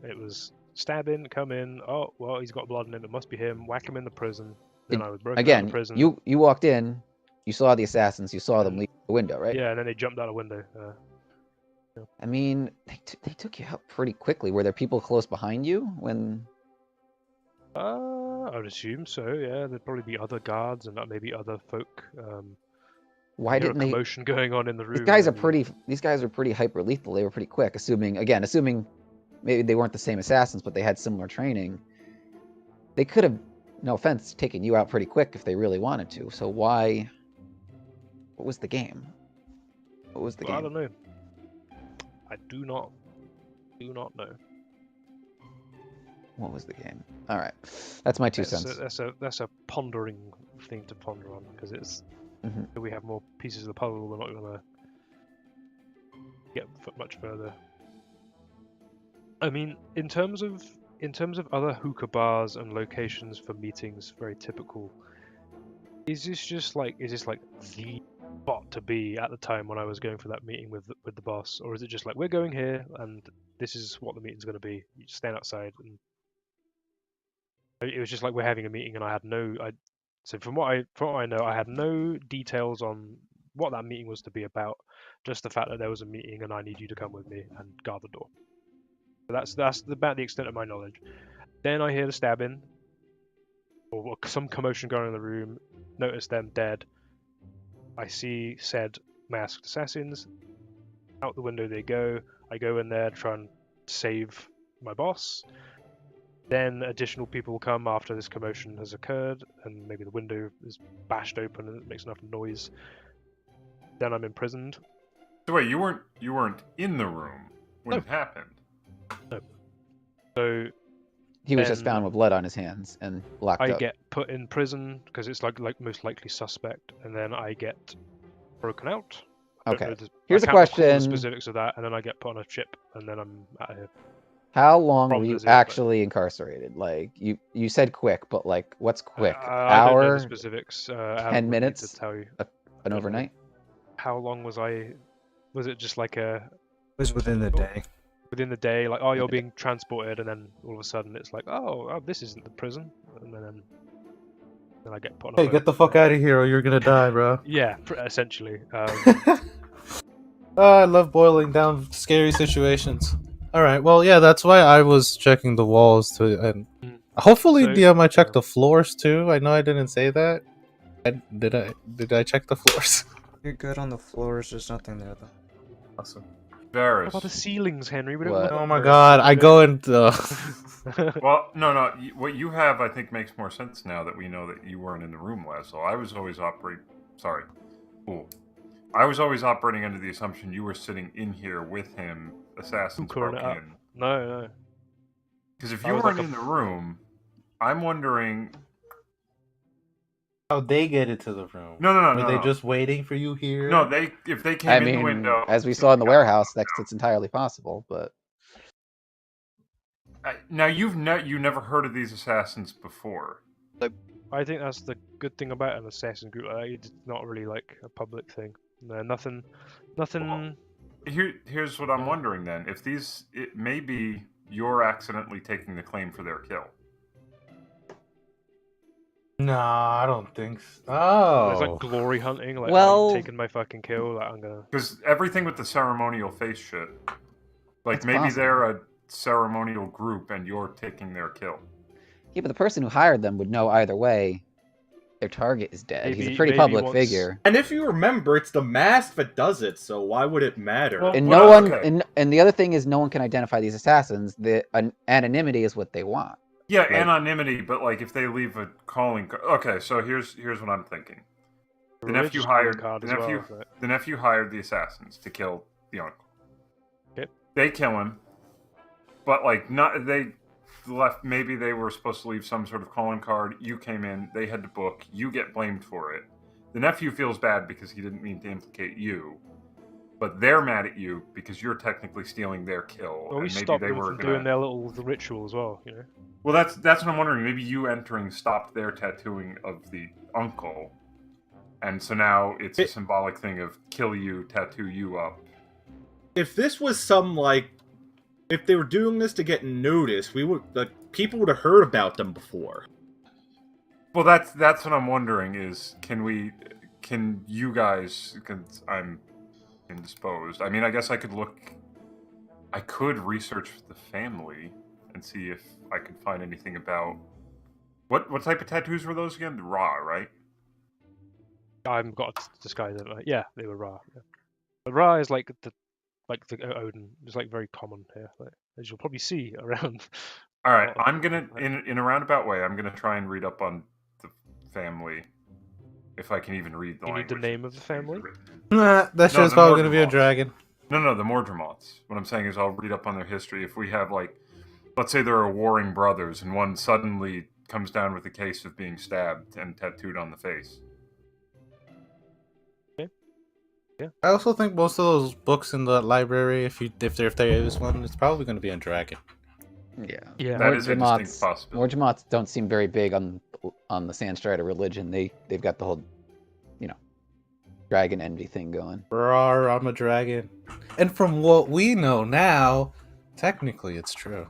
It was stab in, come in. Oh well, he's got blood in him. It must be him. Whack him in the prison. Then I was broken out of again, the prison. you walked in, you saw the assassins, you saw them leave the window, right? Yeah, and then they jumped out a window. I mean, they took you out pretty quickly. Were there people close behind you when... I would assume so. Yeah, there'd probably be other guards and maybe other folk. Why didn't a they... commotion going on in the room? These guys are maybe. pretty hyper lethal. They were pretty quick. Assuming maybe they weren't the same assassins, but they had similar training. They could have, no offense, taken you out pretty quick if they really wanted to. So why? What was the game? What was the Well, I game? don't know. I do not know. What was the game? All right, that's my 2 cents. That's a pondering thing to ponder on, because it's Mhm. if we have more pieces of the puzzle, we're not going to get much further. I mean, in terms of other hookah bars and locations for meetings, very typical. Is this like the spot to be at the time when I was going for that meeting with the boss, or is it just like, we're going here and this is what the meeting's going to be? You just stand outside, and it was just like, we're having a meeting, and I had so from what I know, I had no details on what that meeting was to be about, just the fact that there was a meeting and I need you to come with me and guard the door. So that's about the extent of my knowledge. Then I hear the stabbing, or some commotion going on in the room. Notice them dead. I see said masked assassins. Out the window they go. I go in there, try and save my boss. Then additional people come after this commotion has occurred, and maybe the window is bashed open and it makes enough noise. Then I'm imprisoned. So wait, you weren't in the room when No. it happened. He So was just then found with blood on his hands and locked I up. get put in prison because it's like most likely suspect, and then I get broken out. I don't Okay. know the- Here's I a can't recall the question. specifics of that, and then I get put on a ship, and then I'm out of here. How long From were you Nazir, but- actually incarcerated? Like, you said quick, but like, what's quick? I don't know the Hour? specifics. 10 minutes? To tell you. An don't know. overnight? How long was I? Was it just like a It was within the day. within the day? Like, oh, you're the day. being transported, and then all of a sudden it's like, oh, this isn't the prison, and then and I get put on a Hey, boat. get the fuck out of here, or you're gonna die, bro. Yeah, essentially. I love boiling down scary situations. All right, well, yeah, that's why I was checking the walls too, and hopefully, So, DM, I checked yeah. the floors too. I know I didn't say that. Did I check the floors? You're good on the floors. There's nothing there though. Awesome. Varys. What about the ceilings, Henry? We don't What? look Oh up my there. god, I go into. Well, no. What you have, I think, makes more sense now that we know that you weren't in the room last. So I was always Sorry. Ooh. I was always operating under the assumption you were sitting in here with him. Assassins Cooking broke it up. in. No. Because if I you was weren't like in the room, I'm wondering. How they get into the room? No. Were they just waiting for you here? No, if they came I in the mean, window. as we saw in the warehouse, it's entirely possible. But Now you never heard of these assassins before. I think that's the good thing about an assassin group. Like, it's not really like a public thing. No, nothing. Here's what I'm wondering then: if maybe you're accidentally taking the claim for their kill. No, I don't think so. Oh. There's like glory hunting. Like, Well- I'm taking my fucking kill. Like, I'm gonna. Because everything with the ceremonial face shit, like It's maybe possible. they're a ceremonial group and you're taking their kill. yeah, but the person who hired them would know either way. Their target is dead. He's a Maybe- pretty maybe public once- figure. And if you remember, it's the mask that does it, so why would it matter? Well, And Well, no one, okay. and the other thing is, no one can identify these assassins. The anonymity is what they want. Yeah, Like- anonymity, but like if they leave a calling. Okay, so here's what I'm thinking. The nephew religious calling hired card the as nephew. well, but- The nephew hired the assassins to kill the uncle. Yep. They kill him, but like not they left. Maybe they were supposed to leave some sort of calling card. You came in. They had to book. You get blamed for it. The nephew feels bad because he didn't mean to implicate you, but they're mad at you because you're technically stealing their kill. Well, we and maybe stopped they them were from gonna... doing their little ritual as well. You know. Well, that's what I'm wondering. Maybe you entering stopped their tattooing of the uncle, and so now it's a symbolic thing of kill you, tattoo you up. If this was some if they were doing this to get noticed, people would have heard about them before. Well, that's what I'm wondering is can you guys? Cause I'm indisposed. I mean, I guess I could research the family and see if I could find anything about what type of tattoos were those again? Raw, right? I've got to disguise it. Yeah, they were Ra. Yeah. But Ra is like the Odin. It's like very common here, like, as you'll probably see around. All right, I'm gonna in a roundabout way. I'm gonna try and read up on the family, if I can even read the You need language. the name of the family? Nah, that No, shit's the probably gonna be a Mordremoths. dragon. No, the Mordremoths. What I'm saying is I'll read up on their history. If we have, like, let's say there are warring brothers, and one suddenly comes down with a case of being stabbed and tattooed on the face. I also think most of those books in the library, if there is one, it's probably gonna be a dragon. Yeah. Yeah. That is a distinct possibility. Mordremoths don't seem very big on the Sandstrider religion. They've got the whole, dragon envy thing going. Rawr, I'm a dragon. And from what we know now, technically it's true.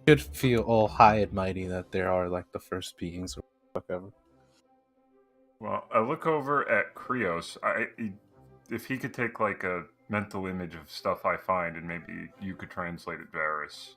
Should feel all high and mighty that there are like the first beings or whatever. Well, I look over at Krios. If he could take, like, a mental image of stuff I find, and maybe you could translate it, Varys.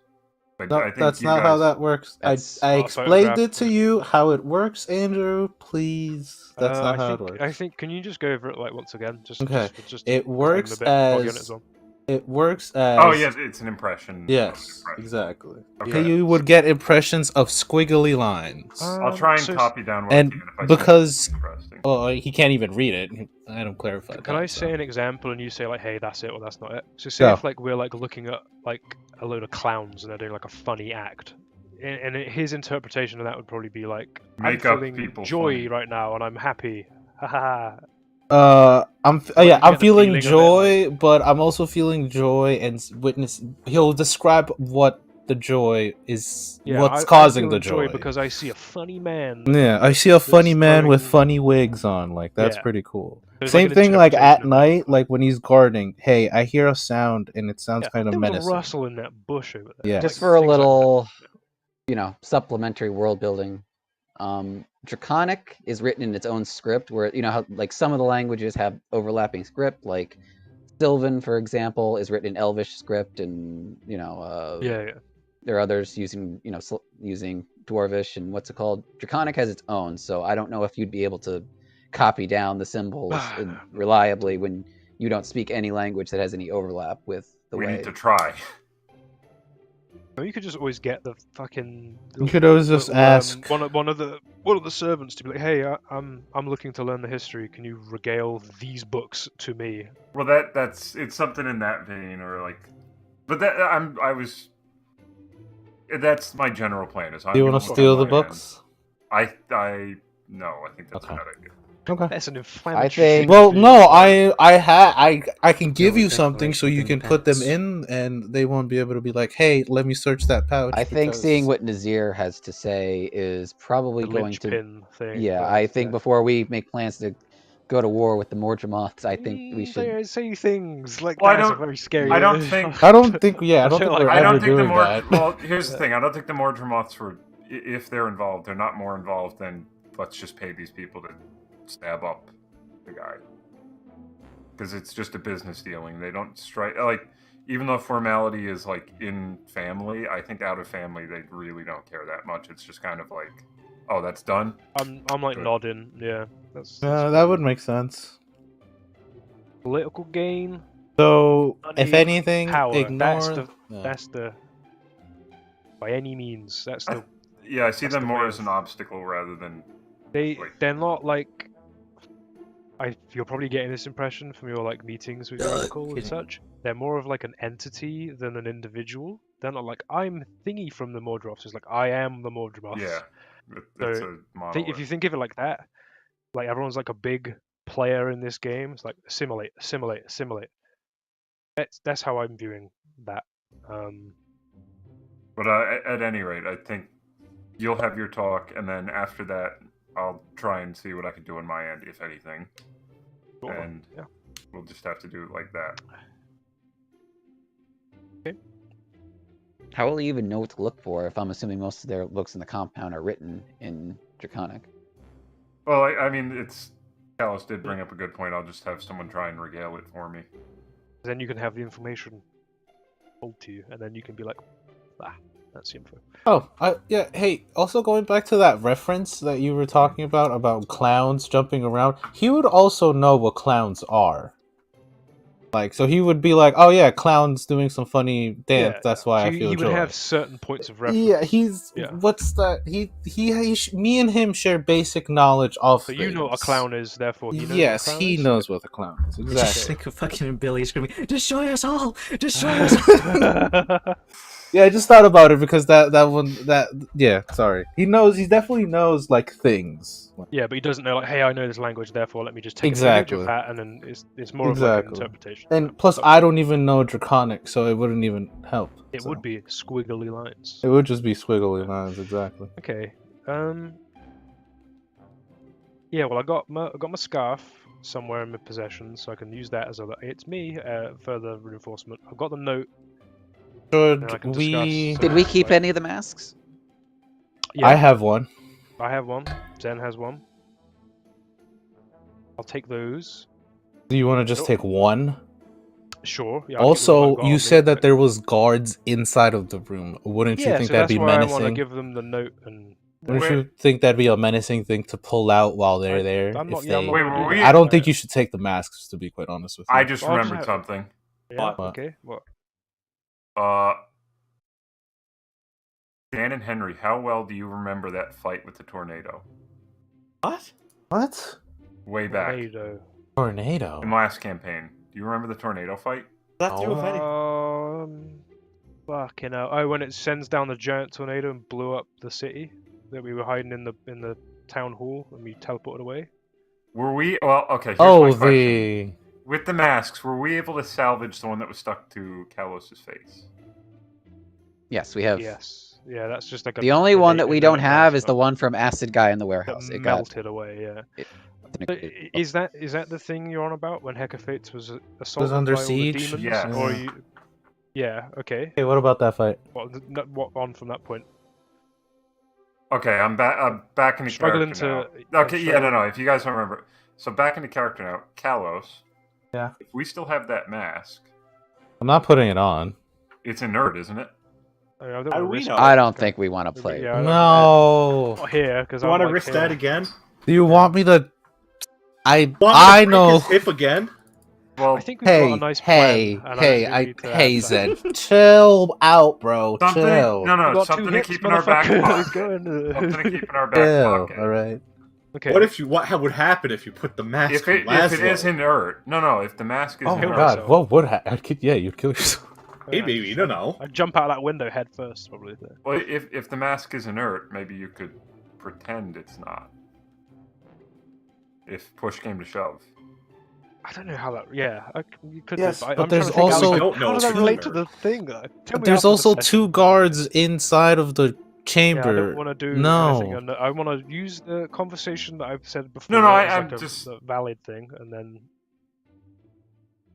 But No, I think that's you not how guys- that works. That's I not explained photograph. it to you how it works, Andrew. Please, that's not how it works. I think. Can you just go over it like once again? Okay. Just It 'cause I'm a works bit foggy on it as- well. It works as. Oh, yes, it's an impression. Yes, Impression. exactly. Okay. You would get impressions of squiggly lines. I'll try and So- copy down what and I can if I because- think it's interesting. Oh, he can't even read it. I don't clarify. Can I that, say so. an example and you say like, hey, that's it or that's not it? So say Go. if like we're like looking at like a load of clowns and they're doing like a funny act, and his interpretation of that would probably be like, Make I'm up feeling people joy funny. right now and I'm happy. Ha ha ha. I'm Like, you I'm get the feeling feeling of it, joy, but I'm also feeling joy and witness. He'll describe what the joy is. Yeah, what's I'm causing the feeling joy? because I see a funny man. Yeah, I see a funny man with throwing- funny wigs on. Like that's Yeah. pretty cool. There's, Same like, an thing like at interpretation of it. night, like when he's gardening. Hey, I hear a sound and it sounds Yeah, kind of there was a menacing. rustle in that bush over there. Yeah. Just Like, for a things like that. little, supplementary world building. Draconic is written in its own script, where you know how like some of the languages have overlapping script, like Sylvan, for example, is written in Elvish script, and you know, Yeah. there are others using using Dwarvish and what's it called. Draconic has its own, so I don't know if you'd be able to copy down the symbols reliably when you don't speak any language that has any overlap with the We way. need to try. Or you could just always get the fucking. You could always just ask. one of the servants to be like, "Hey, I'm looking to learn the history. Can you regale these books to me?" Well, that's it's something in that vein, or like, but that's my general plan. Is I'm Do you gonna want to look steal the online. books? I no, I think that's Okay. a bad idea. Okay. That's an inflammatory. think- Well, for you. no, I can give Yeah, you with something so you declaration can put them packs. in, and they won't be able to be like, "Hey, let me search that pouch." I think because- seeing what Nazir has to say is probably The going to. linchpin thing. Yeah, but, I think before we make plans to go to war with the Mordremoths, I think we should. They say things like Well, I that's don't- very scary. I don't think- I don't think. Yeah, I don't think like we're that. I ever don't think the doing that. Well, here's the thing. I don't think the Mordremoths were, if they're involved, they're not more involved than let's just pay these people to stab up the guy. Because it's just a business dealing. They don't strike like, even though formality is like in family, I think out of family they really don't care that much. It's just kind of like, oh, that's done. I'm like Good. nodding. Yeah, that's That would make sense. political gain. So, if Money, anything, power. ignore. That's the by any means. That's the Yeah, I see That's them the more way as of- an obstacle rather than like- they're not like. You're probably getting this impression from your like meetings with your uncle and kidding. such. They're more of like an entity than an individual. They're not like I'm thingy from the Mordroths. It's like I am the Mordroths. yeah. It's So, a model. If you think of it like that, like everyone's like a big player in this game. It's like assimilate. That's how I'm viewing that. But at any rate, I think you'll have your talk, and then after that, I'll try and see what I can do on my end, if anything. Sure, And yeah. we'll just have to do it like that. How will you even know what to look for if I'm assuming most of their books in the compound are written in Draconic? Well, I mean, it's Callus did bring up a good point. I'll just have someone try and regale it for me. Then you can have the information told to you, and then you can be like, that's the info. Oh, yeah. Hey, also going back to that reference that you were talking about clowns jumping around, he would also know what clowns are. Like, so he would be like, "Oh yeah, clowns doing some funny dance. That's why I feel he would joy." have certain points of reference. Yeah, what's that? Me and him share basic knowledge of. So you know what a things. clown is, therefore he knows. Yes, what a clown he is? knows what a clown is. Just Exactly. think of fucking Billy screaming, "Destroy us all! Destroy us all!" Yeah, I just thought about it because sorry. He definitely knows like things. Yeah, but he doesn't know like, hey, I know this language, therefore let me just take a Exactly. picture of that, and then it's more of like an Exactly. interpretation. And plus, I don't even know Draconic, so it wouldn't even help. It so. would be squiggly lines. It would just be squiggly lines, exactly. Okay. Yeah, well, I got my scarf somewhere in my possession, so I can use that as it's me. Further reinforcement. I've got the note. And I Should can we? discuss, Did we keep like- any of the masks? Yeah, I have one. I have one. Zen has one. I'll take those. Do you want to just take one? Sure. Yeah, I'll keep the one Also, I've got on you me, said that but- there was guards inside of the room. Wouldn't you Yeah, think so that'd that's be why I want to menacing? give them the note and. Wouldn't you think that'd be a menacing thing to pull out while they're there? I'm not- if yeah, I'm they- not Wait, gonna were do we- that. I don't think you should take the masks, to be quite honest with you. I just Well, I'll just remembered have- something. Yeah. What? Okay. What? Dan and Henry, how well do you remember that fight with the tornado? What? What? Way back Tornado. Tornado? in last campaign. Do you remember the tornado fight? That do with Oh. any- Fucking hell! Oh, when it sends down the giant tornado and blew up the city that we were hiding in the town hall and we teleported away. Were we? Well, okay. Here's Oh, my question. the... With the masks, were we able to salvage the one that was stuck to Kalos's face? Yes, we have. Yes. Yeah, that's just like a. The only a one na- that we a don't native have mask, is the not- one from Acid Guy in the that warehouse. It got. melted away. Yeah. So, technically- is that the thing you're on about when Hecafates was assaulted under by all the siege? demons? Yes. Or Yeah. you? Yeah. Okay. Hey, what about that fight? What on from that point? Okay, I'm back into Struggling character to. now. Okay, yeah, no. If you guys don't remember, so back into character now. Kalos. Yeah. If we still have that mask, I'm not putting it on. it's inert, isn't it? I don't How wanna do we risk know? it. I don't think we want to Yeah, play. I don't- No. Not here because You I'm want to like risk here. that again? Do you want me to? I Want me to break know. his hip again? Well, I think we've got a nice plan. And I don't think we need to have that. Chill out, bro. something. Chill. No, You got something 2 to hits, keep in our back motherfucker. pocket. He's going. Something to keep in our back Chill. pocket. All right. Okay. What would happen if you put the mask If on it Laszlo? is inert, no. If the mask is Oh inert, my god. yourself. What would happen? Yeah, you'd kill yourself. Hey, baby, you don't know. I'd jump out of that window head first, probably. well, if the mask is inert, maybe you could pretend it's not. If push came to shove. I don't know how that. Yeah, you could. Yes, do, but I'm there's trying to think also- We don't how know does if that it's relate to inert. the thing? Tell me There's after the also session. 2 guards inside of the Yeah, I chamber. don't want to do anything. No. I want to use the conversation that I've said before No, as I'm like just- a valid thing, and then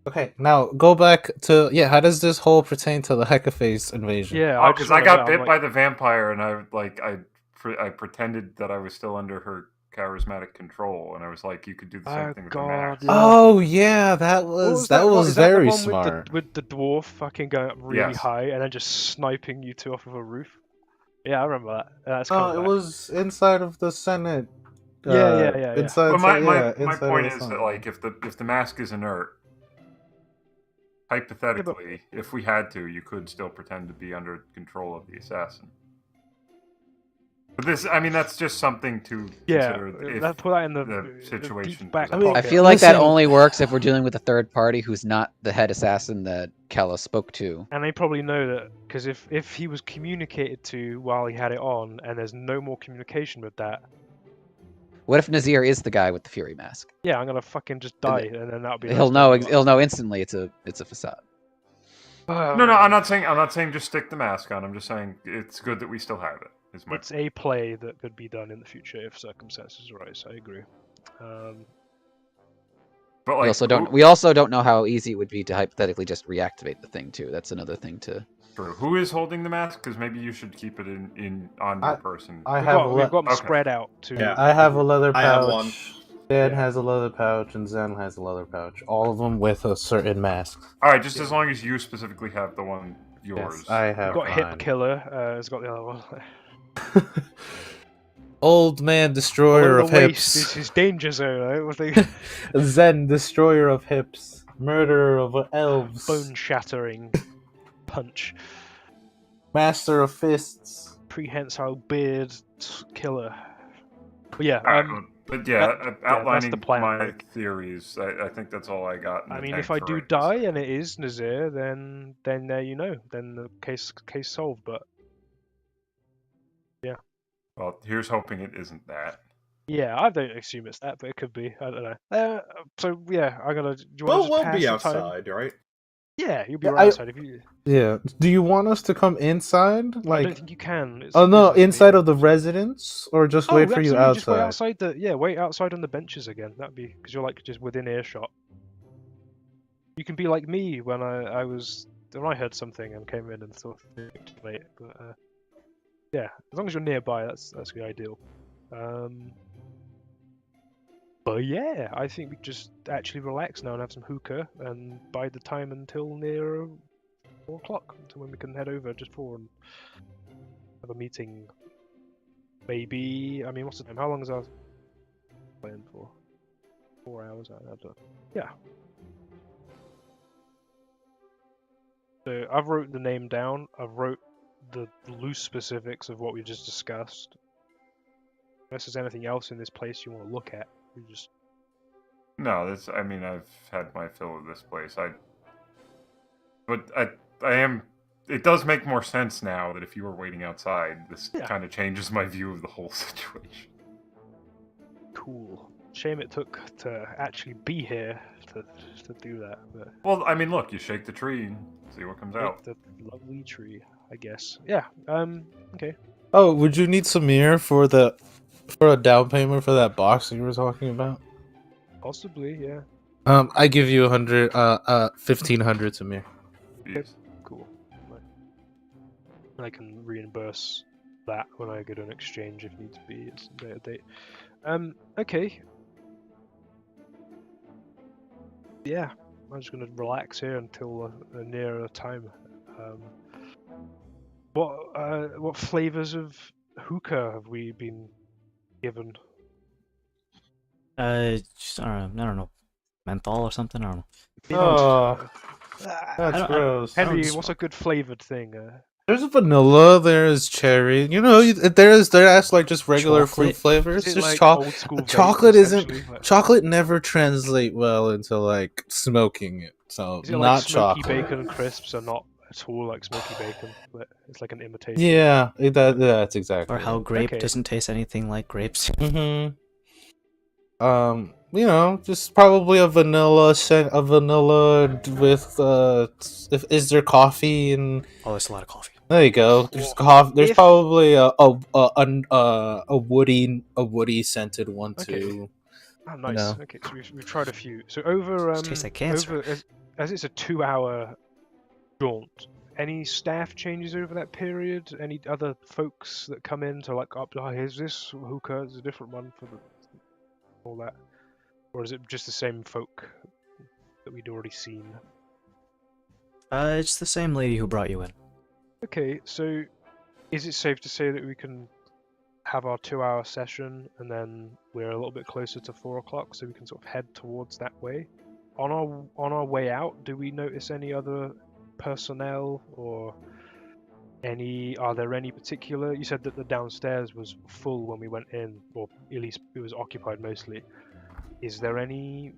Okay, now go back to how does this whole pertain to the Hecaphase invasion? yeah. Oh, just because I wanna got know, I'm bit like, by the vampire, and I pretended that I was still under her charismatic control, and I was like, you could do the same Oh, thing with God, the mask. yeah. Oh yeah, that what was that one- was is that the very one smart. with the dwarf fucking going up really Yes. high and then just sniping you 2 off of a roof. Yeah, I remember that. That's Oh, coming it back. was inside of the Senate. Yeah. Inside, But my inside point of the is that Senate. like if the mask is inert, hypothetically, if we had to, you could still pretend to be under control of the assassin. But that's just something to consider. If Put that in the the situation deep back presents- I pocket. feel like that Listen- only works if we're dealing with a third party who's not the head assassin that Kalos spoke to. And they probably know that because if he was communicated to while he had it on, and there's no more communication with that, What if Nazir is the guy with the Fury mask? yeah, I'm gonna fucking just die, and then that'll be. He'll know. He'll know instantly. It's a facade. No, I'm not saying just stick the mask on. I'm just saying it's good that we still have it. Is my It's a play that could be done in the future if circumstances arise. I agree. But We also don't know how easy it would be to hypothetically just reactivate the thing too. That's another thing to. True. Who is holding the mask? Because maybe you should keep it on your person. We've got them Okay. spread out too. Yeah. I have a leather pouch. I have one. Dan has a leather pouch, and Zen has a leather pouch. All of them with a certain mask. All right, just as long as you specifically have the one yours. Yes, I have. We've got mine. Hip Killer. Has got the other one. Old man, destroyer of The waste hips. is his danger zone. Right? What they- Zen, destroyer of hips. Murderer of elves. Bone shattering punch. Master of fists. Prehensile beard killer. But yeah, But yeah, that's outlining the plan, my like. theories, I think that's all I got. In I the mean, tank if I for do right die this. and it is Nazir, then there you know, then the case solved. But Well, here's hoping it isn't that. yeah, I don't assume it's that, but it could be. I don't know. So yeah, I'm gonna. Do you wanna Well, just we'll pass be the time? outside, right? Yeah, you'll be Yeah, right outside if you. Yeah. Do you want us to come inside? I don't Like, think you can. It's oh no, business inside meeting. of the residence, or just wait for you absolutely, Just wait outside? outside wait outside on the benches again. That'd be because you're like just within earshot. You can be like me when I heard something and came in and thought late, but yeah, as long as you're nearby, that's the ideal. But yeah, I think we just actually relax now and have some hookah and bide the time until near 4 o'clock, until when we can head over just for and have a meeting. Maybe, I mean, what's the time? How long is our plan for? 4 hours? I don't know. Yeah. So I've wrote the name down. I've wrote the loose specifics of what we just discussed. Unless there's anything else in this place you want to look at, we just. No, I've had my fill of this place. I am. It does make more sense now that if you were waiting outside, this Yeah. kind of changes my view of the whole situation. Cool. Shame it took to actually be here to do that, but Well, I mean, look, you shake the tree and see what comes out. the lovely tree, I guess. Yeah. Okay. Oh, would you need Samir for a down payment for that box that you were talking about? Possibly. Yeah. I give you 1,500 Samir. Jeez. Cool. Right. I can reimburse that when I go to an exchange if needs be. It's a later date. Okay. Yeah, I'm just gonna relax here until a nearer time. What flavors of hookah have we been given? Just, I don't know, menthol or something. I don't know. Oh, Ah, that's I- gross. I don't Henry, smoke. what's a good flavored thing? There's vanilla. There's cherry. You know, there's like just regular fruit Chocolate? flavors. Is it There's like old school vape, chocolate isn't essentially? Like, chocolate never translate well into like smoking it. So is it like not smoky chocolate. bacon crisps are not at all like smoky bacon, but it's like an imitation? Yeah, that's exactly. Or how it. grape Okay. doesn't taste anything like grapes. You know, just probably a vanilla scent, a vanilla with is there coffee and Oh, there's a lot of coffee. there you go. There's coffee. There's If- probably a woody scented one Okay. too. Oh, nice. know. Okay, so we've tried a few. So over This tastes like cancer. over as it's a 2-hour jaunt. Any staff changes over that period? Any other folks that come in to like up? Oh, here's this hookah. It's a different one for all that, or is it just the same folk that we'd already seen? It's the same lady who brought you in. Okay, so is it safe to say that we can have our 2-hour session and then we're a little bit closer to 4 o'clock, so we can sort of head towards that way? On our way out, do we notice any other personnel or are there any particular? You said that the downstairs was full when we went in, or at least it was occupied mostly. Is there any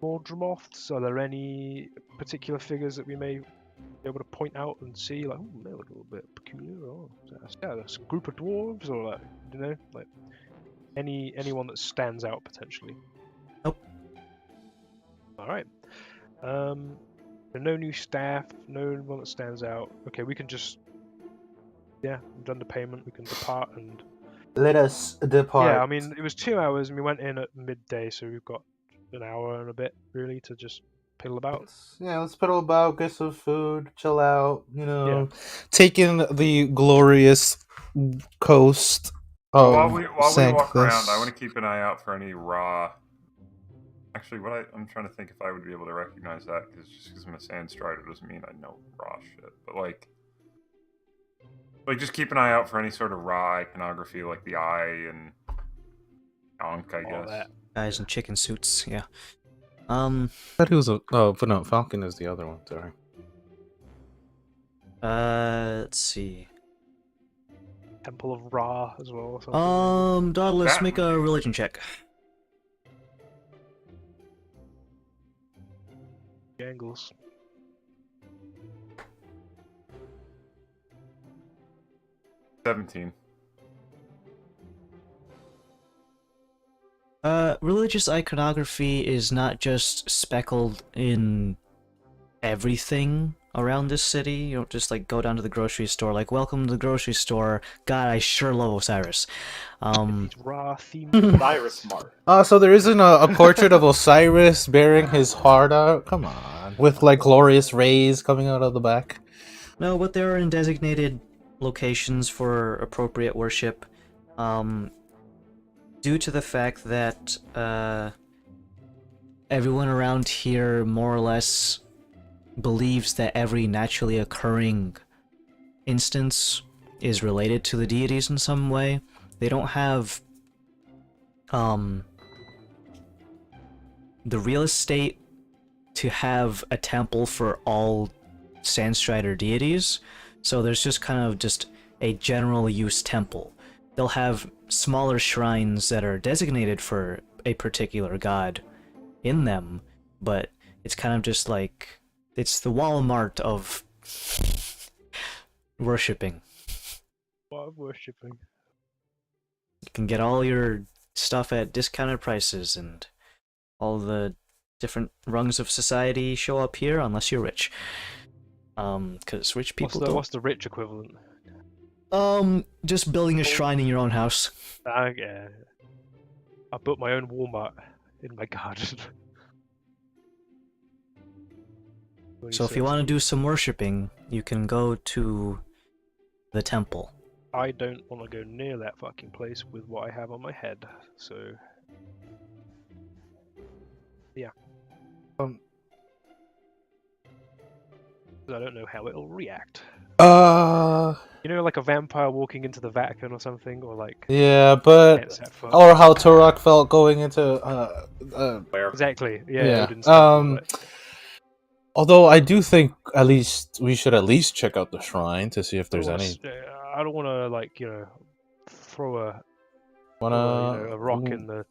more Dromoths? Are there any particular figures that we may be able to point out and see, like, oh, they're a little bit peculiar, or that's a group of dwarves, or like, you know, like anyone that stands out potentially? Nope. All right. No new staff, no one that stands out. Okay, we can just, yeah, we've done the payment. We can depart and. Let us depart. Yeah, I mean, it was 2 hours and we went in at midday, so we've got an hour and a bit really to just piddle about. Let's pedal about, get some food, chill out. You know, take in the glorious coast. While we walk Sanctus. around, I want to keep an eye out for any raw. Actually, I'm trying to think if I would be able to recognize that, because just because I'm a sand strider doesn't mean I know raw shit. But like just keep an eye out for any sort of raw iconography, like the eye and Ankh, I All guess. that. Guys in chicken suits, yeah. I thought he was but no, Falcon is the other one. Sorry. Let's see. Temple of Ra as well. Or something Dauntless, That- make a religion check. angles. $17. Religious iconography is not just speckled in everything around this city. You don't just like go down to the grocery store like, welcome to the grocery store. God, I sure love Osiris. These Ra themed. Cyrus Smart. So there isn't a portrait of Osiris bearing his heart out. Come on, with like glorious rays coming out of the back. No, but there are in designated locations for appropriate worship. Due to the fact that everyone around here more or less believes that every naturally occurring instance is related to the deities in some way, they don't have the real estate to have a temple for all Sandstrider deities, so there's just kind of just a general use temple. They'll have smaller shrines that are designated for a particular god in them, but it's kind of just like, it's the Walmart of worshipping. What worshipping? You can get all your stuff at discounted prices, and all the different rungs of society show up here unless you're rich. Because rich people What's the rich equivalent? just building a shrine in your own house. Yeah. I built my own Walmart in my garden. So if you want to do some worshipping, you can go to the temple. I don't want to go near that fucking place with what I have on my head. So Um, I don't know how it'll react. uh, You know, like a vampire walking into the Vatican or something, or like yeah, but can't set foot. or how Turok felt going into Where? Exactly. Yeah. yeah. Odin's temple, but Although I do think at least we should at least check out the shrine to see if I there's don't any. want to like throw a Wanna a rock in the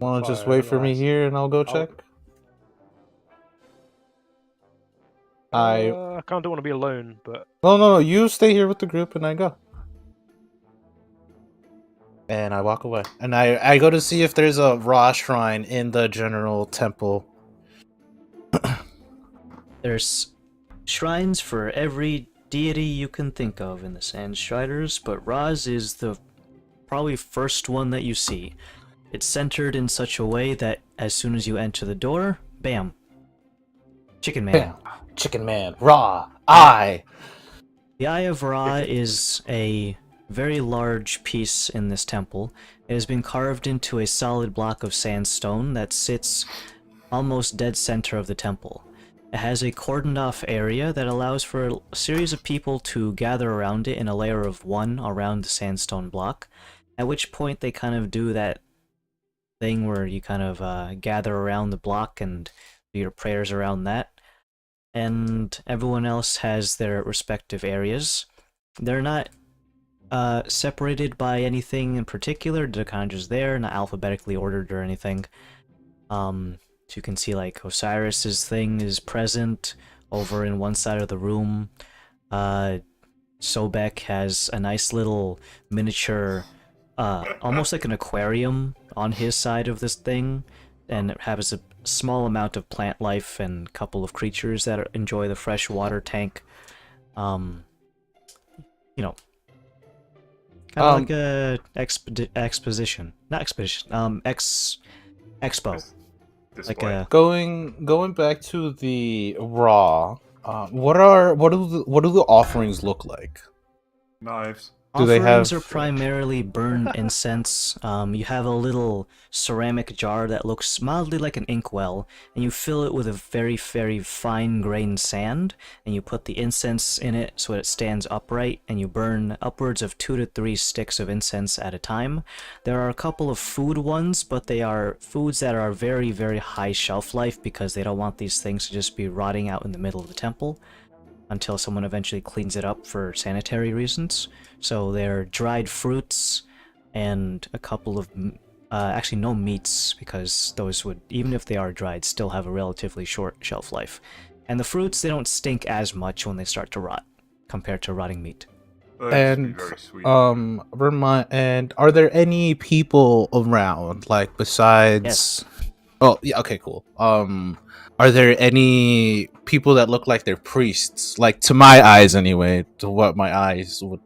wanna fire. just wait for me here and I'll go check? I kind of don't want to be alone, but No. You stay here with the group and I go. And I walk away. And I go to see if there's a Ra shrine in the general temple. There's shrines for every deity you can think of in the Sand Striders, but Ra's is the probably first one that you see. It's centered in such a way that as soon as you enter the door, bam, Chicken Man. Bam. Chicken Man. Ra. Eye. The Eye of Ra is a very large piece in this temple. It has been carved into a solid block of sandstone that sits almost dead center of the temple. It has a cordoned off area that allows for a series of people to gather around it in a layer of one around the sandstone block, at which point they kind of do that thing where you kind of gather around the block and do your prayers around that. And everyone else has their respective areas. They're not separated by anything in particular. They're kind of just there, not alphabetically ordered or anything. So you can see like Osiris's thing is present over in one side of the room. Sobek has a nice little miniature, almost like an aquarium on his side of this thing, and it has a small amount of plant life and a couple of creatures that enjoy the fresh water tank. You know, kind of like a exposition, not expedition, expo. Display. Like a Going back to the Ra. What do the offerings look like? Knives. Do they offerings have- are primarily burned incense. You have a little ceramic jar that looks mildly like an inkwell, and you fill it with a very, very fine-grained sand, and you put the incense in it so it stands upright, and you burn upwards of 2 to 3 sticks of incense at a time. There are a couple of food ones, but they are foods that are very, very high shelf life because they don't want these things to just be rotting out in the middle of the temple until someone eventually cleans it up for sanitary reasons. So they're dried fruits and a couple of, actually no meats, because those would, even if they are dried, still have a relatively short shelf life. And the fruits, they don't stink as much when they start to rot, compared to rotting meat. That'd just be And very sweet. and are there any people around, like besides? Yes. Oh yeah, okay, cool. Are there any people that look like they're priests? Like to my eyes, anyway. To what my eyes would.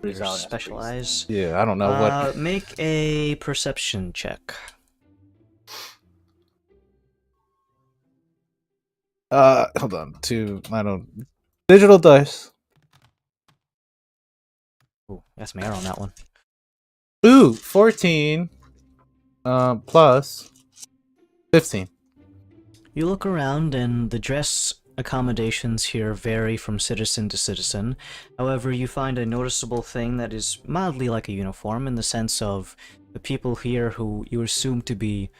Their special eyes. Yeah, I don't know what. Make a perception check. Hold on. Digital dice. Ooh, that's my arrow on that one. Ooh, 14. Plus 15. You look around and the dress accommodations here vary from citizen to citizen. However, you find a noticeable thing that is mildly like a uniform in the sense of the people here who you assume to be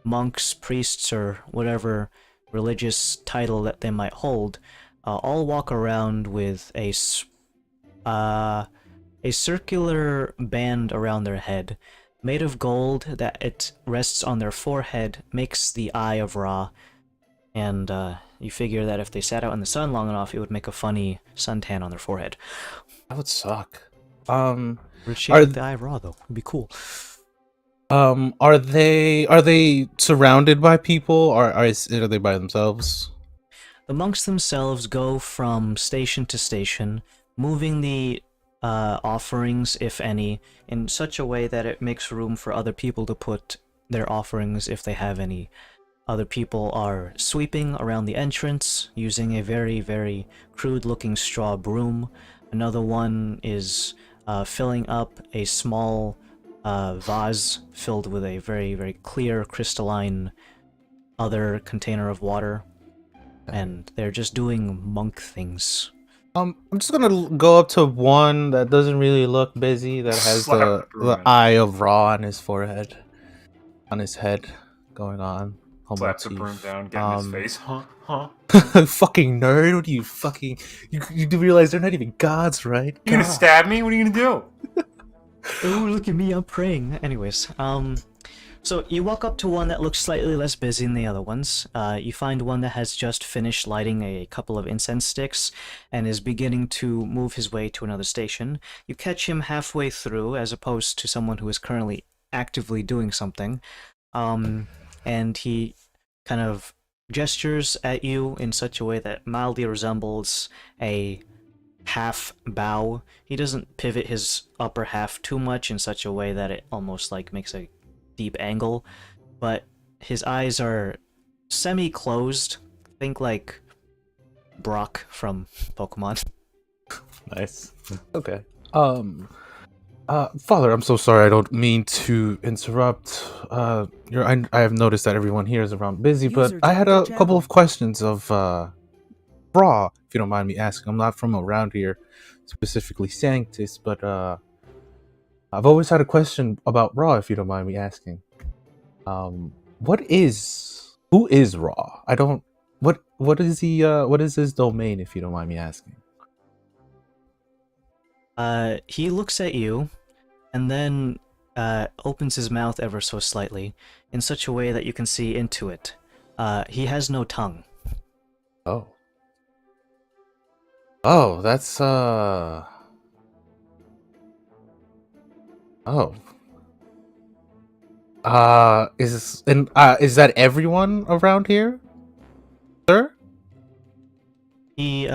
monks, priests, or whatever religious title that they might hold, all walk around with a circular band around their head, made of gold that it rests on their forehead, makes the Eye of Ra, and you figure that if they sat out in the sun long enough, it would make a funny suntan on their forehead. That would suck. Would shape like the Eye of Ra, though. It'd be cool. Are they surrounded by people, or are they by themselves? The monks themselves go from station to station, moving the offerings, if any, in such a way that it makes room for other people to put their offerings if they have any. Other people are sweeping around the entrance using a very, very crude-looking straw broom. Another one is filling up a small vase filled with a very, very clear, crystalline other container of water. And they're just doing monk things. I'm just gonna go up to one that doesn't really look busy, that has Slap the the broom in. eye of Ra on his forehead, on his head, going on. Slap the broom down, get in his face. Huh? Fucking nerd! What do you fucking? You do realize they're not even gods, right? You gonna God. stab me? What are you gonna do? Oh, look at me, I'm praying. Anyways, so you walk up to one that looks slightly less busy than the other ones. You find one that has just finished lighting a couple of incense sticks and is beginning to move his way to another station. You catch him halfway through, as opposed to someone who is currently actively doing something. And he kind of gestures at you in such a way that mildly resembles a half bow. He doesn't pivot his upper half too much in such a way that it almost like makes a deep angle, but his eyes are semi-closed. Think like Brock from Pokemon. Nice. Okay. Father, I'm so sorry. I don't mean to interrupt. I have noticed that everyone here is around busy, but I had a couple of questions of Raw, if you don't mind me asking. I'm not from around here, specifically Sanctus, but I've always had a question about Raw, if you don't mind me asking. Who is Raw? I don't. What is his domain, if you don't mind me asking? He looks at you, and then opens his mouth ever so slightly, in such a way that you can see into it. He has no tongue. Oh. Oh, that's Oh. Is that everyone around here, sir? He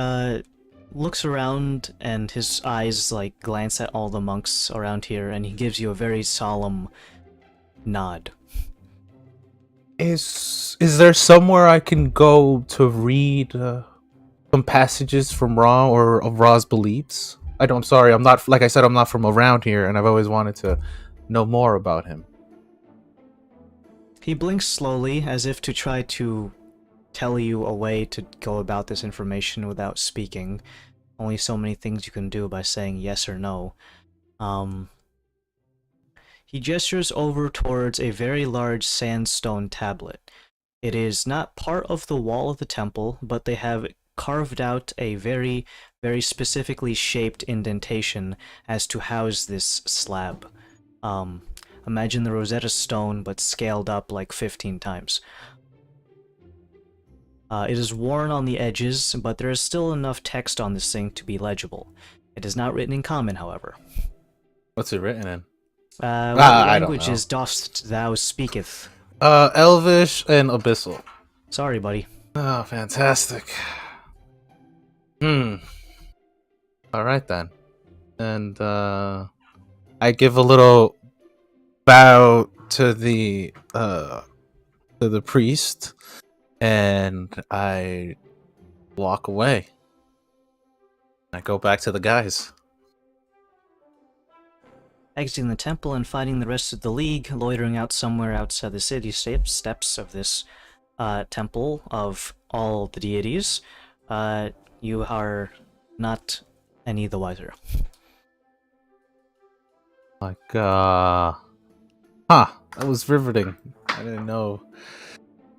looks around, and his eyes like glance at all the monks around here, and he gives you a very solemn nod. Is there somewhere I can go to read some passages from Ra or of Ra's beliefs? I'm sorry, I'm not, like I said, I'm not from around here, and I've always wanted to know more about him. He blinks slowly, as if to try to tell you a way to go about this information without speaking. Only so many things you can do by saying yes or no. He gestures over towards a very large sandstone tablet. It is not part of the wall of the temple, but they have carved out a very, very specifically shaped indentation as to house this slab. Imagine the Rosetta Stone, but scaled up like 15 times. It is worn on the edges, but there is still enough text on this thing to be legible. It is not written in common, however. What's it written in? What I don't languages know. dost thou speaketh? Elvish and Abyssal. Sorry, buddy. Oh, fantastic. Alright then. And I give a little bow to the priest, and I walk away. I go back to the guys. Exiting the temple and finding the rest of the League loitering out somewhere outside the city steps of this temple of all the deities, you are not any the wiser. Like, that was riveting. I didn't know.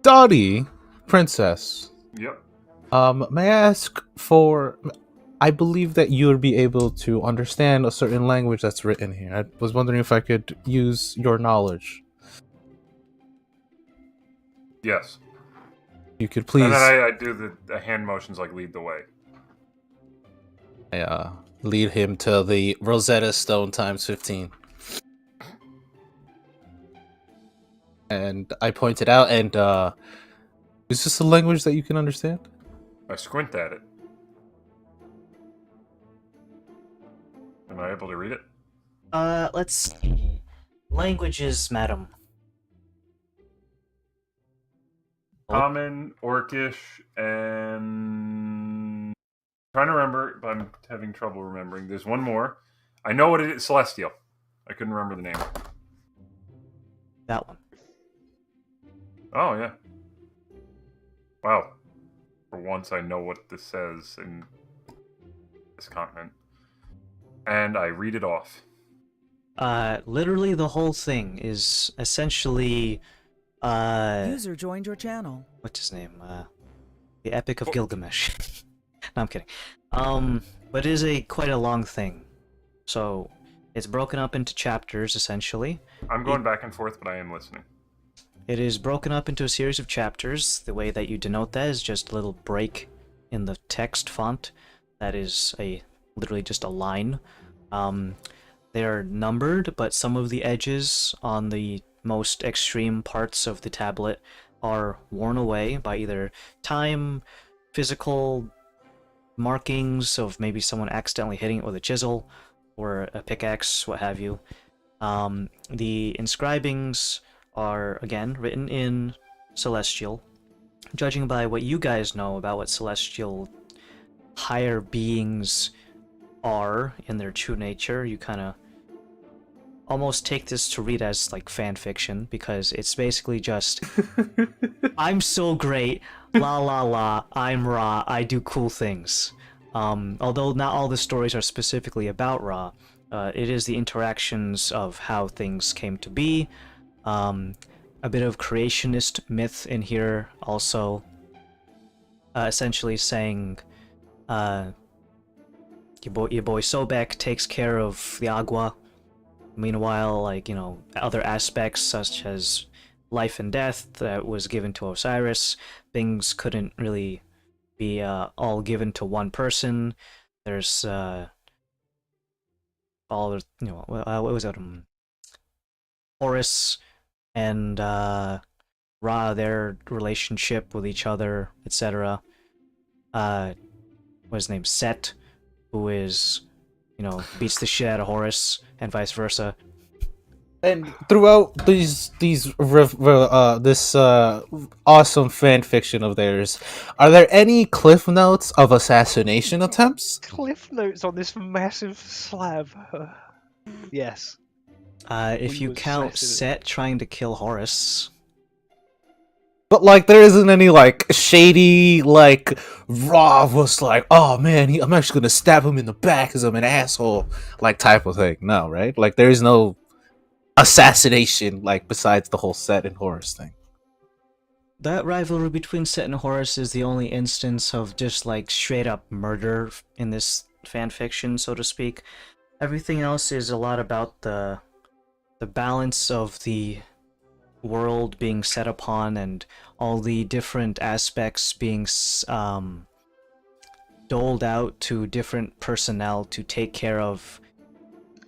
Dottie, princess. Yep. May I ask for... I believe that you would be able to understand a certain language that's written here. I was wondering if I could use your knowledge. Yes. You could please... And then I do the hand motions like lead the way. lead him to the Rosetta Stone times 15. And I point it out, and is this a language that you can understand? I squint at it. Am I able to read it? Let's see. Languages, madam. Common, Orcish, and... trying to remember, but I'm having trouble remembering. There's one more. I know what it is. Celestial. I couldn't remember the name. That one. Oh, yeah. Wow. For once, I know what this says in this continent. And I read it off. Literally the whole thing is essentially, User joined your channel. what's his name? The Epic of Gilgamesh. No, I'm kidding. But it is quite a long thing. So, it's broken up into chapters, essentially. I'm going back and forth, but I am listening. It is broken up into a series of chapters. The way that you denote that is just a little break in the text font. That is literally just a line. They are numbered, but some of the edges on the most extreme parts of the tablet are worn away by either time, physical markings of maybe someone accidentally hitting it with a chisel or a pickaxe, what have you. The inscribings are, again, written in Celestial. Judging by what you guys know about what Celestial higher beings are in their true nature, you kind of almost take this to read as like fan fiction, because it's basically just I'm so great, la la la, I'm Ra, I do cool things. Although not all the stories are specifically about Ra, it is the interactions of how things came to be. A bit of creationist myth in here also, essentially saying your boy Sobek takes care of the Agua. Meanwhile, like, other aspects such as life and death that was given to Osiris, things couldn't really be all given to one person. There's all, what was it? Horus and Ra, their relationship with each other, etc. What's his name? Set, who is, beats the shit out of Horus, and vice versa. And throughout this awesome fan fiction of theirs, are there any cliff notes of assassination attempts? Cliff notes on this massive slab. Yes. If We you was count assassinate- Set trying to kill Horus, But like, there isn't any like shady like Raw was like, oh man, I'm actually gonna stab him in the back because I'm an asshole, like type of thing. No, right? Like, there is no assassination like besides the whole Set and Horus thing. that rivalry between Set and Horus is the only instance of just like straight up murder in this fanfiction, so to speak. Everything else is a lot about the balance of the world being set upon and all the different aspects being doled out to different personnel to take care of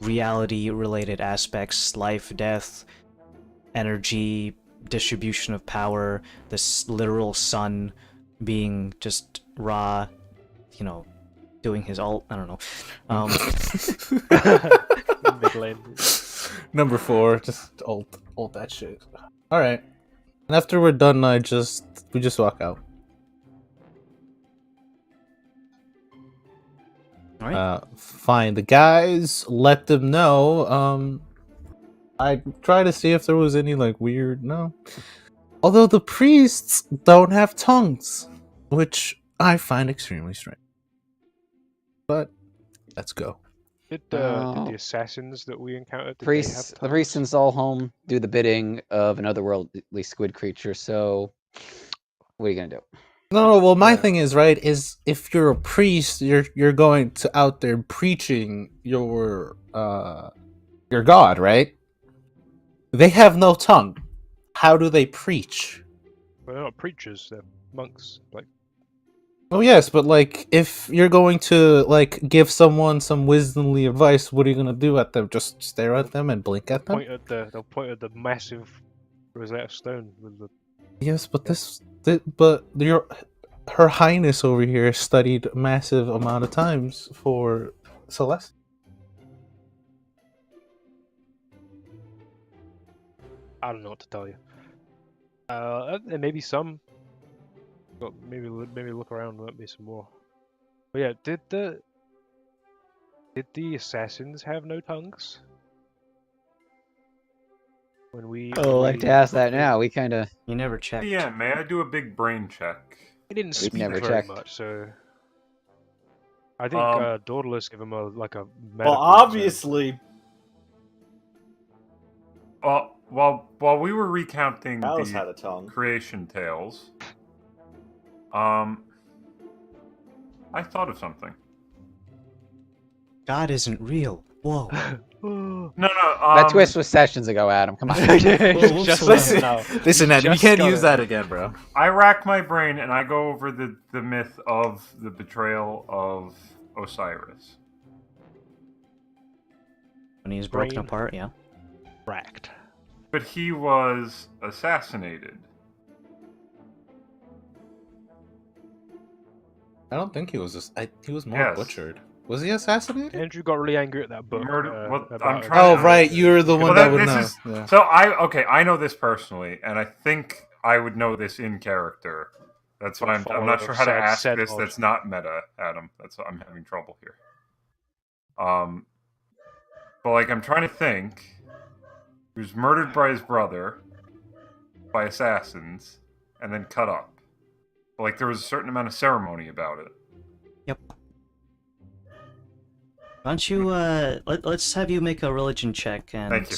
reality-related aspects, life, death, energy, distribution of power, this literal sun being just Ra, doing his ult, I don't know. Mid-lane. Number 4, just ult that shit. All right, and after we're done, we just walk out. Alright. Fine. The guys let them know. I try to see if there was any like weird no. Although the priests don't have tongues, which I find extremely strange. But let's go. Did Oh. the assassins that we encountered, did Priests, they have the priests in Solholm do the bidding of an otherworldly squid creature. So, what are you gonna do? No, well, my Yeah. thing is right. Is if you're a priest, you're going to out there preaching your god, right? They have no tongue. How do they preach? Well, they're not preachers, they're monks. Like, Oh yes, but like if you're going to like give someone some wisdomly advice, what are you gonna do at them? Just stare at them and blink at them? they'll point at the massive Rosetta Stone with the. Yes, but her highness over here studied a massive amount of times for Celeste. I don't know what to tell you. And maybe some. But maybe look around. There might be some more. But yeah, did the Did the assassins have no tongues? When we Oh, I have to ask that now. We kind of You never checked. Yeah, may I do a big brain check? He didn't We've speak never very checked. much, so I think Daedalus gave him a Well, medical obviously, While we were recounting Alice had the a tongue. creation tales, I thought of something. God isn't real. Whoa. exam. No, that twist was sessions ago, Adam. Come on. Whoa, Just listen, now. Listen, Adam, you Just can't got use it. that again, bro. I rack my brain and I go over the myth of the betrayal of Osiris. When he's broken Brain. apart, yeah. Racked. But he was assassinated. I don't think he was. He was more Yes. butchered. Was he assassinated? Andrew got really angry at that book. Murder- what- I'm about trying Oh, to- right. You're the one Well, that would this know. is Yeah. so. I know this personally, and I think I would know this in character. That's why I'm not sure how to ask this. That's not meta, Adam. That's why I'm having trouble here. But like I'm trying to think. He was murdered by his brother, by assassins, and then cut up. But like there was a certain amount of ceremony about it. Yep. Why don't you, let's have you make a religion check and... Thank you.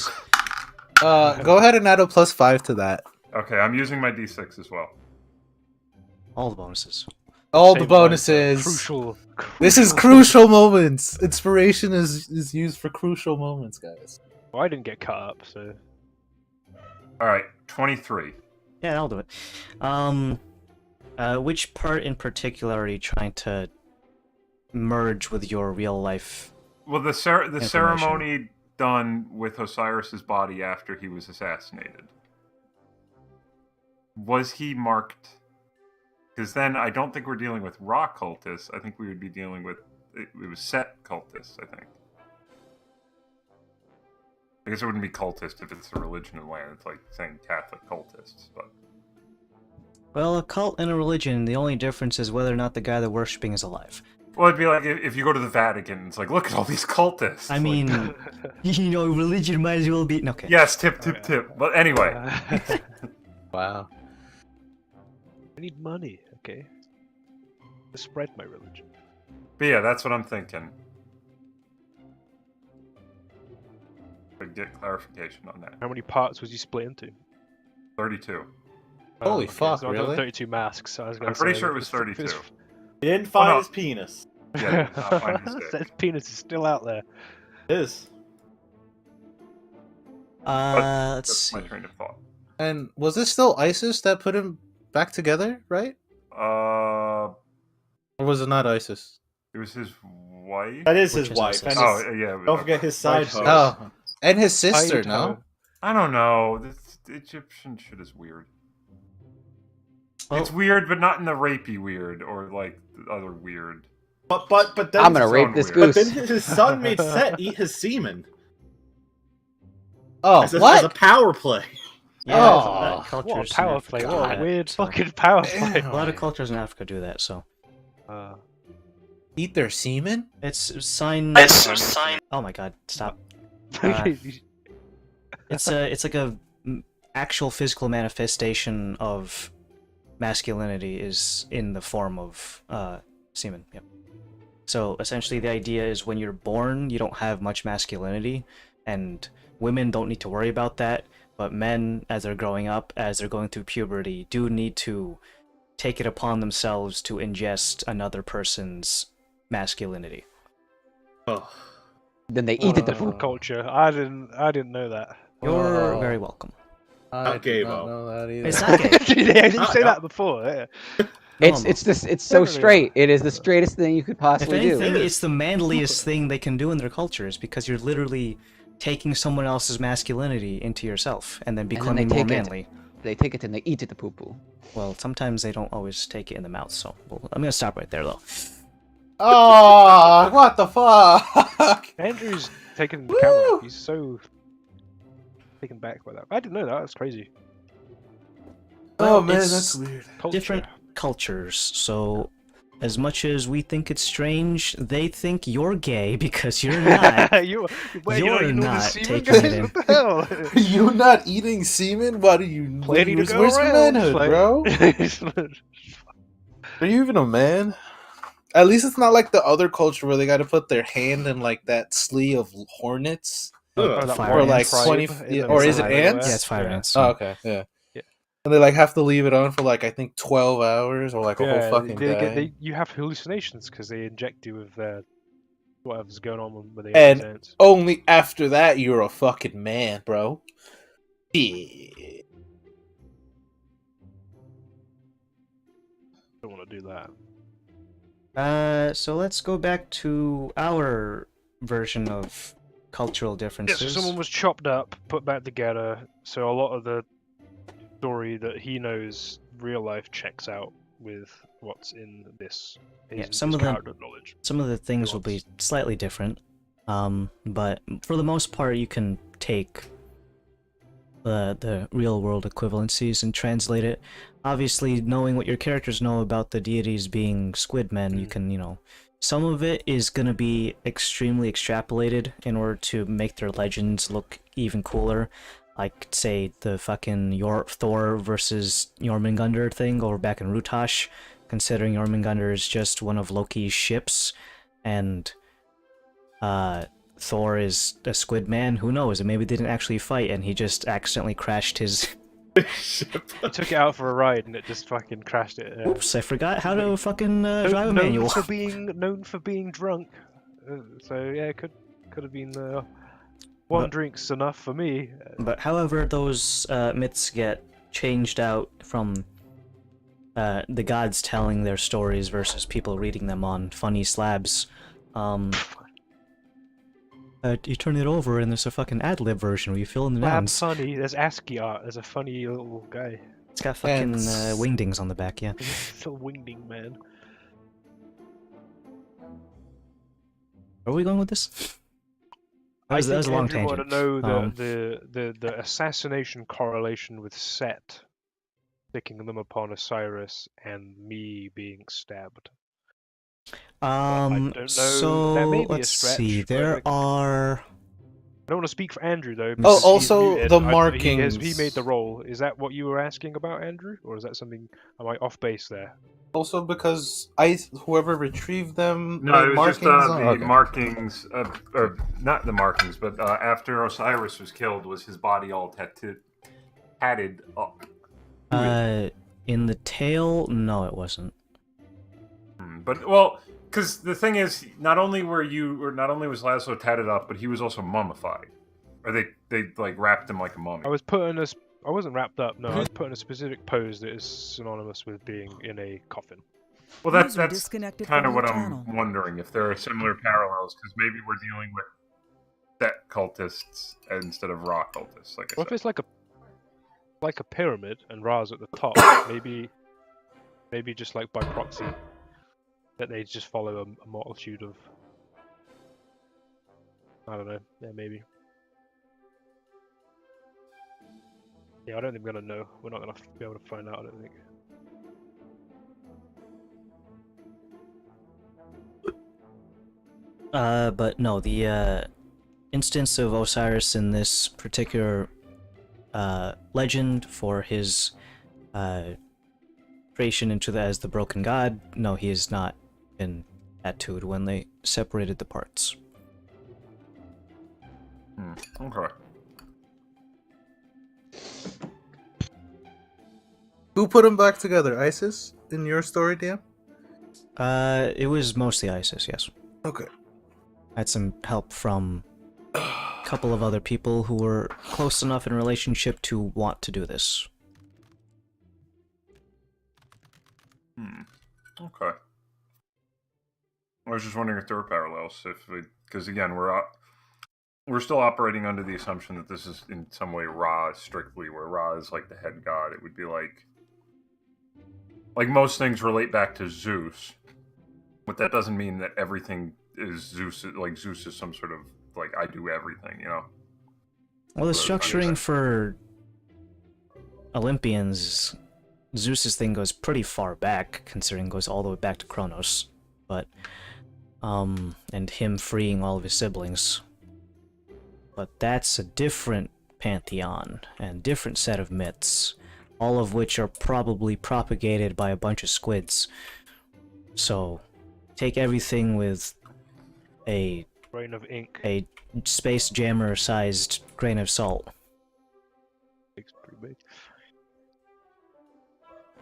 Go ahead and add a +5 to that. Okay, I'm using my D6 as well. All the bonuses. All the Same bonuses. Crucial. This is crucial moments. Inspiration is used for crucial moments, guys. Well, I didn't get cut up, so. All right, 23. Yeah, I'll do it. Which part in particular are you trying to merge with your real life? Well, the ceremony done with Osiris's body after he was assassinated. Was he marked? Because then I don't think we're dealing with raw cultists. I think we would be dealing with it was set cultists. I think. I guess it wouldn't be cultist if it's a religion of land. It's like saying Catholic cultists, but. Well, a cult and a religion, the only difference is whether or not the guy they're worshipping is alive. Well, it'd be like if you go to the Vatican, it's like, look at all these cultists. I Like, mean, you know, religion might as well be... Okay. yes, tip. But anyway, Wow. I need money, okay? To spread my religion. but yeah, that's what I'm thinking. But get clarification on that. How many parts was he split into? 32. Holy fuck, so I got really? 32 masks. So I was gonna I'm pretty say, sure it was if 32. He didn't find no. his penis. Yeah, I'll find his dick. That penis is still out there. It is. Let's That's see. my train of thought. And was this still ISIS that put him back together, right? Or was it not ISIS? It was his wife. That is Which his is wife. ISIS. And Oh, his, yeah. don't forget his side Wife's hoe. Oh, and his sister, I'd, no? I don't know. The Egyptian shit is weird. Well, It's weird, but not in the rapey weird or like the other weird. But then I'm gonna its rape own this weird. But goose. then his son made Set eat his semen Oh, as a what? power play. yeah, Oh, a lot of What cultures a power in play! Africa What do a that, weird so- fucking power play! A lot of cultures in Africa do that, so... Eat their semen? It's sign... Oh my god, stop. It's like a actual physical manifestation of masculinity is in the form of semen. Yep. So essentially, the idea is when you're born, you don't have much masculinity, and women don't need to worry about that. But men, as they're growing up, as they're going through puberty, do need to take it upon themselves to ingest another person's masculinity. Oh. Then they eat it the Food food. culture. I didn't know that. You're Oh. very welcome. I Okay, did not Bo. know that either. It's not gay. I didn't say No. that before. Yeah. It's Normal. it's so Definitely. straight. It is the straightest thing you could If possibly anything, do. it's the manliest thing they can do in their cultures because you're literally taking someone else's masculinity into yourself and then then becoming they more take it. manly. They take it and they eat it the poo poo. Well, sometimes they don't always take it in the mouth, so I'm gonna stop right there though. Oh, what the fuck? Andrew's taking the camera. He's so taken back by that. I didn't know that. That's crazy. Oh Well, man, it's that's weird. Culture. different cultures, so as much as we think it's strange, they think you're gay because you're not. you You're the not semen, taking it guys? in. What the hell? Are you not eating semen? What are you? Plenty to go Where's around. manhood, Like- bro? Are you even a man? At least it's not like the other culture where they got to put their hand in like that sleeve of hornets. Ugh. that Fire Or one like ants. tribe 20 in yeah, the or is middle it of ants? nowhere. Yeah, it's fire ants. Oh, okay, yeah. Yeah. And they like have to leave it on for like I think 12 hours or like a whole fucking day. you have hallucinations because they inject you with whatever's going on with the And ants. only after that you're a fucking man, bro. Yeah. Don't want to do that. So let's go back to our version of cultural Yeah, differences. so someone was chopped up, put back together. So a lot of the story that he knows, real life, checks out with what's in this. Yeah, His some of them- character knowledge. Some of the things will be slightly different, but for the most part, you can take the real world equivalencies and translate it. Obviously, knowing what your characters know about the deities being squid men, you can, some of it is going to be extremely extrapolated in order to make their legends look even cooler. Like, say, the fucking Thor versus Jormungandr thing over back in Rutash, considering Jormungandr is just one of Loki's ships, and Thor is a squid man. Who knows? And maybe they didn't actually fight, and he just accidentally crashed his. He took it out for a ride and it just fucking crashed it. Oops, I forgot how to fucking drive a manual. Known for being drunk. So yeah, it could have been one drink's enough for me. But however, those myths get changed out from the gods telling their stories versus people reading them on funny slabs. You turn it over and there's a fucking ad-lib version where you fill in the Lab nouns. funny. There's ASCII art. There's a funny little guy. It's got fucking And- wingdings on the back, yeah. Little wingding man. Where are we going with this? That was a long Andrew tangent. want to know Um, the assassination correlation with Set sticking them upon Osiris and me being stabbed. I don't know, so that may be a let's stretch, see. but, There like- are. I don't want to speak for Andrew though. Oh, because he's also muted. the He markings. made the role. Is that what you were asking about, Andrew, or is that something? Am I off base there? Also because whoever retrieved them No, made it was just markings the on- okay. markings, or not the markings, but after Osiris was killed, was his body all tatted up. In the tail, no, it wasn't. But well, because the thing is, not only was Laszlo tatted up, but he was also mummified, or they like wrapped him like a mummy. I wasn't wrapped up. No, I was put in a specific pose that is synonymous with being in a coffin. Well, that's User disconnected kind of from what your I'm channel. wondering, if there are similar parallels, because maybe we're dealing with set cultists instead of raw cultists. Like I Well, if said. it's like a pyramid and Ra's at the top, maybe just like by proxy, that they just follow a multitude of. I don't know. Yeah, maybe. Yeah, I don't think we're gonna know. We're not gonna be able to find out. I don't think. But no, the instance of Osiris in this particular legend for his creation as the broken god, no, he has not been tattooed when they separated the parts. Okay. Who put them back together? ISIS in your story, Dan? It was mostly Isis, yes. Okay. I had some help from a couple of other people who were close enough in relationship to want to do this. Okay. I was just wondering if there were parallels, because again, we're still operating under the assumption that this is in some way Ra strictly, where Ra is like the head god. It would be like most things relate back to Zeus, but that doesn't mean that everything is Zeus. Like Zeus is some sort of like I do everything, you know. Well, the Or structuring for Olympians Zeus's thing goes pretty far back, considering it goes all the way back to Kronos. But, and him freeing all of his siblings. But that's a different pantheon, and different set of myths, all of which are probably propagated by a bunch of squids. So, take everything with a Grain of ink. a space jammer-sized grain of salt. It's pretty big.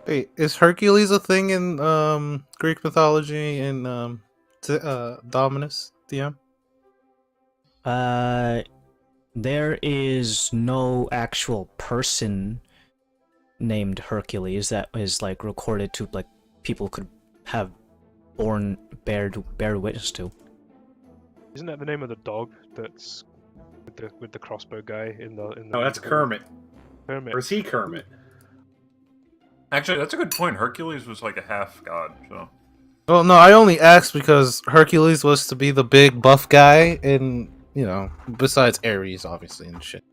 Wait, is Hercules a thing in Greek mythology in Dominus DM? There is no actual person named Hercules that is like recorded to like people could have bear witness to. Isn't that the name of the dog that's with the crossbow guy in the? No, that's Kermit. Kermit. Or is he Kermit? Actually, that's a good point. Hercules was like a half god, so. Well, no, I only asked because Hercules was to be the big buff guy, and besides Ares, obviously, and shit.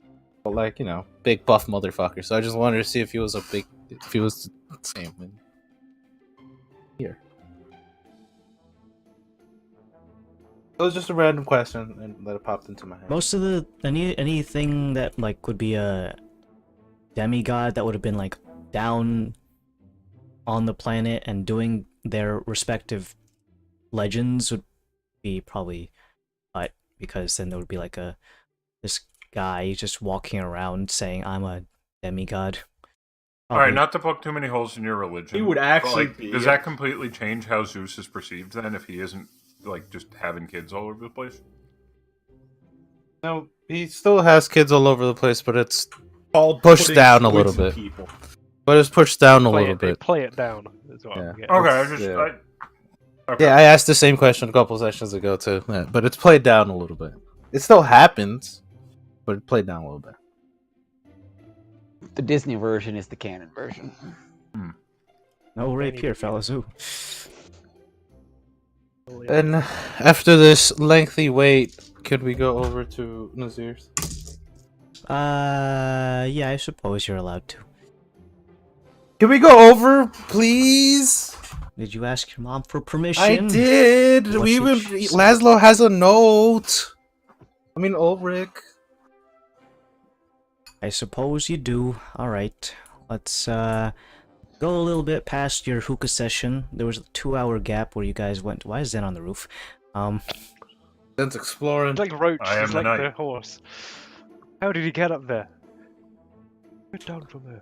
But like, big buff motherfucker. So I just wanted to see if he was if he was the same. Here. It was just a random question, and that it popped into my head. Most of the anything that like would be a demigod that would have been like down on the planet and doing their respective legends would be probably because then there would be like this guy just walking around saying I'm a demigod. All right, not to poke too many holes in your religion. He would actually be. Does that completely change how Zeus is perceived then if he isn't like just having kids all over the place? No, he still has kids all over the place, but it's Called pushed putting down a squids little in bit. people. But it's pushed down a little They bit. play it down. Is what Yeah. I'm getting. Okay, okay. Yeah, I asked the same question a couple sessions ago too, but it's played down a little bit. It still happens, but it played down a little bit. The Disney version is the canon version. No rape here, fellas. Ooh. And after this lengthy wait, could we go over to Nazir's? Yeah, I suppose you're allowed to. Can we go over, please? Did you ask your mom for permission? I did. What We did even she say? Laszlo has a note. I mean, Ulrich. I suppose you do. Alright. Let's go a little bit past your hookah session. There was a 2-hour gap where you guys went. Why is Zen on the roof? Zen's exploring. It's like Roach. I am He's the like knight. the horse. How did he get up there? Get down from there.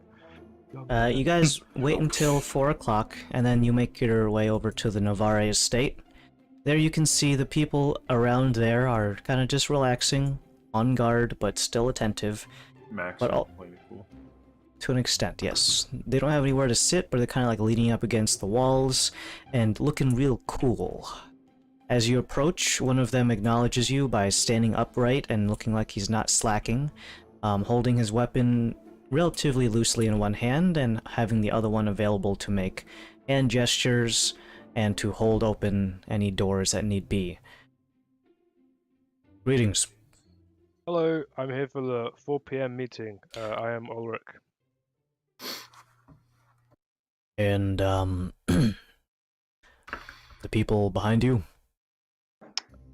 You guys wait until 4 o'clock, and then you make your way over to the Novare estate. There you can see the people around there are kind of just relaxing, on guard, but still attentive. Max. But all- Plenty cool. To an extent, yes. They don't have anywhere to sit, but they're kind of like leaning up against the walls and looking real cool. As you approach, one of them acknowledges you by standing upright and looking like he's not slacking, holding his weapon relatively loosely in one hand and having the other one available to make hand gestures and to hold open any doors that need be. Greetings. Hello, I'm here for the 4 p.m. meeting. I am Ulrich. And, the people behind you?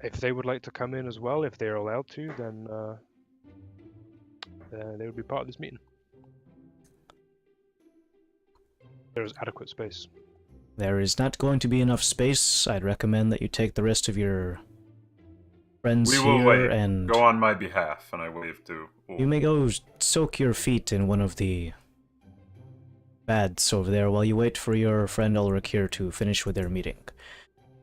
If they would like to come in as well, if they're allowed to, then they would be part of this meeting. There is adequate space. There is not going to be enough space. I'd recommend that you take the rest of your friends We here will wait. and Go on my behalf, and I wave to. you may go soak your feet in one of the baths over there while you wait for your friend Ulrich here to finish with their meeting.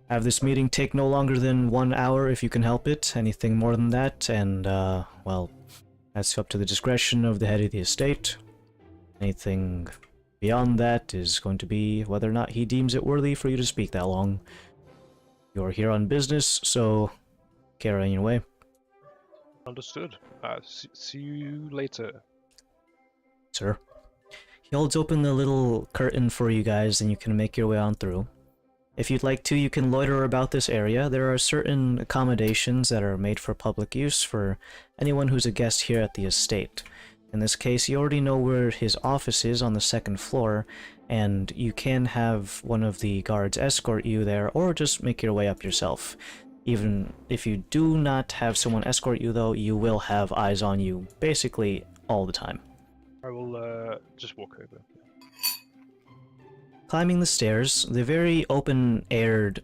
Have this meeting take no longer than 1 hour if you can help it. Anything more than that, and, well, that's up to the discretion of the head of the estate. Anything beyond that is going to be whether or not he deems it worthy for you to speak that long. You're here on business, so carry on your way. Understood. See you later. Sir. He holds open the little curtain for you guys and you can make your way on through. If you'd like to, you can loiter about this area. There are certain accommodations that are made for public use for anyone who's a guest here at the estate. In this case, you already know where his office is on the second floor, and you can have one of the guards escort you there, or just make your way up yourself. Even if you do not have someone escort you, though, you will have eyes on you basically all the time. I will just walk over. Climbing the stairs, the very open-aired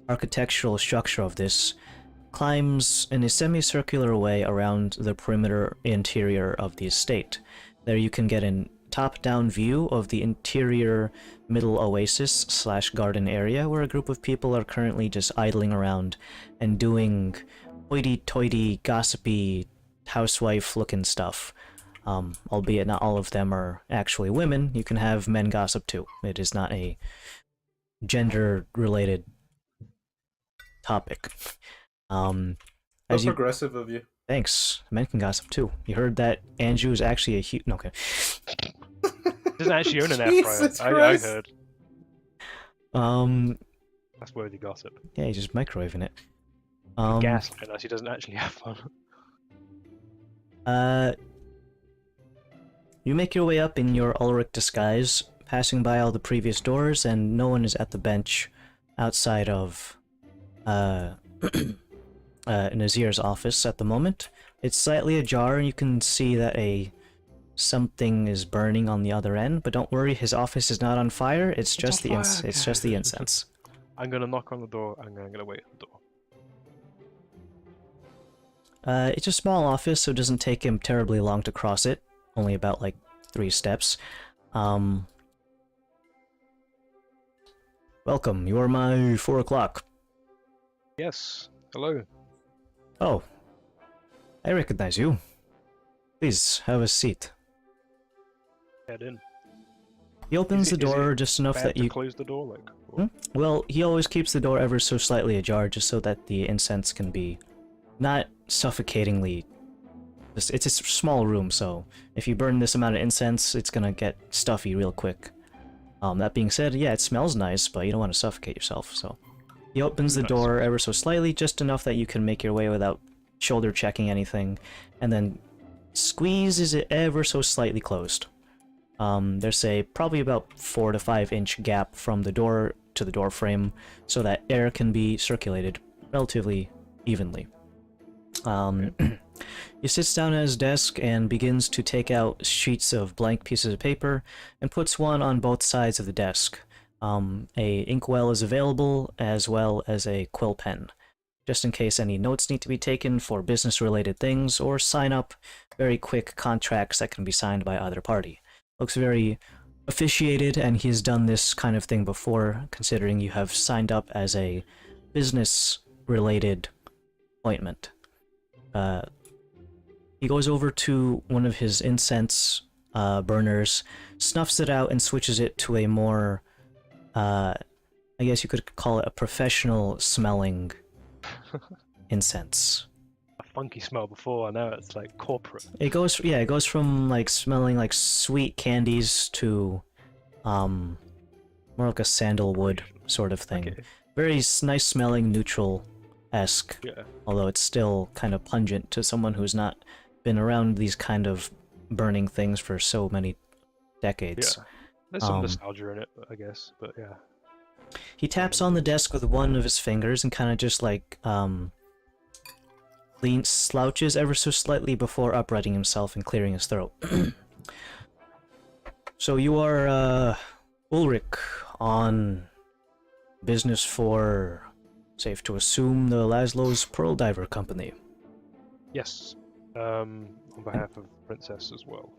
architectural structure of this climbs in a semicircular way around the perimeter interior of the estate. There you can get a top-down view of the interior middle oasis/garden area where a group of people are currently just idling around and doing hoity-toity, gossipy, housewife-looking stuff. Albeit not all of them are actually women, you can have men gossip too. It is not a gender-related topic. So As you progressive of you. Thanks. Men can gossip too. You heard that Andrew is actually a huge. No, okay. Doesn't actually own an air Jesus fryer. I Christ. heard. Um. That's worthy gossip. Yeah, he's just microwaving it. Gaslighting us. He doesn't actually have fun. You make your way up in your Ulrich disguise, passing by all the previous doors, and no one is at the bench outside of Nazir's office at the moment. It's slightly ajar, and you can see that something is burning on the other end. But don't worry, his office is not on fire. It's just on fire, it's okay. just the incense. I'm gonna knock on the door. I'm gonna wait at the door. It's a small office, so it doesn't take him terribly long to cross it. Only about, like, 3 steps. Welcome, you are my 4 o'clock. Yes. Hello. Oh, I recognize you. Please, have a seat. Head in. He opens Is the it- is door it just enough Bad that to you... close the door, like. Or... Well, he always keeps the door ever so slightly ajar, just so that the incense can be not suffocatingly... It's a small room, so if you burn this amount of incense, it's gonna get stuffy real quick. That being said, yeah, it smells nice, but you don't want to suffocate yourself, so... He opens the Nice. door ever so slightly, just enough that you can make your way without shoulder checking anything, and then squeezes it ever so slightly closed. There's probably about 4 to 5 inch gap from the door to the door frame, so that air can be circulated relatively evenly. He sits down at his desk and begins to take out sheets of blank pieces of paper and puts one on both sides of the desk. A inkwell is available, as well as a quill pen, just in case any notes need to be taken for business-related things, or sign up very quick contracts that can be signed by either party. Looks very officiated, and he's done this kind of thing before, considering you have signed up as a business-related appointment. He goes over to one of his incense burners, snuffs it out, and switches it to a more, I guess you could call it a professional-smelling incense. A funky smell before, now it's like corporate. It goes from like smelling like sweet candies to more like a sandalwood sort of thing. Okay. Very nice smelling, neutral-esque, Yeah. although it's still kind of pungent to someone who's not been around these kind of burning things for so many decades. Yeah. There's some nostalgia in it, I guess, but yeah. He taps on the desk with one of his fingers and kind of just like slouches ever so slightly before uprighting himself and clearing his throat. So you are Ulrich on business for, safe to assume, the Laszlo's Pearl Diver Company. Yes. On behalf of Princess as well.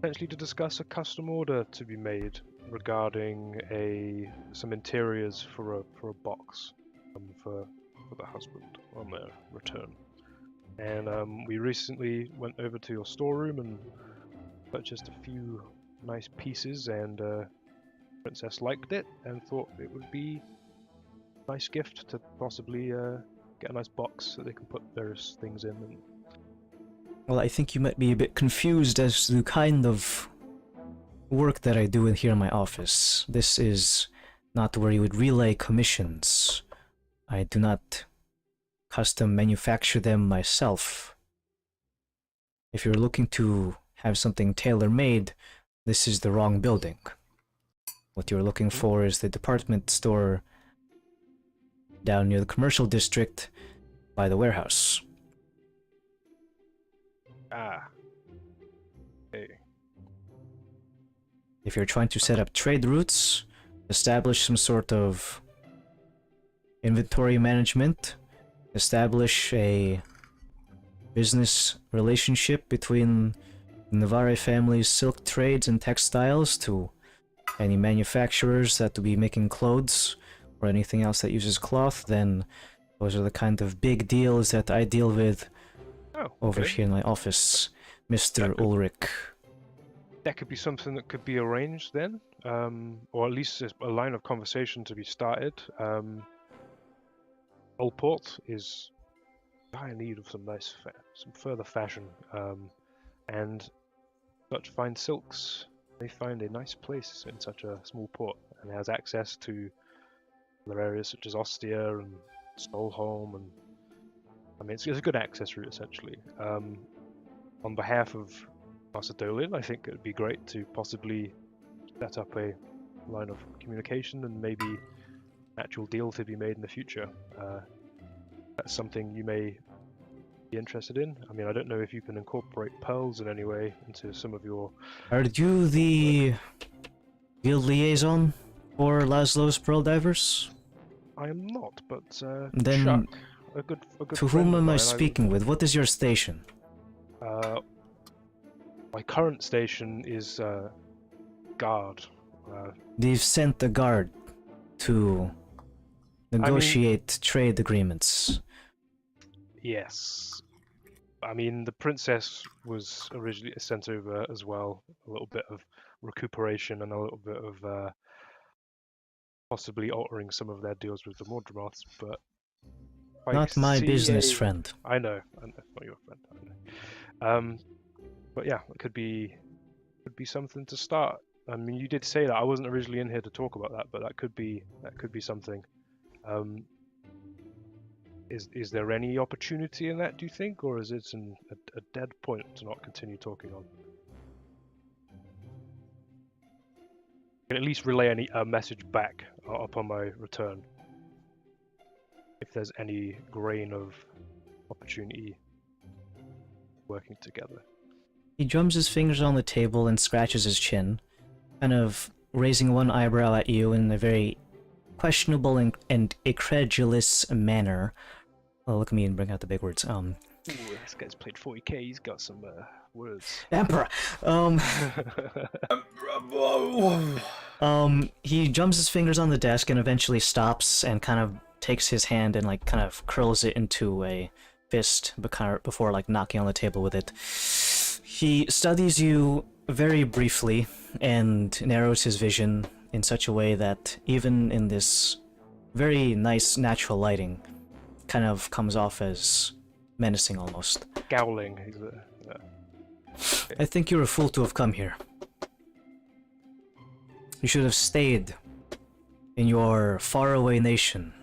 Potentially to discuss a custom order to be made regarding some interiors for a box for the husband on their return. And we recently went over to your storeroom and purchased a few nice pieces, and Princess liked it and thought it would be a nice gift to possibly get a nice box that they can put various things in. And... Well, I think you might be a bit confused as to the kind of work that I do in here in my office. This is not where you would relay commissions. I do not custom manufacture them myself. If you're looking to have something tailor-made, this is the wrong building. What you're looking for is the department store down near the commercial district by the warehouse. Ah. Okay. If you're trying to set up trade routes, establish some sort of inventory management, establish a business relationship between the Navarre family's silk trades and textiles to any manufacturers that will be making clothes or anything else that uses cloth, then those are the kind of big deals that I deal with over here in my office, Mr. Ulrich. That could be something that could be arranged then, or at least a line of conversation to be started. Old Port is in need of some some further fashion, and such fine silks. They find a nice place in such a small port, and has access to other areas such as Ostia and Stolholm, and I mean it's a good access route essentially. On behalf of Macedonian, I think it would be great to possibly set up a line of communication and maybe an actual deal to be made in the future. That's something you may be interested in. I mean, I don't know if you can incorporate pearls in any way into some of your... Are you the guild liaison for Laszlo's Pearl Divers? I am not, but Then Chuck, a good to friend whom of am I mine, speaking with? What is your station? My current station is guard. They've sent a guard to negotiate trade agreements. Yes. I mean, the princess was originally sent over as well. A little bit of recuperation and a little bit of possibly altering some of their deals with the Mordramoths, but... I Not my see business, a- friend. I know, it's not your friend. I know. But yeah, it could be something to start. I mean, you did say that. I wasn't originally in here to talk about that, but that could be something. Is there any opportunity in that, do you think, or is it a dead point to not continue talking on? I can at least relay a message back upon my return, if there's any grain of opportunity working together. He drums his fingers on the table and scratches his chin, kind of raising one eyebrow at you in a very questionable and incredulous manner. Oh, look at me and bring out the big words. Ooh, this guy's played 40k. He's got some words. Emperor. He drums his fingers on the desk and eventually stops and kind of takes his hand and like kind of curls it into a fist, before like knocking on the table with it. He studies you very briefly and narrows his vision in such a way that even in this very nice natural lighting, kind of comes off as menacing almost. Scowling. I think you're a fool to have come here. You should have stayed in your faraway nation.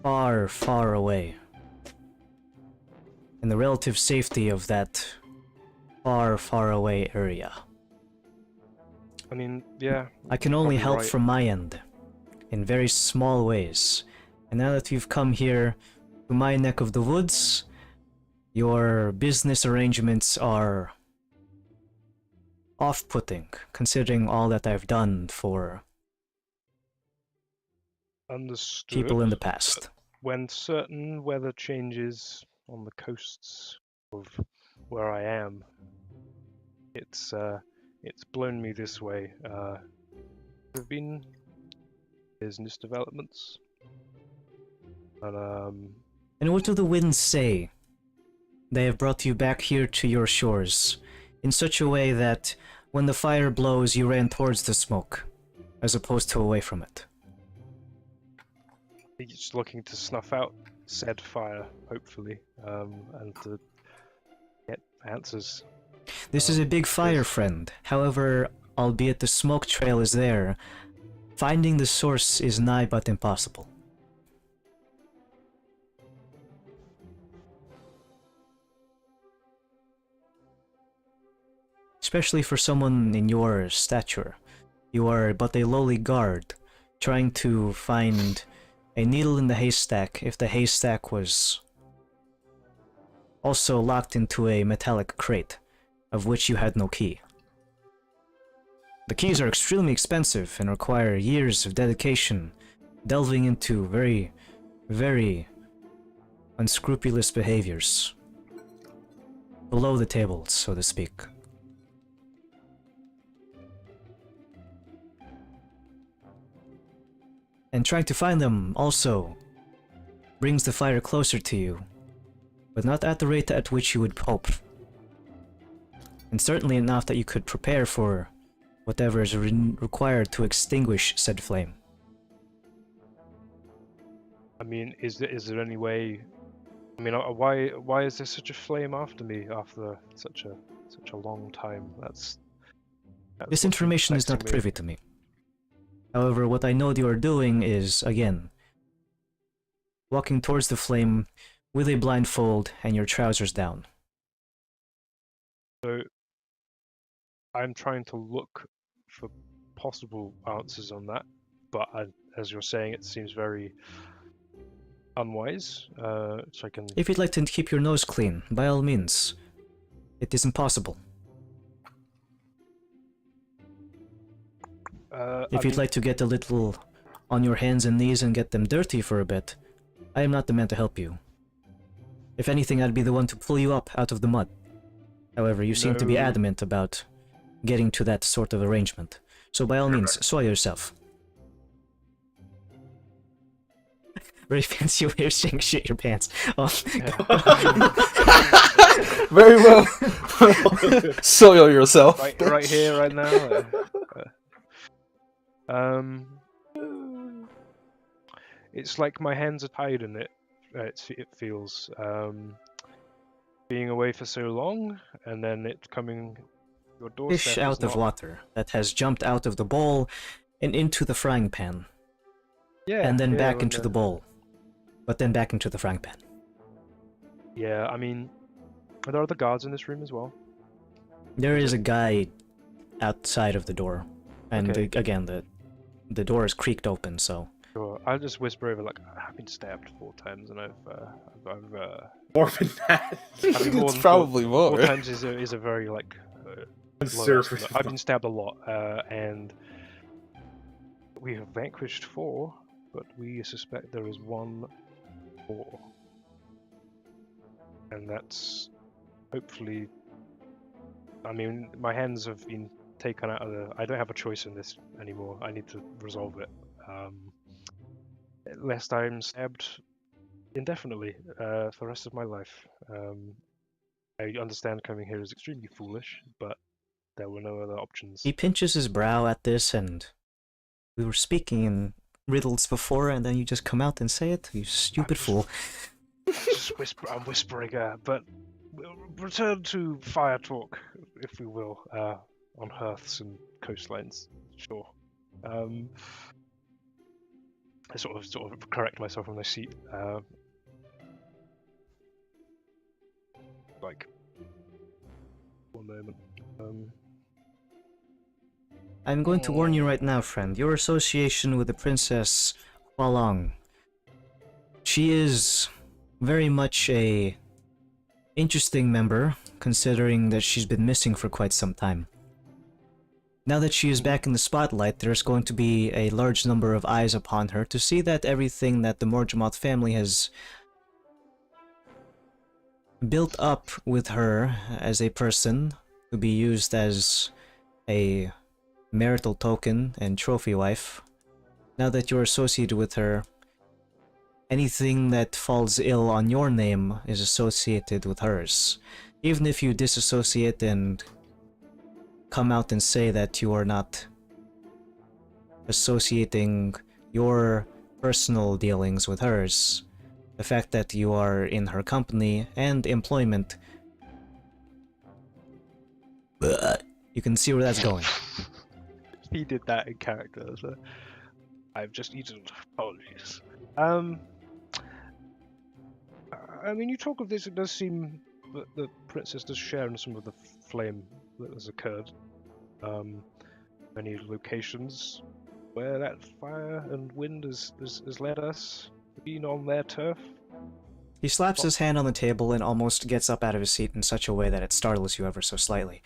Far, far away. In the relative safety of that far, far away area. I mean, yeah. I can only probably help right. from my end, in very small ways. And now that you've come here to my neck of the woods, your business arrangements are off-putting, considering all that I've done for Understood. people in the past. When certain weather changes on the coasts of where I am, it's blown me this way. There have been business developments, and And what do the winds say? They have brought you back here to your shores, in such a way that when the fire blows you ran towards the smoke, as opposed to away from it. he's just looking to snuff out said fire, hopefully, and to get answers. This is a big fire, friend. However, albeit the smoke trail is there, finding the source is nigh but impossible. especially for someone in your stature. You are but a lowly guard, trying to find a needle in the haystack if the haystack was also locked into a metallic crate, of which you had no key. The keys are extremely expensive and require years of dedication, delving into very, very unscrupulous behaviors. Below the table, so to speak. And trying to find them also brings the fire closer to you, but not at the rate at which you would hope. And certainly enough that you could prepare for whatever is required to extinguish said flame. I mean, is there any way? I mean, why is there such a flame after me after such a long time? That's This what's information is not perplexing me. privy to me. However, what I know you are doing is, again, walking towards the flame with a blindfold and your trousers down. So I'm trying to look for possible answers on that, but as you're saying, it seems very unwise. So I can. If you'd like to keep your nose clean, by all means. It is impossible. If you'd like to get a little on your hands and knees and get them dirty for a bit, I am not the man to help you. If anything, I'd be the one to pull you up out of the mud. However, you seem to be No. adamant about getting to that sort of arrangement. So by all means, soil yourself. Very fancy way of saying shit your pants. Oh. Very well. Soil yourself. right here, right now. It's like my hands are tied in it. It feels being away for so long, and then it coming your doorstep. Fish is out of not- water that has jumped out of the bowl and into the frying pan, Yeah, and then yeah, back when into the bowl, but then back into the frying pan. Yeah, I mean, are there other guards in this room as well? There is a guy outside of the door, and Okay. again, the door is creaked open, so... Sure. I'll just whisper over like I've been stabbed 4 times, and I've More than that. I mean, more It's than probably 4 more. times is a very like low Conservative. estimate. I've been stabbed a lot, and we have vanquished 4, but we suspect there is 1 more, and that's hopefully. I mean, my hands have been taken out of the. I don't have a choice in this anymore. I need to resolve it. Lest I'm stabbed indefinitely for the rest of my life. I understand coming here is extremely foolish, but there were no other options. He pinches his brow at this, and... We were speaking in riddles before, and then you just come out and say it? You stupid fool. I'm whispering, but we'll return to fire talk, if we will, on hearths and coastlines. Sure. I sort of correct myself on my seat. Like, one moment. I'm going to warn you right now, friend. Your association with the Princess Hualong. She is very much a interesting member, considering that she's been missing for quite some time. Now that she is back in the spotlight, there's going to be a large number of eyes upon her to see that everything that the Morjamoth family has built up with her as a person to be used as a marital token and trophy wife. Now that you're associated with her, anything that falls ill on your name is associated with hers. Even if you disassociate and come out and say that you are not associating your personal dealings with hers, the fact that you are in her company and employment, you can see where that's going. He did that in character, so I've just eaten. Apologies. I mean, you talk of this, it does seem that the princess does share in some of the flame that has occurred. Any locations where that fire and wind has led us, being on their turf. He slaps his hand on the table and almost gets up out of his seat in such a way that it startles you ever so slightly.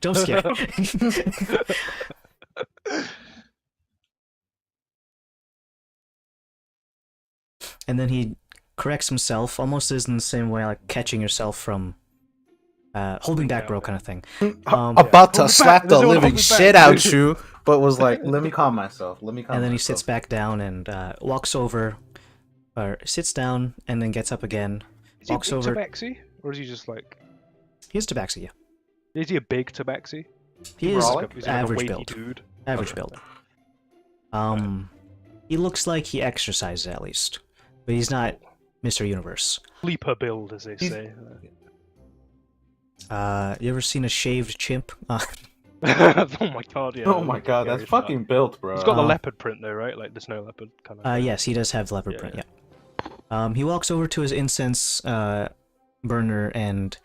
Don't scare him. And then he corrects himself, almost is in the same way, like catching yourself from holding back, bro, kind of thing. About to slap the There's no one living holding shit back. out you, but was like, let me calm myself. Let me calm And then he myself. sits back down and walks over, or sits down and then gets up again. Is he a Walks big over. tabaxi? Or is he just like... He's tabaxi, yeah. Is he a big tabaxi? He is Is he like a average weighty build. dude? Average Okay. build. He looks like he exercises at least, but he's not Mr. Universe. Sleeper build, as they say. You ever seen a shaved chimp? Oh my god, yeah. Oh my god, that's fucking built, bro. He's got the leopard print though, right? Like the snow leopard kind of. Yes, he does have leopard Yeah, print, yeah. He walks over to his incense burner and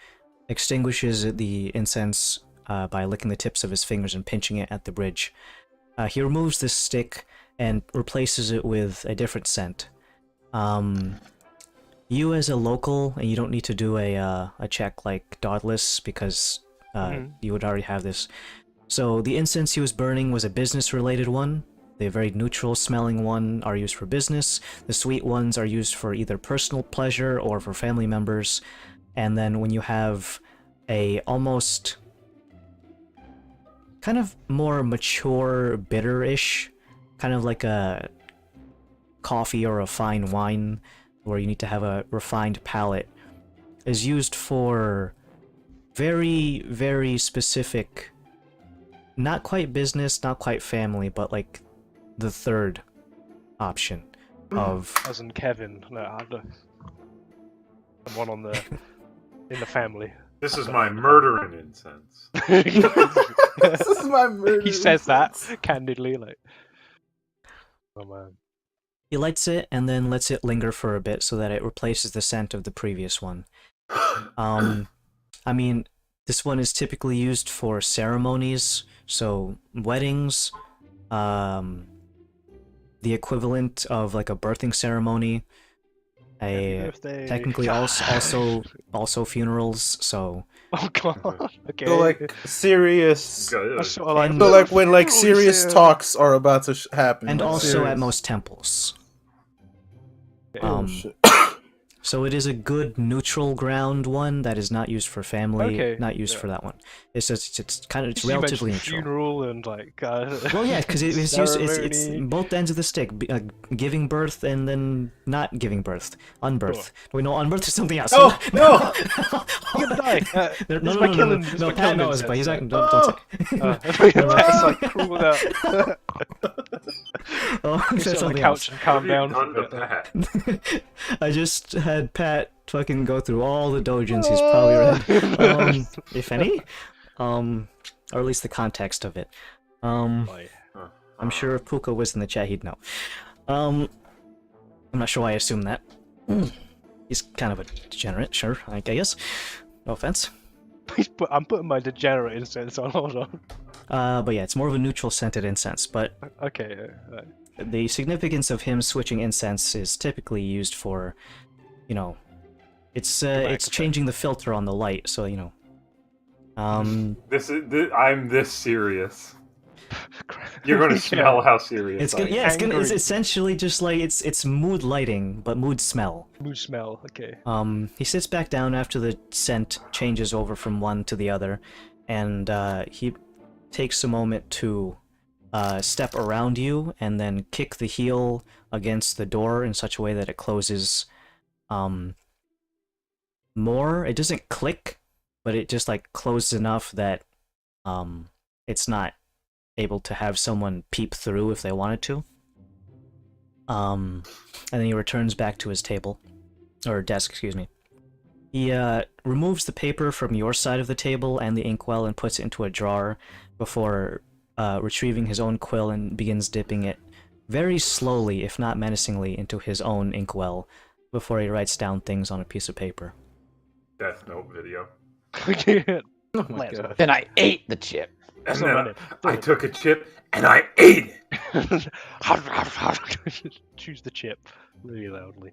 extinguishes the incense by licking the tips of his fingers and pinching it at the bridge. He removes this stick and replaces it with a different scent. You as a local, and you don't need to do a check like Dauntless because you would already have this. So the incense he was burning was a business-related one. The very neutral smelling one are used for business. The sweet ones are used for either personal pleasure or for family members. And then when you have a almost kind of more mature, bitter-ish, kind of like a coffee or a fine wine, where you need to have a refined palate, is used for very, very specific, not quite business, not quite family, but like the third option of... As in Kevin, someone on the in the family. This is my murdering incense. This is my murder. He says that candidly, like. Oh man. He lights it and then lets it linger for a bit so that it replaces the scent of the previous one. I mean, this one is typically used for ceremonies, so weddings, the equivalent of like a birthing ceremony, technically also funerals. So Oh god. Okay. So like serious. That's sort of like. And- So like when like Oh, serious yeah. talks are about to happen. and like, also serious. at most temples. Oh, shit. So it is a good neutral ground one that is not used for family, Okay, not used yeah. for that one. It's just it's kind of it's You mentioned relatively neutral. funeral and like. Well, yeah, because it's used. It's ceremony. both ends of the stick. Giving birth and then not giving birth. Unbirth. Wait, no, unbirth is something else. Oh, no! You're gonna die. No, This no, is no, my no, killing. no, This is no, my Pat killing knows, but he's not. incense. Don't say. Pat's like crawled out. Oh, He said sit on the something couch else. and calm down. Done for to a bit. Pat. I just had Pat fucking go through all the dojins he's probably read, if any, or at least the context of it. I'm sure if Puka was in the chat, he'd know. I'm not sure why I assumed that. He's kind of a degenerate, sure, I guess. No offense. I'm putting my degenerate incense on. Hold on. But yeah, it's more of a neutral scented incense, but Okay. the significance of him switching incense is typically used for, you know, it's effect. changing the filter on the light, so you know. I'm this serious. You're gonna smell how serious It's I gonna, am. yeah, it's Angry. essentially just like it's mood lighting, but mood smell. Mood smell. Okay. He sits back down after the scent changes over from one to the other, and he takes a moment to step around you and then kick the heel against the door in such a way that it closes more. It doesn't click, but it just like closes enough that it's not able to have someone peep through if they wanted to. And then he returns back to his table, or desk, excuse me. He removes the paper from your side of the table and the inkwell and puts it into a drawer before retrieving his own quill and begins dipping it very slowly, if not menacingly, into his own inkwell before he writes down things on a piece of paper. Death Note video. Oh my Let's god. Then I ate the chip. And So then many. I took a chip and I ate it. Choose the chip really loudly.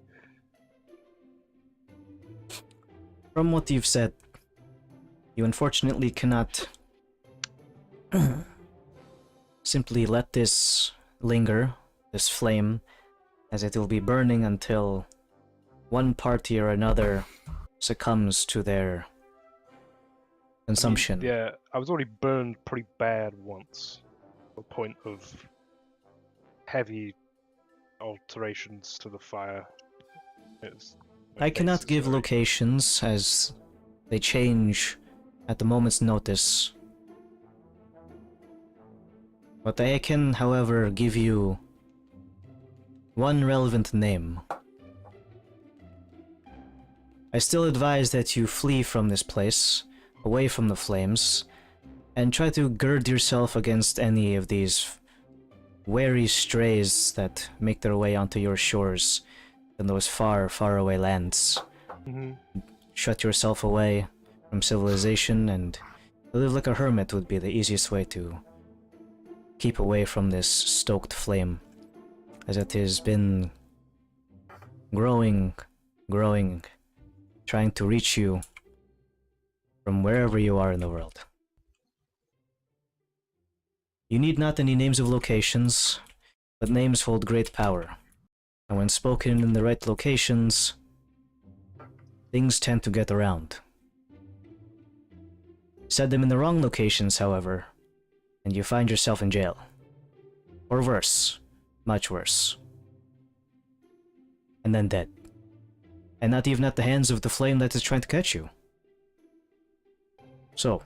From what you've said, you unfortunately cannot simply let this linger, this flame, as it will be burning until one party or another succumbs to their consumption. Yeah, I was already burned pretty bad once. To the point of heavy alterations to the fire. I cannot give locations as they change at the moment's notice. But I can, however, give you one relevant name. I still advise that you flee from this place, away from the flames, and try to gird yourself against any of these wary strays that make their way onto your shores in those far, far away lands. Mm-hmm. Shut yourself away from civilization, and live like a hermit would be the easiest way to keep away from this stoked flame, as it has been growing, trying to reach you from wherever you are in the world. You need not any names of locations, but names hold great power, and when spoken in the right locations, things tend to get around. Said them in the wrong locations, however, and you find yourself in jail. Or worse, much worse. And then dead. And not even at the hands of the flame that is trying to catch you. So,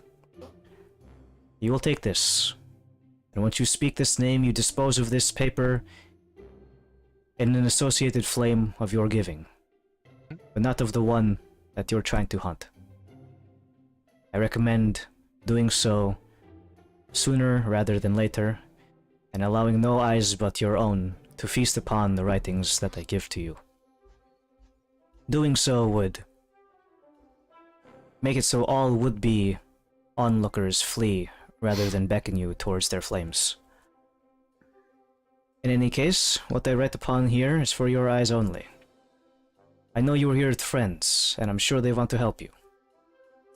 you will take this, and once you speak this name, you dispose of this paper in an associated flame of your giving, but not of the one that you're trying to hunt. I recommend doing so sooner rather than later, and allowing no eyes but your own to feast upon the writings that I give to you. Doing so would make it so all would-be onlookers flee rather than beckon you towards their flames. In any case, what I write upon here is for your eyes only. I know you are here with friends, and I'm sure they want to help you.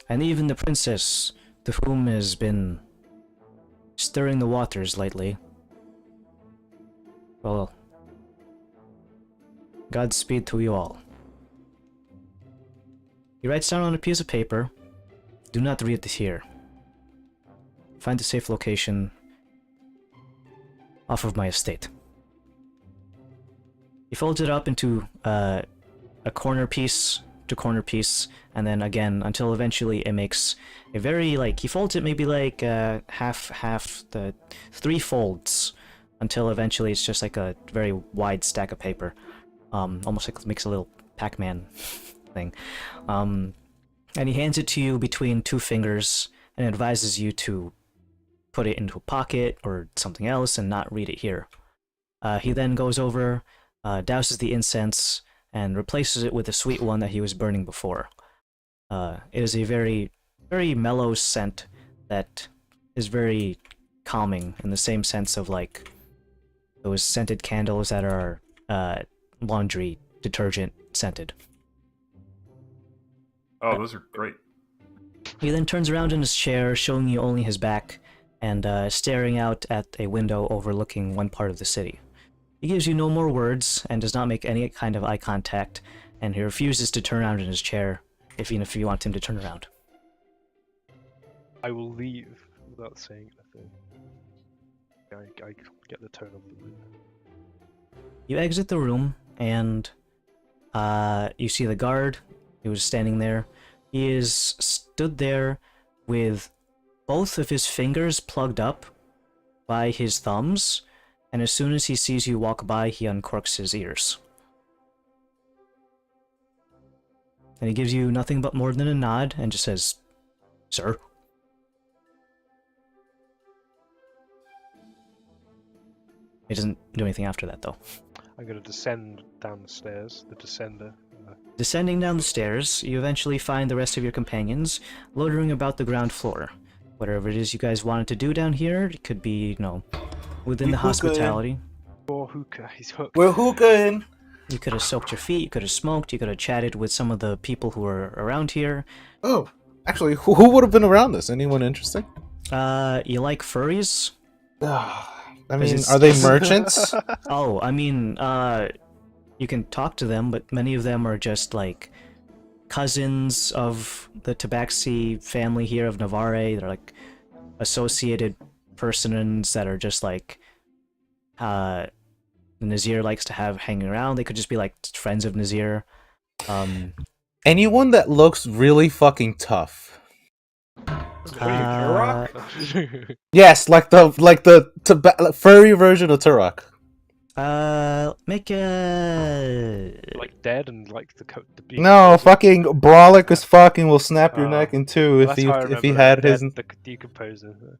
And even the princess, to whom has been stirring the waters lately. Well, Godspeed to you all. He writes down on a piece of paper, do not read it here. Find a safe location off of my estate. He folds it up into a corner piece to corner piece, and then again until eventually it makes a very, like, he folds it maybe like half the 3 folds until eventually it's just like a very wide stack of paper. Almost like it makes a little Pac-Man thing. And he hands it to you between 2 fingers and advises you to put it into a pocket or something else and not read it here. He then goes over, douses the incense, and replaces it with the sweet one that he was burning before. It is a very, very mellow scent that is very calming in the same sense of like those scented candles that are laundry detergent scented. Oh, those are great. He then turns around in his chair, showing you only his back, and staring out at a window overlooking one part of the city. He gives you no more words, and does not make any kind of eye contact, and he refuses to turn around in his chair, even if you want him to turn around. I will leave without saying anything. I get the tone of the room. You exit the room, and you see the guard who was standing there. He is stood there with both of his fingers plugged up by his thumbs, and as soon as he sees you walk by, he uncorks his ears. And he gives you nothing but more than a nod and just says, "Sir?" He doesn't do anything after that, though. I'm going to descend down the stairs, the descender, Descending down the stairs, you eventually find the rest of your companions loitering about the ground floor. Whatever it is you guys wanted to do down here, it could be, within We the hookah. hospitality. Poor hookah, he's hooked. We're hookahing. You could have soaked your feet, you could have smoked, you could have chatted with some of the people who are around here. Oh, actually, who would have been around this? Anyone interesting? You like furries? I mean, it's- are they merchants? Oh, I mean, you can talk to them, but many of them are just like cousins of the Tabaxi family here of Navarre. They're like associated persons that are just like Nazir likes to have hanging around. They could just be like friends of Nazir. Anyone that looks really fucking tough. Yes, like the furry version of Turok. Make a Like dead and like the coat. The beak. No, fucking brolic as fucking will snap your Oh. neck in two Well, if that's how I he remember had dead, his. the decomposer.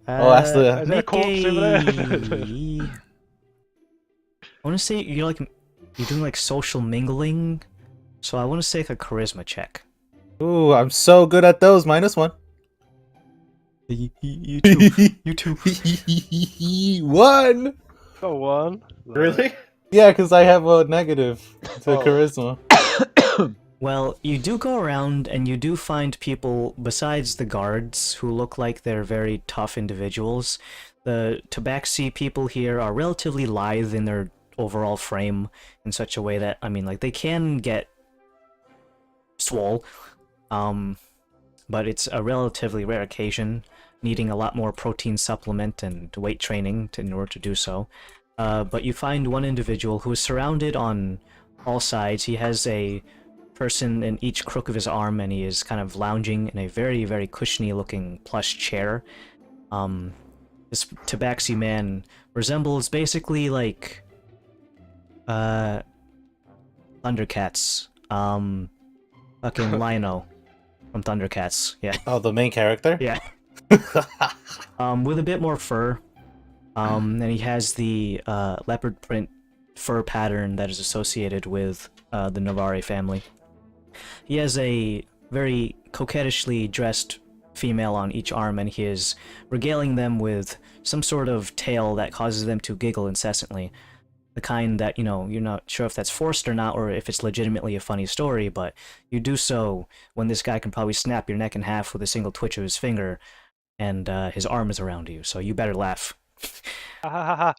Oh, that's the- Is there a corpse over there? I want to say you're doing like social mingling, so I want to say like a charisma check. Ooh, I'm so good at those. -1. You too. You too. 1. Oh, one. Really? Yeah, because I have a negative to Oh. charisma. Well, you do go around and you do find people besides the guards who look like they're very tough individuals. The Tabaxi people here are relatively lithe in their overall frame in such a way that, I mean, like, they can get swole, but it's a relatively rare occasion, needing a lot more protein supplement and weight training in order to do so. But you find one individual who is surrounded on all sides. He has a person in each crook of his arm, and he is kind of lounging in a very, very cushiony-looking plush chair. This Tabaxi man resembles basically like Thundercats. Fucking Lino from Thundercats. Yeah. Oh, the main character? Yeah. With a bit more fur. And he has the leopard print fur pattern that is associated with the Navarre family. He has a very coquettishly dressed female on each arm, and he is regaling them with some sort of tale that causes them to giggle incessantly. The kind that, you're not sure if that's forced or not, or if it's legitimately a funny story, but you do so when this guy can probably snap your neck in half with a single twitch of his finger, and his arm is around you, so you better laugh. Hey,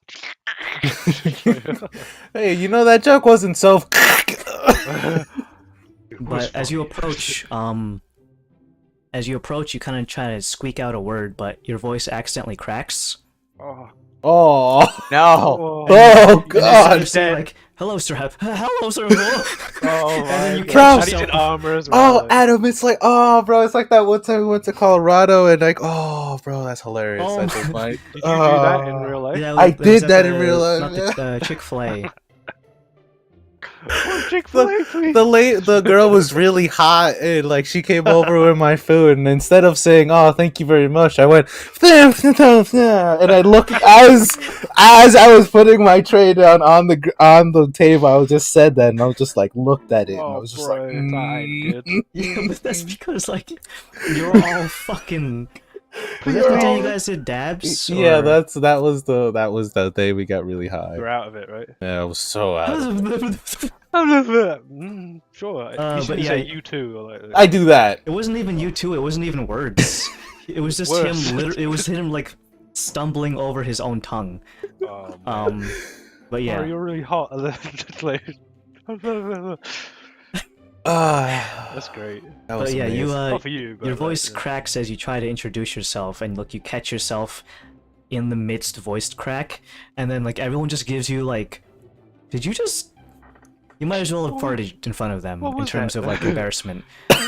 that joke wasn't so. But as you approach, you kind of try to squeak out a word, but your voice accidentally cracks. Oh. Oh. No. Oh, You God. say like, "Hello, Sir Hep." Hello, Sir Hep. Oh And then my you god. Bro. And he's in armor as well. Oh, Adam, it's like, oh, bro, it's like that one time we went to Colorado and like, oh, bro, that's hilarious. Oh That's just my. Did you do that in real life? Yeah, I that was did at that in real life, Not the Chick-fil-A. Oh, Chick-fil-A, please. The girl was really hot and like she came over with my food and instead of saying oh thank you very much I went and I looked as I was putting my tray down on the table I just said that and I was just like looked at it and I was just like that ain't good. Yeah, but that's because like you're all fucking. Was that the day you guys did dabs? yeah or- that was the day we got really high. You're out of it, right? Yeah, I was so out of it. Sure. but You should yeah, say you too. Or like, I do that. It wasn't even you two. It wasn't even words. It was just Worse. him. It was him like stumbling over his own tongue. oh, man. But yeah. Oh, you're really hot. That's great. That was But yeah, amazing. Not for you, but your like, voice yeah. cracks as you try to introduce yourself, and look, you catch yourself in the midst voiced crack, and then like everyone just gives you like, did you just? You might as well have farted in front of them What in was terms that? of like embarrassment.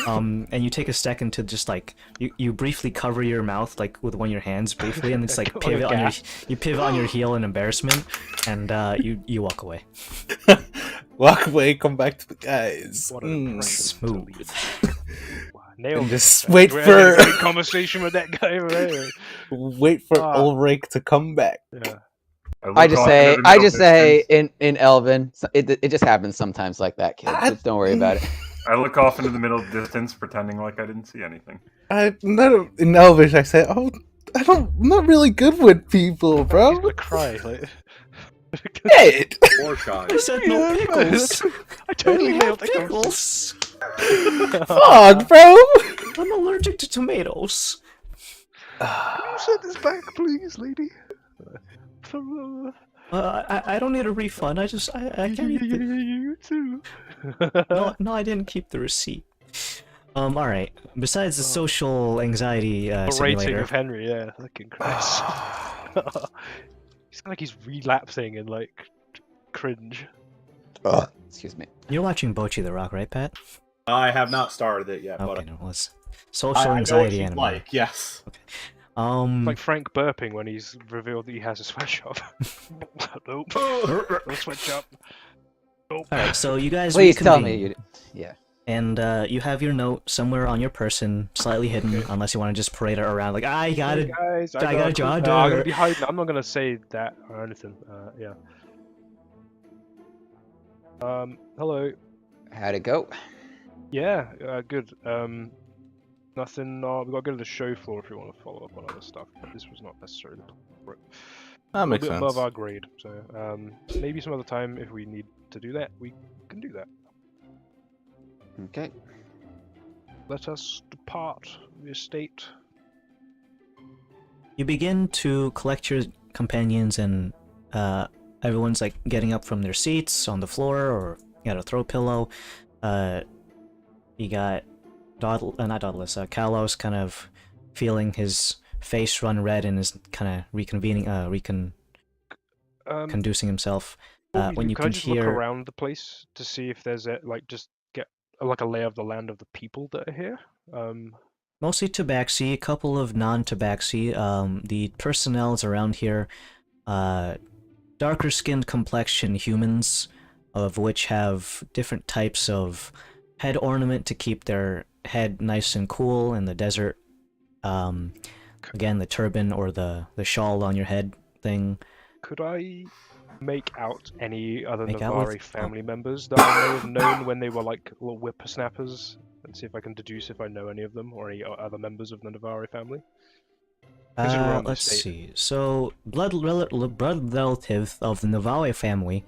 And you take a second to just like you briefly cover your mouth like with one of your hands briefly, and it's like Like a pivot on your gas. you pivot on your heel in embarrassment, and you walk away. Walk away, come back to the guys. What an impression. Smooth. Wow, nailed And it. just We wait had a for great conversation with that guy over there. wait for Ah. Ulrich to come back. Yeah. I look just off say, into the middle distance. in Elven, it just happens sometimes like that, kid. Just don't worry about it. I look off into the middle distance, pretending like I didn't see anything. In Elvish, I say, "Oh, I'm not really good with people, He's bro." gonna cry. Like, Ed! Poor child. I said no pickles. I totally I nailed have it. pickles. Fuck, bro! I'm allergic to tomatoes. Can you send this back, please, lady? I don't need a refund. I can't eat the... You too. No, I didn't keep the receipt. All right. Besides the social anxiety The rating simulator, of Henry, yeah, fucking Christ. It's like he's relapsing in like cringe. Excuse me. you're watching Bochi the Rock, right, Pat? I have not started it yet, Okay, but no, let's social I know what anxiety she's anime. like. Yes. Um, Like Frank burping when he's revealed that he has a sweatshop. Nope. No sweatshop. Nope. all right. So you guys Please tell me reconvene, you. Yeah. and you have your note somewhere on your person, slightly hidden, Okay. unless you want to just parade it around like I got Hey it. guys, I got a job. No, I'm gonna be hiding. I'm not gonna say that or anything. Yeah. Hello. How'd it go? Yeah, good. Nothing. We gotta go to the show floor if you want to follow up on other stuff. But this was not necessarily a That makes bit sense. above our grade. So maybe some other time if we need to do that, we can do that. Okay. Let us depart the estate. You begin to collect your companions, and everyone's like getting up from their seats on the floor, or you got a throw pillow. You got not Daedalus, Kalos kind of feeling his face run red and is kind of reconvening, conducing himself. When you can I can just hear, look around the place to see if there's just get like a lay of the land of the people that are here? mostly Tabaxi, a couple of non-Tabaxi. The personnel's around here, darker skinned complexion humans, of which have different types of head ornament to keep their head nice and cool in the desert. Again, the turban or the shawl on your head thing. Could I make out any other Make out with- Navari family members that I may have known when they were like little whippersnappers? And see if I can deduce if I know any of them or any other members of the Navari family. Consider we're on the Let's estate. see. So, blood relative of the Navawe family,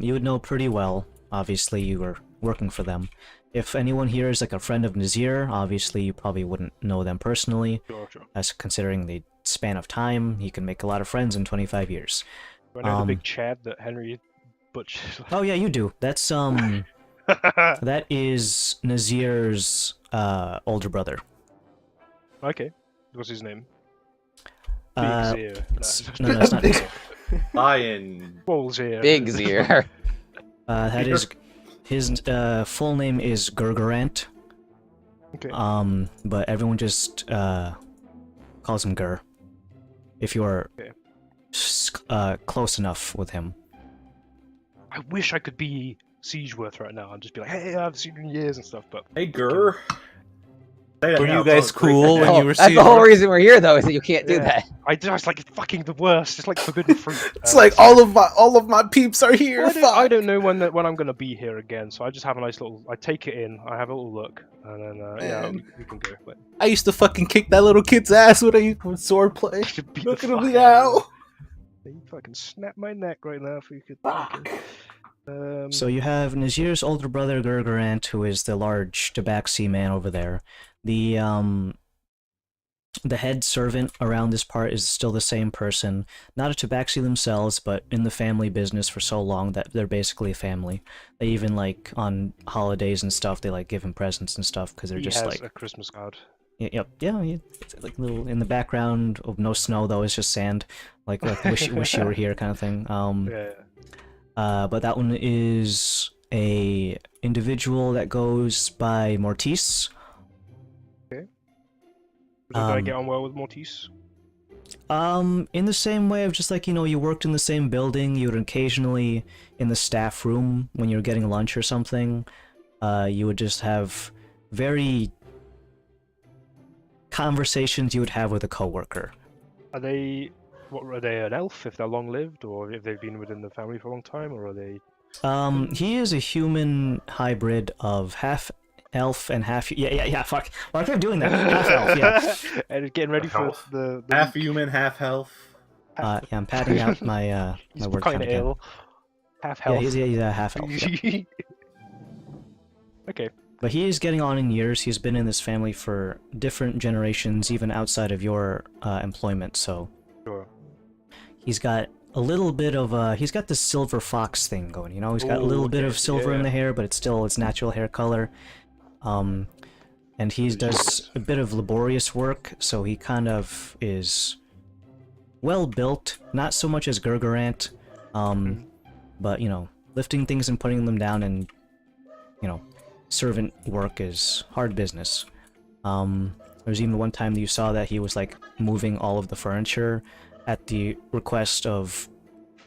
you would know pretty well. Obviously, you were working for them. If anyone here is like a friend of Nazir, obviously you probably wouldn't know them personally. Sure. As considering the span of time, you can make a lot of friends in 25 years. Do I know the big Chad that Henry butchered? Oh yeah, you do. That's that is Nazir's older brother. Okay. What's his name? Uh, Big Zir. No, it's not Nazir. Lion. Bullzir. Big Zir. That is his full name is Gurgurant. Okay. But everyone just calls him Gur. If you are Okay. close enough with him. I wish I could be Siegeworth right now and just be like, hey, I haven't seen you in years and stuff, but Hey, Gur. Say that Were now, you guys sounds great. cool when you were That's the whole Siegeworth? reason we're here, though, is that you can't do Yeah. that. I just like fucking the worst. It's like forbidden fruit. It's like all of my peeps are here. Well, I don't know when I'm gonna be here again, so I just have a nice little. I take it in. I have a little look, and then yeah, Man. we can go. But I used to fucking kick that little kid's ass when I used to swordplay. beat Look the at him fuck now. out of him. You fucking snap my neck right now if you could. Fuck. So you have Nazir's older brother Gurgurant, who is the large Tabaxi man over there. The head servant around this part is still the same person. Not a Tabaxi themselves, but in the family business for so long that they're basically a family. They even, like, on holidays and stuff, they, like, give him presents and stuff, because they're he just, has like... a Christmas card. Yep, yeah, it's like little... In the background of no snow, though, it's just sand. Like wish you were here kind of thing. Yeah. But that one is a individual that goes by Mortis. Did I get on well with Mortis? In the same way of just like, you worked in the same building, you would occasionally, in the staff room, when you were getting lunch or something, you would just have very conversations you would have with a coworker. Are they What are they, an elf if they're long lived, or if they've been within the family for a long time, or are they? He is a human hybrid of half elf and half. Yeah. Fuck. Well, I kept doing that. Half elf. Yeah. And getting ready for Elf. the Half human, half health. Yeah. I'm padding out my He's my word kind count of again. ill. Half Yeah, health. he's a half elf. Yeah. Okay. But he is getting on in years. He's been in this family for different generations, even outside of your employment. So Sure. he's got a little bit of he's got this silver fox thing going. You know, he's got a Ooh, little bit okay, of silver in yeah. the hair, but it's still its natural hair color. And he does a bit of laborious work, so he kind of is well built. Not so much as Gurgurant, but you know, lifting things and putting them down, and you know, servant work is hard business. There's even one time that you saw that he was like moving all of the furniture at the request of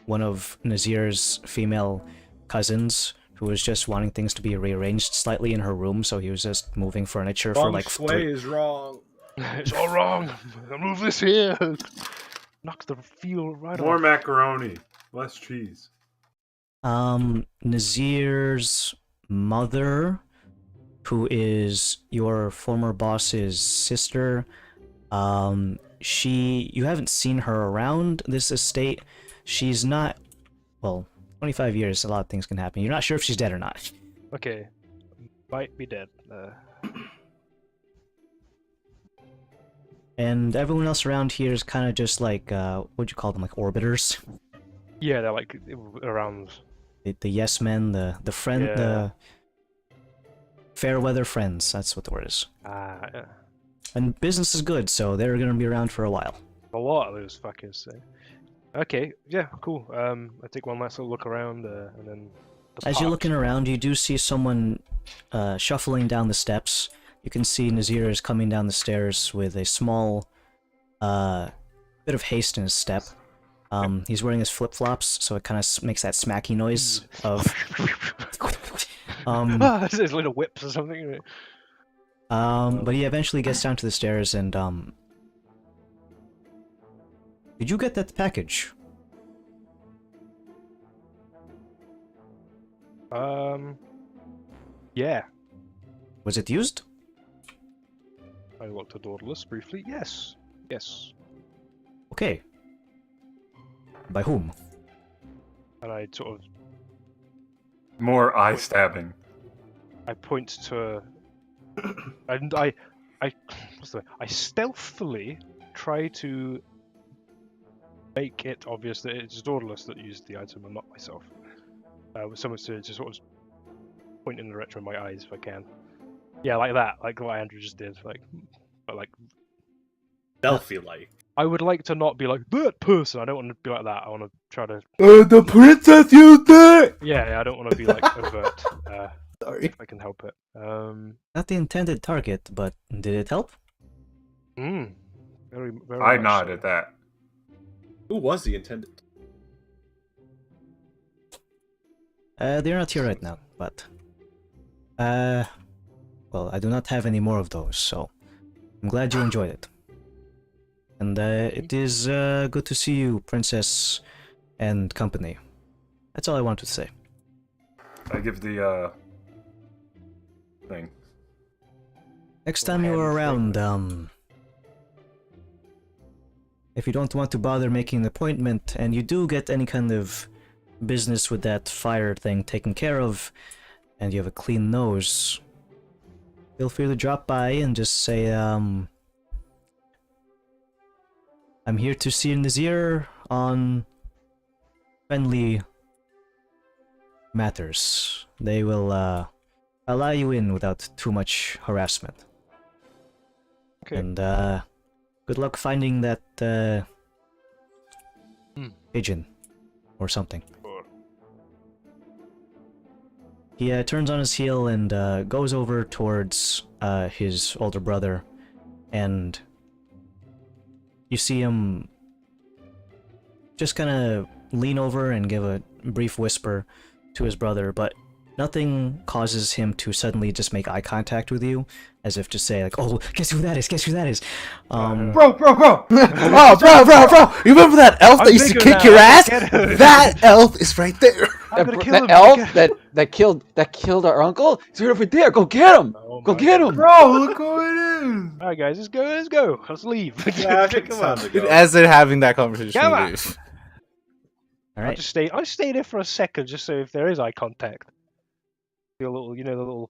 one of Nazir's female cousins, who was just wanting things to be rearranged slightly in her room, so he was just moving furniture for Feng like Shui is wrong. It's all wrong. I move this here. Knocks the feel right More off. macaroni, less cheese. Nazir's mother, who is your former boss's sister, you haven't seen her around this estate. She's not, well, 25 years, a lot of things can happen. You're not sure if she's dead or not. Okay. Might be dead. And everyone else around here is kind of just like, what'd you call them, like orbiters? Yeah, they're like around. The yes men, the friend, Yeah. the fair weather friends, that's what the word is. Yeah. And business is good, so they're gonna be around for a while. A lot of those fuckers. Okay, yeah, cool. I take one last little look around, and then. As you're looking around, you do see someone shuffling down the steps. You can see Nazir is coming down the stairs with a small bit of haste in his step. He's wearing his flip-flops, so it kind of makes that smacky noise of... There's little whips or something. But he eventually gets down to the stairs and, Did you get that package? Yeah. Was it used? I looked at Dauntless briefly. Yes. Yes. Okay. By whom? And I sort of More eye stabbing. I point to and I what's the I stealthily try to make it obvious that it's Dauntless that used the item and not myself. With someone to just sort of point in the direction of my eyes if I can. Yeah, like that, like what Andrew just did. But like Stealthy-like. I would like to not be like that person. I don't want to be like that. I want to try to. The princess used it! Yeah, I don't want to be like overt. Sorry. If I can help it. Not the intended target, but did it help? Very, very. I much nod so. at that. Who was the intended? They're not here right now, but... well, I do not have any more of those, so... I'm glad you enjoyed it. And, it is, good to see you, Princess and company. That's all I wanted to say. I give the thing. Next time you are around, if you don't want to bother making an appointment, and you do get any kind of business with that fire thing taken care of, and you have a clean nose, feel free to drop by and just say, I'm here to see Nazir on friendly matters. They will, allow you in without too much harassment. Okay. And, good luck finding that, pigeon. Or something. Sure. He turns on his heel and goes over towards his older brother, and you see him just kind of lean over and give a brief whisper to his brother, but Nothing causes him to suddenly just make eye contact with you, as if to say, like, oh, guess who that is, guess who that is. Bro! Oh, bro! You remember that elf that I'm used to bigger kick now, your I can ass? get him. That elf is right there. I'm gonna kill That him. elf that killed our uncle? He's right over there. Go get him. Oh Go my get God. him. Bro, look who it is! Alright, guys, let's go. Let's leave. Yeah, I think Come it's on. time to go. As they're having that conversation, Come we on. leave. All I'll right. just stay there for a second, just so if there is eye contact, feel a little, the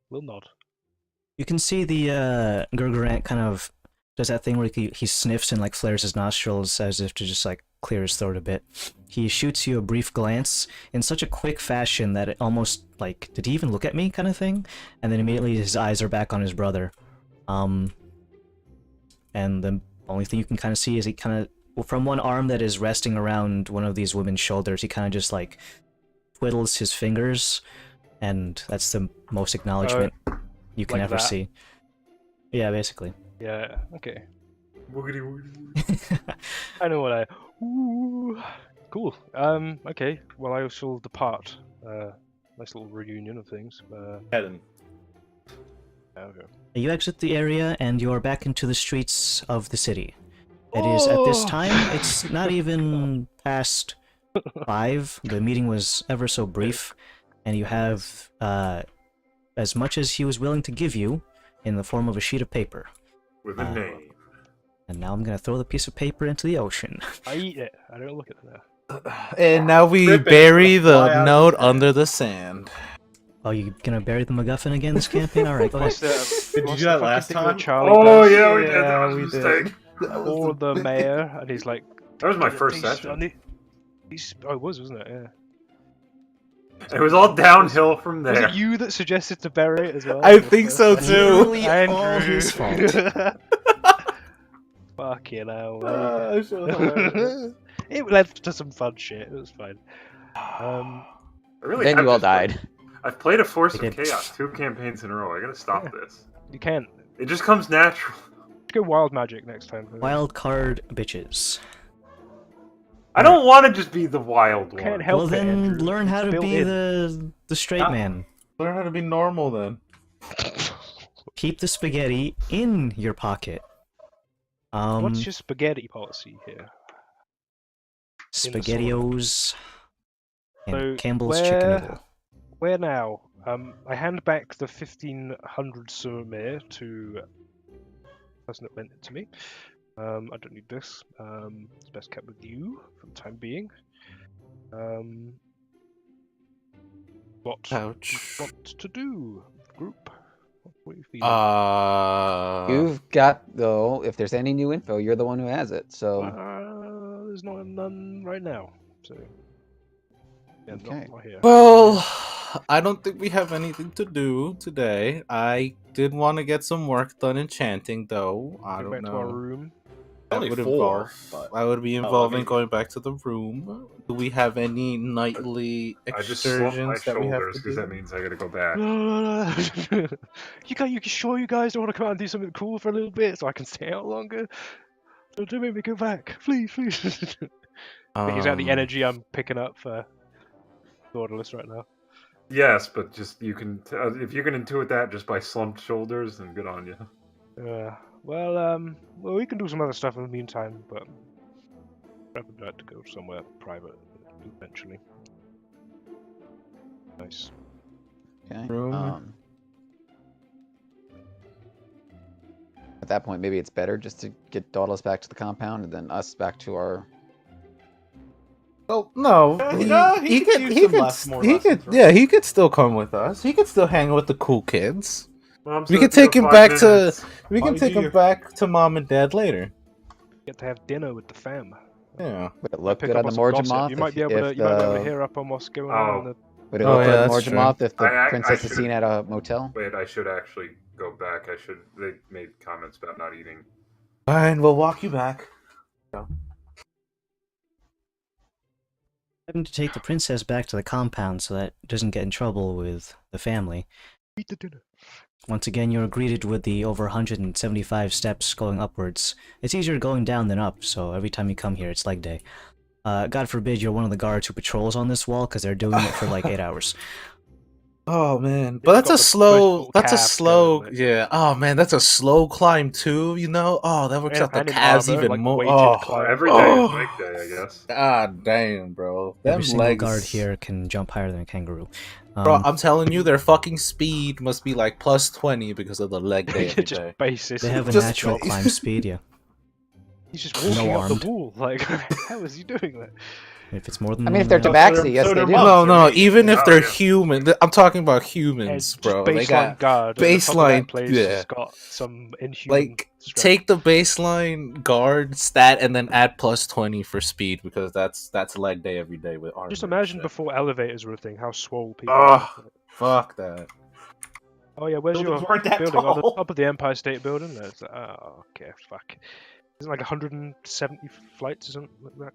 little nod. You can see the Gurgurant kind of does that thing where he sniffs and like flares his nostrils as if to just like clear his throat a bit. He shoots you a brief glance in such a quick fashion that it almost like, did he even look at me kind of thing? And then immediately his eyes are back on his brother. And the only thing you can kind of see is he kind of, from one arm that is resting around one of these women's shoulders, he kind of just like twiddles his fingers, and that's the most acknowledgement you can like ever that? see. Yeah, basically. Yeah. Okay. Woogity woogity. I know what I. Ooh. Cool. Okay. Well, I shall depart. Nice little reunion of things. Heading. Okay. You exit the area and you're back into the streets of the city. It is at this time, it's not even past 5. The meeting was ever so brief, and you have as much as he was willing to give you in the form of a sheet of paper. With a name. And now I'm gonna throw the piece of paper into the ocean. I eat it. I don't look at it now. And now we Rip it, bury fly the out note of the under the sand. Oh, you gonna bury the MacGuffin again this campaign? Alright, go ahead. Did you do that last time? Oh yeah, we did. That was a we mistake. Or the mayor, and he's like. That was my "These- first these- session. Oh, it was, wasn't it? Yeah. It was all downhill from Was there. it you that suggested to bury it as well? I think so too. Literally all Andrew. his fault. Fucking hell. It led to some fun shit. It was fine. I really Then have you all just- died. I've played a Force I of did. Chaos 2 campaigns in a row. I gotta stop Yeah. this. You can't. It just comes natural. Let's go wild magic next time. Wild card bitches. I don't want to just be the wild one. Can't help Well it, then, Andrew. learn how to Built be in. the straight Ah. man. Learn how to be normal then. Keep the spaghetti in your pocket. What's your spaghetti policy here? SpaghettiOs and So, Campbell's Chicken Noodle. Where now? I hand back the 1500 souvenir to the person that lent it to me. I don't need this. It's best kept with you for the time being. What do you Ouch. want to do, group? What are you feeling? You've got though. If there's any new info, you're the one who has it. So There's none right now. So yeah, Okay. not here. Well, I don't think we have anything to do today. I did want to get some work done enchanting, though. I Go don't back to our know. room. That Only would 4, involve. but- I would be I involving mean- going back to the room. Do we have any nightly I just slumped my excursions that we have shoulders to because do? that means I gotta go back. You sure you guys don't want to come out and do something cool for a little bit so I can stay out longer? Don't make me go back, please. He's got the energy I'm picking up for Borderless right now. Yes, but just you can if you can intuit that just by slumped shoulders, then good on you. Well, we can do some other stuff in the meantime, but I would like to go somewhere private eventually. Nice. okay. Room. At that point, maybe it's better just to get Dauntless back to the compound and then us back to our. Well, no, he could use some more lessons, right? yeah, he could still come with us. He could still hang with the cool kids. Mom We said could give take it him 5 back to. minutes. We can Why take do him you- back to mom and dad later. Get to have dinner with the fam. Yeah. Would it look Pick good up on the some gossip. Morgemoth? You might be if- able to. if You might be able to the- hear up on what's going Oh. on. In the... Would it Oh, look yeah, good on that's true. Morgemoth if the I princess is should've- seen at a motel? Wait, I should actually go back. They made comments about not eating. Fine, we'll walk you back. Having to take the princess back to the compound so that it doesn't get in trouble with the family. Eat the dinner. Once again, you're greeted with the over 175 steps going upwards. It's easier going down than up, so every time you come here, it's leg day. God forbid you're one of the guards who patrols on this wall, because they're doing it for like 8 hours. Oh man, If but you that's got a the slow. most That's a calves slow. going, like, Yeah. Oh man, that's a slow climb too. You know. Oh, that works out the and in calves armor, even like more. weighted Oh. Well, climb. every day is leg Oh. day, I guess. God damn, bro. Every Them single legs. guard here can jump higher than a kangaroo. Bro, I'm telling you, their fucking speed must be like +20 because of the leg day every Just day. basis. they have a Just- natural climb speed, yeah. He's just no walking up the armed. wall. Like, how is he doing that? If it's more than I mean, if they're So tabaxi, yes, so they they're do. monks. No, no, They're even if Oh, they're yeah. human. I'm talking about And humans, just bro. They baseline got guard. And the top of that baseline. place Yeah. has got some inhuman Like, strength. take the baseline guard stat and then add +20 for speed because that's leg day every day with armor. Just and imagine shit. before elevators were a thing, how swole people Oh, were. fuck that. Oh yeah, where's Buildings your weren't that building? On the tall. top of the Empire State Building? There's, oh, okay, fuck. Isn't it like 170 flights or something like that?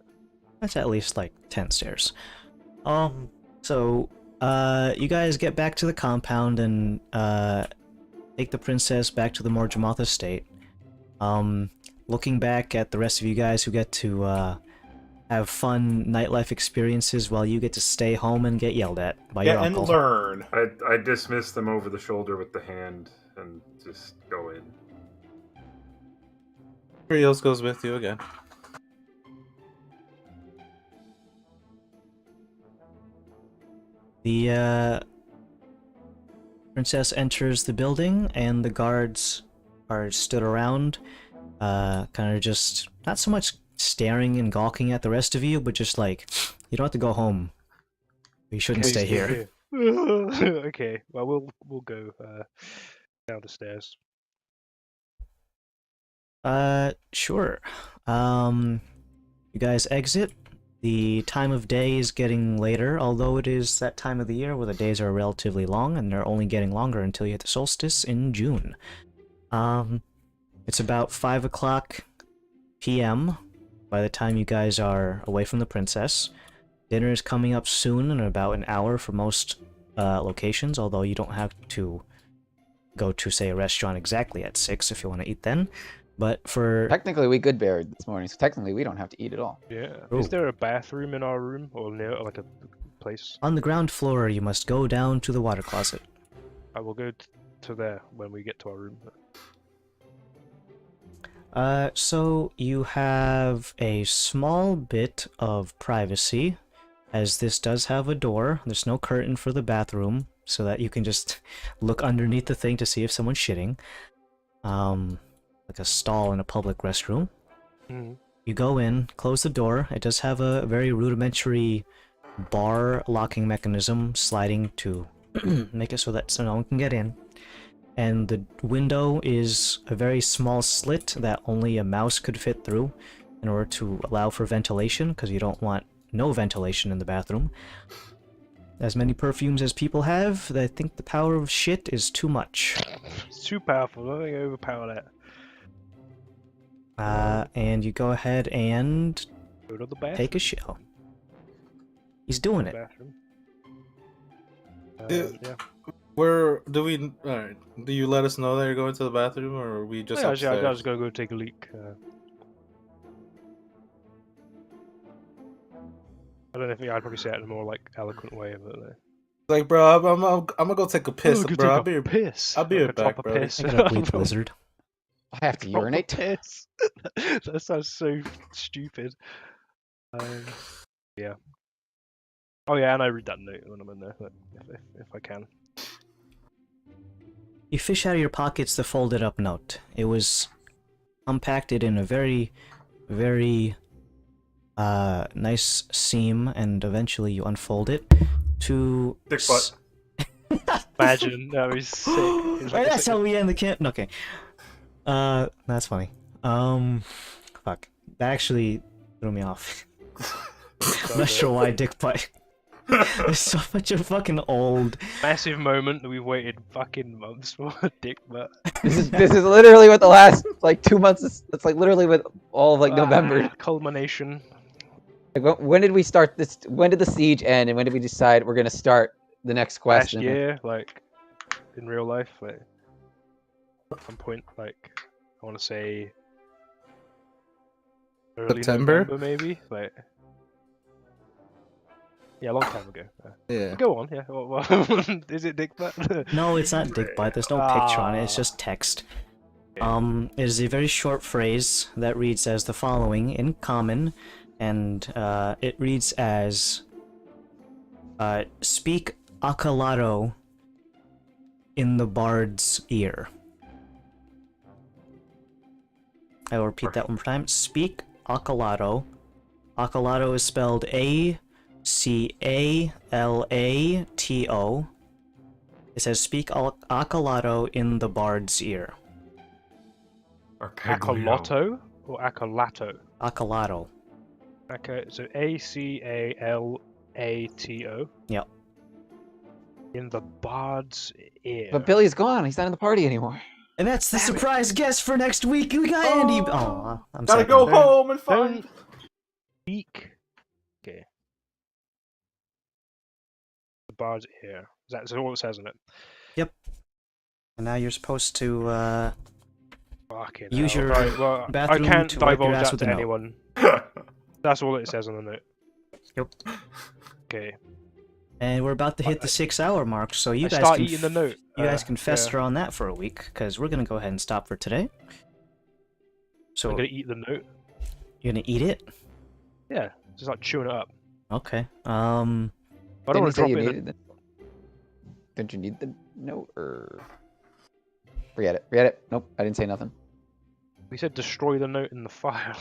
That's at least like 10 stairs. So, you guys get back to the compound and, take the princess back to the Mor Jamoth estate. Looking back at the rest of you guys who get to, have fun nightlife experiences while you get to stay home and get yelled at by your Yeah, and uncle. learn. I dismiss them over the shoulder with the hand and just go in. Rios goes with you again. The, princess enters the building, and the guards are stood around, kind of just, not so much staring and gawking at the rest of you, but just like, you don't have to go home. You shouldn't stay here. Okay, well we'll go down the stairs. Sure. You guys exit. The time of day is getting later, although it is that time of the year where the days are relatively long, and they're only getting longer until you hit the solstice in June. It's about 5 o'clock p.m. by the time you guys are away from the princess. Dinner is coming up soon, in about an hour for most locations, although you don't have to go to, say, a restaurant exactly at 6 if you want to eat then. But for... Technically, we good buried this morning, so technically we don't have to eat at all. Yeah. Ooh. Is there a bathroom in our room or near like a place? On the ground floor, you must go down to the water closet. I will go to there when we get to our room. So you have a small bit of privacy, as this does have a door. There's no curtain for the bathroom, so that you can just look underneath the thing to see if someone's shitting. Like a stall in a public restroom. Mm. You go in, close the door. It does have a very rudimentary bar locking mechanism sliding to make it so that no one can get in. And the window is a very small slit that only a mouse could fit through in order to allow for ventilation, because you don't want no ventilation in the bathroom. As many perfumes as people have, I think the power of shit is too much. It's too powerful. I think I overpower that. And you go ahead and Go to the bathroom. take a shit. Oh. He's doing it. Bathroom. Yeah. Where do we? Alright. Do you let us know that you're going to the bathroom, or are we just Yeah, upstairs? I was gonna go take a leak. I don't know if I'd probably say it in a more like eloquent way, but Like, bro, I'm gonna go take a piss, oh, bro. take a piss. I'll be Like right a proper back, bro. piss. I got a bleep lizard. I have to Proper urinate. piss. That sounds so stupid. Yeah. Oh yeah, and I read that note when I'm in there, if I can. You fish out of your pockets the folded up note. It was compacted in a very, very nice seam, and eventually you unfold it to... Dick butt. Imagine, that was sick. It was like That's how we end the camp. Okay. That's funny. Fuck. That actually threw me off. I'm not sure why dick butt. There's so much of fucking old. massive moment that we've waited fucking months for. Dick butt. This is literally what the last like 2 months is. It's like literally with all of like November. Culmination. Like, when did we start this? When did the siege end? And when did we decide we're gonna start the next quest? Last year, like in real life, like at some point, like I want to say early September? November, maybe. Like Yeah, a long time ago. Yeah. Go on. Yeah. Well, is it dick butt? No, it's not dick bite. There's no picture on it. It's just text. It is a very short phrase that reads as the following in common, and it reads as "Speak acalato in the bard's ear." I will repeat that one more time. Speak acalato. Acalato is spelled Acalato. It says speak acalato in the bard's ear. Acalato or acalato? Acalato. Okay, so Acalato. Yep. In the bard's ear. But Billy's gone. He's not in the party anymore. And that's the surprise guest for next week. We got Andy. Oh, I'm Gotta sad. go home and find. Don't speak. Okay. The bard's ear. That's all it says in it. Yep. And now you're supposed to Fucking use hell. your Right, well, I bathroom can't to wipe your divulge ass that with a to note. anyone. That's all it says on the note. Yep. Okay. And we're about to hit the 6-hour mark, so you I guys start can eating the note. you guys can Yeah. fester on that for a week, because we're gonna go ahead and stop for today. So I'm gonna eat the note. you're gonna eat it? Yeah, just like chewing it up. Okay. I don't Didn't you want to say drop you it in needed the... Didn't you need the note, or... Forget it. Forget it. Nope, I didn't say nothing. We said destroy the note in the fire.